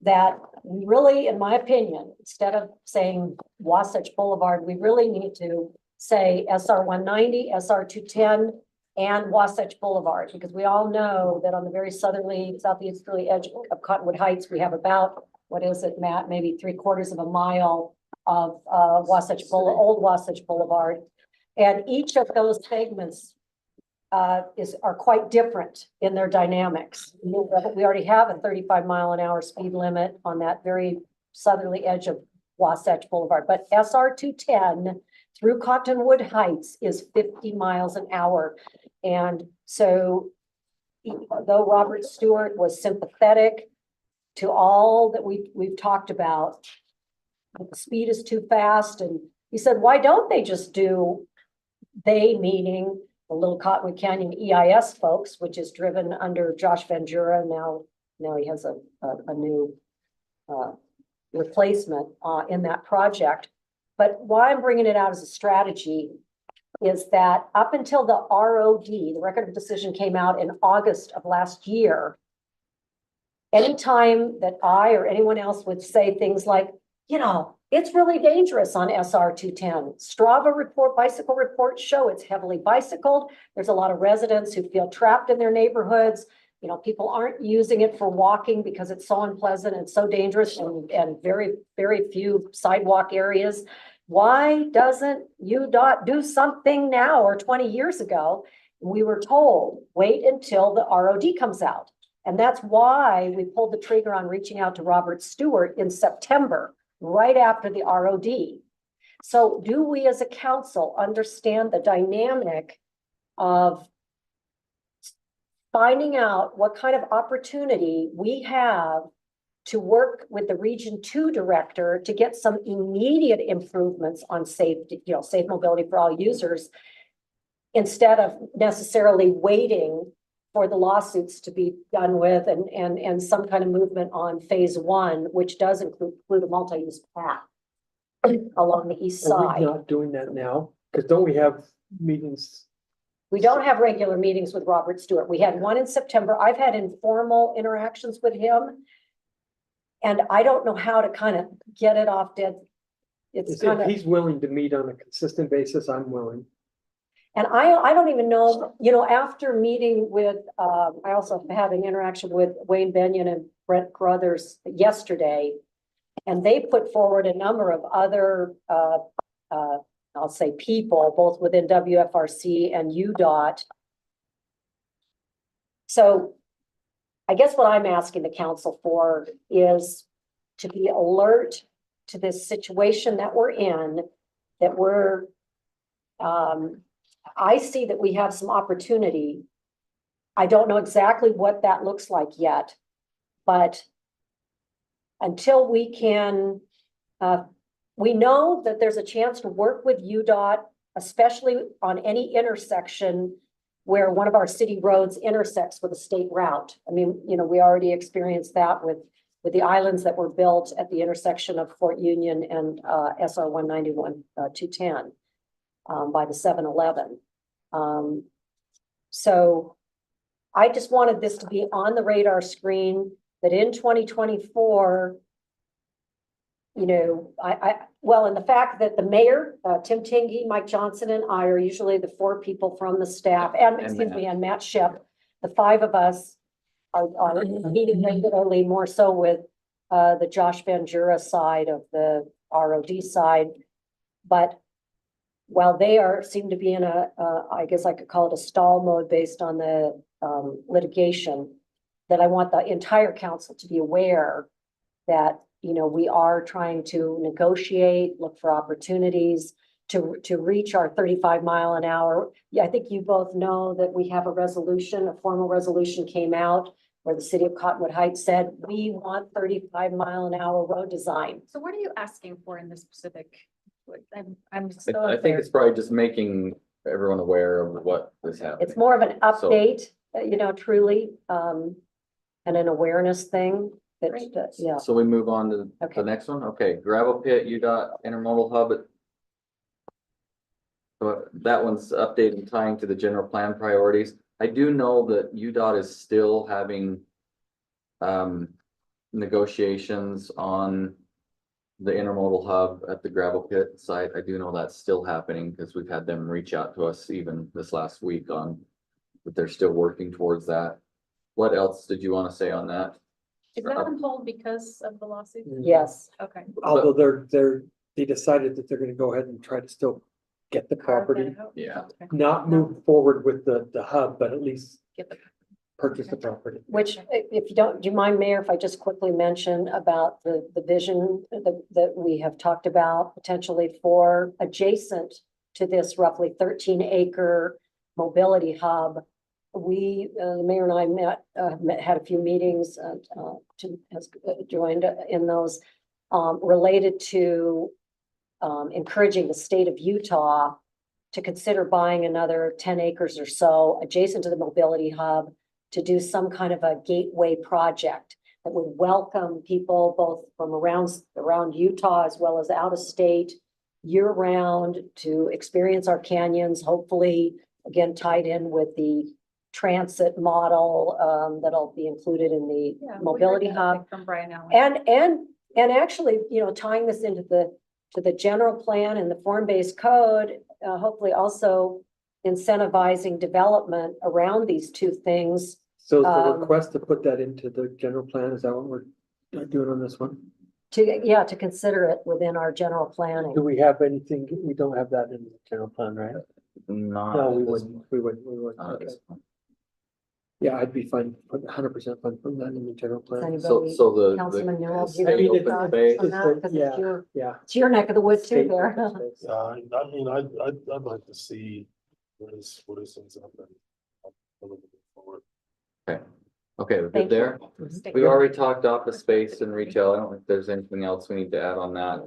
that we really, in my opinion, instead of saying Wasatch Boulevard, we really need to say SR 190, SR 210, and Wasatch Boulevard, because we all know that on the very southeasterly edge of Cottonwood Heights, we have about, what is it, Matt, maybe 3/4 of a mile of Old Wasatch Boulevard. And each of those segments are quite different in their dynamics. We already have a 35-mile-an-hour speed limit on that very southerly edge of Wasatch Boulevard, but SR 210 through Cottonwood Heights is 50 miles an hour. And so though Robert Stewart was sympathetic to all that we've talked about, the speed is too fast. And he said, why don't they just do, they meaning the Little Cottonwood Canyon EIS folks, which is driven under Josh Van Jura. Now he has a new replacement in that project. But why I'm bringing it out as a strategy is that up until the ROD, the record of decision, came out in August of last year, anytime that I or anyone else would say things like, you know, it's really dangerous on SR 210. Strava bicycle reports show it's heavily bicycled. There's a lot of residents who feel trapped in their neighborhoods. You know, people aren't using it for walking because it's so unpleasant and so dangerous and very, very few sidewalk areas. Why doesn't UDOT do something now or 20 years ago? We were told, wait until the ROD comes out. And that's why we pulled the trigger on reaching out to Robert Stewart in September, right after the ROD. So do we as a council understand the dynamic of finding out what kind of opportunity we have to work with the Region 2 director to get some immediate improvements on safety, you know, safe mobility for all users, instead of necessarily waiting for the lawsuits to be done with and some kind of movement on phase one, which does include a multi-use path along the east Are we side. not doing that now? Cause don't we have meetings? We don't have regular meetings with Robert Stewart. We had one in September. I've had informal interactions with him. And I don't know how to kind of get it off dead. It's kind If of, he's willing to meet on a consistent basis, I'm willing. and I don't even know, after meeting with, I also had an interaction with Wayne Benyon and Brent Crothers yesterday. And they put forward a number of other, I'll say people, both within WFRC and UDOT. So I guess what I'm asking the council for is to be alert to this situation that we're in, that we're, I see that we have some opportunity. I don't know exactly what that looks like yet, but until we can, we know that there's a chance to work with UDOT, especially on any intersection where one of our city roads intersects with a state route. I mean, we already experienced that with the islands that were built at the intersection of Fort Union and SR 191 210 by the 7-Eleven. So I just wanted this to be on the radar screen that in 2024, well, and the fact that the mayor, Tim Tingy, Mike Johnson, and I are usually the four people from the staff, and and Matt Shep, the five of us are meeting regularly, more so with the Josh Van Jura side of the ROD side. But while they seem to be in I guess I could call it a stall mode based on the litigation, that I want the entire council to be aware that we are trying to negotiate, look for opportunities to reach our 35 mile an hour. Yeah, I think you both know that we have a formal resolution came out where the city of Cottonwood Heights said, we want 35 mile an hour road design. So what are you asking for in this specific? I'm still. I think it's probably just making everyone aware of what is happening. It's more of an update, truly, and an awareness thing. Great. Yeah. So we move on to Okay. the next one. Okay, gravel pit, UDOT intermodal hub. So that one's updated tying to the general plan priorities. I do know that UDOT is still having negotiations on the intermodal hub at the gravel pit site. I do know that's still happening because we've had them reach out to us even this last week on, but they're still working towards that. What else did you want to say on that? Is that on hold because of the lawsuit? Yes. Okay. Although they decided that they're gonna go ahead and try to still get the property, Yeah. Okay. not move forward with the hub, but at least Get the. purchase the property. Which, if you don't, do you mind, Mayor, if I just quickly mention about the vision that we have talked about potentially for adjacent to this roughly 13-acre mobility hub? We, the mayor and I had a few meetings, has joined in those, related to encouraging the state of Utah to consider buying another 10 acres or so adjacent to the mobility hub to do some kind of a gateway project that would welcome people both from around Utah as well as out of state year round to experience our canyons, hopefully again tied in with the transit model that'll be included in the mobility hub. From Brian Allen. And actually, tying this into the general plan and the form-based code, hopefully also incentivizing development around these two things. So is the request to put that into the general plan, is that what we're doing on this one? To consider it within our general planning. Do we have anything, we don't have that in the general plan, right? Not No, at we this wouldn't, we wouldn't, not at okay. this point. Yeah, I'd be fine, 100% fine from that in the general plan. So the Councilman Newell, do you state have any open thoughts space. on that? 'Cause Yeah. Yeah. it's your neck of the woods too State there. open space. I mean, I'd like to see what is ends up and. Move forward. Okay, we're Thank good there. you. We already talked office space and retail. I don't think there's anything else we need to add on that.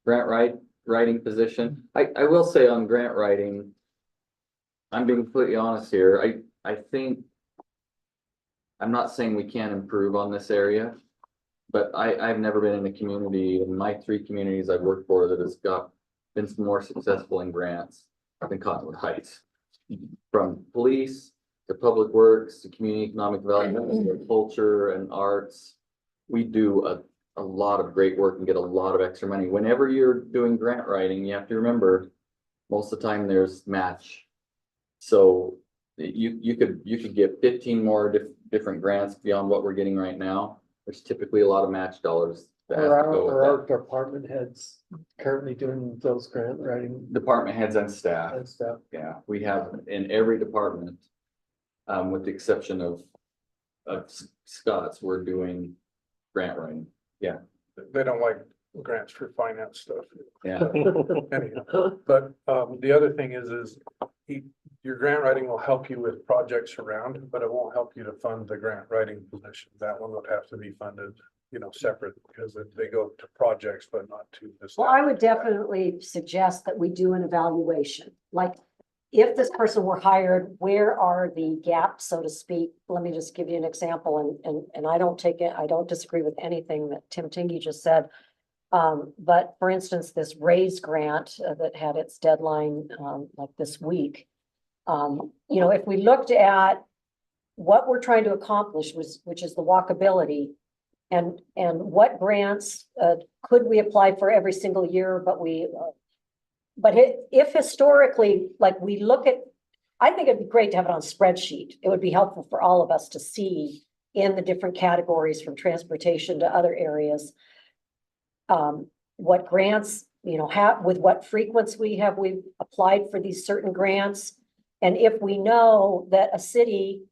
Grant writing position. I will say on grant writing, I'm being completely honest here. I think I'm not saying we can't improve on this area. But I've never been in a community, in my 3 communities I've worked for, that has been more successful in grants than Cottonwood Heights. From police to public works to community economic development, to culture and arts. We do a lot of great work and get a lot of extra money. Whenever you're doing grant writing, you have to remember, most of the time there's match. So you could get 15 more different grants beyond what we're getting right now. There's typically a lot of match dollars that have to go with Or that. our department heads currently doing those grant writing Department heads and staff, and stuff. yeah, we have in every department. With the exception of Scott's, we're doing grant writing, They don't like grants for finance stuff. yeah. Anyhow, but the other thing is your grant writing will help you with projects around, but it won't help you to fund the grant writing position. That one would have to be funded, separate because they go to projects, but not to the. Well, I would definitely suggest that we do an evaluation, like if this person were hired, where are the gaps, so to speak? Let me just give you an example, and I don't disagree with anything that Tim Tingy just said. But for instance, this RAISE grant that had its deadline like this week. If we looked at what we're trying to accomplish, which is the walkability, and what grants could we apply for every single year, but if historically, like we look at, I think it'd be great to have it on a spreadsheet. It would be helpful for all of us to see in the different categories from transportation to other areas. What grants, have, with what frequency have we applied for these certain grants? And if we know that a city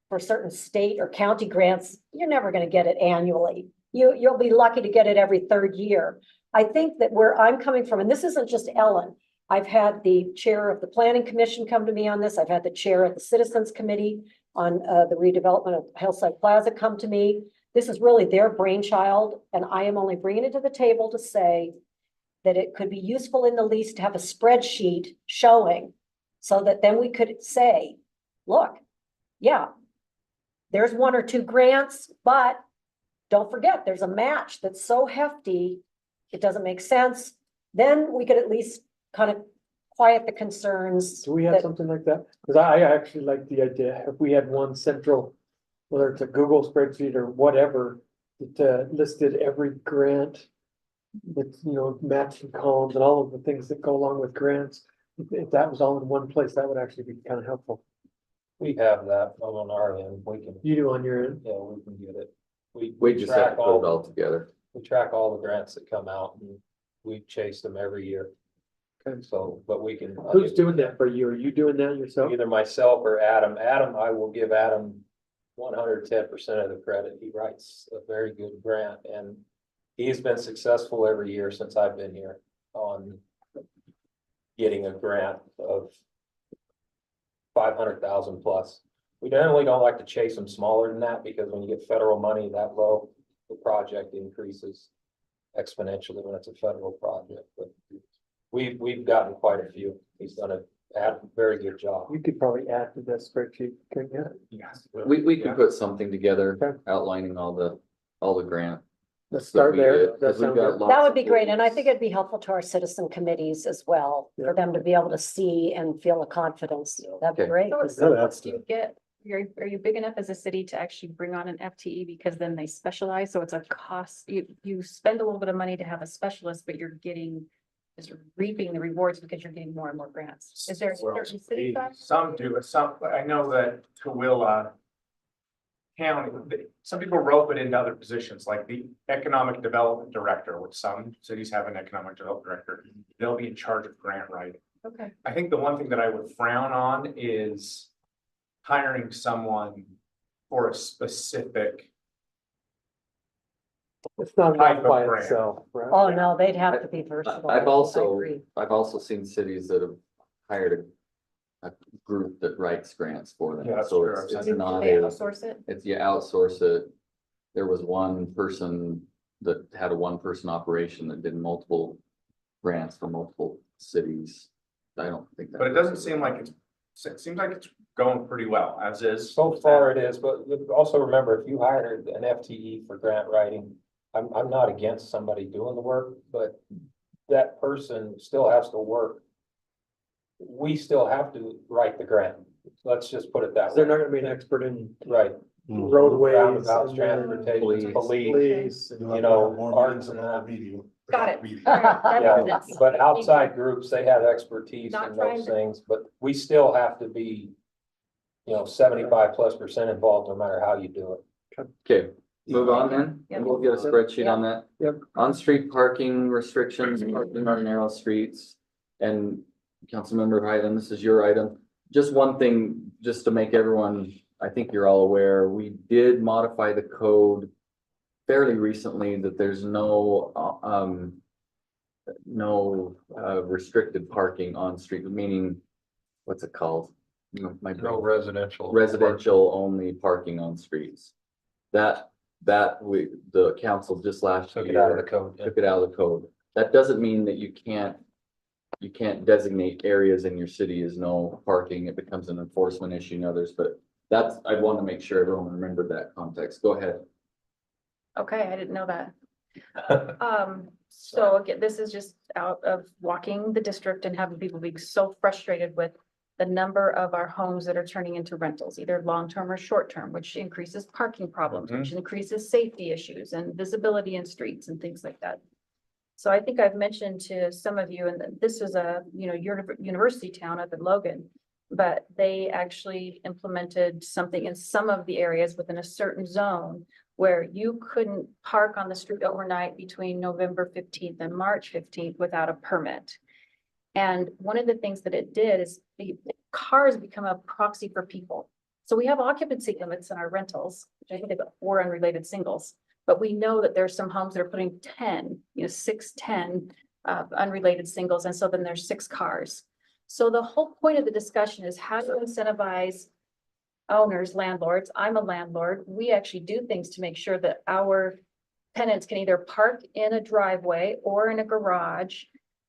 for certain state or county grants, you're never going to get it annually. You'll be lucky to get it every 3rd year. I think that where I'm coming from, and this isn't just Ellen, I've had the chair of the planning commission come to me on this. I've had the chair of the citizens committee on the redevelopment of Hillside Plaza come to me. This is really their brainchild, and I am only bringing it to the table to say that it could be useful in the least to have a spreadsheet showing, so that then we could say, look, yeah, there's 1 or 2 grants, but don't forget, there's a match that's so hefty, it doesn't make sense. Then we could at least kind of quiet the concerns. Do we have that- something like that? Because I actually like the idea, if we had one central, whether it's a Google spreadsheet or whatever, that listed every grant with, matching columns and all of the things that go along with grants. If that was all in one place, that would actually be kind of helpful. We have that on our end. We can, You do on your end. yeah, we can get it. We just have to put it all together. We track all the grants that come out and we chase them every year. Okay. So, but we can. Who's doing that for you? Are you doing that yourself? Either myself or Adam. I will give Adam 110% of the credit. He writes a very good grant and he's been successful every year since I've been here on getting a grant of 500,000 plus. We generally don't like to chase them smaller than that because when you get federal money that low, the project increases exponentially when it's a federal project. But we've gotten quite a few. He's done a very good job. You could probably add to that spreadsheet, couldn't you? Yes. We can put something together Okay. outlining all the grant. Let's start there. That Because we've sounds got good. lots That would of be great, and I buildings. think it'd be helpful to our citizen committees as well, Yeah. for them to be able to see and feel a confidence. That'd be Okay. great. So that's do you get, are you big enough as a city to actually bring on an FTE because then they specialize? So it's a cost, you spend a little bit of money to have a specialist, but you're just reaping the rewards because you're getting more and more grants. Is there a certain city size? Some do, but I know that Tooele County, some people rope it into other positions, like the economic development director, which some cities have an economic development director. They'll be in charge of grant writing. Okay. I think the one thing that I would frown on is hiring someone for a specific. It's not Type enough of by grant. itself, right? Oh, no, they'd have to be versatile. I've I also agree. seen cities that have hired a group that writes grants for them. Yeah, that's So true. it's I've Do not they a, outsource it? it's you outsource it. There was one person that had a 1-person operation that did multiple grants for multiple cities. I don't think that. But it doesn't seem like it's it seems like it's going pretty well, as is. So far it is, but also remember, if you hired an FTE for grant writing, I'm not against somebody doing the work, but that person still has to work. We still have to write the grant. Let's just put it that They're way. not gonna be an expert in Right. roadways. Roundabouts, and transportation, police, Police. and- you know, arts and that. Got it. Meeting. All right, that Yeah, makes sense. but outside groups, they have expertise Not in trying those to- things, but we still have to be, 75+% involved, no matter how you do it. Okay, move on then, and we'll get a spreadsheet on that. Yep. On-street parking restrictions, parking on narrow streets. And Councilmember Highland, this is your item. Just one thing, just to make everyone, I think you're all aware, we did modify the code fairly recently that there's no restricted parking on street, meaning, what's it called? My brain. No residential. Residential only parking on streets. The council just last Took it out of the year code. yeah. took it out of the code. That doesn't mean that you can't designate areas in your city as no parking. It becomes an enforcement issue in others, but I want to make sure everyone remembered that context. Go ahead. Okay, I didn't know that. So again, this is just out of walking the district and having people be so frustrated with the number of our homes that are turning into rentals, either long-term or short-term, which increases parking problems, which increases safety issues and visibility in streets and things like that. So I think I've mentioned to some of you, and this is a, university town up in Logan, but they actually implemented something in some of the areas within a certain zone where you couldn't park on the street overnight between November 15th and March 15th without a permit. And one of the things that it did is the cars become a proxy for people. So we have occupancy limits in our rentals, which I think they've got 4 unrelated singles. But we know that there's some homes that are putting 10, 6, 10 unrelated singles. And so then there's 6 cars. So the whole point of the discussion is how to incentivize owners, landlords. I'm a landlord. We actually do things to make sure that our tenants can either park in a driveway or in a garage.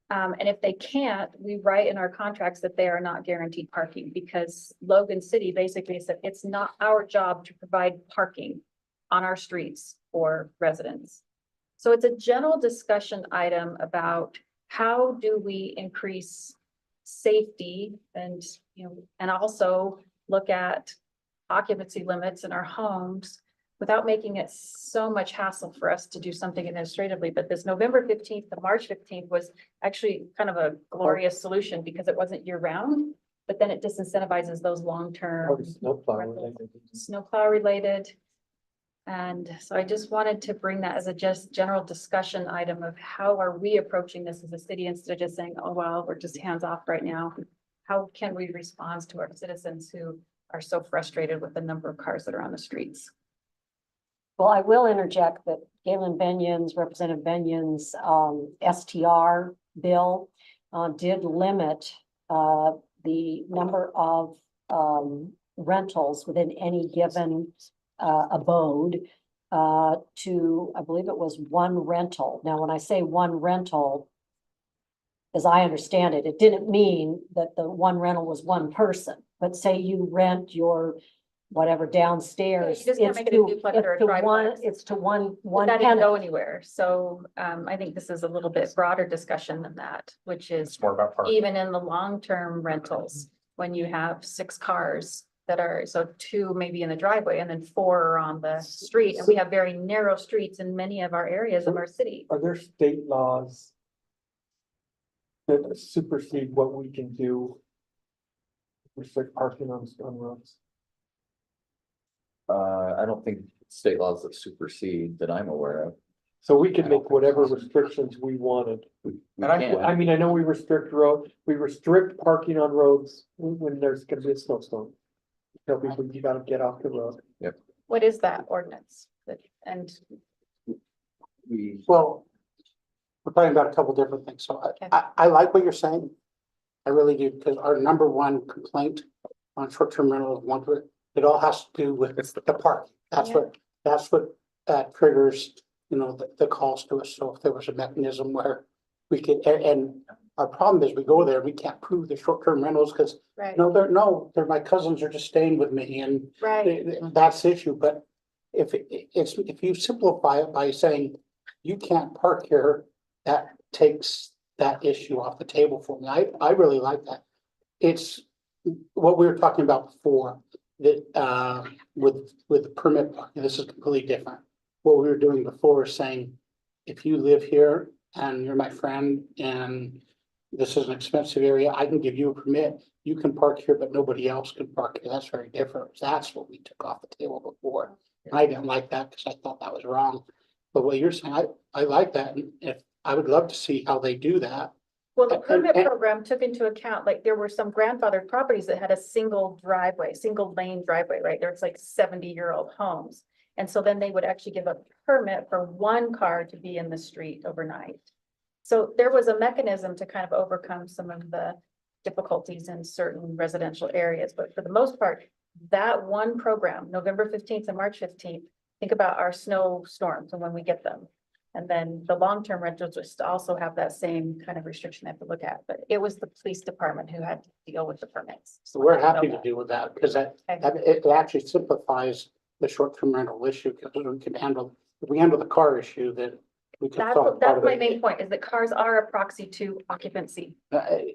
And if they can't, we write in our contracts that they are not guaranteed parking, because Logan City basically said it's not our job to provide parking on our streets for residents. So it's a general discussion item about how do we increase safety and, and also look at occupancy limits in our homes without making it so much hassle for us to do something administratively. But this November 15th to March 15th was actually kind of a glorious solution because it wasn't year round, but then it disincentivizes those long-term snowplow related. And so I just wanted to bring that as a just general discussion item of how are we approaching this as a city instead of just saying, oh, well, we're just hands off right now. How can we respond to our citizens who are so frustrated with the number of cars that are on the streets? Well, I will interject that Galen Benyon's, Representative Benyon's, STR bill, did limit, the number of, rentals within any given, abode, to, I believe it was 1 rental. Now, when I say 1 rental, as I understand it, it didn't mean that the 1 rental was 1 person, but say you rent your whatever downstairs. You just can't it's make it a to- duplex or a it's to one- triplex. It's to one That didn't tenant. go anywhere. So I think this is a little bit broader discussion than that, which is It's more about parking. even in the long-term rentals, when you have 6 cars that are, so 2 maybe in the driveway and then 4 are on the street. And we have very narrow streets in many of our areas of our city. Are there state laws that supersede what we can do? Restrict parking on roads? I don't think state laws that supersede that I'm aware of. So we could make whatever restrictions we wanted. We And I- can. I mean, I know we restrict parking on roads when there's gonna be a snowstorm. Tell people you gotta get off the road. What is that ordinance? And Well, we're talking about a couple different things, so Okay. I like what you're saying. I really do, because our number 1 complaint on short-term rental is one, it all has to do with It's the park. That's what triggers, the calls to us. So if there was a mechanism where we could, and our problem is we go there, we can't prove the short-term rentals, because Right, they're my cousins are just staying with me, and right. that's the issue, but if you simplify it by saying you can't park here, that takes that issue off the table for me. I really like that. It's what we were talking about before, that, with the permit parking, this is completely different. What we were doing before is saying, if you live here and you're my friend and this is an expensive area, I can give you a permit. You can park here, but nobody else can park here. That's very different. That's what we took off the table before. And I didn't like that because I thought that was wrong. But what you're saying, I like that. And if, I would love to see how they do that. Well, the permit and- program took into account, like, there were some grandfathered properties that had a single driveway, single lane driveway, right? There's like 70-year-old homes. And so then they would actually give a permit for one car to be in the street overnight. So there was a mechanism to kind of overcome some of the difficulties in certain residential areas, but for the most part, that one program, November 15th and March 15th, think about our snow storms and when we get them. And then the long-term rentals just also have that same kind of restriction they have to look at, but it was the police department who had to deal with the permits. So we're happy to deal with that because it actually simplifies the short-term rental issue because we can handle, if we handle the car issue, then we can That's, solve part that's of my it. main point, is that cars are a proxy to occupancy.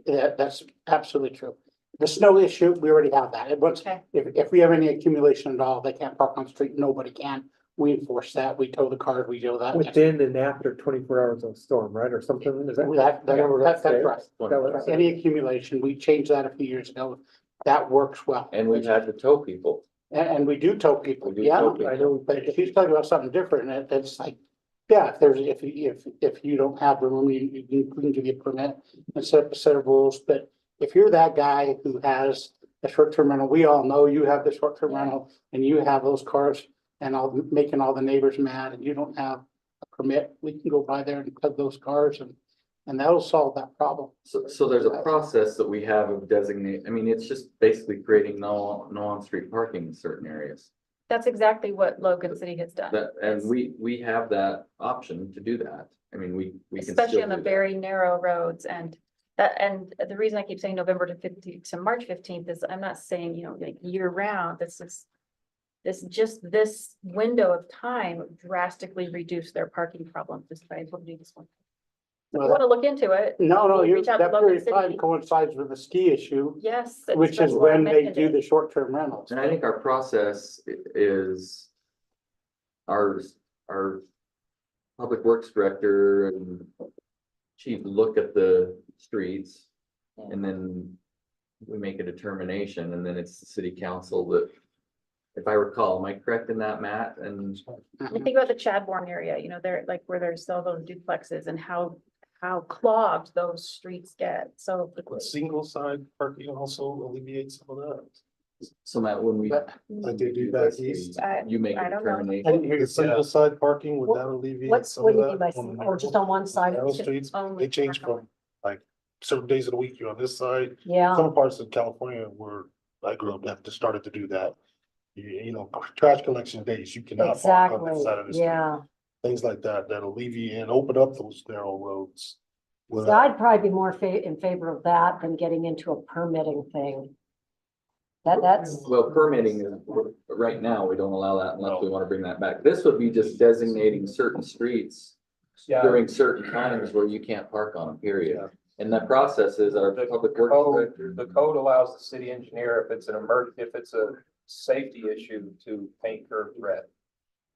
That's absolutely true. The snow issue, we already have that. It was, Okay. if we have any accumulation at all, they can't park on the street, nobody can. We enforce that, we tow the cars, we do that. Within and after 24 hours of storm, right, or something, is that? That's right. That was- Any accumulation, we changed that a few years ago. That works well. And we've had to tow people. And we do tow people, We do yeah. tow people. I know, But if he's talking about something different, it's like, yeah, if you don't have the room, we can give you a permit and set up a set of rules, but if you're that guy who has a short-term rental, we all know you have the short-term rental and you have those cars and making all the neighbors mad and you don't have a permit, we can go by there and plug those cars and that'll solve that problem. So there's a process that we have of designate, I mean, it's just basically creating no on-street parking in certain areas. That's exactly what Logan City has done. That, and we have that option to do that. I mean, we can Especially still on the do that. very narrow roads and the reason I keep saying November to 15th to March 15th is I'm not saying, you know, like year round, this window of time drastically reduced their parking problem just by implementing this one. So Well, we want to look into it. No, We'll you're, reach out to that Logan period of time City. coincides with the ski issue, Yes. which that's is why I when they mentioned do it. the short-term rentals. And I think our process is our public works director and chief look at the streets and then we make a determination and then it's the city council that, if I recall, am I correct in that, Matt? And And think about the Chadbourne area, you know, they're like where there's still those duplexes and how clogged those streets get. So But single side parking also alleviates some of that. so Matt, when we. Like they do back east. You make I a don't know. I determination. didn't hear you The say single that. side parking, would that alleviate What's, some what of do you mean by, that? or just on one side? Narrow Just streets, only they change park on- from like certain days of the week, you're on this side. Yeah, Some parts of California where I grew up, have just started to do that. You know, trash collection days, you cannot park on that exactly, side of the street. yeah. Things like that, that alleviate and open up those narrow roads. So I'd probably be more in favor of that than getting into a permitting thing. That's, Well, permitting is, right now, we don't allow that unless we want to bring that back. This would be just designating certain streets Yeah. during certain times where you can't park on them, period. And that process is our The public works code, director. the code allows the city engineer, if it's if it's a safety issue, to paint curb red.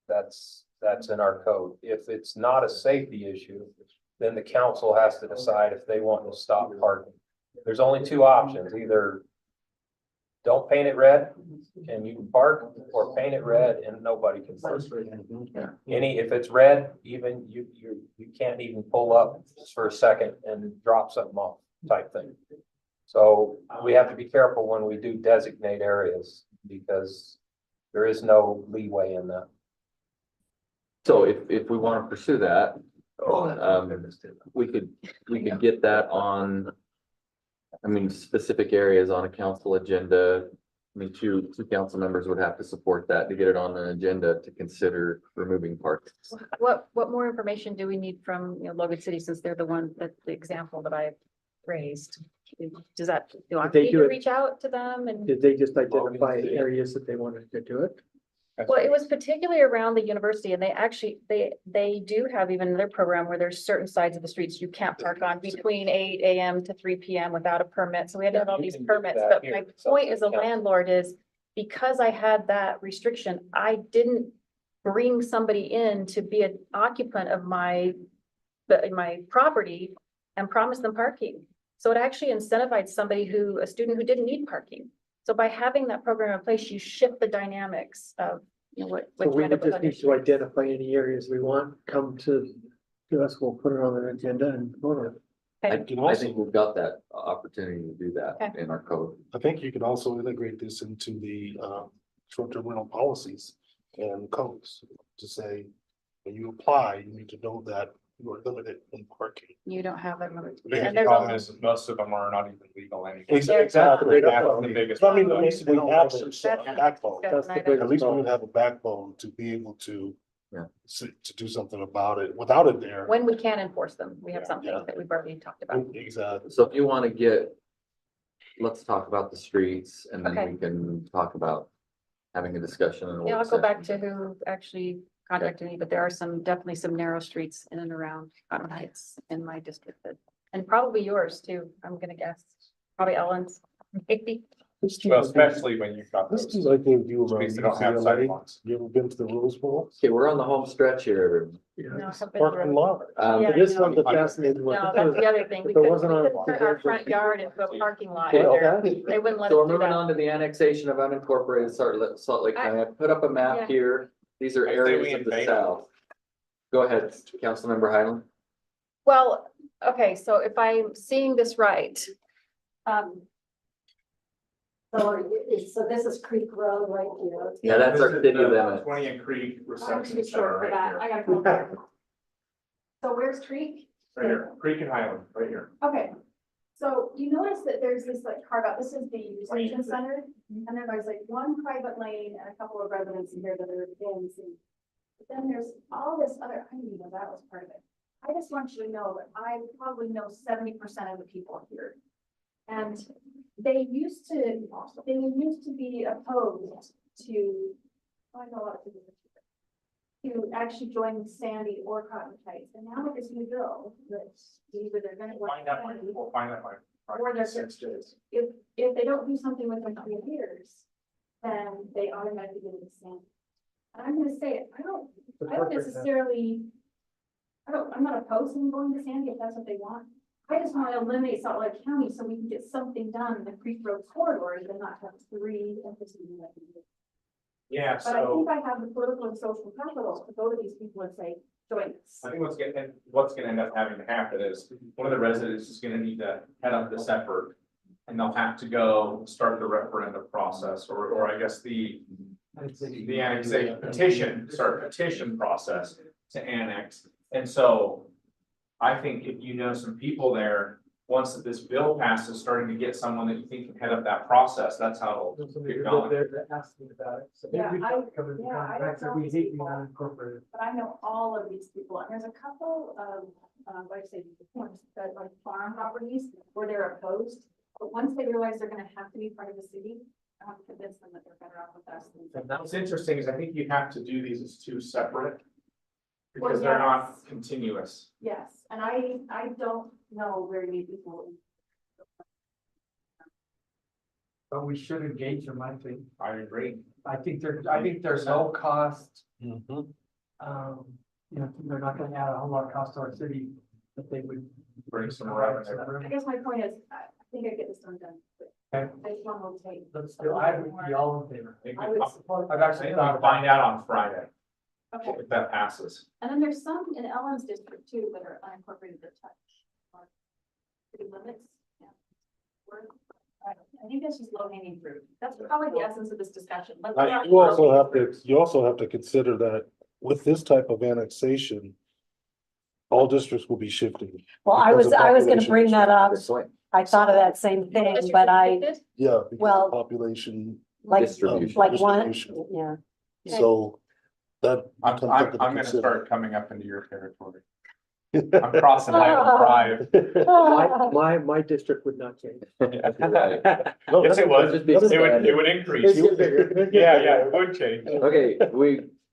That's in our code. If it's not a safety issue, then the council has to decide if they want to stop parking. There's only two options, either don't paint it red and you can park, or paint it red and nobody can park. If it's red, even you can't even pull up just for a second and drop something off type thing. So we have to be careful when we do designate areas because there is no leeway in that. So if we want to pursue that, we could get that on, I mean, specific areas on a council agenda. I mean, two council members would have to support that to get it on an agenda to consider removing parks. What more information do we need from, you know, Logan City, since they're the one, that the example that I raised. Does that, do I Did they need do to it- reach out to them and? Did they just identify areas that they wanted to do it? Well, it was particularly around the university and they actually, they do have even their program where there's certain sides of the streets you can't park on between 8 AM to 3 PM without a permit. So we had to have all You these can do permits, that but here. my So point as a council. landlord is because I had that restriction, I didn't bring somebody in to be an occupant of my property and promise them parking. So it actually incentivized a student who didn't need parking. So by having that program in place, you shift the dynamics of, you know, what. So we kind of would just other need to streets. identify any areas we want, come to us, we'll put it on an agenda and vote on it. I, Okay. I think we've got that opportunity to do that Okay. in our code. I think you can also integrate this into the short-term rental policies and codes to say, when you apply, you need to know that you are limited in parking. You don't have that. The And biggest there's problem a- is most of them are not even legal anyway. Exactly. That's the biggest I mean, problem. at least we have some sort of That's- backbone. That's the At biggest At least we problem. would have a backbone to be able to. Yeah. To do something about it. Without it there. When we can enforce them, we have something Yeah. that we've already talked about. Exactly. So if you want to let's talk about the streets and then Okay. we can talk about having a discussion. in a Yeah, I'll work go back to session. who actually contacted me, but there are definitely some narrow streets in and around Cotton Heights in my district and probably yours too, I'm gonna guess. Probably Ellen's, maybe. Well, especially when you've got This those is, I think, you around streets that don't have UCLA. sidewalks. You ever been to the Rose Bowl? Okay, we're on the home stretch here, everyone. No, Yeah. I've been Parking through- lot. Yeah, This no. one's a fascinating one. No, that's the other thing. We If it couldn't wasn't on- turn our front yard into a parking lot. Okay, either. okay. They wouldn't let So we're us do moving that. on to the annexation of unincorporated Salt Lake County. I put up a Yeah. map here. These are I say we areas of the invade south. Go ahead, Councilmember Highland. Well, okay, so if I'm seeing this right, So this is Creek Road right here. Yeah, that's our This is city the limit. 20 Creek I'm Reception too Center short for right that. here. I gotta come back. So where's Creek? Right here, Creek and Highland, right here. Okay, so you notice that there's this like carve out, this is the reception center, and then there's like one private lane and a couple of residents in here that are in. But then there's all this other, I didn't even know that was part of it. I just want you to know that I probably know 70% of the people here. And they used to be opposed to, I know a lot of people. To actually join Sandy or Cotton Heights, and now with this new bill, that either they're gonna. Find that one, we'll find that one. Or they're, if they don't do something within 3 years, then they automatically get into Sandy. And I'm gonna say it, I don't necessarily, I'm not opposed to them going to Sandy if that's what they want. I just want to eliminate Salt Lake County so we can get something done in the Creek Road corridor and not have 3 entities. Yeah, But I so think I have the political and social capital to go to these people and say, join us. I think what's gonna end up having to happen is one of the residents is gonna need to head up this effort. And they'll have to go start the referendum process, or I guess the annexation petition process to annex. And so I think if you know some people there, once this bill passes, starting to get someone that you think can head up that process, that's how it'll get going. That asked me about it. So maybe Yeah, we I- talk about the yeah, I contracts don't that know we these hate being people. unincorporated. But I know all of these people, and there's a couple of, like I say, that like farm properties where they're opposed. But once they realize they're gonna have to be part of the city, I want to convince them that they're better off with us. What's interesting is I think you have to do these as 2 separate. Well, Because they're not yes. continuous. Yes, and I don't know very many people. But we should engage them, I think. I agree. I think there's no cost, you know, they're not gonna add a whole lot of cost to our city, but they would. Bring some revenue. I guess my point is, I think I get this done quick. Okay. I just want to take. Let's do, I would be all in favor. I would support. I've actually thought I'll about find out on Friday Okay, if that passes. and then there's some in Ellen's district too that are unincorporated that touch. City limits, yeah. I think that's just low hanging fruit. That's probably the essence of this discussion. Let's go after You also low-hanging have to, fruit. you also have to consider that with this type of annexation. All districts will be shifting. Well, I Because was, of I was gonna population bring that up. This way. I thought of that same thing, District but I, restricted? Yeah. because of Well- Population. like, Distribution. like one, Distribution. yeah. So that. I'm becomes something to gonna consider. start coming up into your territory. I'm crossing Highland Drive. My district would not change. Yes, it would. Just be It would increase. It'd get bigger. Yeah, it would change.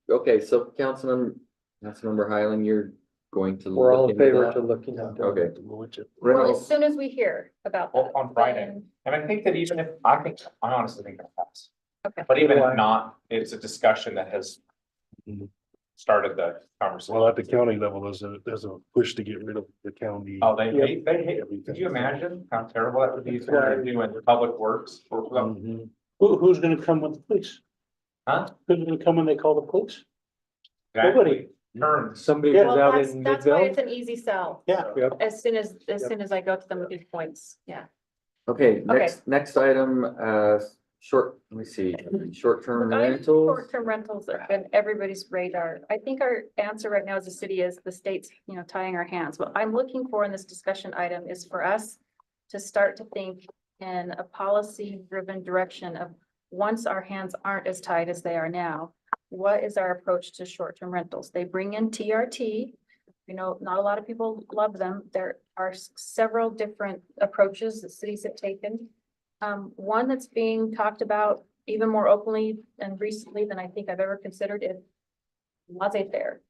Okay, so Councilmember Highland, you're going to. We're all look in into favor that? to looking into. Okay. Well, Reynolds, as soon as we hear about that. On Friday. then- And I think that even if, I honestly think it'll pass. Okay. But even So do I. if not, it's a discussion that has started the conversation. Well, at the county level, there's a push to get rid of the county. Oh, they hate, could you imagine how terrible that would be to do in public works? Mhm. Who's gonna come with the police? Huh? Who's gonna come when they call the police? Exactly. Terms. Somebody Yeah. was Well, out that's, in that's why Midvale. it's an easy sell. Yeah. As soon as I go to them with these points, yeah. okay, next item, let me see, short-term Look, I think rentals. Short-term rentals have been everybody's radar. I think our answer right now as a city is the state's, tying our hands. What I'm looking for in this discussion item is for us to start to think in a policy-driven direction of once our hands aren't as tied as they are now, what is our approach to short-term rentals? They bring in TRT. Not a lot of people love them. There are several different approaches that cities have taken. One that's being talked about even more openly and recently than I think I've ever considered is laissez-faire.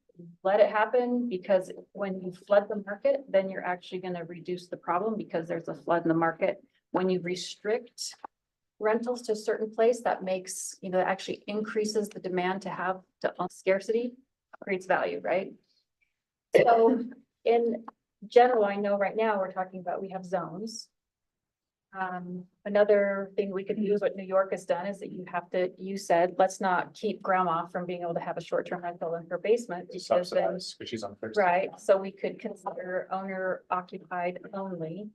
Let it happen, because when you flood the market, then you're actually gonna reduce the problem because there's a flood in the market. When you restrict rentals to a certain place, that makes, actually increases the demand to scarcity, creates value, right? So in general, I know right now we're talking about, we have zones. Another thing we could use, what New York has done, is that you said, let's not keep grandma from being able to have a short-term rental in her basement. Because then, Subsidized, because she's on fixed. right, so we could consider owner occupied only.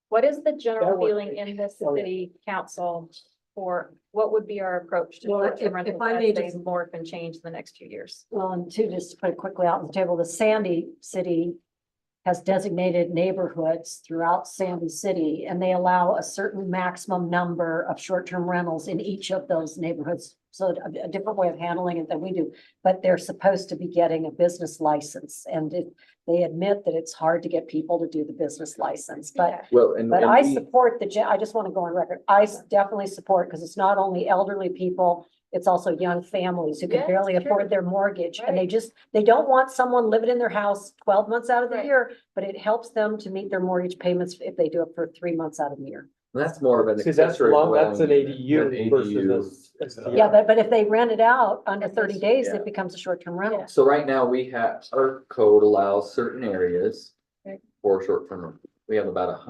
What is the general That would feeling in this Oh, yeah. city council for what would be our approach to Well, short-term if rentals I may as they just- morph and change in the next few years? Well, and two, just to put it quickly out on the table, the Sandy City has designated neighborhoods throughout Sandy City, and they allow a certain maximum number of short-term rentals in each of those neighborhoods. So a different way of handling it than we do, but they're supposed to be getting a business license, and they admit that it's hard to get people to do the business license, but Yeah. Well, and. But and I we- support I just want to go on record. Definitely support, because it's not only elderly people, it's also young families who Yeah, can barely it's afford true. their mortgage. And Right. they don't want someone living in their house 12 months out of the Right. year, but it helps them to meet their mortgage payments if they do it for 3 months out of the year. That's more of an See, that's accessory long, that's an dwelling ADU than versus a. Yeah, but if they rent it out under That's 30 days, yeah. it becomes a short-term rental. Yeah. So right now, we have, our code allows certain areas Right. for short-term rental. We have about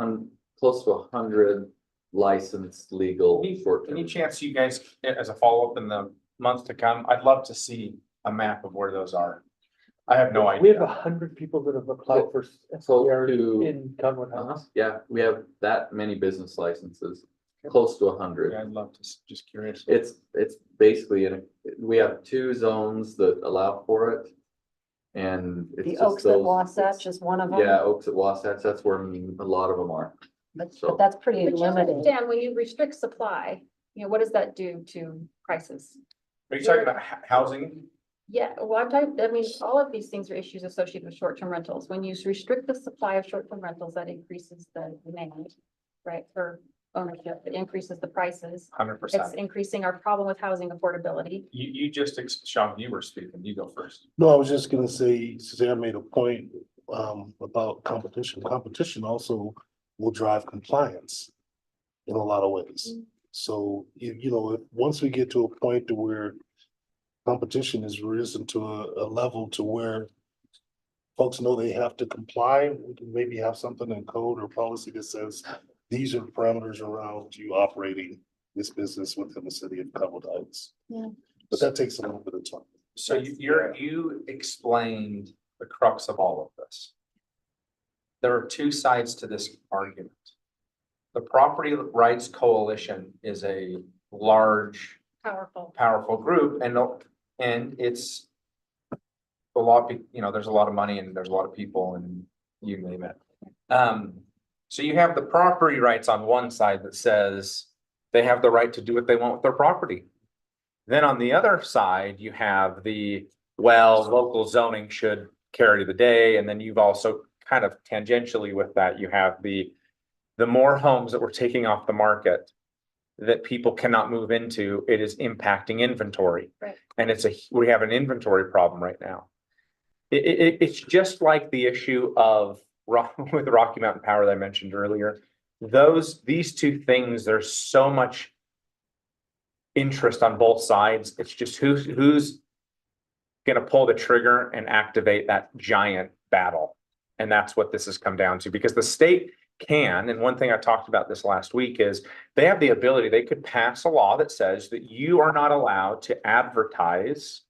close to 100 licensed legal short-term. Any chance you guys, as a follow-up in the months to come, I'd love to see a map of where those are. I have no We have idea. 100 people that have applied for Close SDR to- in Conwood Uh-huh. House. Yeah, we have that many business licenses, close to 100. I'd love to, just curious. It's basically, we have 2 zones that allow for it. And it's The just Oaks at those. Wasatch is one of them. Yeah, Oaks at Wasatch, that's where a lot of them are. But that's pretty But you limited. understand, when you restrict supply, what does that do to prices? Are you talking about housing? Yeah, well, all of these things are issues associated with short-term rentals. When you restrict the supply of short-term rentals, that increases the demand, right, for ownership. It increases the prices. 100%. It's increasing our problem with housing affordability. You just, Sean, you were speaking, you go first. No, I was just gonna say, Suzanne made a point, about competition. Competition also will drive compliance in a lot of ways. So, once we get to a point to where competition has risen to a level to where folks know they have to comply, we can maybe have something in code or policy that says these are the parameters around you operating this business within the city of Cumberland Heights. Yeah. But that takes a little bit of time. So you explained the crux of all of this. There are 2 sides to this argument. The Property Rights Coalition is a large, powerful group, and it's a lot, there's a lot of money and there's a lot of people and you name it. So you have the property rights on one side that says they have the right to do what they want with their property. Then on the other side, you have local zoning should carry the day. And then you've also kind of tangentially with that, you have the more homes that we're taking off the market that people cannot move into, it is impacting inventory. Right. And we have an inventory problem right now. It's just like the issue of with Rocky Mountain Power that I mentioned earlier. These two things, there's so much interest on both sides. It's just who's gonna pull the trigger and activate that giant battle. And that's what this has come down to, because the state can, and one thing I talked about this last week is they have the ability, they could pass a law that says that you are not allowed to advertise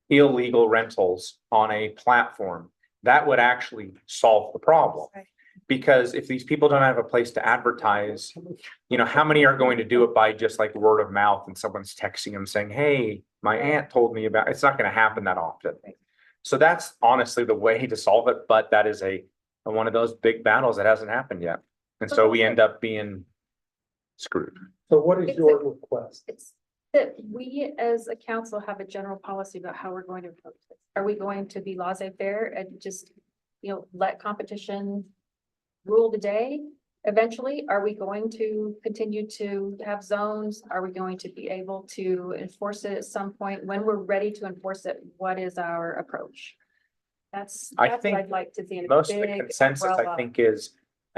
illegal rentals on a platform. That would actually solve the problem. Right. Because if these people don't have a place to advertise, you know, how many are going to do it by just like word of mouth and someone's texting them saying, hey, my aunt told me about, it's not going to happen that often. So that's honestly the way to solve it, but that is one of those big battles that hasn't happened yet. And so we end up being screwed. So what is It's your request? It's that we as a council have a general policy about how we're going to approach this. Are we going to be laissez-faire and just, let competition rule the day eventually? Are we going to continue to have zones? Are we going to be able to enforce it at some point? When we're ready to enforce it, what is our approach? That's what think I'd like to see. in a Most of the big consensus, I umbrella.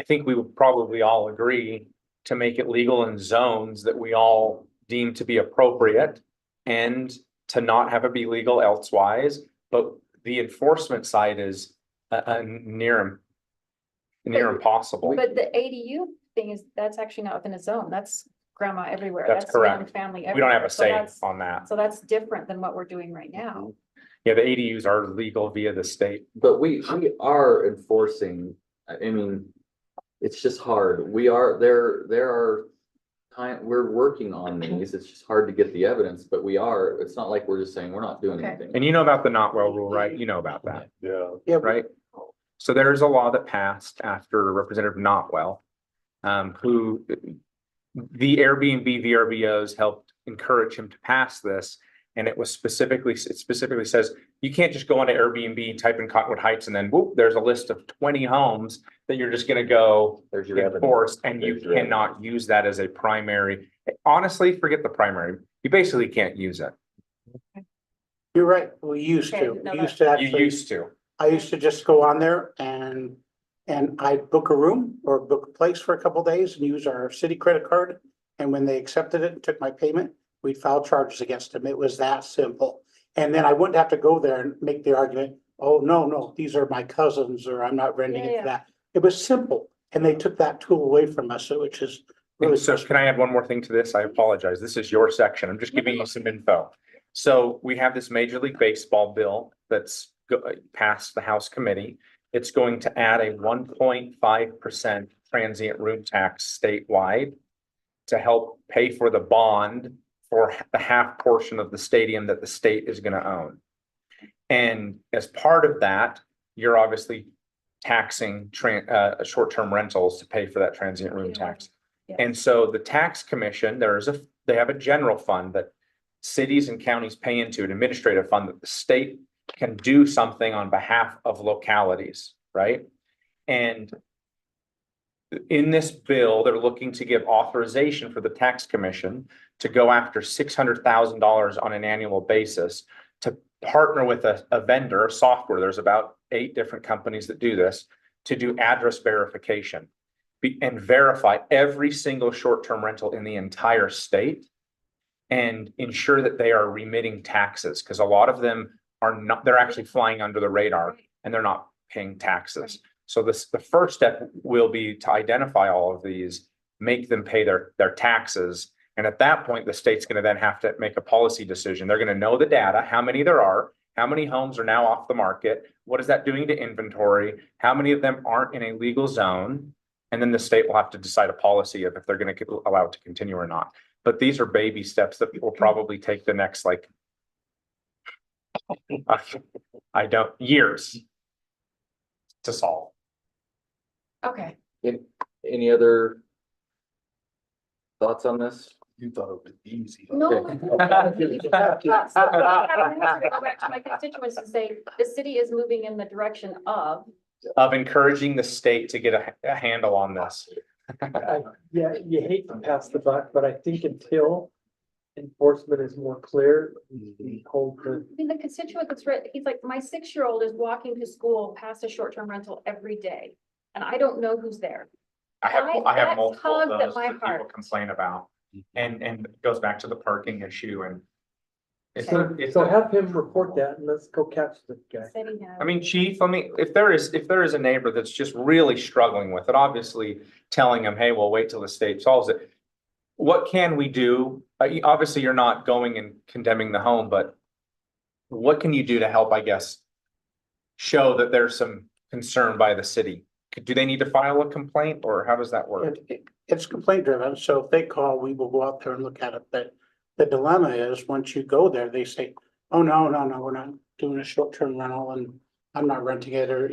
think we would probably all agree to make it legal in zones that we all deem to be appropriate and to not have it be legal elsewise. But the enforcement side is near impossible. But the ADU thing that's actually not within a zone. That's grandma everywhere. That's young correct. Family We don't have everywhere. a So say that's- on that. So that's different than what we're doing right now. Yeah, the ADUs are legal via the state. But we are enforcing, I mean, it's just hard. There are we're working on these. It's just hard to get the evidence, but it's not like we're just saying we're not doing Okay. anything. And you know about the not well rule, right? You know about that, Yeah. right? So there's a law that passed after Representative Notwell, who the Airbnb VRBOs helped encourage him to pass this. And it specifically says, you can't just go onto Airbnb, type in Cottonwood Heights, and then whoop, there's a list of 20 homes that you're just gonna go There's your evidence. enforce, and you There's your cannot use that as a primary. Honestly, forget the primary. You basically can't use it. You're right, we used Okay, to, no, we used to You actually, used to. I used to just go on there and I'd book a room or book a place for a couple days and use our city credit card. And when they accepted it and took my payment, we'd file charges against them. It was that simple. And then I wouldn't have to go there and make the argument, oh, no, these are my cousins, or I'm not renting it Yeah. for that. It was simple, and they took that tool away from us, which is really. So can I add one more thing to this? I apologize. This is your section. I'm just giving you some info. So we have this Major League Baseball bill that's passed the House Committee. It's going to add a 1.5% transient room tax statewide to help pay for the bond for the half portion of the stadium that the state is going to own. And as part of that, you're obviously taxing short-term rentals to pay for that transient room tax. Yeah. And so the tax commission, they have a general fund that cities and counties pay into, an administrative fund that the state can do something on behalf of localities, right? And in this bill, they're looking to give authorization for the tax commission to go after $600,000 on an annual basis to partner with a vendor, software. There's about 8 different companies that do this, to do address verification and verify every single short-term rental in the entire state and ensure that they are remitting taxes, because a lot of them are not, they're actually flying under the radar and they're not paying taxes. So the first step will be to identify all of these, make them pay their taxes. And at that point, the state's going to then have to make a policy decision. They're going to know the data, how many there are, how many homes are now off the market, what is that doing to inventory, how many of them aren't in a legal zone, and then the state will have to decide a policy of if they're going to allow it to continue or not. But these are baby steps that will probably take the next years to solve. Okay. Any other thoughts on this? You thought it was easy. No. Okay. Go back to my constituents and say, the city is moving in the direction of. Of encouraging the state to get a handle on this. Yeah, you hate to pass the buck, but I think until enforcement is more clear, we hold the. I mean, the constituent that's right, he's like, my 6-year-old is walking to school past a short-term rental every day, and I don't know who's there. I have That multiple of tugged at those my that people heart. complain about. And it goes back to the parking issue and. It's, it's, So have him report that and let's go catch the guy. Said he had- I mean, chief, if there is a neighbor that's just really struggling with it, obviously telling them, hey, we'll wait till the state solves it. What can we do? Obviously, you're not going and condemning the home, but what can you do to help, I guess, show that there's some concern by the city? Do they need to file a complaint or how does that work? It's complaint driven, so if they call, we will go out there and look at it, but the dilemma is, once you go there, they say, oh, no, we're not doing a short-term rental and I'm not renting it, or,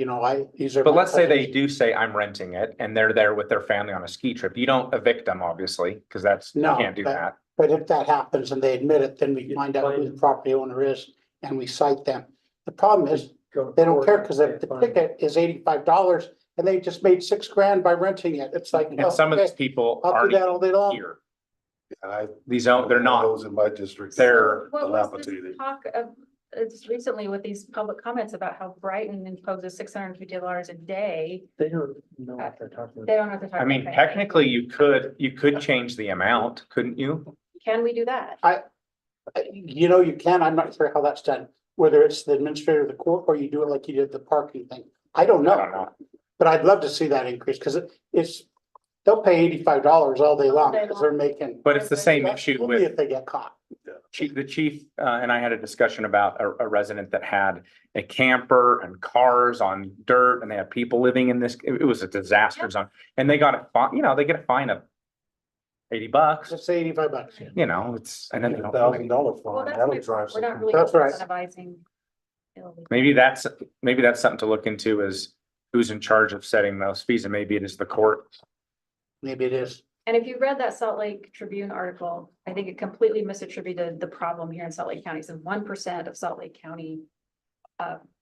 these are. But my let's say they cousins." do say I'm renting it and they're there with their family on a ski trip. You don't evict them, obviously, because you No, can't do but- that. But if that happens and they admit it, then we You find out find who the it. property owner is and we cite them. The problem is, Go to they don't court care, and because pay if a the fine. ticket is $85 and they just made $6,000 by renting it, it's like, And some of these okay, people I'll do aren't that all day long. here. And I. They're not. Those in my district. They're What was this dilapidated. talk of, just recently with these public comments about how Brighton imposes $650 a day? They don't know what they're talking They about. don't know what they're I talking mean, about. technically, you could change the amount, couldn't you? Can we do that? You can, I'm not sure how that's done, whether it's the administrator of the court or you do it like you did the parking thing. I don't I don't know, know. but I'd love to see that increase, because it's, they'll pay $85 all day long, because they're making. But it's the same That's issue only with if they get caught. the chief, and I had a discussion about a resident that had a camper and cars on dirt and they had people living in this, it was a disaster zone. And they got they get a fine of $80, Just say $85. it's, and then they don't. $1,000 Well, fine, that's that'll my drive point. We're not some. really That's right. incentivizing. illegal. Maybe that's something to look into is who's in charge of setting those fees and maybe it is the court. Maybe it is. And if you read that Salt Lake Tribune article, I think it completely misattributed the problem here in Salt Lake County. So 1% of Salt Lake County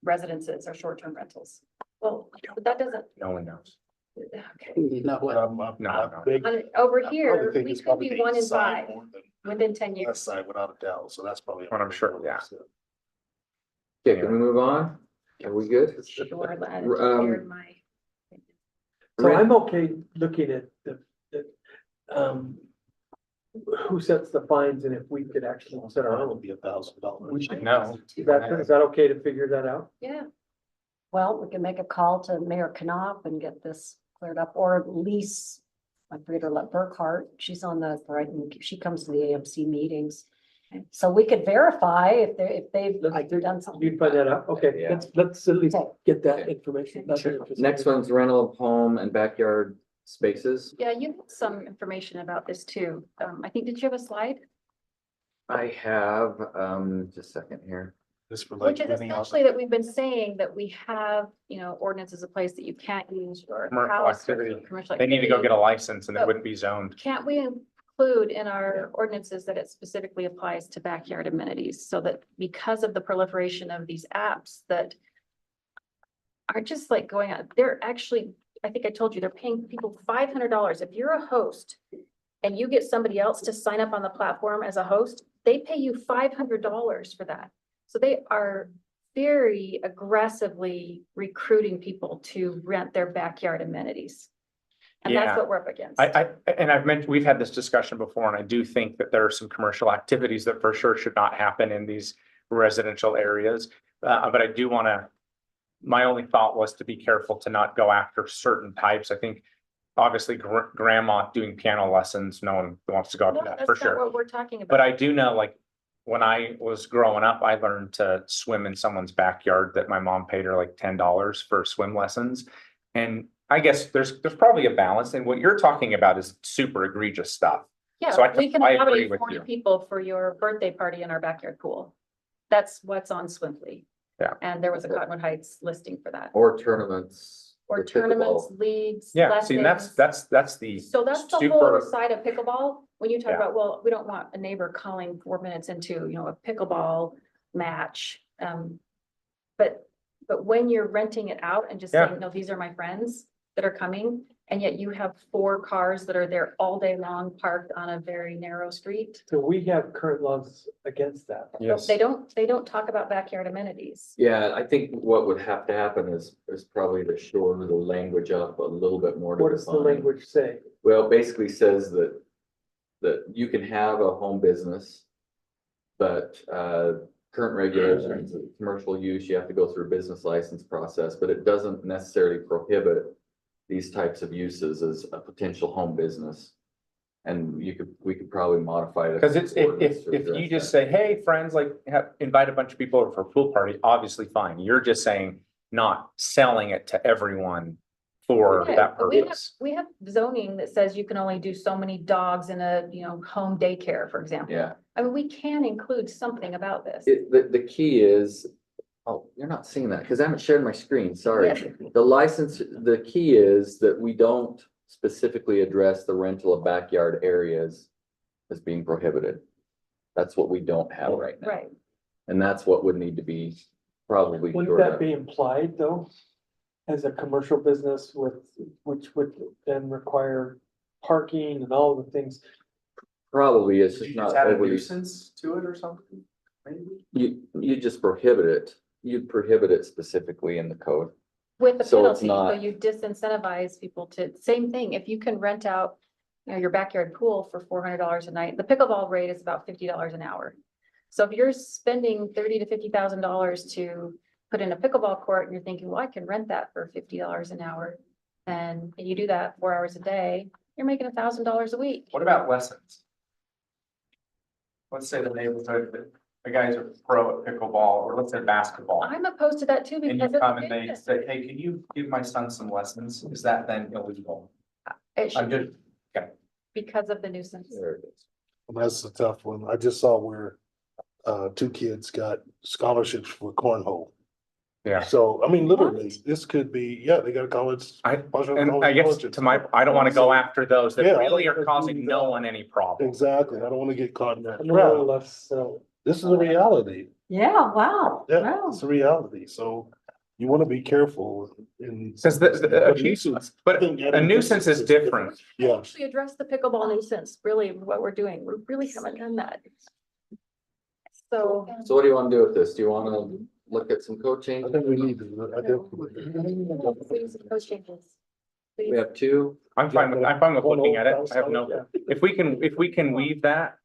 residences are short-term rentals. Well, but that doesn't, No one knows. okay. You know what? No. Big- Over I here, probably think we it's could probably be the 1 in east side 5 more than within 10 West years. side without a doubt, so that's probably. What I'm sure, yeah. Okay, can we move on? Are we good? Sure, that Um, shared my. So I'm okay looking at who sets the fines and if we could actually set our That own. would be $1,000. We should know. Is that okay to figure that out? Yeah, Well, we can make a call to Mayor Knopf and get this cleared up, or at least, I forget her, Burkhart, she's on the Brighton, she comes to the AMC meetings. So we could verify if they've done something. You'd find that out? Okay, Yeah. let's at least Okay. get that information. That's interesting. Next one's rental of home and backyard spaces. yeah, you have some information about this too. I think, did you have a slide? I have, just a second here. This for like Which is living out. essentially that we've been saying that we have, ordinances in place that you can't use your Commercial house. or activity. commercial They need to go activity. get a license and it So- wouldn't be zoned. Can't we include in our ordinances that it specifically applies to backyard amenities so that because of the proliferation of these apps that are just like going out, they're actually, I think I told you, they're paying people $500. If you're a host and you get somebody else to sign up on the platform as a host, they pay you $500 for that. So they are very aggressively recruiting people to rent their backyard amenities. And that's Yeah. what we're up against. And I've mentioned, we've had this discussion before, and I do think that there are some commercial activities that for sure should not happen in these residential areas. But I do my only thought was to be careful to not go after certain types. I think obviously grandma doing piano lessons, no one wants to go No, after that that's for not sure. what we're talking about. But I do know, like, when I was growing up, I learned to swim in someone's backyard that my mom paid her like $10 for swim lessons. And I guess there's probably a balance, and what you're talking about is super egregious stuff. so Yeah, we can I agree accommodate with 40 you. people for your birthday party in our backyard pool. That's what's on Swimply. Yeah. And there was a Cottonwood Heights listing for that. Or tournaments or The tournaments, pickleball. leagues. Yeah, see, and lessons. that's the, So that's the whole super- other side of pickleball. When you talk Yeah. about, well, we don't want a neighbor calling 4 minutes into, a pickleball match. But when you're renting it out and just Yeah. saying, no, these are my friends that are coming, and yet you have 4 cars that are there all day long parked on a very narrow street. So we have current laws against that. yes. They don't talk about backyard amenities. Yeah, I think what would have to happen is probably to shore the language up a little bit more. to What does the define. language say? Well, it basically says that you can have a home business, but current regulations, commercial use, you have to go through a business license process, but it doesn't necessarily prohibit these types of uses as a potential home business. And we could probably modify it. Cause it's, if you just say, hey, friends, like, invite a bunch of people over for a pool party, obviously fine. You're just saying not selling it to everyone for Yeah, that but purpose. we have zoning that says you can only do so many dogs in a, home daycare, for example. Yeah, I mean, we can include something about this. the key is, oh, you're not seeing that because I haven't shared my screen, sorry. Yeah. The license, the key is that we don't specifically address the rental of backyard areas as being prohibited. That's what we don't have right now. Right. And that's what would need to be probably. Wouldn't shored that up. be implied though? As a commercial business which would then require parking and all of the things. Probably, it's Did just you not just add a overly, nuisance to it or something? Maybe? you just prohibit it. You'd prohibit it specifically in the code. With the So it's penalty, so not- you disincentivize people to, same thing, if you can rent out, your backyard pool for $400 a night, the pickleball rate is about $50 an hour. So if you're spending $30,000 to $50,000 to put in a pickleball court and you're thinking, well, I can rent that for $50 an hour. And you do that 4 hours a day, you're making $1,000 a week. What about lessons? Let's say the neighborhood, the guys are pro at pickleball, or let's say basketball. I'm opposed to that too And you because come it's and they business. say, hey, can you give my son some lessons? Is that then illegal? It I'm should, just, because of the nuisance. There it is. And that's a tough one. I just saw where 2 kids got scholarships for cornhole. Yeah. So, I mean, literally, this could be, yeah, they got a college. And I guess to I don't want to go after those that Yeah, really are let's causing do no that. one any problem. Exactly. I don't want to get caught in that I'm a little trap. less, so. This is a reality. Yeah, wow. Yeah, Wow. it's a reality. So you want to be careful in. Says but a nuisance is different. Yeah. Actually address the pickleball nuisance, really what we're doing. We really haven't done that. So. So what do you want to do with this? Do you want to look at some code I changes? think we need to, I Please, those changes. We Please. have 2. I'm fine with looking at it. I have no, if we can weave that,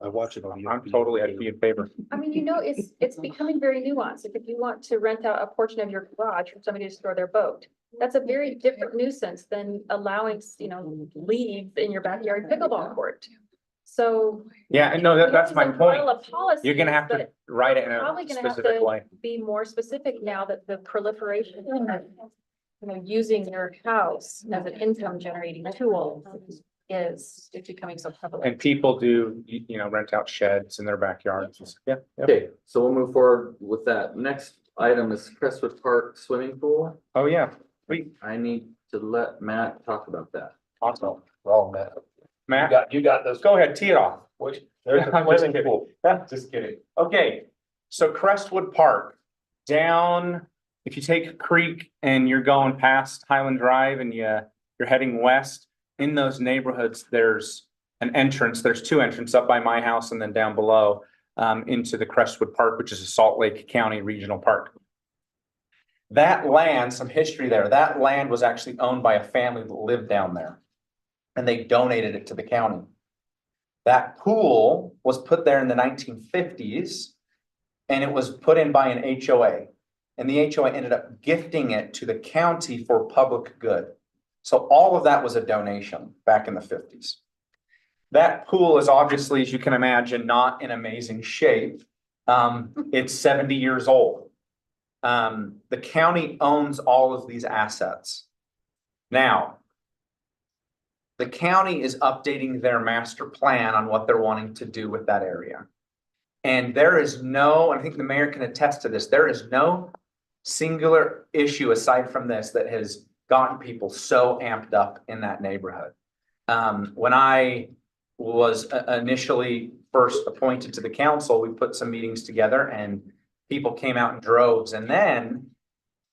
I watch it on. I'm totally, I'd be in favor. I mean, it's becoming very nuanced. If you want to rent out a portion of your garage for somebody to store their boat, that's a very different nuisance than allowing, leaves in your backyard pickleball court. So. Yeah, and no, that's my point. You're gonna have to But write it in a probably gonna have specific to way. be more specific now that the proliferation of, using your house as an income generating tool is becoming so prevalent. And people do, rent out sheds in their backyards. Yeah. Okay, so we'll move forward with that. Next item is Crestwood Park Swimming Pool. Oh, yeah. Sweet. I need to let Matt talk about that. Awesome. Wrong, Matt. Matt, You got this. go ahead, tee it off. There's I'm a just swimming kidding. pool. Just kidding. Okay, so Crestwood Park, down, if you take Creek and you're going past Highland Drive and you're heading west, in those neighborhoods, there's an entrance, there's 2 entrances up by my house and then down below into the Crestwood Park, which is a Salt Lake County Regional Park. That land, some history there, that land was actually owned by a family that lived down there. And they donated it to the county. That pool was put there in the 1950s. And it was put in by an HOA. And the HOA ended up gifting it to the county for public good. So all of that was a donation back in the 50s. That pool is obviously, as you can imagine, not in amazing shape. It's 70 years old. The county owns all of these assets. Now, the county is updating their master plan on what they're wanting to do with that area. And there is no, I think the mayor can attest to this, there is no singular issue aside from this that has gotten people so amped up in that neighborhood. When I was initially first appointed to the council, we put some meetings together and people came out in droves. And then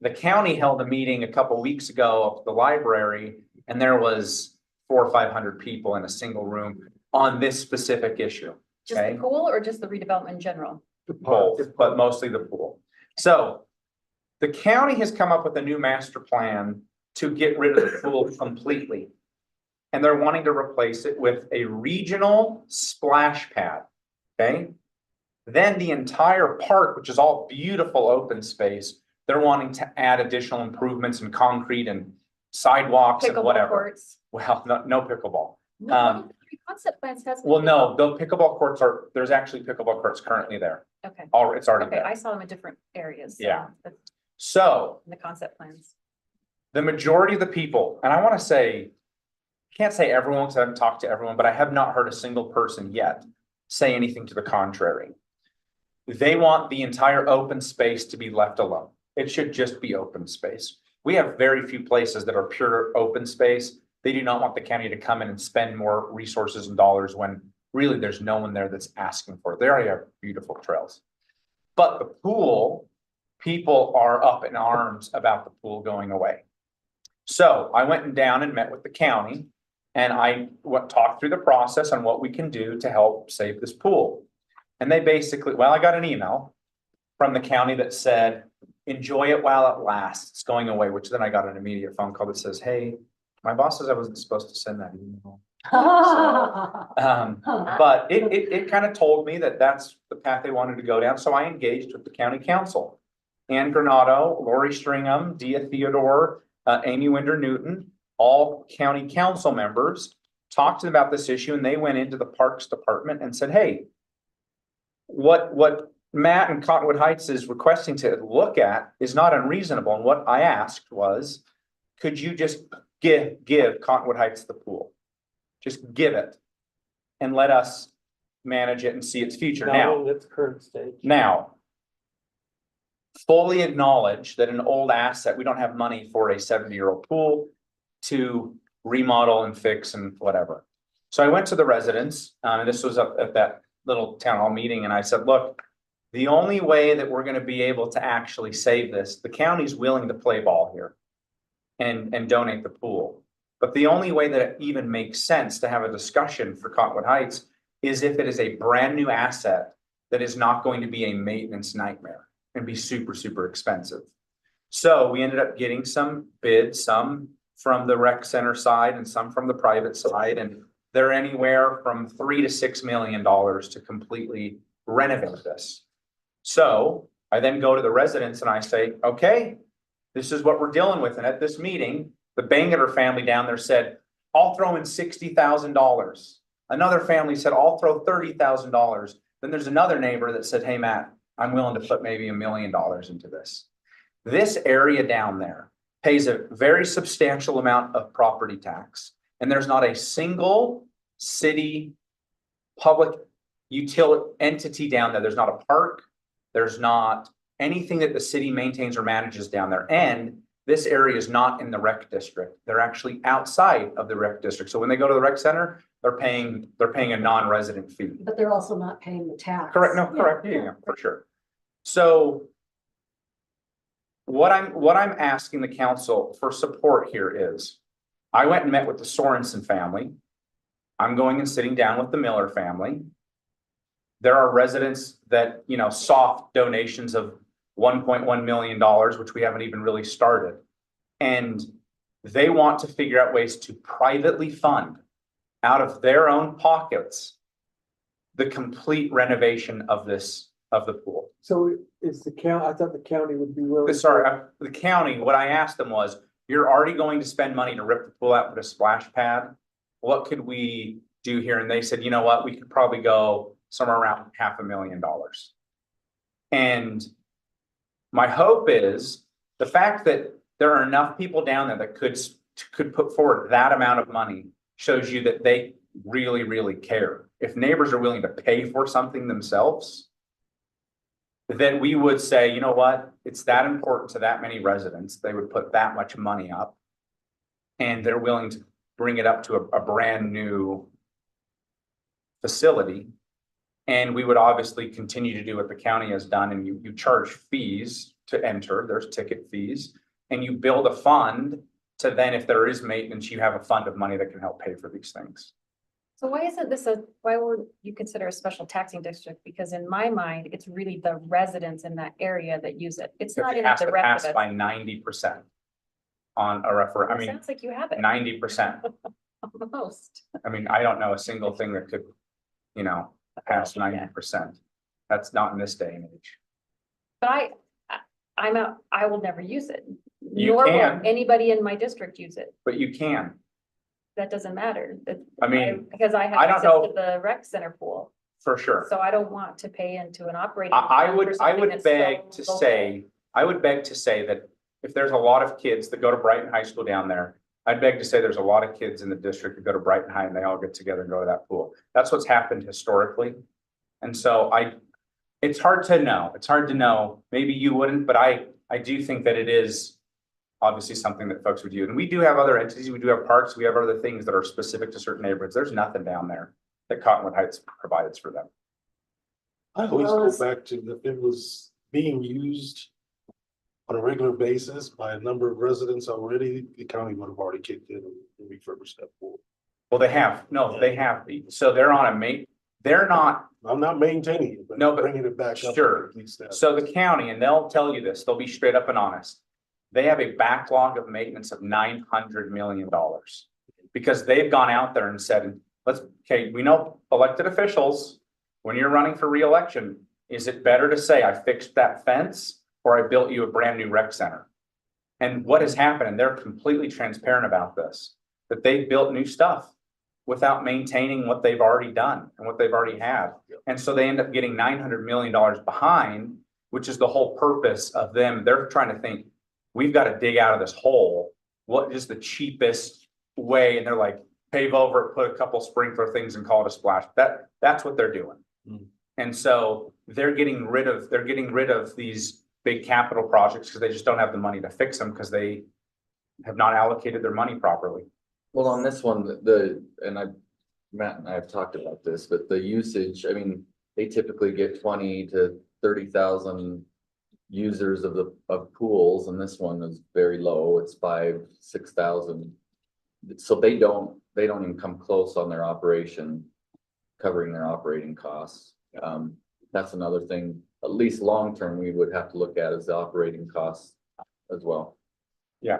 the county held a meeting a couple weeks ago up at the library, and there was 400 or 500 people in a single room on this specific issue. Just the Okay. pool or just the redevelopment in general? Both, but mostly the pool. So the county has come up with a new master plan to get rid of the pool completely. And they're wanting to replace it with a regional splash pad, okay? Then the entire park, which is all beautiful open space, they're wanting to add additional improvements in concrete and sidewalks and Pickleball whatever. courts? Well, no pickleball. No, one of the three concept plans has. Well, no, the pickleball courts there's actually pickleball courts currently there. Okay, It's already okay, there. I saw them in different areas. So Yeah. that's So in the concept plans. the majority of the people, and I want to say, can't say everyone because I haven't talked to everyone, but I have not heard a single person yet say anything to the contrary. They want the entire open space to be left alone. It should just be open space. We have very few places that are pure open space. They do not want the county to come in and spend more resources and dollars when really there's no one there that's asking for it. They already have beautiful trails. But the pool, people are up in arms about the pool going away. So I went down and met with the county and I talked through the process on what we can do to help save this pool. And they basically, I got an email from the county that said, enjoy it while it lasts. It's going away, which then I got an immediate phone call that says, hey, my boss says I wasn't supposed to send that email. But it kind of told me that that's the path they wanted to go down. So I engaged with the county council. Ann Granado, Lori Stringham, Dia Theodore, Amy Winder Newton, all county council members, talked to them about this issue, and they went into the Parks Department and said, hey, what Matt and Cottonwood Heights is requesting to look at is not unreasonable. And what I asked was, could you just give Cottonwood Heights the pool? Just give it and let us manage it and see its future. Not in its current stage. Now, fully acknowledge that an old asset, we don't have money for a 70-year-old pool to remodel and fix and whatever. So I went to the residents, and this was up at that little town hall meeting, and I said, look, the only way that we're going to be able to actually save this, the county's willing to play ball here and donate the pool. But the only way that it even makes sense to have a discussion for Cottonwood Heights is if it is a brand new asset that is not going to be a maintenance nightmare and be super, super expensive. So we ended up getting some bids, some from the rec center side and some from the private side. And they're anywhere from $3 to $6 million to completely renovate this. So I then go to the residents and I say, okay, this is what we're dealing with. And at this meeting, the Bangeter family down there said, I'll throw in $60,000. Another family said, I'll throw $30,000. Then there's another neighbor that said, hey, Matt, I'm willing to put maybe $1 million into this. This area down there pays a very substantial amount of property tax. And there's not a single city public utility entity down there. There's not a park. There's not anything that the city maintains or manages down there. And this area is not in the rec district. They're actually outside of the rec district. So when they go to the rec center, they're paying a non-resident fee. But they're also not paying the tax. Correct, no, correct, yeah, for sure. So what I'm asking the council for support here is, I went and met with the Sorensen family. I'm going and sitting down with the Miller family. There are residents that, soft donations of $1.1 million, which we haven't even really started. And they want to figure out ways to privately fund out of their own pockets the complete renovation of the pool. So is the county, I thought the county would be willing. The county, what I asked them was, you're already going to spend money to rip the pool out with a splash pad. What could we do here? And they said, you know what, we could probably go somewhere around $500,000. And my hope is the fact that there are enough people down there that could put forward that amount of money shows you that they really, really care. If neighbors are willing to pay for something themselves, then we would say, you know what, it's that important to that many residents. They would put that much money up and they're willing to bring it up to a brand new facility. And we would obviously continue to do what the county has done, and you charge fees to enter, there's ticket fees, and you build a fund to then, if there is maintenance, you have a fund of money that can help pay for these things. So why would you consider a special taxing district? Because in my mind, it's really the residents in that area that use it. It's not It even has the to rest pass of by it. 90% on a referendum. I mean, Sounds like you have it 90%. almost. I mean, I don't know a single thing that could, pass 90%. That's not in this day and age. But I will never use it. You Nor will can. anybody in my district use it. But you can. That doesn't matter. I mean, Because I have I don't access know. to the rec center pool. For sure. So I don't want to pay into an operating. I fund for would something that's so beg to local. say, that if there's a lot of kids that go to Brighton High School down there, I'd beg to say there's a lot of kids in the district that go to Brighton High and they all get together and go to that pool. That's what's happened historically. And so it's hard to know. It's hard to know. Maybe you wouldn't, but I do think that it is obviously something that folks would do. And we do have other entities. We do have parks. We have other things that are specific to certain neighborhoods. There's nothing down there that Cottonwood Heights provides for them. I always go back to if it was being used on a regular basis by a number of residents already, the county would have already kicked in and refurbished that pool. Well, they have. No, they have. So they're on a they're not. I'm not maintaining it, but No, but bringing it back up. sure. At least that. So the county, and they'll tell you this, they'll be straight up and honest. They have a backlog of maintenance of $900 million. Because they've gone out there and said, we know elected officials, when you're running for reelection, is it better to say I fixed that fence or I built you a brand new rec center? And what has happened, and they're completely transparent about this, that they built new stuff without maintaining what they've already done and what they've already had. And so they end up getting $900 million behind, which is the whole purpose of them. They're trying to think, we've got to dig out of this hole. What is the cheapest way? And they're like, pave over it, put a couple sprinkler things and call it a splash. That's what they're doing. And so they're getting rid of these big capital projects because they just don't have the money to fix them because they have not allocated their money properly. Well, on this one, Matt and I have talked about this, but the usage, I mean, they typically get 20 to 30,000 users of pools, and this one is very low. It's 5,000-6,000. So they don't even come close on their operation, covering their operating costs. That's another thing, at least long-term, we would have to look at is the operating costs as well. Yeah.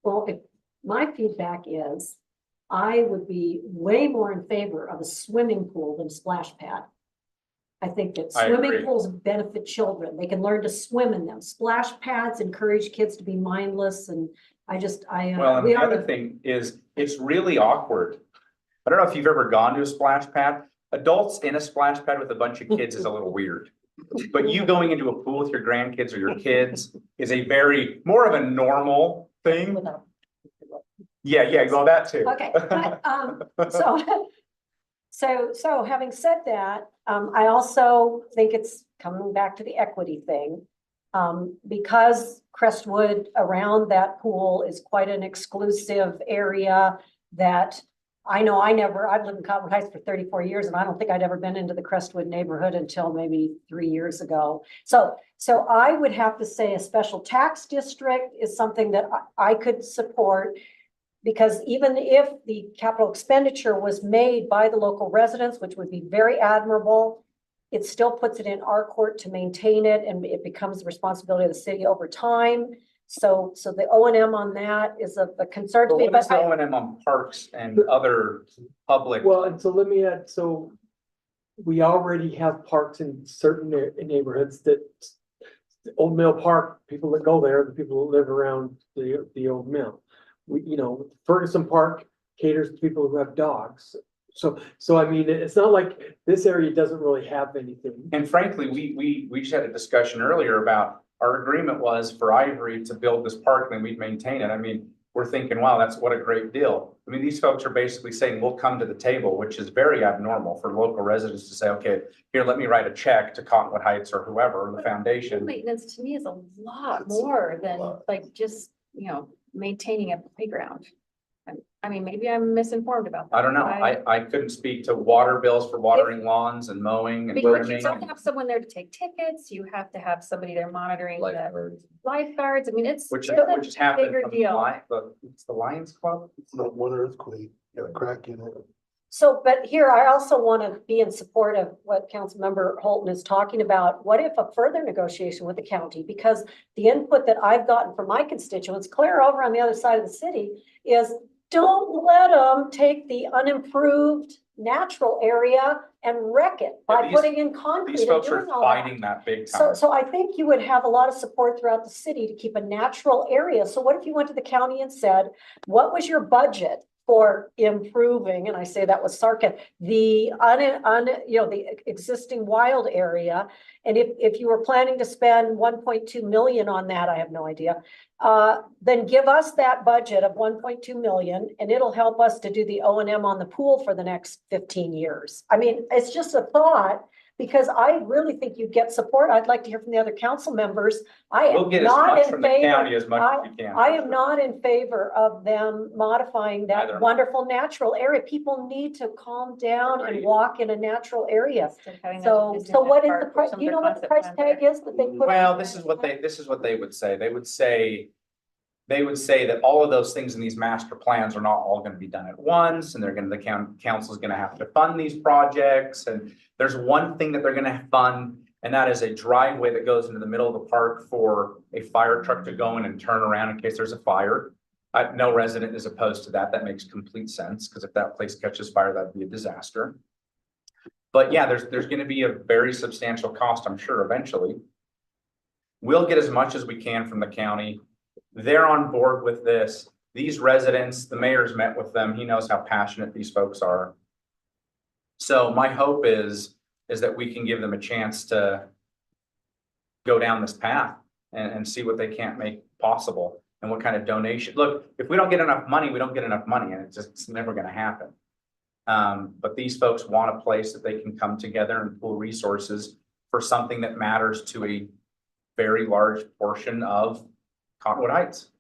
Well, my feedback is, I would be way more in favor of a swimming pool than a splash pad. I think that I swimming agree. pools benefit children. They can learn to swim in them. Splash pads encourage kids to be mindless, and Well, and we the other are, thing is, it's really awkward. I don't know if you've ever gone to a splash pad. Adults in a splash pad with a bunch of kids is a little weird. But you going into a pool with your grandkids or your kids is more of a normal thing. Yeah, well, that too. okay, but, so having said that, I also think it's coming back to the equity thing. Because Crestwood around that pool is quite an exclusive area that I've lived in Cottonwood Heights for 34 years, and I don't think I'd ever been into the Crestwood neighborhood until maybe 3 years ago. So I would have to say a special tax district is something that I could support. Because even if the capital expenditure was made by the local residents, which would be very admirable, it still puts it in our court to maintain it, and it becomes the responsibility of the city over time. So the O&M on that is a concern to But me, what is but the O&M on parks and other public? Well, and so let me add, so we already have parks in certain neighborhoods that Old Mill Park, people that go there, the people that live around the old mill. Ferguson Park caters to people who have dogs. So I mean, it's not like this area doesn't really have anything. And frankly, we just had a discussion earlier about our agreement was for Ivory to build this park and then we'd maintain it. I mean, we're thinking, wow, that's what a great deal. I mean, these folks are basically saying, we'll come to the table, which is very abnormal for local residents to say, okay, here, let me write a check to Cottonwood Heights or whoever, the foundation. Maintenance to me is a lot more than like just you know, maintaining a playground. I mean, maybe I'm misinformed about that. I don't know. I couldn't speak to water bills for watering lawns and mowing and Because you trimming. have to have someone there to take tickets, you have to have somebody there monitoring the Lifeguards. lifeguards, I mean, it's Which it's is a happened bigger from deal. it's the Lions Club. It's not one earthquake, got a crack in it. So, but here, I also want to be in support of what Councilmember Holton is talking about. What if a further negotiation with the county? Because the input that I've gotten from my constituents, clear over on the other side of the city, is don't let them take the unimproved natural area and wreck it by these- putting in concrete These and folks are doing all that. fighting that big So, time. so I think you would have a lot of support throughout the city to keep a natural area. So what if you went to the county and said, what was your budget for improving, and I say that with sarcasm, the the existing wild area? And if you were planning to spend 1.2 million on that, I have no idea, then give us that budget of 1.2 million and it'll help us to do the O&M on the pool for the next 15 years. I mean, it's just a thought, because I really think you get support. I'd like to hear from the other council members. I We'll am get as not much in from the favor. county as much as we can. I am not in favor of them modifying Neither am I. that wonderful natural area. People need to calm down and Agreed. walk in a natural area. Instead of having that So, just so what is Disneyland the park or price, some do you other know what the concept price plan tag is that they put? Well, this is what they would say. They would say that all of those things in these master plans are not all gonna be done at once, and the council's gonna have to fund these projects, and there's one thing that they're gonna fund, and that is a driveway that goes into the middle of the park for a fire truck to go in and turn around in case there's a fire. No resident is opposed to that. That makes complete sense, because if that place catches fire, that'd be a disaster. But yeah, there's gonna be a very substantial cost, I'm sure, eventually. We'll get as much as we can from the county. They're on board with this. These residents, the mayor's met with them. He knows how passionate these folks are. So my hope is that we can give them a chance to go down this path and see what they can't make possible and what kind of donation. Look, if we don't get enough money, we don't get enough money, and it's never gonna happen. But these folks want a place that they can come together and pool resources for something that matters to a very large portion of Cottonwood Heights.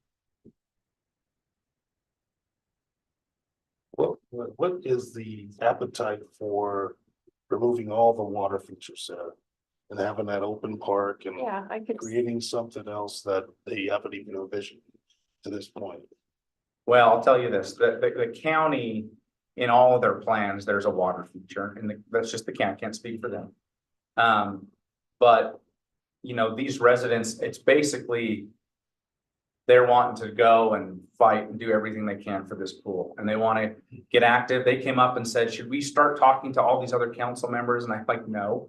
What is the appetite for removing all the water features there? And having that open park and Yeah, I could. creating something else that they haven't even envisioned to this point? Well, I'll tell you this, the county, in all of their plans, there's a water feature, and that's just the county, can't speak for them. But, you know, these residents, it's basically they're wanting to go and fight and do everything they can for this pool, and they want to get active. They came up and said, should we start talking to all these other council members? And I'm like, no,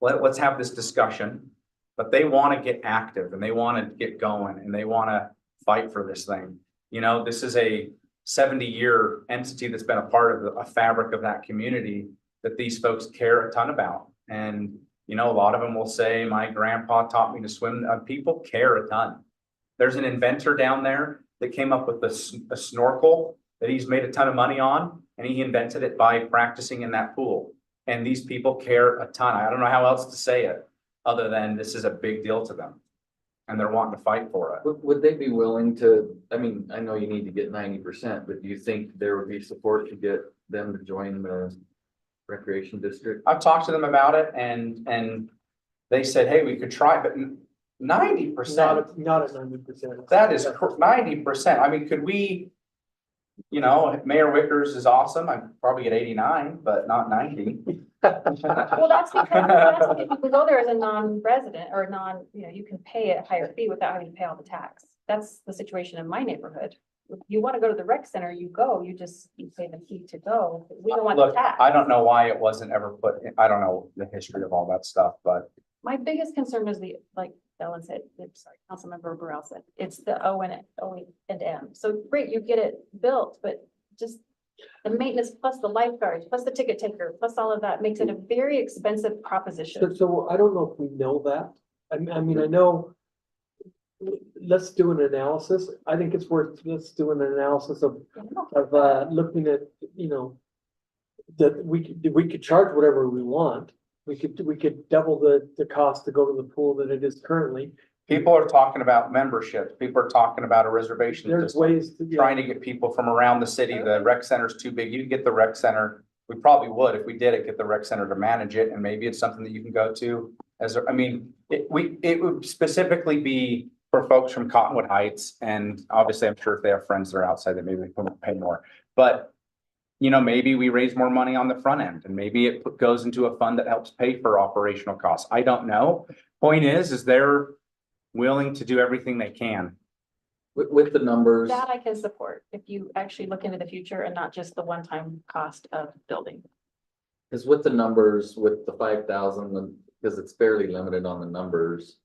let's have this discussion. But they want to get active, and they want to get going, and they want to fight for this thing. You know, this is a 70-year entity that's been a part of a fabric of that community that these folks care a ton about. And, you know, a lot of them will say, my grandpa taught me to swim. People care a ton. There's an inventor down there that came up with a snorkel that he's made a ton of money on, and he invented it by practicing in that pool. And these people care a ton. I don't know how else to say it, other than this is a big deal to them, and they're wanting to fight for it. Would they be willing to, I mean, I know you need to get 90%, but do you think there would be support to get them to join the recreation district? I've talked to them about it, and they said, hey, we could try, but 90%, Not at 90%. that is 90%. I mean, could we, you know, Mayor Wickers is awesome. I'd probably get 89, but not 90. Well, that's because if you go there as a non-resident or you can pay a higher fee without having to pay all the tax. That's the situation in my neighborhood. If you want to go to the rec center, you go, you pay the fee to go. We don't want the Look, tax. I don't know why it wasn't ever put in. I don't know the history of all that stuff, but My biggest concern is like Ellen said, sorry, Councilmember Burrell said, it's the O and M. So great, you get it built, but just the maintenance plus the lifeguards, plus the ticket taker, plus all of that makes it a very expensive proposition. So I don't know if we know that. I mean, I know. Let's do an analysis. I think it's worth, let's do an analysis of looking at, you know, that we could charge whatever we want. We could double the cost to go to the pool that it is currently, People are talking about memberships. People are talking about a reservation There's system. ways to. Trying to get people from around the city. The rec center's too big. You can get the rec center. We probably would, if we did it, get the rec center to manage it, and maybe it's something that you can go to. It would specifically be for folks from Cottonwood Heights, and obviously, I'm sure if they have friends that are outside, that maybe they can pay more. But, maybe we raise more money on the front end, and maybe it goes into a fund that helps pay for operational costs. I don't know. Point is they're willing to do everything they can. With the numbers, That I can support, if you actually look into the future and not just the one-time cost of building. because with the numbers, with the 5,000, because it's fairly limited on the numbers.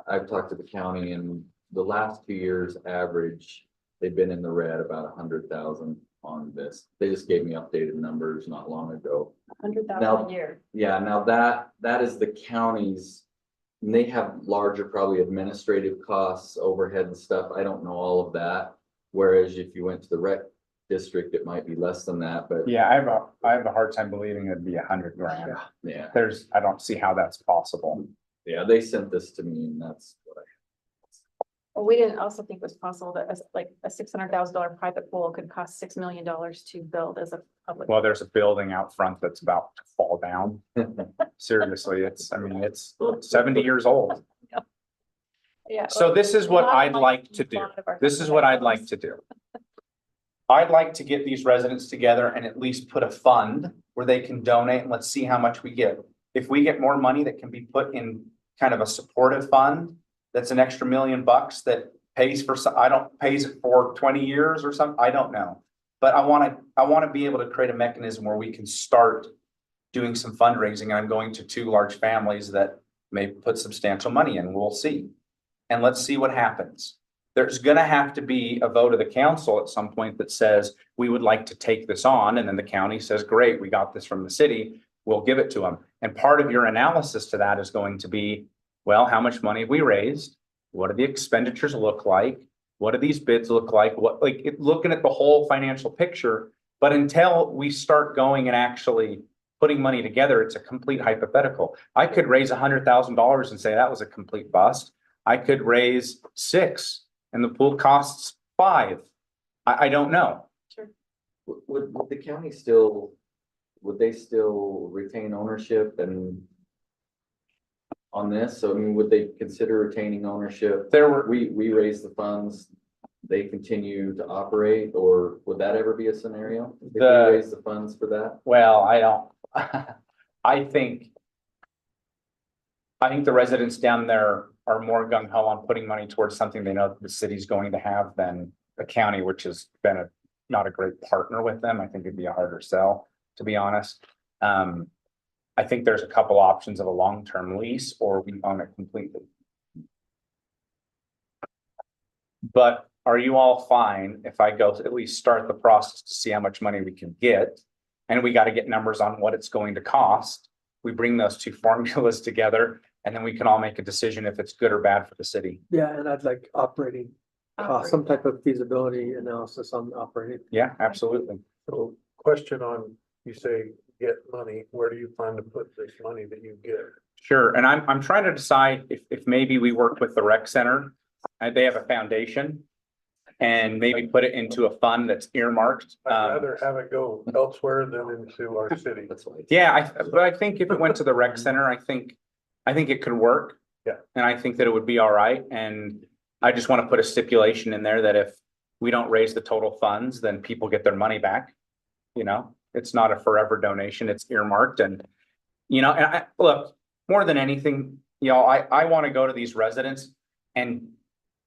I've talked to the county and the last 2 years average, they've been in the red about 100,000 on this. They just gave me updated numbers not long ago. 100,000 Now- a year. Yeah, now that is the county's, and they have larger probably administrative costs, overhead and stuff. I don't know all of that. Whereas if you went to the rec district, it might be less than that, but Yeah, I have a hard time believing it'd be 100 grand. yeah, I don't see how that's possible. yeah, they sent this to me and that's what Well, we didn't also think it was possible that a $600,000 private pool could cost $6 million to build as a public. Well, there's a building out front that's about to fall down. Seriously, it's 70 years old. Yeah. So this is what I'd like to do. This is what I'd like to do. I'd like to get these residents together and at least put a fund where they can donate, and let's see how much we get. If we get more money that can be put in kind of a supportive fund, that's an extra $1 million that pays for pays it for 20 years or something, I don't know. But I want to be able to create a mechanism where we can start doing some fundraising. I'm going to 2 large families that may put substantial money in. We'll see. And let's see what happens. There's gonna have to be a vote of the council at some point that says, we would like to take this on, and then the county says, great, we got this from the city, we'll give it to them. And part of your analysis to that is going to be, well, how much money have we raised? What do the expenditures look like? What do these bids look like? Looking at the whole financial picture, but until we start going and actually putting money together, it's a complete hypothetical. I could raise $100,000 and say that was a complete bust. I could raise 6 and the pool costs 5. I don't know. would the county still, would they still retain ownership and on this? So I mean, would they consider retaining ownership? We raise the funds, they continue to operate, or would that ever be a scenario? If we raise the funds for that? Well, I don't, I think the residents down there are more gung ho on putting money towards something they know that the city's going to have than the county, which has been not a great partner with them. I think it'd be a harder sell, to be honest. I think there's a couple options of a long-term lease, or we own it completely. But are you all fine if I go to at least start the process to see how much money we can get? And we got to get numbers on what it's going to cost. We bring those 2 formulas together, and then we can all make a decision if it's good or bad for the city. Yeah, and I'd like operating cost, some type of feasibility analysis on operating. Yeah, absolutely. So question on, you say get money, where do you plan to put this money that you get? Sure. And I'm trying to decide if maybe we work with the rec center. They have a foundation, and maybe put it into a fund that's earmarked. I'd rather have it go elsewhere than into our city. That's why. Yeah, but I think if it went to the rec center, I think it could work. Yeah. And I think that it would be all right. And I just want to put a stipulation in there that if we don't raise the total funds, then people get their money back. It's not a forever donation, it's earmarked. And, and look, more than anything, I want to go to these residents, and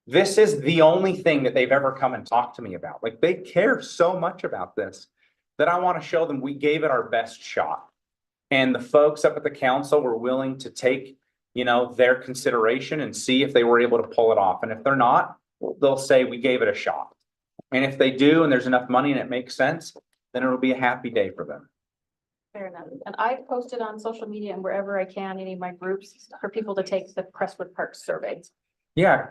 this is the only thing that they've ever come and talked to me about. Like, they care so much about this that I want to show them we gave it our best shot. And the folks up at the council were willing to take, their consideration and see if they were able to pull it off. And if they're not, they'll say we gave it a shot. And if they do, and there's enough money and it makes sense, then it'll be a happy day for them. Fair enough. And I've posted on social media and wherever I can, any of my groups, for people to take the Crestwood Park survey. Yeah,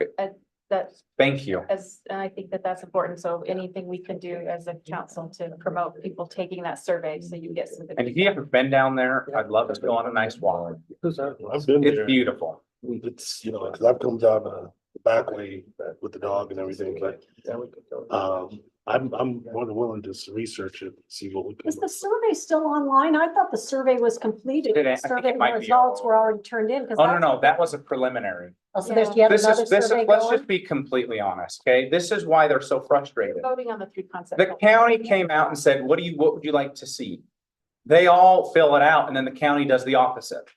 That's thank you. and I think that that's important. So anything we can do as a council to promote people taking that survey, so you get some. And if you haven't been down there, I'd love to go on a nice walk. I've been It's there. beautiful. it's, you know, cause I've come down the back way with the dog and everything, but, I'm more than willing to research it, see what we can. Is the survey still online? I thought the survey was completed. It- I think Survey it might be results were already turned in. Oh, no, that was a preliminary. So there's yet This another is, this is, survey let's going? just be completely honest, okay? This is why they're so frustrated. Voting on the three concepts. The county came out and said, what would you like to see? They all fill it out and then the county does the opposite.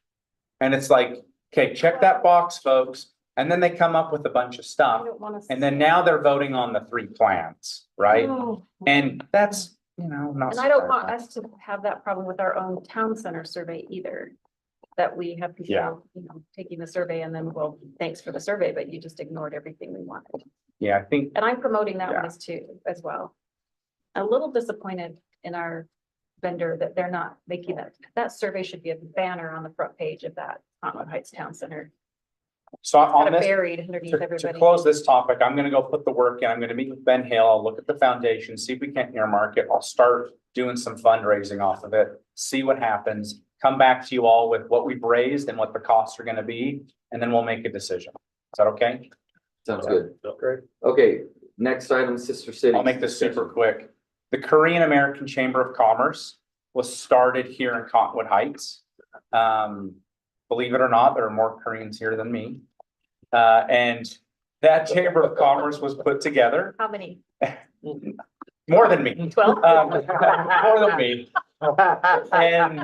And it's like, okay, check that box, folks. And then they come up with a bunch of I stuff. don't wanna And then see- now they're voting on the 3 plans, right? Oh. And that's, you know, not. And I don't want us to have that problem with our own town center survey either. That we have Yeah. people, you know, taking the survey and then, well, thanks for the survey, but you just ignored everything we wanted. Yeah, I think, And I'm promoting that Yeah. one as well. A little disappointed in our vendor that they're not making that survey should be a banner on the front page of that Cottonwood Heights Town Center. so on Kind of this. buried underneath To everybody. close this topic, I'm gonna go put the work in. I'm gonna meet with Ben Hill. I'll look at the foundation, see if we can't earmark it. I'll start doing some fundraising off of it, see what happens. Come back to you all with what we've raised and what the costs are gonna be, and then we'll make a decision. Is that okay? Sounds good. Great. Okay, next item, Sister City. I'll make this super quick. The Korean American Chamber of Commerce was started here in Cottonwood Heights. Believe it or not, there are more Koreans here than me. And that Chamber of Commerce was put together, How many? more than me. 12? More than me. And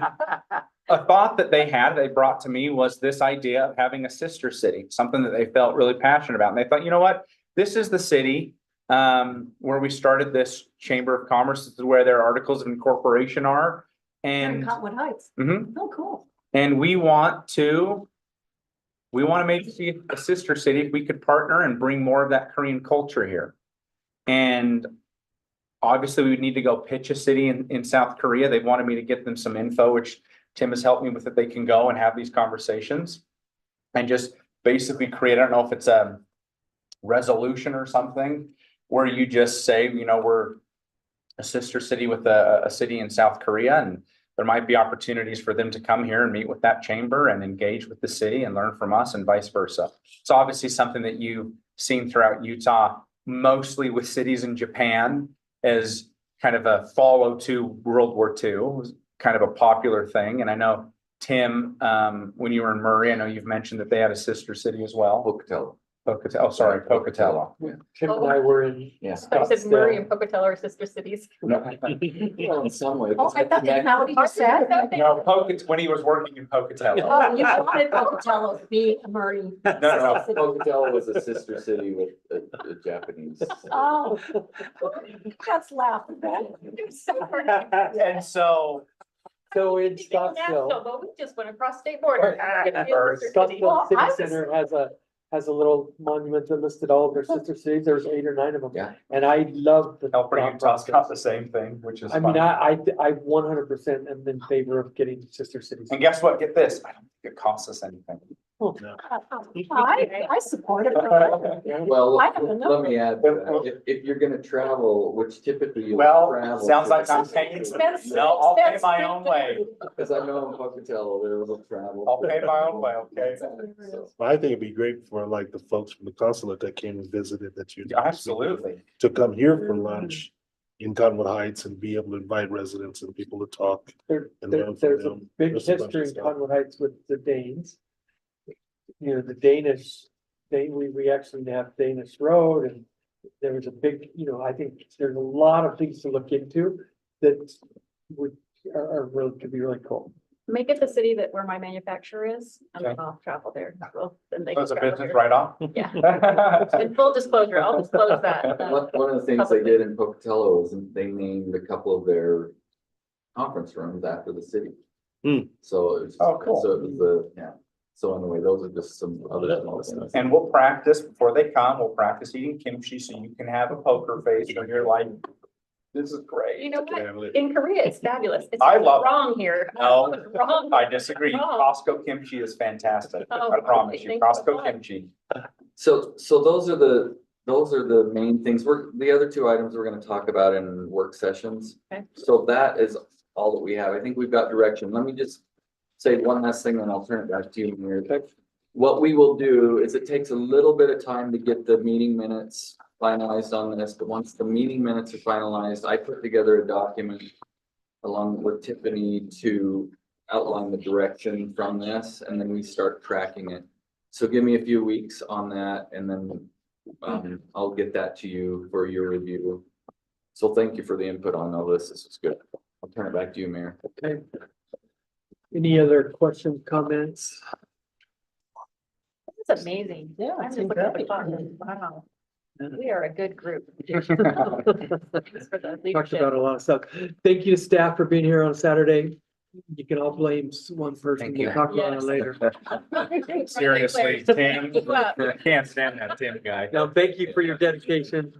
a thought that they brought to me was this idea of having a sister city, something that they felt really passionate about. And they thought, you know what? This is the city where we started this Chamber of Commerce. This is where their articles of incorporation are. In And, Cottonwood Heights. Mhm. Oh, cool. and we want to maybe see a sister city if we could partner and bring more of that Korean culture here. And obviously, we would need to go pitch a city in South Korea. They wanted me to get them some info, which Tim has helped me with, that they can go and have these conversations. And just basically create, I don't know if it's a resolution or something, where you just say, you know, we're a sister city with a city in South Korea, and there might be opportunities for them to come here and meet with that chamber and engage with the city and learn from us and vice versa. It's obviously something that you've seen throughout Utah, mostly with cities in Japan, as kind of a follow to World War II. It was kind of a popular thing. And I know, Tim, when you were in Murray, I know you've mentioned that they had a sister city as well. Pocatello. Pocatello. Yeah, Tim and I were in. Yeah. I said Murray and Pocatello are sister cities. Well, in some way. Oh, I thought that's not what you said. No, when he was working in Pocatello. Oh, you wanted Pocatello to be a Murray. No, Pocatello was a sister city with a Japanese. Oh, that's laughable. And so, So in National, Scottsdale, but we just went across state border. Scottsdale City I was- Center has a little monument that listed all of their sister cities. There's 8 or 9 of them. Yeah. And I love the. Helper thought Utah's got process. the same thing, which is I mean, fun. I 100% am in favor of getting sister cities. And guess what? Get this. I don't think it costs us anything. I support it. Well, I have a let me add, to that. If you're gonna travel, which typically you Well, travel. sounds like I'm to- paying. Expensive, No, I'll pay my expensive. own way. Cause I know in Pocatello, there was a travel. I'll pay my own way, okay? So, I think it'd be great for like the folks from the consulate that came and visited that you. Absolutely. To come here for lunch in Cottonwood Heights and be able to invite residents and people to talk. And learn from There's a them. big There's a bunch of history in stuff. Cottonwood Heights with the Danes. You know, the Danish, we actually have Danish Road, and there was a big, you know, I think there's a lot of things to look into that are really, could be really cool. Make it the city that where my manufacturer is, and then I'll travel there. Well, then they can That's a travel business here. write-off. Yeah, in full disclosure, I'll disclose that. One of the things they did in Pocatello is they named a couple of their conference rooms after the city. Hmm. So it was. Oh, cool. So it was the, yeah. So anyway, those are just some other small things. And we'll practice before they come. We'll practice eating kimchi so you can have a poker face when you're like, this is great. You know what? Yeah, In Korea, it's fabulous. It's I love it. wrong here. No, Wrong. I disagree. Oh. Costco kimchi is fantastic. Oh, I promise you, thank you so Costco much. kimchi. So those are the main things. The other 2 items we're gonna talk about in work sessions. Okay. So that is all that we have. I think we've got direction. Let me just say one last thing, then I'll turn it back to you, Mayor. what we will do is it takes a little bit of time to get the meeting minutes finalized on this, but once the meeting minutes are finalized, I put together a document along with Tiffany to outline the direction from this, and then we start tracking it. So give me a few weeks on that, and then I'll get that to you for your review. So thank you for the input on all this. This is good. I'll turn it back to you, Mayor. Okay. Any other questions, comments? It's amazing. Yeah, I'm it's just looking at the great. clock. Wow. We are a good group. Thanks for the Talked leadership. about a lot of stuff. Thank you to staff for being here on Saturday. You can all blame one person. Thank We'll you. talk about it Yes. later. Seriously, Tim, I can't stand that Tim guy. Now, thank you for your dedication.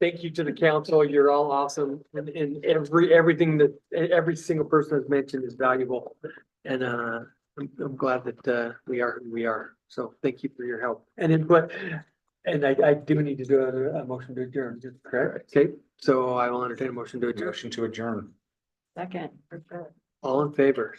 Thank you to the council. You're all awesome. And everything that, every single person that's mentioned is valuable. And I'm glad that we are who we are. So thank you for your help and input. And I do need to do a motion to adjourn, correct? Okay, so I will entertain a motion to adjourn. Motion to adjourn. Second, for sure. All in favor?